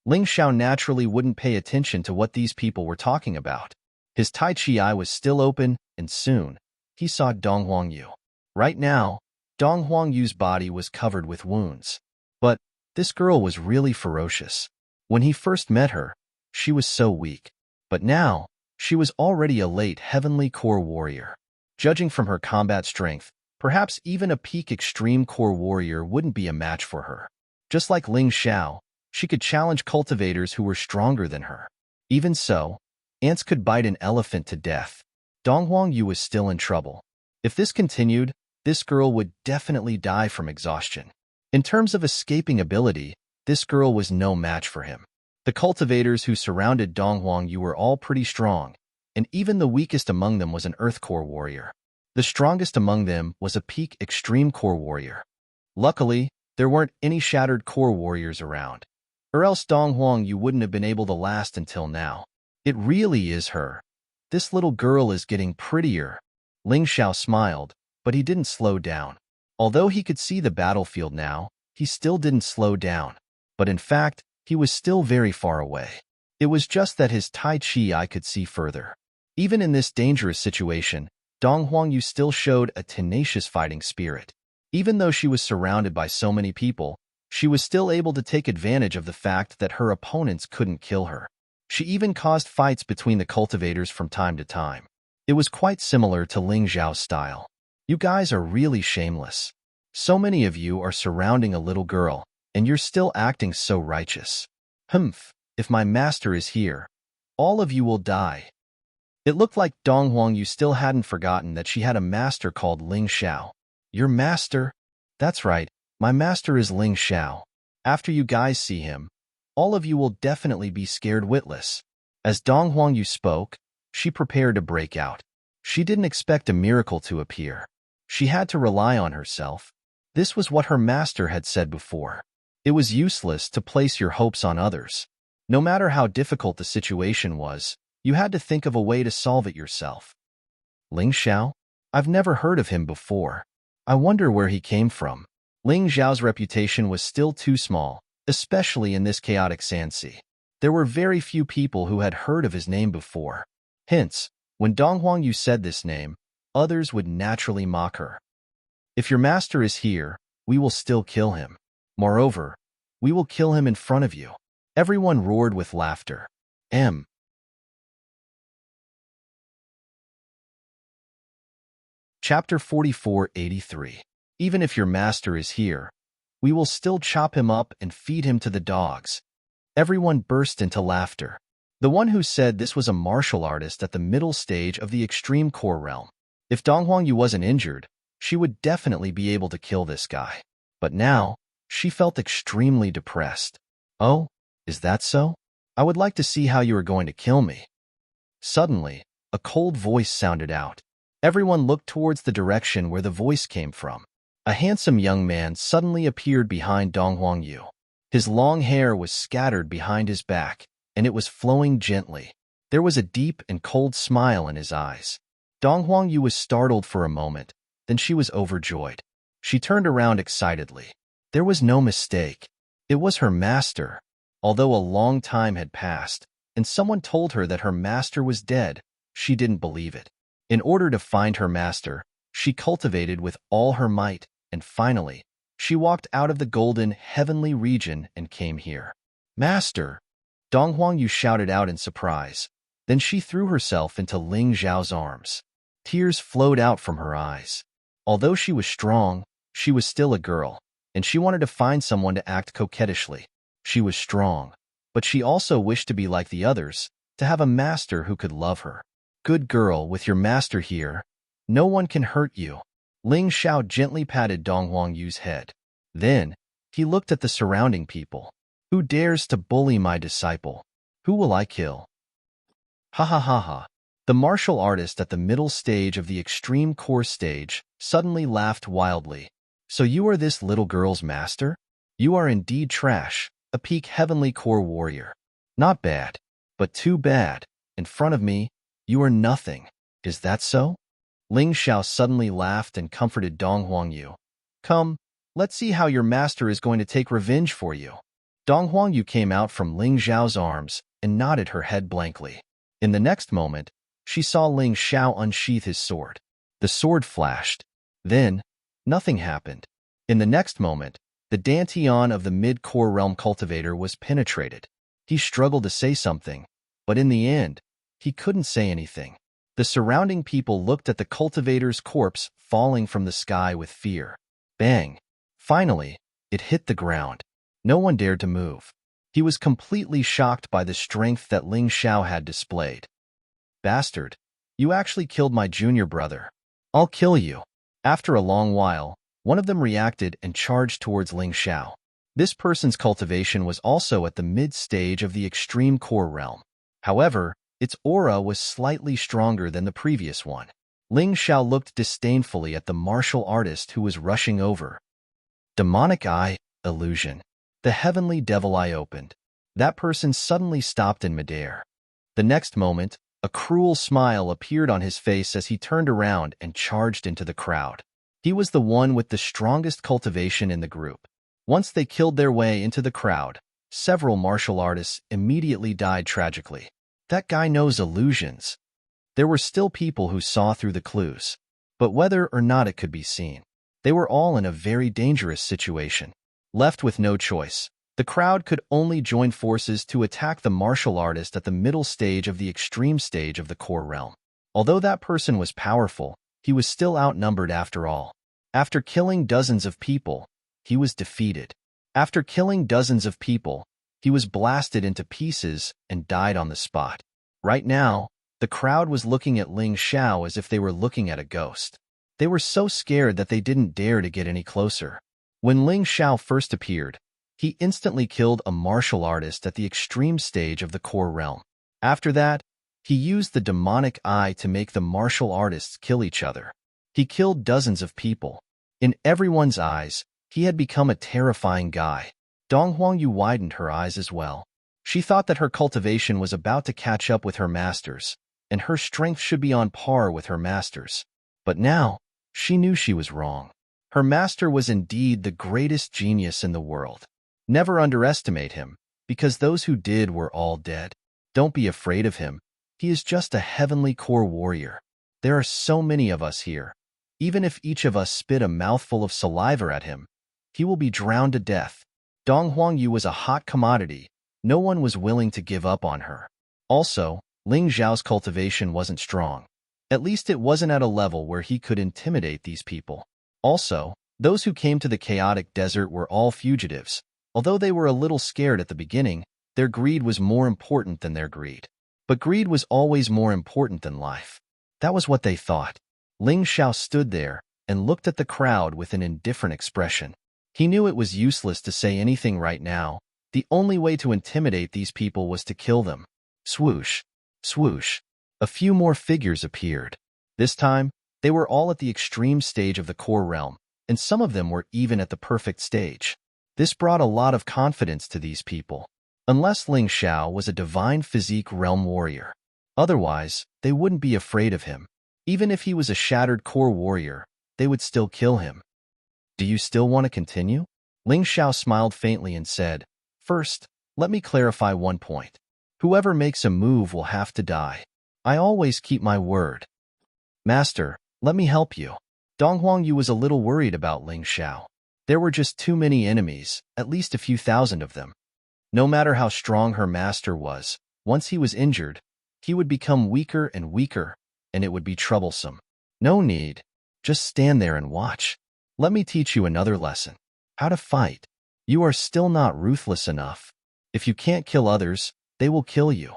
Ling Xiao naturally wouldn't pay attention to what these people were talking about. His Tai Chi eye was still open, and soon, he saw Donghuang Yu. Right now, Donghuang Yu's body was covered with wounds. But this girl was really ferocious. When he first met her, she was so weak. But now, she was already a late Heavenly Core warrior. Judging from her combat strength, perhaps even a peak Extreme Core warrior wouldn't be a match for her. Just like Ling Xiao, she could challenge cultivators who were stronger than her. Even so, ants could bite an elephant to death. Donghuang Yu was still in trouble. If this continued, this girl would definitely die from exhaustion. In terms of escaping ability, this girl was no match for him. The cultivators who surrounded Donghuang Yu were all pretty strong, and even the weakest among them was an Earth Core warrior. The strongest among them was a peak Extreme Core warrior. Luckily, there weren't any Shattered Core warriors around. Or else Dong Huang you wouldn't have been able to last until now. It really is her. This little girl is getting prettier. Ling Xiao smiled, but he didn't slow down. Although he could see the battlefield now, he still didn't slow down. But in fact, he was still very far away. It was just that his Tai Chi eye could see further. Even in this dangerous situation, Dong Huangyu still showed a tenacious fighting spirit. Even though she was surrounded by so many people, she was still able to take advantage of the fact that her opponents couldn't kill her. She even caused fights between the cultivators from time to time. It was quite similar to Ling Zhao's style. You guys are really shameless. So many of you are surrounding a little girl, and you're still acting so righteous. Humph, if my master is here, all of you will die. It looked like Dong Huangyu still hadn't forgotten that she had a master called Ling Xiao. Your master? That's right, my master is Ling Xiao. After you guys see him, all of you will definitely be scared witless. As Dong Huangyu spoke, she prepared to break out. She didn't expect a miracle to appear. She had to rely on herself. This was what her master had said before. It was useless to place your hopes on others. No matter how difficult the situation was, you had to think of a way to solve it yourself. Ling Xiao? I've never heard of him before. I wonder where he came from. Ling Xiao's reputation was still too small, especially in this chaotic Sanxi. There were very few people who had heard of his name before. Hence, when Dong Huangyu said this name, others would naturally mock her. If your master is here, we will still kill him. Moreover, we will kill him in front of you. Everyone roared with laughter. Chapter 4483. Even if your master is here, we will still chop him up and feed him to the dogs. Everyone burst into laughter. The one who said this was a martial artist at the middle stage of the extreme core realm. If Dong Huangyu wasn't injured, she would definitely be able to kill this guy. But now, she felt extremely depressed. Oh, is that so? I would like to see how you are going to kill me. Suddenly, a cold voice sounded out. Everyone looked towards the direction where the voice came from. A handsome young man suddenly appeared behind Dong Huangyu. His long hair was scattered behind his back, and it was flowing gently. There was a deep and cold smile in his eyes. Dong Huangyu was startled for a moment, then she was overjoyed. She turned around excitedly. There was no mistake. It was her master. Although a long time had passed, and someone told her that her master was dead, she didn't believe it. In order to find her master, she cultivated with all her might, and finally, she walked out of the golden, heavenly region and came here. Master! Dong Huangyu shouted out in surprise. Then she threw herself into Ling Zhao's arms. Tears flowed out from her eyes. Although she was strong, she was still a girl, and she wanted to find someone to act coquettishly. She was strong, but she also wished to be like the others, to have a master who could love her. Good girl, with your master here, no one can hurt you. Ling Xiao gently patted Dong Huangyu's head. Then, he looked at the surrounding people. Who dares to bully my disciple? Who will I kill? Ha ha ha ha. The martial artist at the middle stage of the extreme core stage suddenly laughed wildly. So you are this little girl's master? You are indeed trash, a peak heavenly core warrior. Not bad, but too bad. In front of me, you are nothing. Is that so? Ling Xiao suddenly laughed and comforted Dong Huangyu. Come, let's see how your master is going to take revenge for you. Dong Huangyu came out from Ling Xiao's arms and nodded her head blankly. In the next moment, she saw Ling Xiao unsheath his sword. The sword flashed. Then, nothing happened. In the next moment, the dantian of the mid-core realm cultivator was penetrated. He struggled to say something, but in the end, he couldn't say anything. The surrounding people looked at the cultivator's corpse falling from the sky with fear. Bang! Finally, it hit the ground. No one dared to move. He was completely shocked by the strength that Ling Xiao had displayed. Bastard, you actually killed my junior brother. I'll kill you. After a long while, one of them reacted and charged towards Ling Xiao. This person's cultivation was also at the mid-stage of the extreme core realm. However, its aura was slightly stronger than the previous one. Ling Xiao looked disdainfully at the martial artist who was rushing over. Demonic eye, illusion. The heavenly devil eye opened. That person suddenly stopped in midair. The next moment, a cruel smile appeared on his face as he turned around and charged into the crowd. He was the one with the strongest cultivation in the group. Once they killed their way into the crowd, several martial artists immediately died tragically. That guy knows illusions. There were still people who saw through the clues. But whether or not it could be seen, they were all in a very dangerous situation. Left with no choice, the crowd could only join forces to attack the martial artist at the middle stage of the extreme stage of the core realm. Although that person was powerful, he was still outnumbered after all. After killing dozens of people, he was defeated. After killing dozens of people, he was blasted into pieces and died on the spot. Right now, the crowd was looking at Ling Xiao as if they were looking at a ghost. They were so scared that they didn't dare to get any closer. When Ling Xiao first appeared, he instantly killed a martial artist at the extreme stage of the core realm. After that, he used the demonic eye to make the martial artists kill each other. He killed dozens of people. In everyone's eyes, he had become a terrifying guy. Dong Huangyu widened her eyes as well. She thought that her cultivation was about to catch up with her master's, and her strength should be on par with her master's. But now, she knew she was wrong. Her master was indeed the greatest genius in the world. Never underestimate him, because those who did were all dead. Don't be afraid of him. He is just a heavenly core warrior. There are so many of us here. Even if each of us spit a mouthful of saliva at him, he will be drowned to death. Dong Huangyu was a hot commodity. No one was willing to give up on her. Also, Ling Xiao's cultivation wasn't strong. At least it wasn't at a level where he could intimidate these people. Also, those who came to the chaotic desert were all fugitives. Although they were a little scared at the beginning, their greed was more important than their greed. But greed was always more important than life. That was what they thought. Ling Xiao stood there and looked at the crowd with an indifferent expression. He knew it was useless to say anything right now. The only way to intimidate these people was to kill them. Swoosh, swoosh. A few more figures appeared. This time, they were all at the extreme stage of the core realm, and some of them were even at the perfect stage. This brought a lot of confidence to these people. Unless Ling Xiao was a divine physique realm warrior. Otherwise, they wouldn't be afraid of him. Even if he was a shattered core warrior, they would still kill him. Do you still want to continue? Ling Xiao smiled faintly and said, First, let me clarify one point. Whoever makes a move will have to die. I always keep my word. Master, let me help you. Dong Huangyu was a little worried about Ling Xiao. There were just too many enemies, at least a few thousand of them. No matter how strong her master was, once he was injured, he would become weaker and weaker, and it would be troublesome. No need. Just stand there and watch. Let me teach you another lesson. How to fight. You are still not ruthless enough. If you can't kill others, they will kill you.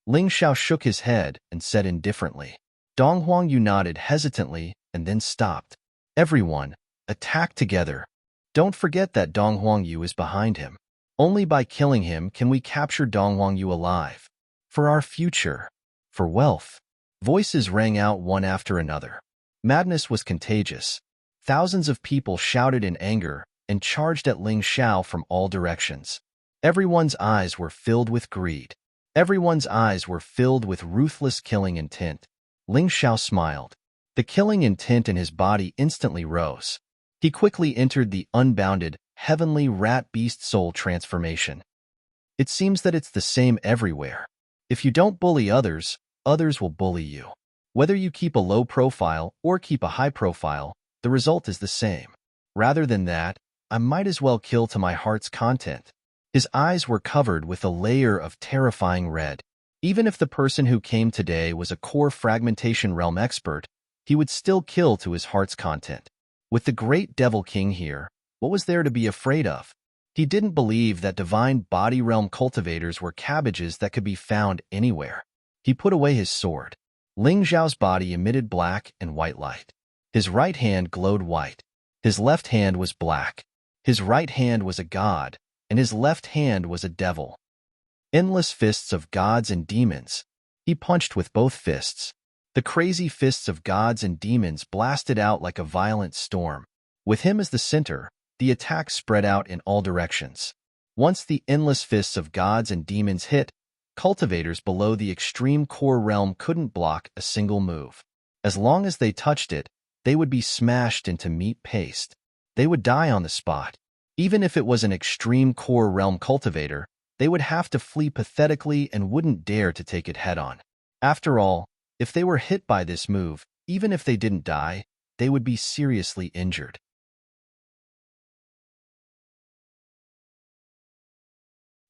Ling Xiao shook his head and said indifferently. Dong Huangyu nodded hesitantly and then stopped. Everyone, attack together. Don't forget that Dong Huangyu is behind him. Only by killing him can we capture Dong Huangyu alive. For our future. For wealth. Voices rang out one after another. Madness was contagious. Thousands of people shouted in anger and charged at Ling Xiao from all directions. Everyone's eyes were filled with greed. Everyone's eyes were filled with ruthless killing intent. Ling Xiao smiled. The killing intent in his body instantly rose. He quickly entered the unbounded, heavenly rat beast soul transformation. It seems that it's the same everywhere. If you don't bully others, others will bully you. Whether you keep a low profile or keep a high profile, the result is the same. Rather than that, I might as well kill to my heart's content. His eyes were covered with a layer of terrifying red. Even if the person who came today was a core fragmentation realm expert, he would still kill to his heart's content. With the great Devil King here, what was there to be afraid of? He didn't believe that divine body realm cultivators were cabbages that could be found anywhere. He put away his sword. Ling Xiao's body emitted black and white light. His right hand glowed white. His left hand was black. His right hand was a god, and his left hand was a devil. Endless fists of gods and demons. He punched with both fists. The crazy fists of gods and demons blasted out like a violent storm. With him as the center, the attack spread out in all directions. Once the endless fists of gods and demons hit, cultivators below the extreme core realm couldn't block a single move. As long as they touched it, they would be smashed into meat paste. They would die on the spot. Even if it was an extreme core realm cultivator, they would have to flee pathetically and wouldn't dare to take it head-on. After all, if they were hit by this move, even if they didn't die, they would be seriously injured.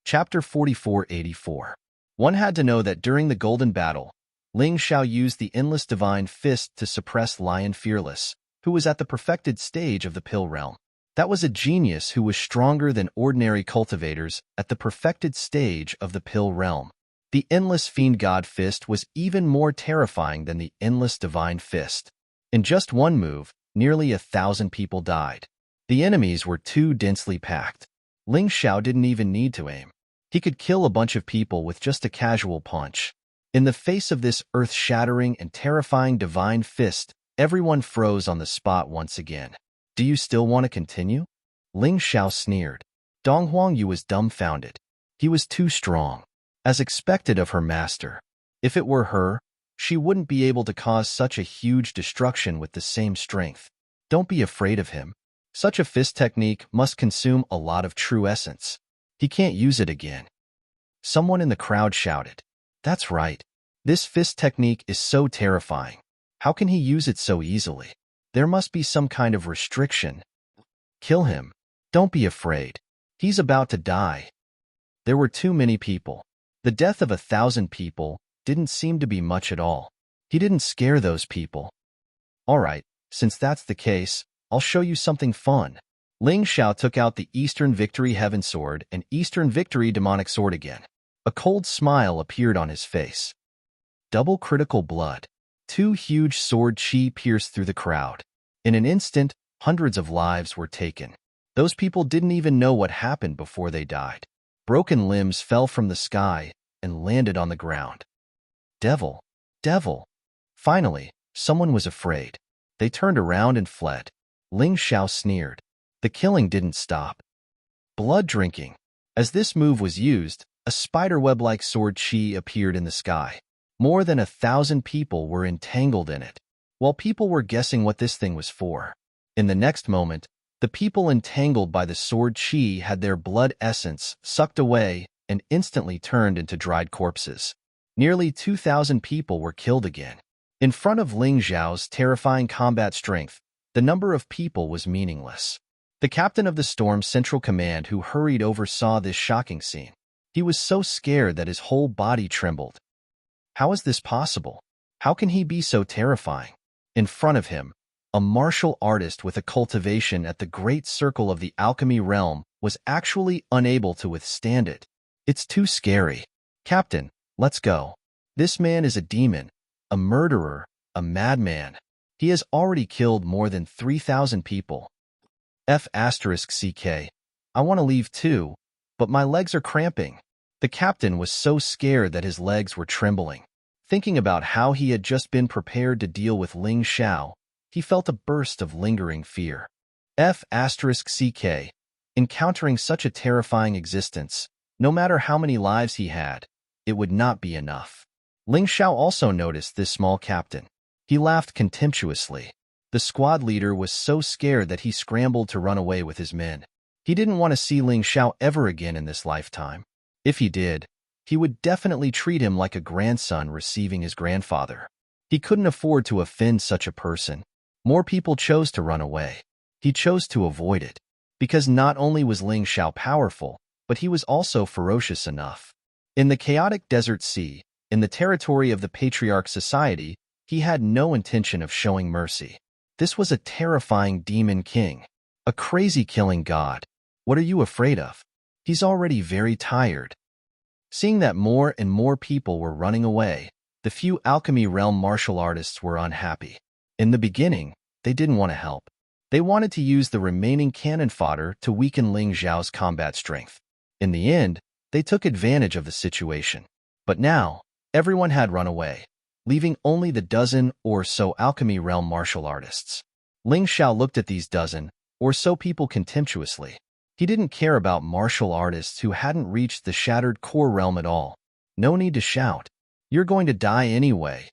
Chapter 4484. One had to know that during the Golden Battle, Ling Xiao used the endless divine fist to suppress Lion Fearless, who was at the perfected stage of the Pill Realm. That was a genius who was stronger than ordinary cultivators at the perfected stage of the Pill Realm. The endless Fiend God Fist was even more terrifying than the endless Divine Fist. In just one move, nearly 1,000 people died. The enemies were too densely packed. Ling Xiao didn't even need to aim. He could kill a bunch of people with just a casual punch. In the face of this earth-shattering and terrifying Divine Fist, everyone froze on the spot once again. Do you still want to continue? Ling Xiao sneered. Dong Huangyu was dumbfounded. He was too strong. As expected of her master. If it were her, she wouldn't be able to cause such a huge destruction with the same strength. Don't be afraid of him. Such a fist technique must consume a lot of true essence. He can't use it again. Someone in the crowd shouted. That's right. This fist technique is so terrifying. How can he use it so easily? There must be some kind of restriction. Kill him. Don't be afraid. He's about to die. There were too many people. The death of 1,000 people didn't seem to be much at all. He didn't scare those people. All right, since that's the case, I'll show you something fun. Ling Xiao took out the Eastern Victory Heaven Sword and Eastern Victory Demonic Sword again. A cold smile appeared on his face. Double critical blood. Two huge sword chi pierced through the crowd. In an instant, hundreds of lives were taken. Those people didn't even know what happened before they died. Broken limbs fell from the sky and landed on the ground. Devil! Devil! Finally, someone was afraid. They turned around and fled. Ling Xiao sneered. The killing didn't stop. Blood drinking. As this move was used, a spiderweb-like sword chi appeared in the sky. More than 1,000 people were entangled in it, while people were guessing what this thing was for. In the next moment, the people entangled by the sword chi had their blood essence sucked away and instantly turned into dried corpses. Nearly 2,000 people were killed again. In front of Ling Xiao's terrifying combat strength, the number of people was meaningless. The captain of the Storm Central Command who hurried over saw this shocking scene. He was so scared that his whole body trembled. How is this possible? How can he be so terrifying? In front of him, a martial artist with a cultivation at the great circle of the alchemy realm was actually unable to withstand it. It's too scary. Captain, let's go. This man is a demon, a murderer, a madman. He has already killed more than 3,000 people. F***CK. I want to leave too, but my legs are cramping. The captain was so scared that his legs were trembling. Thinking about how he had just been prepared to deal with Ling Xiao, he felt a burst of lingering fear. F***CK. Encountering such a terrifying existence, no matter how many lives he had, it would not be enough. Ling Xiao also noticed this small captain. He laughed contemptuously. The squad leader was so scared that he scrambled to run away with his men. He didn't want to see Ling Xiao ever again in this lifetime. If he did, he would definitely treat him like a grandson receiving his grandfather. He couldn't afford to offend such a person. More people chose to run away. He chose to avoid it. Because not only was Ling Xiao powerful, but he was also ferocious enough. In the chaotic desert sea, in the territory of the Patriarch Society, he had no intention of showing mercy. This was a terrifying demon king. A crazy killing god. What are you afraid of? He's already very tired. Seeing that more and more people were running away, the few alchemy realm martial artists were unhappy. In the beginning, they didn't want to help. They wanted to use the remaining cannon fodder to weaken Ling Xiao's combat strength. In the end, they took advantage of the situation. But now, everyone had run away, leaving only the dozen or so alchemy realm martial artists. Ling Xiao looked at these dozen or so people contemptuously. He didn't care about martial artists who hadn't reached the shattered core realm at all. No need to shout. You're going to die anyway.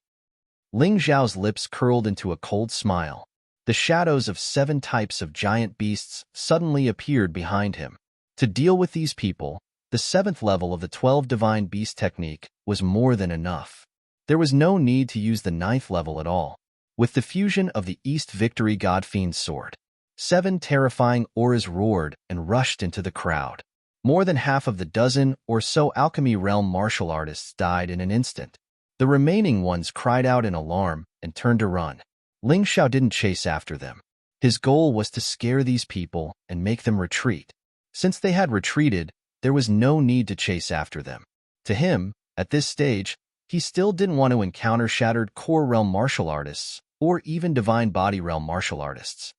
Ling Zhao's lips curled into a cold smile. The shadows of 7 types of giant beasts suddenly appeared behind him. To deal with these people, the 7th level of the 12 Divine Beast technique was more than enough. There was no need to use the 9th level at all. With the fusion of the East Victory God Fiend's sword, 7 terrifying auras roared and rushed into the crowd. More than half of the dozen or so Alchemy Realm martial artists died in an instant. The remaining ones cried out in alarm and turned to run. Ling Xiao didn't chase after them. His goal was to scare these people and make them retreat. Since they had retreated, there was no need to chase after them. To him, at this stage, he still didn't want to encounter shattered core realm martial artists or even divine body realm martial artists.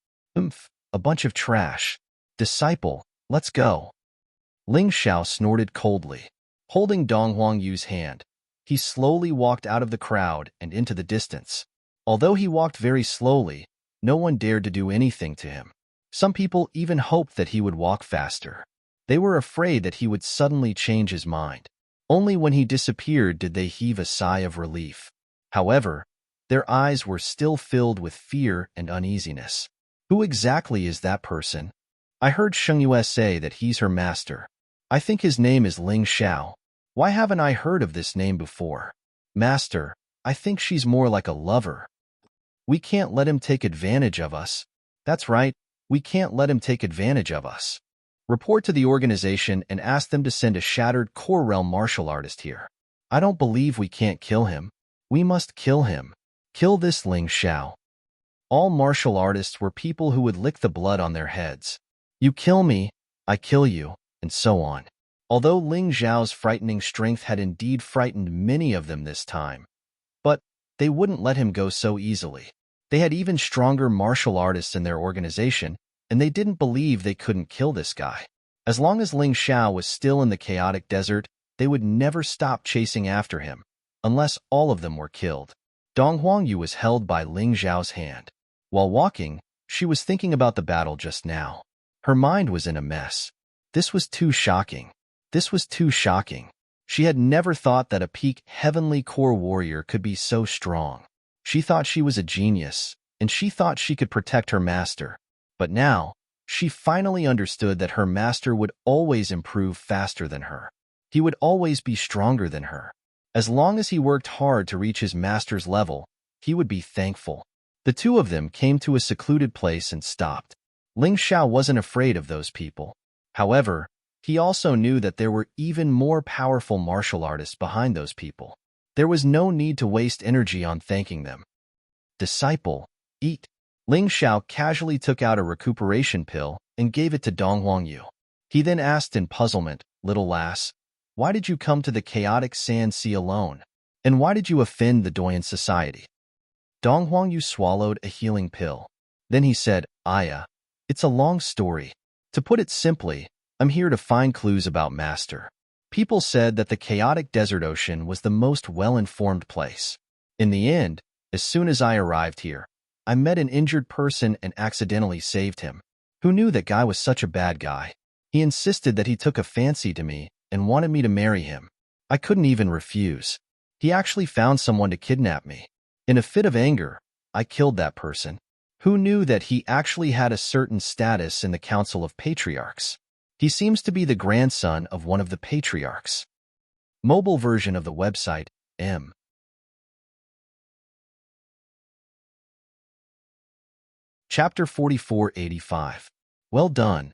A bunch of trash. Disciple, let's go. Ling Xiao snorted coldly. Holding Dong Huangyu's hand, he slowly walked out of the crowd and into the distance. Although he walked very slowly, no one dared to do anything to him. Some people even hoped that he would walk faster. They were afraid that he would suddenly change his mind. Only when he disappeared did they heave a sigh of relief. However, their eyes were still filled with fear and uneasiness. Who exactly is that person? I heard Shengyue say that he's her master. I think his name is Ling Xiao. Why haven't I heard of this name before? Master, I think she's more like a lover. We can't let him take advantage of us. That's right, we can't let him take advantage of us. Report to the organization and ask them to send a shattered core realm martial artist here. I don't believe we can't kill him. We must kill him. Kill this Ling Xiao. All martial artists were people who would lick the blood on their heads. You kill me, I kill you, and so on. Although Ling Zhao's frightening strength had indeed frightened many of them this time, but they wouldn't let him go so easily. They had even stronger martial artists in their organization, and they didn't believe they couldn't kill this guy. As long as Ling Xiao was still in the chaotic desert, they would never stop chasing after him, unless all of them were killed. Dong Huangyu was held by Ling Zhao's hand. While walking, she was thinking about the battle just now. Her mind was in a mess. This was too shocking. This was too shocking. She had never thought that a peak heavenly core warrior could be so strong. She thought she was a genius, and she thought she could protect her master. But now, she finally understood that her master would always improve faster than her. He would always be stronger than her. As long as he worked hard to reach his master's level, he would be thankful. The two of them came to a secluded place and stopped. Ling Xiao wasn't afraid of those people. However, he also knew that there were even more powerful martial artists behind those people. There was no need to waste energy on thanking them. Disciple, eat. Ling Xiao casually took out a recuperation pill and gave it to Dong Huangyu. He then asked in puzzlement, "Little lass, why did you come to the chaotic sand sea alone? And why did you offend the Doyan society?" Dong Huangyu swallowed a healing pill. Then he said, "Aya, it's a long story. To put it simply, I'm here to find clues about Master. People said that the chaotic desert ocean was the most well-informed place. In the end, as soon as I arrived here, I met an injured person and accidentally saved him. Who knew that guy was such a bad guy? He insisted that he took a fancy to me and wanted me to marry him. I couldn't even refuse. He actually found someone to kidnap me. In a fit of anger, I killed that person. Who knew that he actually had a certain status in the Council of Patriarchs? He seems to be the grandson of one of the patriarchs." Mobile version of the website, M. Chapter 4485. Well done.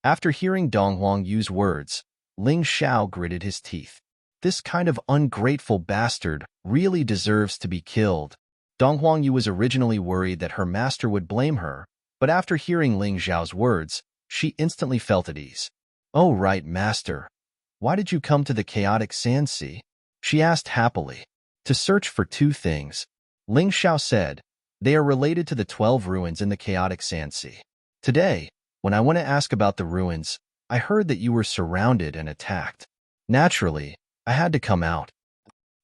After hearing Dong Huangyu's words, Ling Xiao gritted his teeth. This kind of ungrateful bastard really deserves to be killed. Dong Huangyu was originally worried that her master would blame her, but after hearing Ling Xiao's words, she instantly felt at ease. "Oh right, master. Why did you come to the chaotic sand sea?" she asked happily. "To search for 2 things. Ling Xiao said. They are related to the 12 ruins in the chaotic sand sea. Today, when I went to ask about the ruins, I heard that you were surrounded and attacked. Naturally, I had to come out.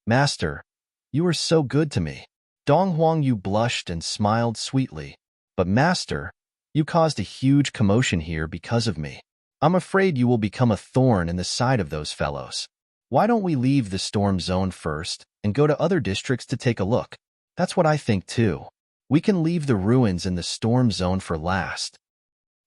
Master, you were so good to me." Dong Huangyu blushed and smiled sweetly. "But master, you caused a huge commotion here because of me. I'm afraid you will become a thorn in the side of those fellows. Why don't we leave the storm zone first and go to other districts to take a look? That's what I think too. We can leave the ruins in the storm zone for last.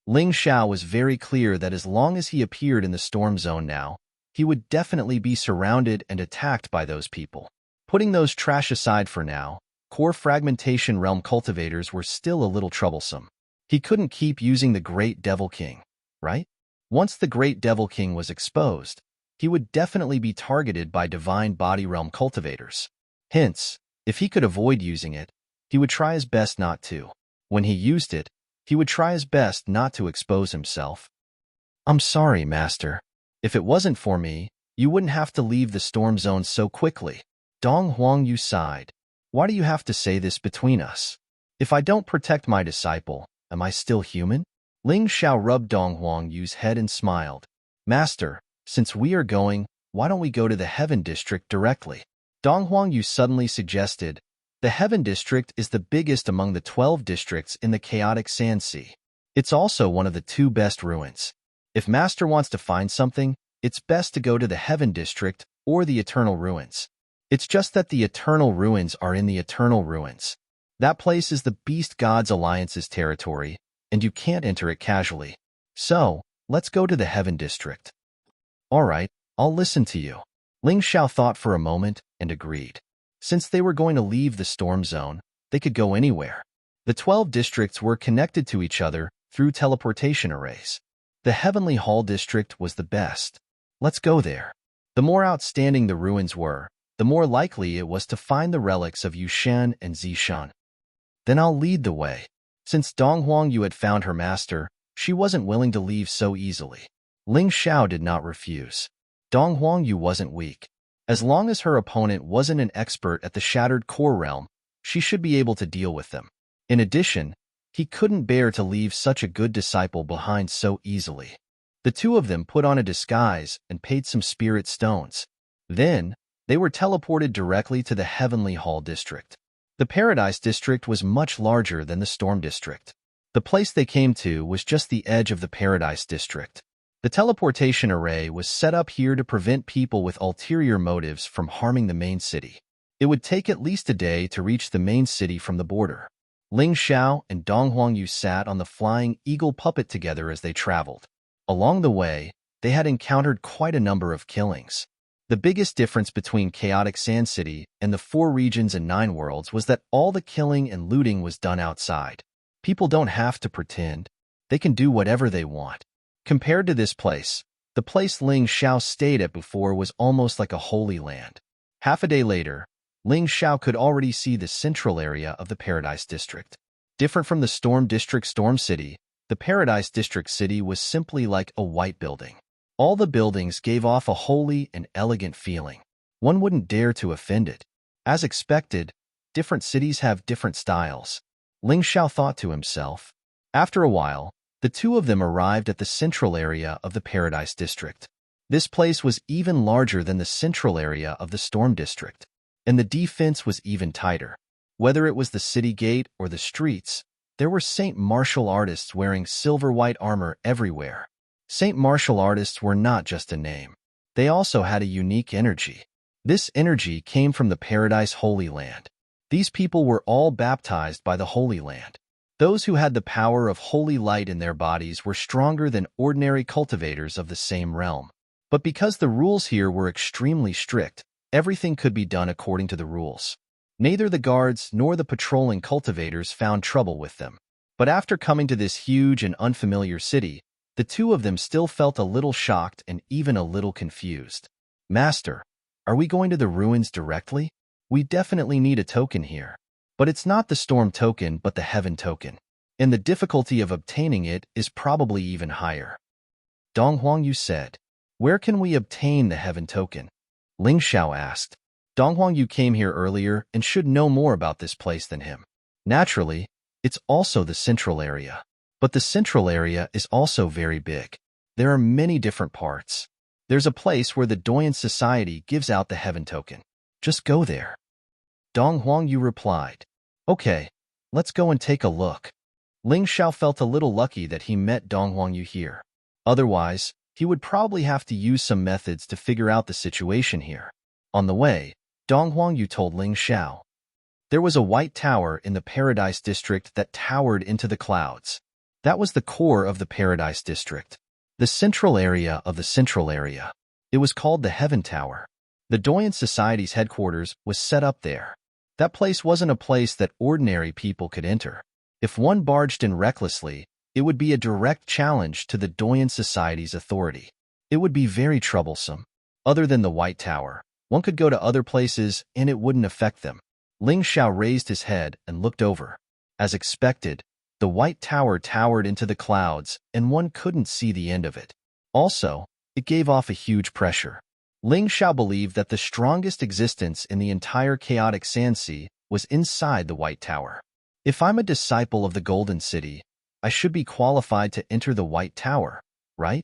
Ling Xiao was very clear that as long as he appeared in the storm zone now, he would definitely be surrounded and attacked by those people. Putting those trash aside for now, core fragmentation realm cultivators were still a little troublesome. He couldn't keep using the Great Devil King, right? Once the Great Devil King was exposed, he would definitely be targeted by divine body realm cultivators. Hence, if he could avoid using it, he would try his best not to. When he used it, he would try his best not to expose himself. I'm sorry, Master. If it wasn't for me, you wouldn't have to leave the storm zone so quickly. Dong Huangyu sighed. Why do you have to say this between us? If I don't protect my disciple, am I still human? Ling Xiao rubbed Dong Huangyu's head and smiled. Master, since we are going, why don't we go to the Heaven District directly? Dong Huangyu suddenly suggested. The Heaven District is the biggest among the 12 districts in the chaotic Sand Sea. It's also one of the 2 best ruins. If Master wants to find something, it's best to go to the Heaven District or the Eternal Ruins. It's just that the Eternal Ruins are in the Eternal Ruins. That place is the Beast Gods Alliance's territory, and you can't enter it casually. So, let's go to the Heaven District. All right, I'll listen to you. Ling Xiao thought for a moment and agreed. Since they were going to leave the storm zone, they could go anywhere. The 12 districts were connected to each other through teleportation arrays. The Heavenly Hall District was the best. Let's go there. The more outstanding the ruins were, the more likely it was to find the relics of Yushan and Zishan. Then I'll lead the way. Since Dong Huangyu had found her master, she wasn't willing to leave so easily. Ling Xiao did not refuse. Dong Huangyu wasn't weak. As long as her opponent wasn't an expert at the Shattered Core Realm, she should be able to deal with them. In addition, he couldn't bear to leave such a good disciple behind so easily. The 2 of them put on a disguise and paid some spirit stones. Then, they were teleported directly to the Heavenly Hall District. The Paradise District was much larger than the Storm District. The place they came to was just the edge of the Paradise District. The teleportation array was set up here to prevent people with ulterior motives from harming the main city. It would take at least a day to reach the main city from the border. Ling Xiao and Dong Huangyu sat on the flying eagle puppet together as they traveled. Along the way, they had encountered quite a number of killings. The biggest difference between Chaotic Sand City and the 4 regions and 9 worlds was that all the killing and looting was done outside. People don't have to pretend. They can do whatever they want. Compared to this place, the place Ling Xiao stayed at before was almost like a holy land. Half a day later, Ling Xiao could already see the central area of the Paradise District. Different from the Storm District Storm City, the Paradise District City was simply like a white building. All the buildings gave off a holy and elegant feeling. One wouldn't dare to offend it. As expected, different cities have different styles. Ling Xiao thought to himself. After a while, the 2 of them arrived at the central area of the Paradise District. This place was even larger than the central area of the Storm District, and the defense was even tighter. Whether it was the city gate or the streets, there were Saint Martial Artists wearing silver-white armor everywhere. Saint Martial Artists were not just a name. They also had a unique energy. This energy came from the Paradise Holy Land. These people were all baptized by the Holy Land. Those who had the power of holy light in their bodies were stronger than ordinary cultivators of the same realm. But because the rules here were extremely strict, everything could be done according to the rules. Neither the guards nor the patrolling cultivators found trouble with them. But after coming to this huge and unfamiliar city, the 2 of them still felt a little shocked and even a little confused. Master, are we going to the ruins directly? We definitely need a token here. But it's not the storm token but the heaven token. And the difficulty of obtaining it is probably even higher. Dong Huangyu said. Where can we obtain the heaven token? Ling Xiao asked. Dong Huangyu came here earlier and should know more about this place than him. Naturally, it's also the central area. But the central area is also very big. There are many different parts. There's a place where the Doyen Society gives out the heaven token. Just go there. Dong Huangyu replied. Okay, let's go and take a look. Ling Xiao felt a little lucky that he met Dong Huangyu here. Otherwise, he would probably have to use some methods to figure out the situation here. On the way, Dong Huangyu told Ling Xiao. There was a white tower in the Paradise District that towered into the clouds. That was the core of the Paradise District, the central area of the central area. It was called the Heaven Tower. The Doyan Society's headquarters was set up there. That place wasn't a place that ordinary people could enter. If one barged in recklessly, it would be a direct challenge to the Doyan Society's authority. It would be very troublesome. Other than the White Tower, one could go to other places and it wouldn't affect them. Ling Xiao raised his head and looked over. As expected, the White Tower towered into the clouds and one couldn't see the end of it. Also, it gave off a huge pressure. Ling Xiao believed that the strongest existence in the entire chaotic sand sea was inside the White Tower. If I'm a disciple of the Golden City, I should be qualified to enter the White Tower, right?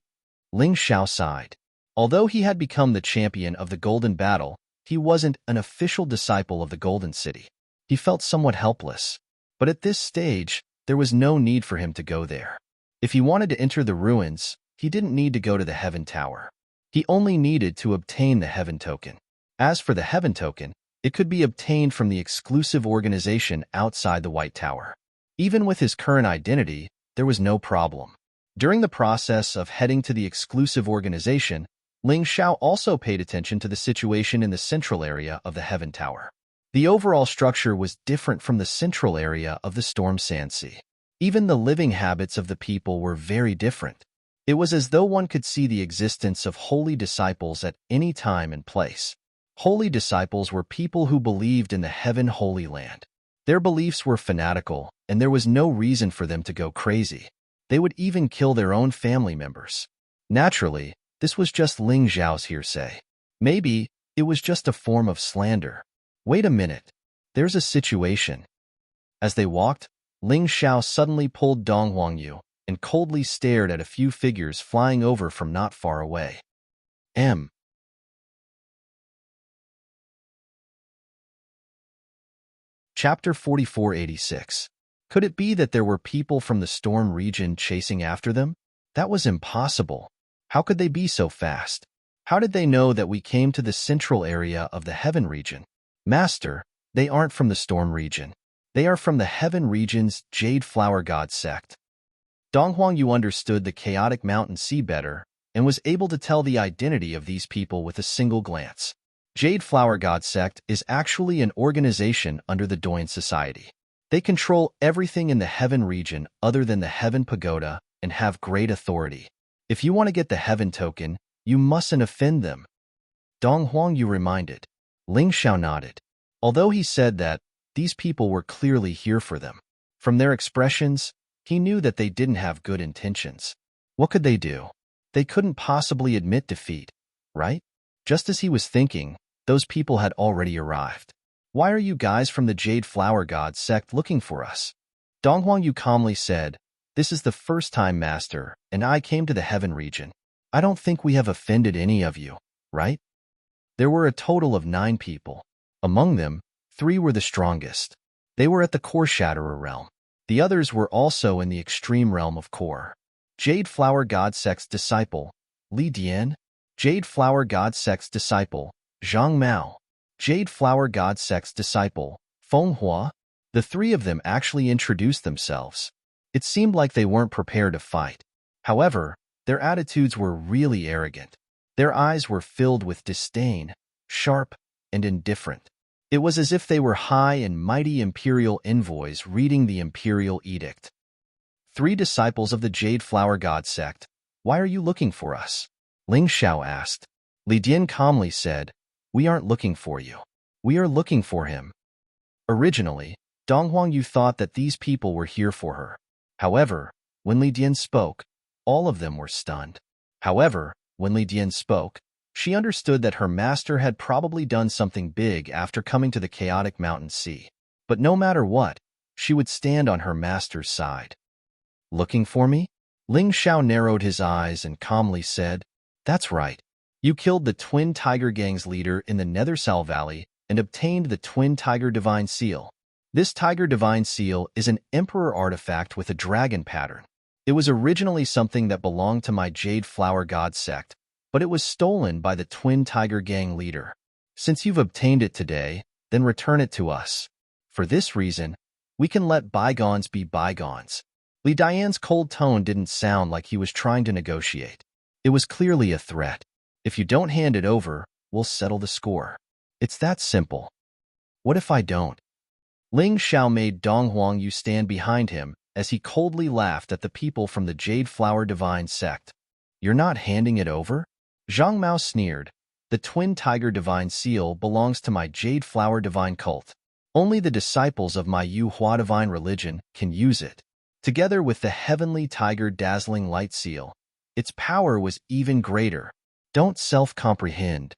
Ling Xiao sighed. Although he had become the champion of the Golden Battle, he wasn't an official disciple of the Golden City. He felt somewhat helpless. But at this stage, there was no need for him to go there. If he wanted to enter the ruins, he didn't need to go to the Heaven Tower. He only needed to obtain the Heaven Token. As for the Heaven Token, it could be obtained from the exclusive organization outside the White Tower. Even with his current identity, there was no problem. During the process of heading to the exclusive organization, Ling Xiao also paid attention to the situation in the central area of the Heaven Tower. The overall structure was different from the central area of the Storm Sand Sea. Even the living habits of the people were very different. It was as though one could see the existence of holy disciples at any time and place. Holy disciples were people who believed in the Heaven Holy Land. Their beliefs were fanatical, and there was no reason for them to go crazy. They would even kill their own family members. Naturally, this was just Ling Xiao's hearsay. Maybe it was just a form of slander. Wait a minute. There's a situation. As they walked, Ling Xiao suddenly pulled Dong Huangyu and coldly stared at a few figures flying over from not far away. Chapter 4486. Could it be that there were people from the storm region chasing after them? That was impossible. How could they be so fast? How did they know that we came to the central area of the Heaven region? Master, they aren't from the storm region. They are from the Heaven region's Jade Flower God sect. Dong Huangyu understood the chaotic mountain sea better and was able to tell the identity of these people with a single glance. Jade Flower God sect is actually an organization under the Doyan Society. They control everything in the Heaven region other than the Heaven Pagoda and have great authority. If you want to get the Heaven Token, you mustn't offend them. Dong Huangyu reminded. Ling Xiao nodded. Although he said that, these people were clearly here for them. From their expressions, he knew that they didn't have good intentions. What could they do? They couldn't possibly admit defeat, right? Just as he was thinking, those people had already arrived. Why are you guys from the Jade Flower God sect looking for us? Dong Huangyu calmly said, This is the first time, Master, and I came to the Heaven region. I don't think we have offended any of you, right? There were a total of 9 people. Among them, 3 were the strongest. They were at the Core Shatterer realm. The others were also in the extreme realm of Core. Jade Flower God sect's disciple, Li Dian. Jade Flower God sect's disciple, Zhang Mao. Jade Flower God sect's disciple, Feng Hua. The 3 of them actually introduced themselves. It seemed like they weren't prepared to fight. However, their attitudes were really arrogant. Their eyes were filled with disdain, sharp and indifferent. It was as if they were high and mighty imperial envoys reading the imperial edict. 3 disciples of the Jade Flower God sect, why are you looking for us? Ling Xiao asked. Li Dian calmly said, We aren't looking for you. We are looking for him. Originally, Dong Huangyu thought that these people were here for her. However, when Li Dian spoke, all of them were stunned. However, when Li Dian spoke, she understood that her master had probably done something big after coming to the chaotic mountain sea. But no matter what, she would stand on her master's side. Looking for me? Ling Xiao narrowed his eyes and calmly said, That's right. You killed the Twin Tiger Gang's leader in the Nethersal Valley and obtained the Twin Tiger Divine Seal. This Tiger Divine Seal is an Emperor artifact with a dragon pattern. It was originally something that belonged to my Jade Flower God sect, but it was stolen by the Twin Tiger Gang leader. Since you've obtained it today, then return it to us. For this reason, we can let bygones be bygones. Li Dian's cold tone didn't sound like he was trying to negotiate. It was clearly a threat. If you don't hand it over, we'll settle the score. It's that simple. What if I don't? Ling Xiao made Dong Huangyu stand behind him as he coldly laughed at the people from the Jade Flower Divine sect. You're not handing it over? Zhang Mao sneered. The Twin Tiger Divine Seal belongs to my Jade Flower Divine cult. Only the disciples of my Yu Hua Divine religion can use it. Together with the Heavenly Tiger Dazzling Light Seal, its power was even greater. Don't self-comprehend.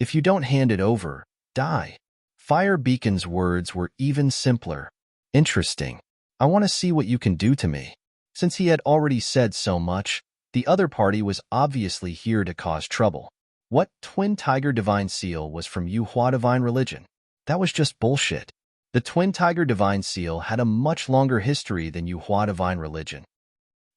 If you don't hand it over, die. Fire Beacon's words were even simpler. Interesting. I want to see what you can do to me. Since he had already said so much, the other party was obviously here to cause trouble. What Twin Tiger Divine Seal was from Yu Hua Divine religion? That was just bullshit. The Twin Tiger Divine Seal had a much longer history than Yu Hua Divine religion.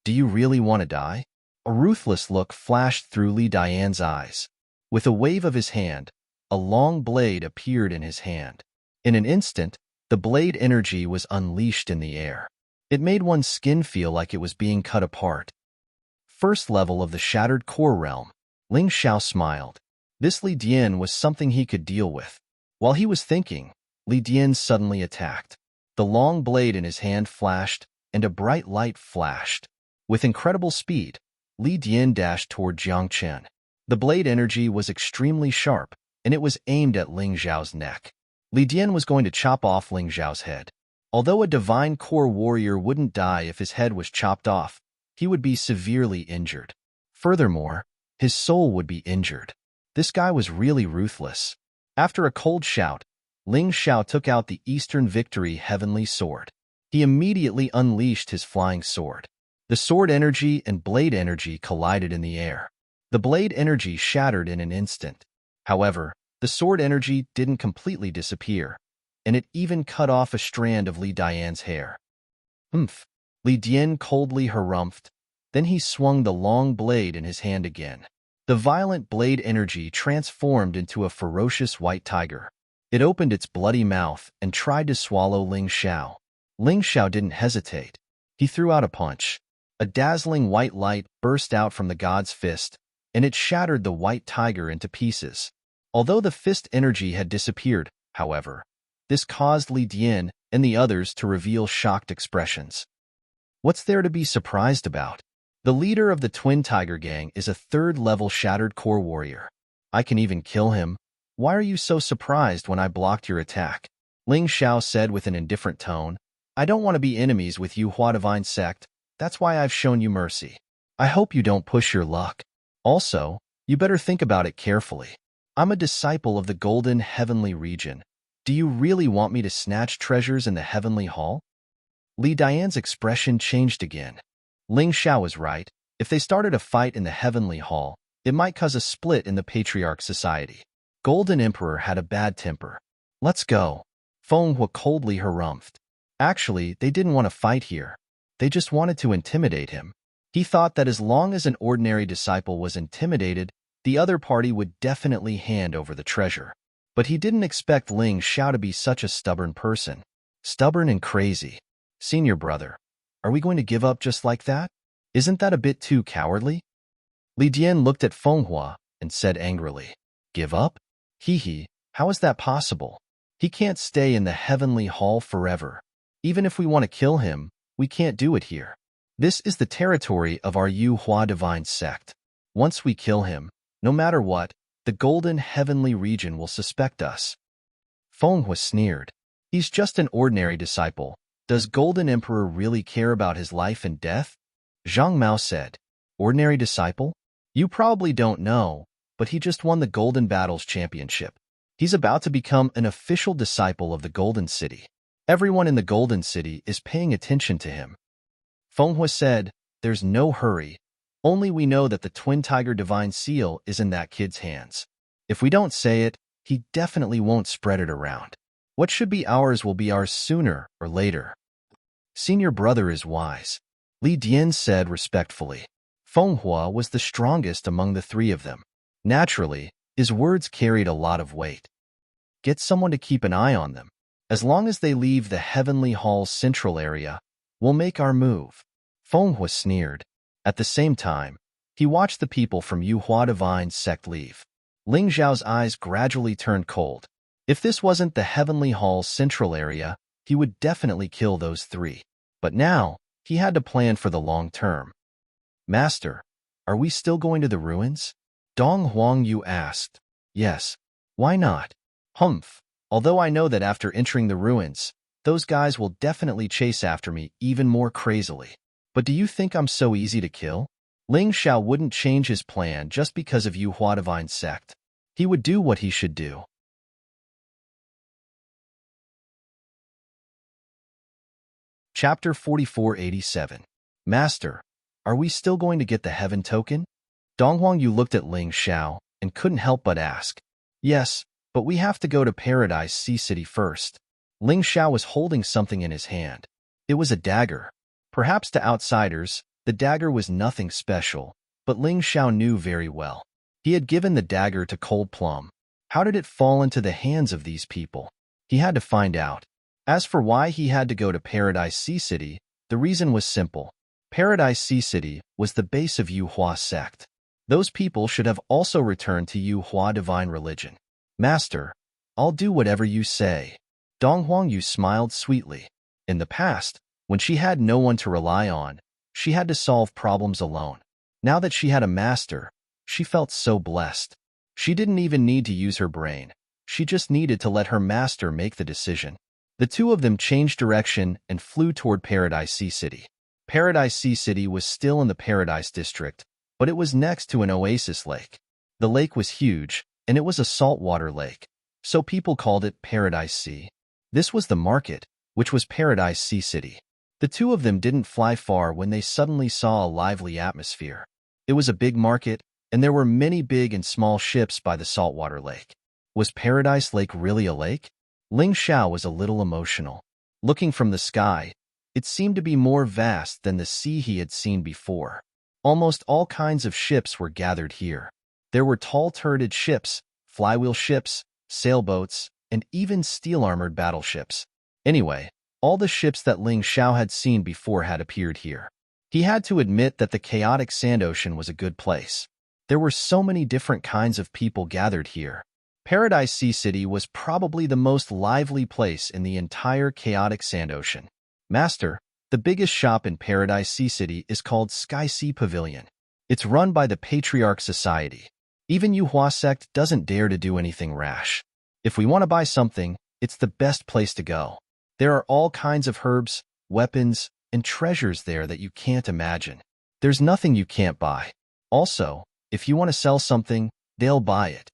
Do you really want to die? A ruthless look flashed through Li Dian's eyes. With a wave of his hand, a long blade appeared in his hand. In an instant, the blade energy was unleashed in the air. It made one's skin feel like it was being cut apart. First level of the Shattered Core Realm. Ling Xiao smiled. This Li Dian was something he could deal with. While he was thinking, Li Dian suddenly attacked. The long blade in his hand flashed, and a bright light flashed. With incredible speed, Li Dian dashed toward Jiang Chen. The blade energy was extremely sharp, and it was aimed at Ling Xiao's neck. Li Dian was going to chop off Ling Xiao's head. Although a divine core warrior wouldn't die if his head was chopped off, he would be severely injured. Furthermore, his soul would be injured. This guy was really ruthless. After a cold shout, Ling Xiao took out the Eastern Victory Heavenly Sword. He immediately unleashed his flying sword. The sword energy and blade energy collided in the air. The blade energy shattered in an instant. However, the sword energy didn't completely disappear, and it even cut off a strand of Li Dian's hair. Humph! Li Dian coldly harumphed. Then he swung the long blade in his hand again. The violent blade energy transformed into a ferocious white tiger. It opened its bloody mouth and tried to swallow Ling Xiao. Ling Xiao didn't hesitate. He threw out a punch. A dazzling white light burst out from the god's fist, and it shattered the white tiger into pieces. Although the fist energy had disappeared, however, this caused Li Dian and the others to reveal shocked expressions. What's there to be surprised about? The leader of the Twin Tiger Gang is a third-level Shattered Core Warrior. I can even kill him. Why are you so surprised when I blocked your attack? Ling Xiao said with an indifferent tone. I don't want to be enemies with Yu Hua Divine Sect. That's why I've shown you mercy. I hope you don't push your luck. Also, you better think about it carefully. I'm a disciple of the Golden Heavenly Region. Do you really want me to snatch treasures in the Heavenly Hall? Li Dian's expression changed again. Ling Xiao was right. If they started a fight in the Heavenly Hall, it might cause a split in the Patriarch Society. Golden Emperor had a bad temper. Let's go. Feng Hua coldly harumphed. Actually, they didn't want to fight here. They just wanted to intimidate him. He thought that as long as an ordinary disciple was intimidated, the other party would definitely hand over the treasure. But he didn't expect Ling Xiao to be such a stubborn person. Stubborn and crazy. Senior brother, are we going to give up just like that? Isn't that a bit too cowardly? Li Dian looked at Feng Hua and said angrily, Give up? Hee, how is that possible? He can't stay in the Heavenly Hall forever. Even if we want to kill him, we can't do it here. This is the territory of our Yu Hua Divine Sect. Once we kill him, no matter what, the Golden Heavenly Region will suspect us. Feng Hua sneered. He's just an ordinary disciple. Does Golden Emperor really care about his life and death? Zhang Mao said. Ordinary disciple? You probably don't know, but he just won the Golden Battles Championship. He's about to become an official disciple of the Golden City. Everyone in the Golden City is paying attention to him. Feng Hua said, There's no hurry. Only we know that the Twin Tiger Divine Seal is in that kid's hands. If we don't say it, he definitely won't spread it around. What should be ours will be ours sooner or later. Senior brother is wise. Li Dian said respectfully. Feng Hua was the strongest among the three of them. Naturally, his words carried a lot of weight. Get someone to keep an eye on them. As long as they leave the Heavenly Hall's central area, we'll make our move. Feng Hua sneered. At the same time, he watched the people from Yuhua Divine's sect leave. Ling Zhao's eyes gradually turned cold. If this wasn't the Heavenly Hall's central area, he would definitely kill those three. But now, he had to plan for the long term. Master, are we still going to the ruins? Dong Huangyu asked. Yes. Why not? Humph. Although I know that after entering the ruins, those guys will definitely chase after me even more crazily. But do you think I'm so easy to kill? Ling Xiao wouldn't change his plan just because of Yuhua Divine's sect. He would do what he should do. Chapter 4487. Master, are we still going to get the heaven token? Dong Huangyu looked at Ling Xiao and couldn't help but ask. Yes, but we have to go to Paradise Sea City first. Ling Xiao was holding something in his hand. It was a dagger. Perhaps to outsiders, the dagger was nothing special, but Ling Xiao knew very well. He had given the dagger to Cold Plum. How did it fall into the hands of these people? He had to find out. As for why he had to go to Paradise Sea City, the reason was simple. Paradise Sea City was the base of Yuhua sect. Those people should have also returned to Yuhua Divine Religion. Master, I'll do whatever you say. Dong Huangyu smiled sweetly. In the past, when she had no one to rely on, she had to solve problems alone. Now that she had a master, she felt so blessed. She didn't even need to use her brain. She just needed to let her master make the decision. The two of them changed direction and flew toward Paradise Sea City. Paradise Sea City was still in the Paradise District, but it was next to an oasis lake. The lake was huge, and it was a saltwater lake, so people called it Paradise Sea. This was the market, which was Paradise Sea City. The two of them didn't fly far when they suddenly saw a lively atmosphere. It was a big market, and there were many big and small ships by the saltwater lake. Was Paradise Lake really a lake? Ling Xiao was a little emotional. Looking from the sky, it seemed to be more vast than the sea he had seen before. Almost all kinds of ships were gathered here. There were tall-turreted ships, flywheel ships, sailboats, and even steel-armored battleships. Anyway, all the ships that Ling Xiao had seen before had appeared here. He had to admit that the chaotic sand ocean was a good place. There were so many different kinds of people gathered here. Paradise Sea City was probably the most lively place in the entire chaotic sand ocean. Master, the biggest shop in Paradise Sea City is called Sky Sea Pavilion. It's run by the Patriarch Society. Even Yuhua sect doesn't dare to do anything rash. If we want to buy something, it's the best place to go. There are all kinds of herbs, weapons, and treasures there that you can't imagine. There's nothing you can't buy. Also, if you want to sell something, they'll buy it.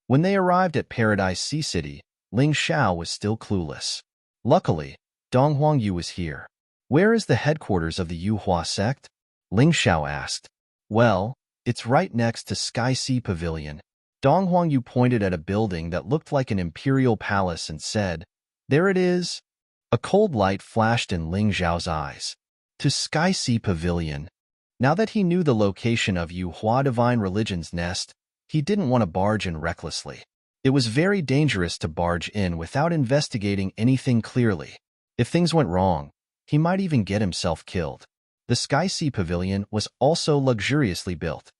When they arrived at Paradise Sea City, Ling Xiao was still clueless. Luckily, Dong Huangyu was here. Where is the headquarters of the Yuhua sect? Ling Xiao asked. Well, it's right next to Sky Sea Pavilion. Dong Huangyu pointed at a building that looked like an imperial palace and said, There it is. A cold light flashed in Ling Xiao's eyes. To Sky Sea Pavilion. Now that he knew the location of Yuhua Divine Religion's nest, he didn't want to barge in recklessly. It was very dangerous to barge in without investigating anything clearly. If things went wrong, he might even get himself killed. The Sky Sea Pavilion was also luxuriously built.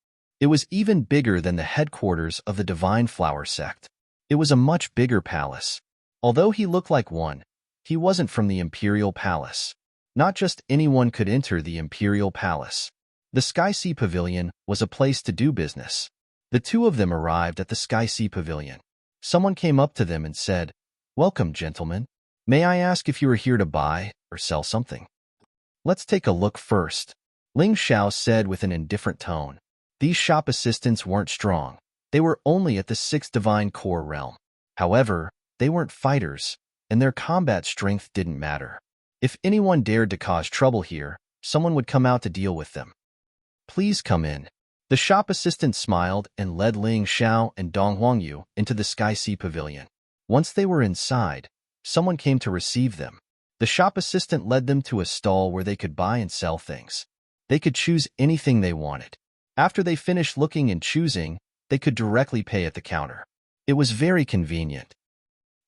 It was even bigger than the headquarters of the Divine Flower sect. It was a much bigger palace. Although he looked like one, he wasn't from the Imperial Palace. Not just anyone could enter the Imperial Palace. The Sky Sea Pavilion was a place to do business. The two of them arrived at the Sky Sea Pavilion. Someone came up to them and said, Welcome, gentlemen. May I ask if you are here to buy or sell something? Let's take a look first. Ling Xiao said with an indifferent tone. These shop assistants weren't strong. They were only at the 6th Divine Core realm. However, they weren't fighters, and their combat strength didn't matter. If anyone dared to cause trouble here, someone would come out to deal with them. Please come in. The shop assistant smiled and led Ling Xiao and Dong Huangyu into the Sky Sea Pavilion. Once they were inside, someone came to receive them. The The shop assistant led them to a stall where they could buy and sell things. They could choose anything they wanted. After they finished looking and choosing, they could directly pay at the counter. It was very convenient.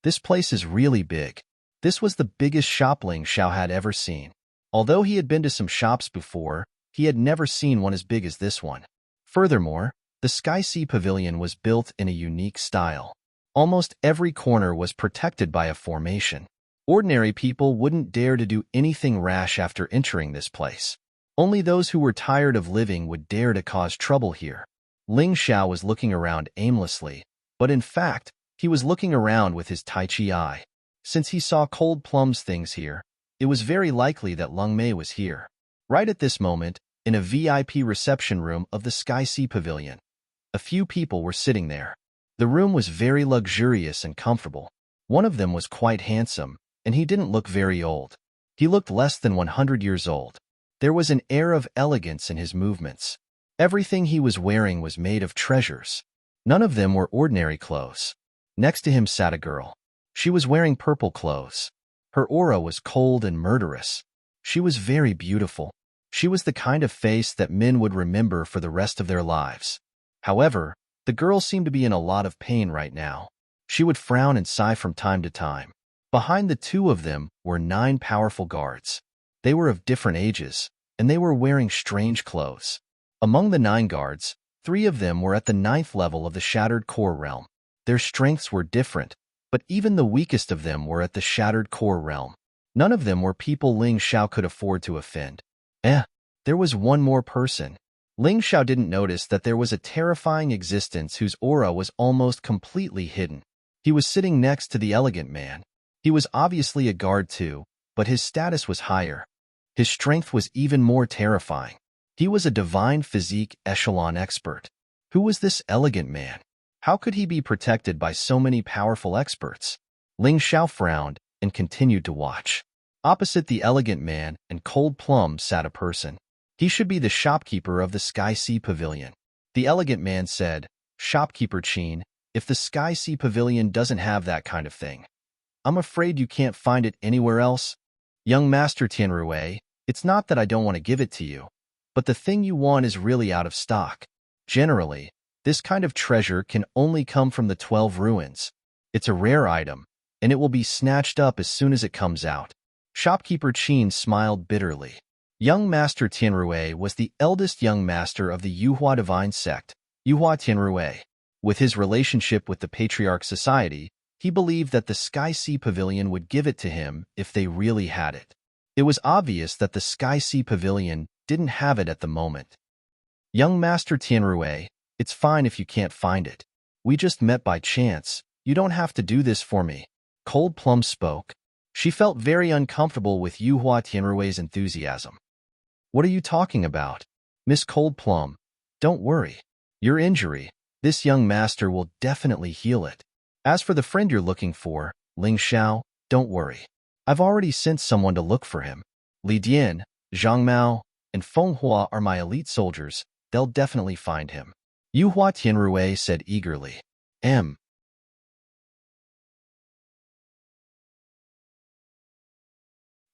This place is really big. This was the biggest shop Ling Xiao had ever seen. Although he had been to some shops before, he had never seen one as big as this one. Furthermore, the Sky Sea Pavilion was built in a unique style. Almost every corner was protected by a formation. Ordinary people wouldn't dare to do anything rash after entering this place. Only those who were tired of living would dare to cause trouble here. Ling Xiao was looking around aimlessly, but in fact, he was looking around with his Tai Chi eye. Since he saw Cold Plum's things here, it was very likely that Lung Mei was here. Right at this moment, in a VIP reception room of the Sky Sea Pavilion, a few people were sitting there. The room was very luxurious and comfortable. One of them was quite handsome, and he didn't look very old. He looked less than 100 years old. There was an air of elegance in his movements. Everything he was wearing was made of treasures. None of them were ordinary clothes. Next to him sat a girl. She was wearing purple clothes. Her aura was cold and murderous. She was very beautiful. She was the kind of face that men would remember for the rest of their lives. However, the girl seemed to be in a lot of pain right now. She would frown and sigh from time to time. Behind the two of them were 9 powerful guards. They were of different ages, and they were wearing strange clothes. Among the 9 guards, 3 of them were at the 9th level of the Shattered Core Realm. Their strengths were different, but even the weakest of them were at the Shattered Core Realm. None of them were people Ling Xiao could afford to offend. There was one more person. Ling Xiao didn't notice that there was a terrifying existence whose aura was almost completely hidden. He was sitting next to the elegant man. He was obviously a guard too, but his status was higher. His strength was even more terrifying. He was a divine physique echelon expert. Who was this elegant man? How could he be protected by so many powerful experts? Ling Xiao frowned and continued to watch. Opposite the elegant man and Cold Plum sat a person. He should be the shopkeeper of the Sky Sea Pavilion. The elegant man said, "Shopkeeper Qin, if the Sky Sea Pavilion doesn't have that kind of thing, I'm afraid you can't find it anywhere else. Young Master Tianrui, it's not that I don't want to give it to you, but the thing you want is really out of stock. Generally, this kind of treasure can only come from the 12 ruins. It's a rare item, and it will be snatched up as soon as it comes out." Shopkeeper Qin smiled bitterly. Young Master Tianrui was the eldest young master of the Yuhua Divine Sect, Yuhua Tianrui. With his relationship with the Patriarch Society, he believed that the Sky Sea Pavilion would give it to him if they really had it. It was obvious that the Sky Sea Pavilion didn't have it at the moment. "Young Master Tianrui, it's fine if you can't find it. We just met by chance. You don't have to do this for me." Cold Plum spoke. She felt very uncomfortable with Yuhua Tianrui's enthusiasm. "What are you talking about? Miss Cold Plum, don't worry. Your injury, this young master will definitely heal it. As for the friend you're looking for, Ling Xiao, don't worry. I've already sent someone to look for him. Li Dian, Zhang Mao, and Feng Hua are my elite soldiers. They'll definitely find him." Yuhua Tianrui said eagerly.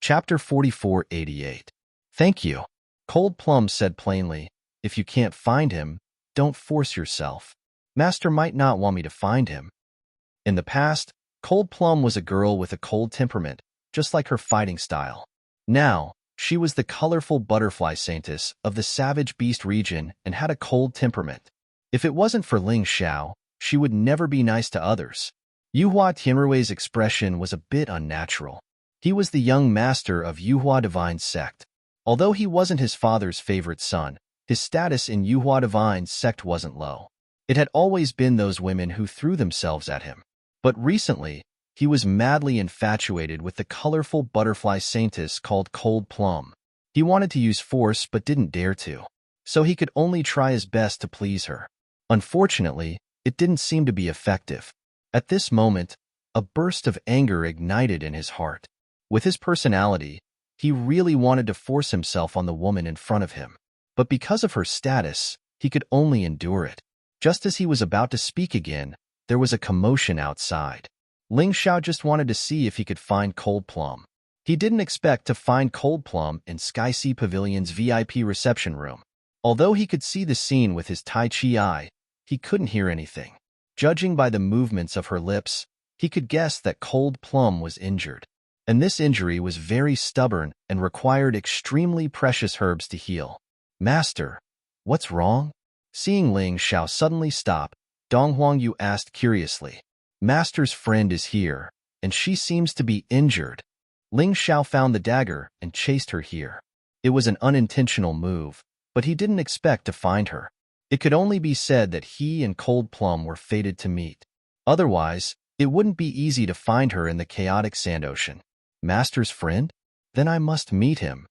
Chapter 4488. "Thank you." Cold Plum said plainly, "If you can't find him, don't force yourself. Master might not want me to find him." In the past, Cold Plum was a girl with a cold temperament, just like her fighting style. Now, she was the colorful butterfly saintess of the Savage Beast region and had a cold temperament. If it wasn't for Ling Xiao, she would never be nice to others. Yuhua Tianrui's expression was a bit unnatural. He was the young master of Yuhua Divine Sect. Although he wasn't his father's favorite son, his status in Yuhua Divine Sect wasn't low. It had always been those women who threw themselves at him. But recently, he was madly infatuated with the colorful butterfly saintess called Cold Plum. He wanted to use force but didn't dare to, so he could only try his best to please her. Unfortunately, it didn't seem to be effective. At this moment, a burst of anger ignited in his heart. With his personality, he really wanted to force himself on the woman in front of him. But because of her status, he could only endure it. Just as he was about to speak again, there was a commotion outside. Ling Xiao just wanted to see if he could find Cold Plum. He didn't expect to find Cold Plum in Sky Sea Pavilion's VIP reception room. Although he could see the scene with his Tai Chi eye, he couldn't hear anything. Judging by the movements of her lips, he could guess that Cold Plum was injured. And this injury was very stubborn and required extremely precious herbs to heal. Master, what's wrong? Seeing Ling Xiao suddenly stop, Dong Huangyu asked curiously. Master's friend is here, and she seems to be injured. Ling Xiao found the dagger and chased her here. It was an unintentional move, but he didn't expect to find her. It could only be said that he and Cold Plum were fated to meet. Otherwise, it wouldn't be easy to find her in the chaotic sand ocean. Master's friend? Then I must meet him.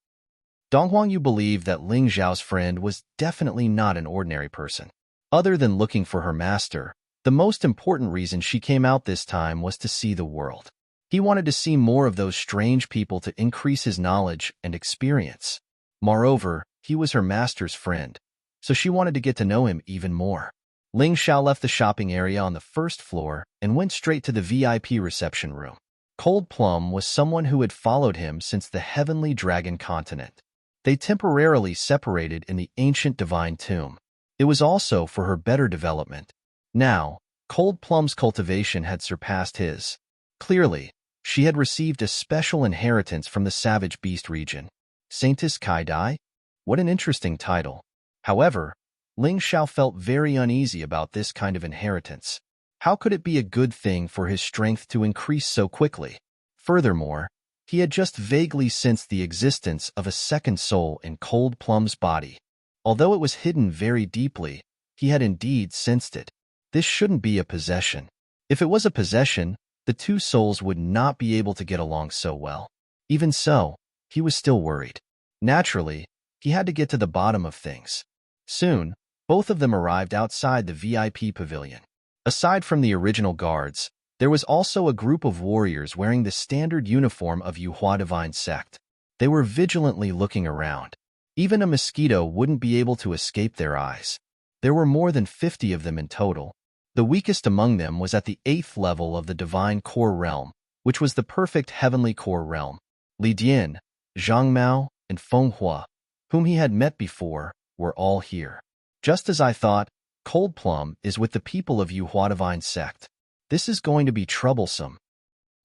Dong Huangyu believed that Ling Xiao's friend was definitely not an ordinary person. Other than looking for her master, the most important reason she came out this time was to see the world. He wanted to see more of those strange people to increase his knowledge and experience. Moreover, he was her master's friend, so she wanted to get to know him even more. Ling Xiao left the shopping area on the first floor and went straight to the VIP reception room. Cold Plum was someone who had followed him since the Heavenly Dragon continent. They temporarily separated in the ancient divine tomb. It was also for her better development. Now, Cold Plum's cultivation had surpassed his. Clearly, she had received a special inheritance from the Savage Beast region. Saintess Kai Dai? What an interesting title. However, Ling Xiao felt very uneasy about this kind of inheritance. How could it be a good thing for his strength to increase so quickly? Furthermore, he had just vaguely sensed the existence of a second soul in Cold Plum's body. Although it was hidden very deeply, he had indeed sensed it. This shouldn't be a possession. If it was a possession, the two souls would not be able to get along so well. Even so, he was still worried. Naturally, he had to get to the bottom of things. Soon, both of them arrived outside the VIP pavilion. Aside from the original guards, there was also a group of warriors wearing the standard uniform of Yuhua Divine Sect. They were vigilantly looking around. Even a mosquito wouldn't be able to escape their eyes. There were more than 50 of them in total. The weakest among them was at the 8th level of the Divine Core Realm, which was the perfect Heavenly Core Realm. Li Dian, Zhang Mao, and Feng Hua, whom he had met before, were all here. Just as I thought, Cold Plum is with the people of Yuhua Divine Sect. This is going to be troublesome.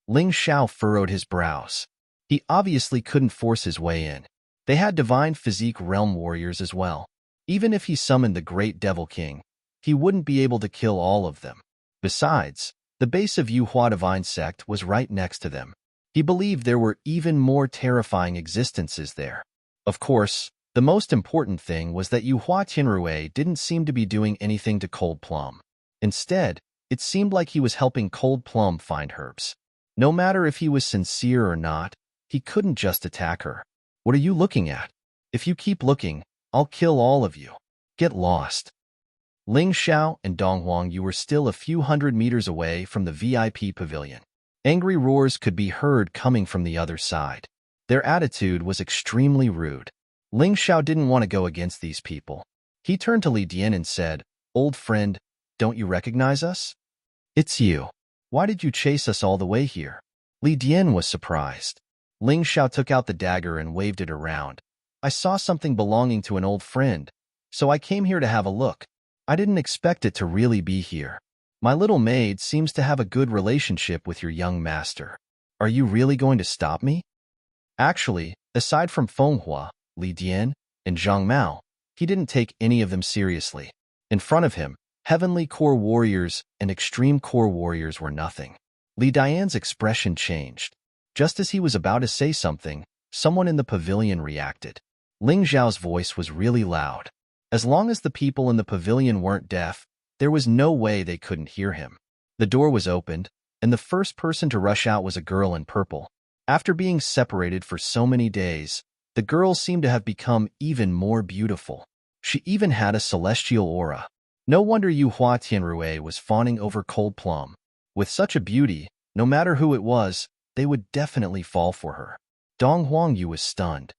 Ling Xiao furrowed his brows. He obviously couldn't force his way in. They had Divine Physique Realm warriors as well. Even if he summoned the Great Devil King, he wouldn't be able to kill all of them. Besides, the base of Yuhua Divine Sect was right next to them. He believed there were even more terrifying existences there. Of course, the most important thing was that Yuhua Tianrui didn't seem to be doing anything to Cold Plum. Instead, it seemed like he was helping Cold Plum find herbs. No matter if he was sincere or not, he couldn't just attack her. What are you looking at? If you keep looking, I'll kill all of you. Get lost. Ling Xiao and Dong Huangyu were still a few hundred meters away from the VIP pavilion. Angry roars could be heard coming from the other side. Their attitude was extremely rude. Ling Xiao didn't want to go against these people. He turned to Li Dian and said, "Old friend, don't you recognize us?" "It's you. Why did you chase us all the way here?" Li Dian was surprised. Ling Xiao took out the dagger and waved it around. "I saw something belonging to an old friend, so I came here to have a look. I didn't expect it to really be here. My little maid seems to have a good relationship with your young master. Are you really going to stop me?" Actually, aside from Feng Hua, Li Dian, and Zhang Mao, he didn't take any of them seriously. In front of him, Heavenly Core Warriors and Extreme Core Warriors were nothing. Li Dian's expression changed. Just as he was about to say something, someone in the pavilion reacted. Ling Xiao's voice was really loud. As long as the people in the pavilion weren't deaf, there was no way they couldn't hear him. The door was opened, and the first person to rush out was a girl in purple. After being separated for so many days, the girl seemed to have become even more beautiful. She even had a celestial aura. No wonder Yuhua Tianrui was fawning over Cold Plum. With such a beauty, no matter who it was, they would definitely fall for her. Dong Huangyu was stunned.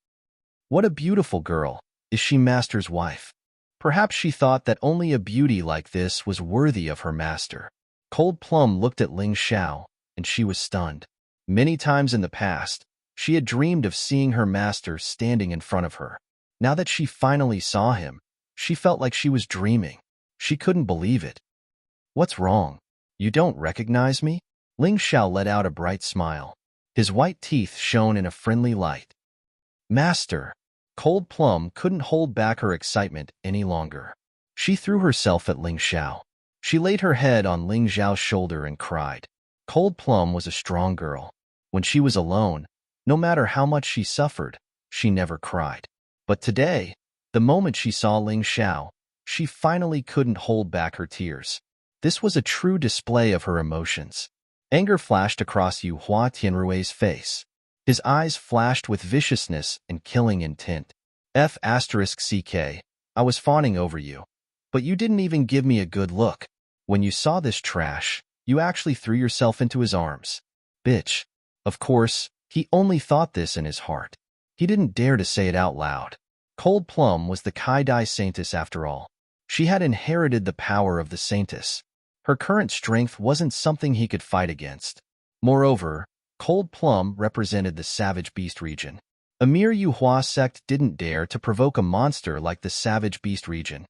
What a beautiful girl. Is she master's wife? Perhaps she thought that only a beauty like this was worthy of her master. Cold Plum looked at Ling Xiao, and she was stunned. Many times in the past, She had dreamed of seeing her master standing in front of her. Now that she finally saw him, she felt like she was dreaming. She couldn't believe it. What's wrong? You don't recognize me? Ling Xiao let out a bright smile. His white teeth shone in a friendly light. Master! Cold Plum couldn't hold back her excitement any longer. She threw herself at Ling Xiao. She laid her head on Ling Xiao's shoulder and cried. Cold Plum was a strong girl. When she was alone, no matter how much she suffered, she never cried. But today, the moment she saw Ling Xiao, she finally couldn't hold back her tears. This was a true display of her emotions. Anger flashed across Yu Hua Tianrui's face. His eyes flashed with viciousness and killing intent. *CK, I was fawning over you, but you didn't even give me a good look. When you saw this trash, you actually threw yourself into his arms. Bitch. Of course, he only thought this in his heart. He didn't dare to say it out loud. Cold Plum was the Kai-Dai Saintess after all. She had inherited the power of the Saintess. Her current strength wasn't something he could fight against. Moreover, Cold Plum represented the Savage Beast region. A mere Yuhua sect didn't dare to provoke a monster like the Savage Beast region.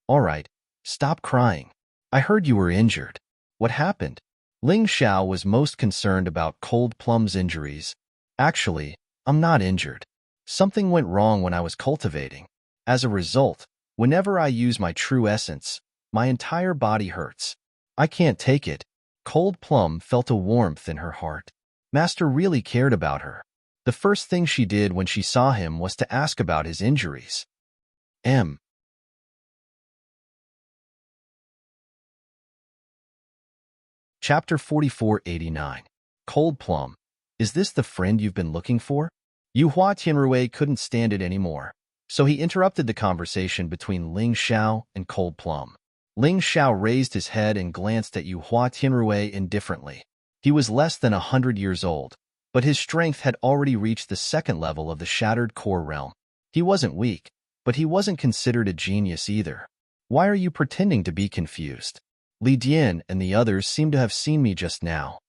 Alright, stop crying. I heard you were injured. What happened? Ling Xiao was most concerned about Cold Plum's injuries. Actually, I'm not injured. Something went wrong when I was cultivating. As a result, whenever I use my true essence, my entire body hurts. I can't take it. Cold Plum felt a warmth in her heart. Master really cared about her. The first thing she did when she saw him was to ask about his injuries. Chapter 4489. Cold Plum. Is this the friend you've been looking for? Yu Hua Tianrui couldn't stand it anymore, so he interrupted the conversation between Ling Xiao and Cold Plum. Ling Xiao raised his head and glanced at Yu Hua Tianrui indifferently. He was less than 100 years old, but his strength had already reached the second level of the Shattered Core realm. He wasn't weak, but he wasn't considered a genius either. Why are you pretending to be confused? Li Dian and the others seem to have seen me just now.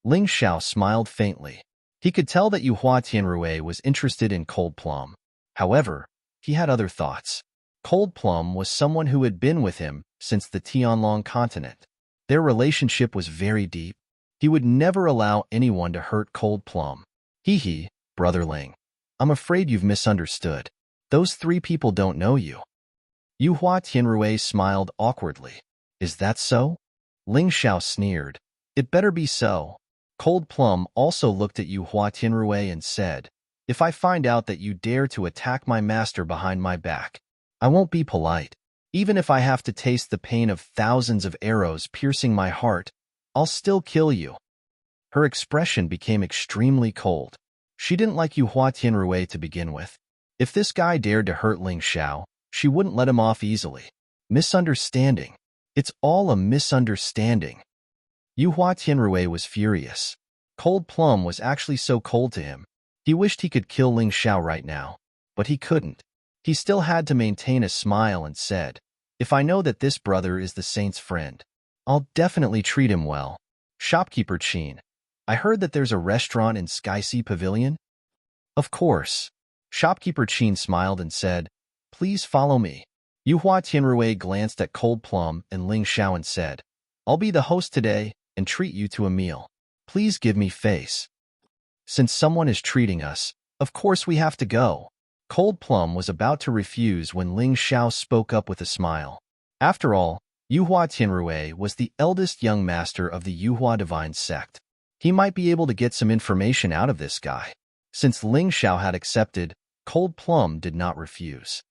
Ling Xiao smiled faintly. He could tell that Yu Hua Tianrui was interested in Cold Plum. However, he had other thoughts. Cold Plum was someone who had been with him since the Tianlong continent. Their relationship was very deep. He would never allow anyone to hurt Cold Plum. Hee, Brother Ling. I'm afraid you've misunderstood. Those three people don't know you. Yu Hua Tianrui smiled awkwardly. Is that so? Ling Xiao sneered. It better be so. Cold Plum also looked at Yu Hua Tianrui and said, If I find out that you dare to attack my master behind my back, I won't be polite. Even if I have to taste the pain of thousands of arrows piercing my heart, I'll still kill you. Her expression became extremely cold. She didn't like Yu Hua Tianrui to begin with. If this guy dared to hurt Ling Xiao, she wouldn't let him off easily. Misunderstanding. It's all a misunderstanding. Yu Hua Tianrui was furious. Cold Plum was actually so cold to him. He wished he could kill Ling Xiao right now, but he couldn't. He still had to maintain a smile and said, If I know that this brother is the saint's friend, I'll definitely treat him well. Shopkeeper Chin, I heard that there's a restaurant in Sky Sea Pavilion? Of course. Shopkeeper Chin smiled and said, Please follow me. Yu Hua Tianrui glanced at Cold Plum and Ling Xiao and said, I'll be the host today and treat you to a meal. Please give me face. Since someone is treating us, of course we have to go. Cold Plum was about to refuse when Ling Xiao spoke up with a smile. After all, Yu Hua Tianrui was the eldest young master of the Yu Hua Divine Sect. He might be able to get some information out of this guy. Since Ling Xiao had accepted, Cold Plum did not refuse.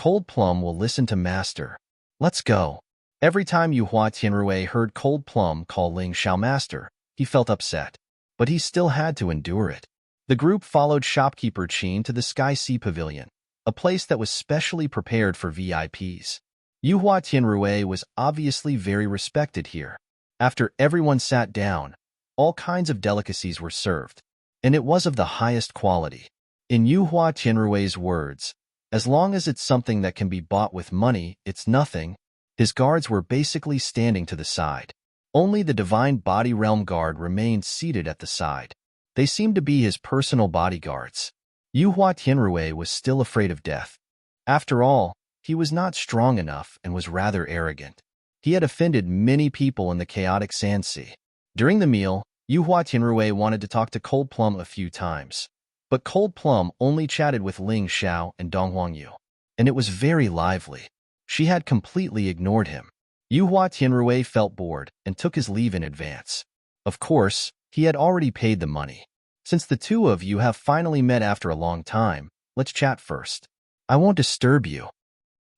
Cold Plum will listen to Master. Let's go. Every time Yu Hua Tianrui heard Cold Plum call Ling Xiao Master, he felt upset. But he still had to endure it. The group followed Shopkeeper Chin to the Sky Sea Pavilion, a place that was specially prepared for VIPs. Yu Hua Tianrui was obviously very respected here. After everyone sat down, all kinds of delicacies were served, and it was of the highest quality. In Yu Hua Tianrui's words, as long as it's something that can be bought with money, it's nothing. His guards were basically standing to the side. Only the Divine Body Realm Guard remained seated at the side. They seemed to be his personal bodyguards. Yuhua Tianrui was still afraid of death. After all, he was not strong enough and was rather arrogant. He had offended many people in the chaotic sand sea. During the meal, Yuhua Tianrui wanted to talk to Cold Plum a few times. But Cold Plum only chatted with Ling Xiao and Dong Huangyu, and it was very lively. She had completely ignored him. Yuhua Tianrui felt bored and took his leave in advance. Of course, he had already paid the money. Since the two of you have finally met after a long time, let's chat first. I won't disturb you.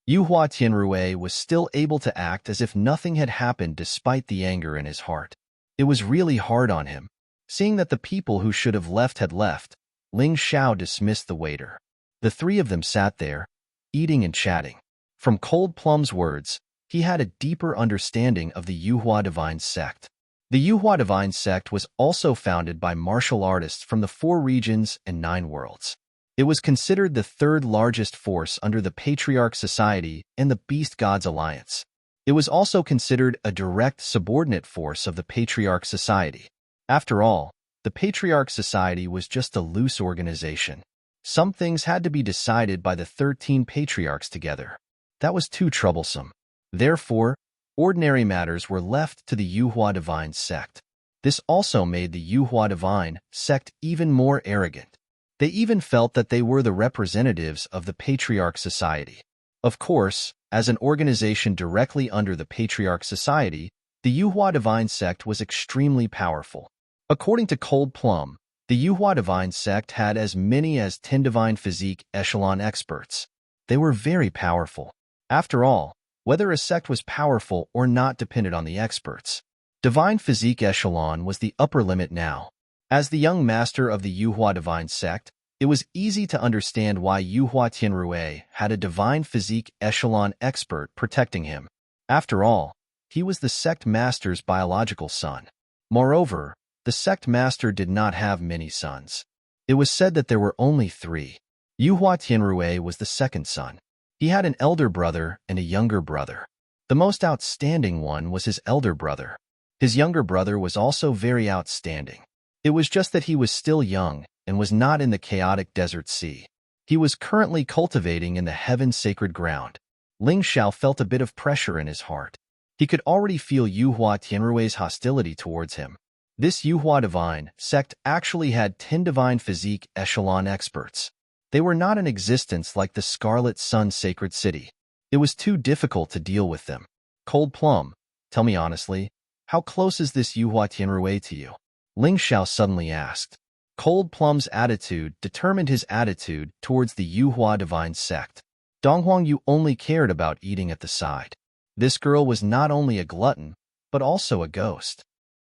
Yuhua Tianrui was still able to act as if nothing had happened despite the anger in his heart. It was really hard on him. Seeing that the people who should have left had left, Ling Xiao dismissed the waiter. The three of them sat there, eating and chatting. From Cold Plum's words, he had a deeper understanding of the Yuhua Divine Sect. The Yuhua Divine Sect was also founded by martial artists from the 4 regions and 9 worlds. It was considered the 3rd largest force under the Patriarch Society and the Beast Gods Alliance. It was also considered a direct subordinate force of the Patriarch Society. After all, the Patriarch Society was just a loose organization. Some things had to be decided by the 13 patriarchs together. That was too troublesome. Therefore, ordinary matters were left to the Yuhua Divine Sect. This also made the Yuhua Divine Sect even more arrogant. They even felt that they were the representatives of the Patriarch Society. Of course, as an organization directly under the Patriarch Society, the Yuhua Divine Sect was extremely powerful. According to Cold Plum, the Yuhua Divine Sect had as many as 10 Divine Physique Echelon experts. They were very powerful. After all, whether a sect was powerful or not depended on the experts. Divine Physique Echelon was the upper limit now. As the young master of the Yuhua Divine Sect, it was easy to understand why Yuhua Tianrui had a Divine Physique Echelon expert protecting him. After all, he was the sect master's biological son. Moreover, the sect master did not have many sons. It was said that there were only 3. Yuhua Tianrui was the second son. He had an elder brother and a younger brother. The most outstanding one was his elder brother. His younger brother was also very outstanding. It was just that he was still young and was not in the chaotic desert sea. He was currently cultivating in the heaven sacred ground. Ling Xiao felt a bit of pressure in his heart. He could already feel Yuhua Tianrui's hostility towards him. This Yuhua Divine Sect actually had 10 Divine Physique Echelon experts. They were not in existence like the Scarlet Sun Sacred City. It was too difficult to deal with them. Cold Plum, tell me honestly, how close is this Yuhua Tianrui to you? Ling Xiao suddenly asked. Cold Plum's attitude determined his attitude towards the Yuhua Divine Sect. Dong Huangyu only cared about eating at the side. This girl was not only a glutton, but also a ghost.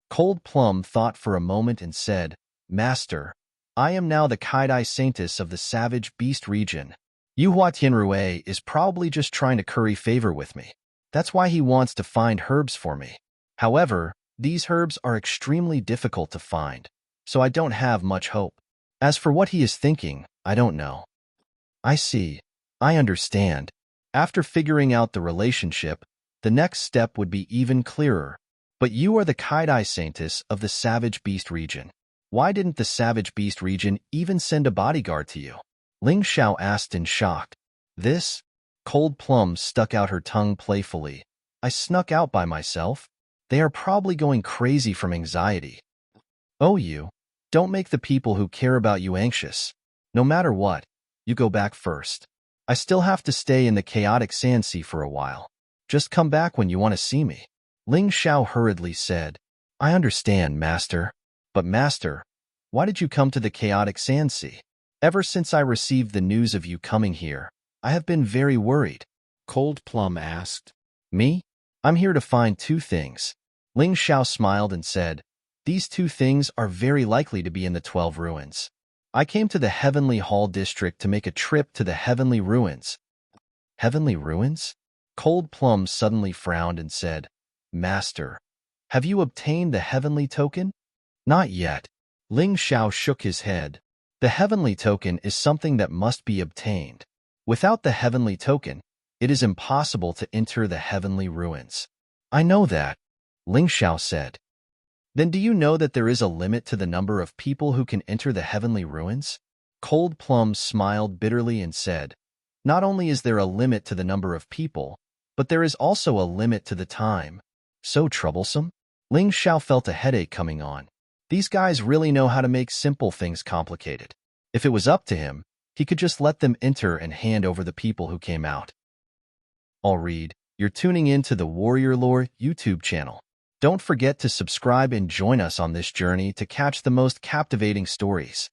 Cold Plum thought for a moment and said, Master, I am now the Kaidai Saintess of the Savage Beast region. Yuhua Tianrui is probably just trying to curry favor with me. That's why he wants to find herbs for me. However, these herbs are extremely difficult to find, so I don't have much hope. As for what he is thinking, I don't know. I see. I understand. After figuring out the relationship, the next step would be even clearer. But you are the Kaidai Saintess of the Savage Beast region. Why didn't the Savage Beast region even send a bodyguard to you? Ling Xiao asked in shock. This? Cold Plum stuck out her tongue playfully. I snuck out by myself. They are probably going crazy from anxiety. Oh, you. Don't make the people who care about you anxious. No matter what, you go back first. I still have to stay in the chaotic sand sea for a while. Just come back when you want to see me. Ling Xiao hurriedly said. I understand, Master. But Master, why did you come to the chaotic sand sea? Ever since I received the news of you coming here, I have been very worried. Cold Plum asked. Me? I'm here to find 2 things. Ling Xiao smiled and said, These 2 things are very likely to be in the 12 ruins. I came to the Heavenly Hall district to make a trip to the Heavenly Ruins. Heavenly Ruins? Cold Plum suddenly frowned and said, Master, have you obtained the Heavenly Token? Not yet. Ling Xiao shook his head. The Heavenly Token is something that must be obtained. Without the Heavenly Token, it is impossible to enter the Heavenly Ruins. I know that, Ling Xiao said. Then do you know that there is a limit to the number of people who can enter the heavenly ruins? Cold Plum smiled bitterly and said, not only is there a limit to the number of people, but there is also a limit to the time. So troublesome? Ling Xiao felt a headache coming on. These guys really know how to make simple things complicated. If it was up to him, he could just let them enter and hand over the people who came out. I'll read. You're tuning in to the Warrior Lore YouTube channel. Don't forget to subscribe and join us on this journey to catch the most captivating stories.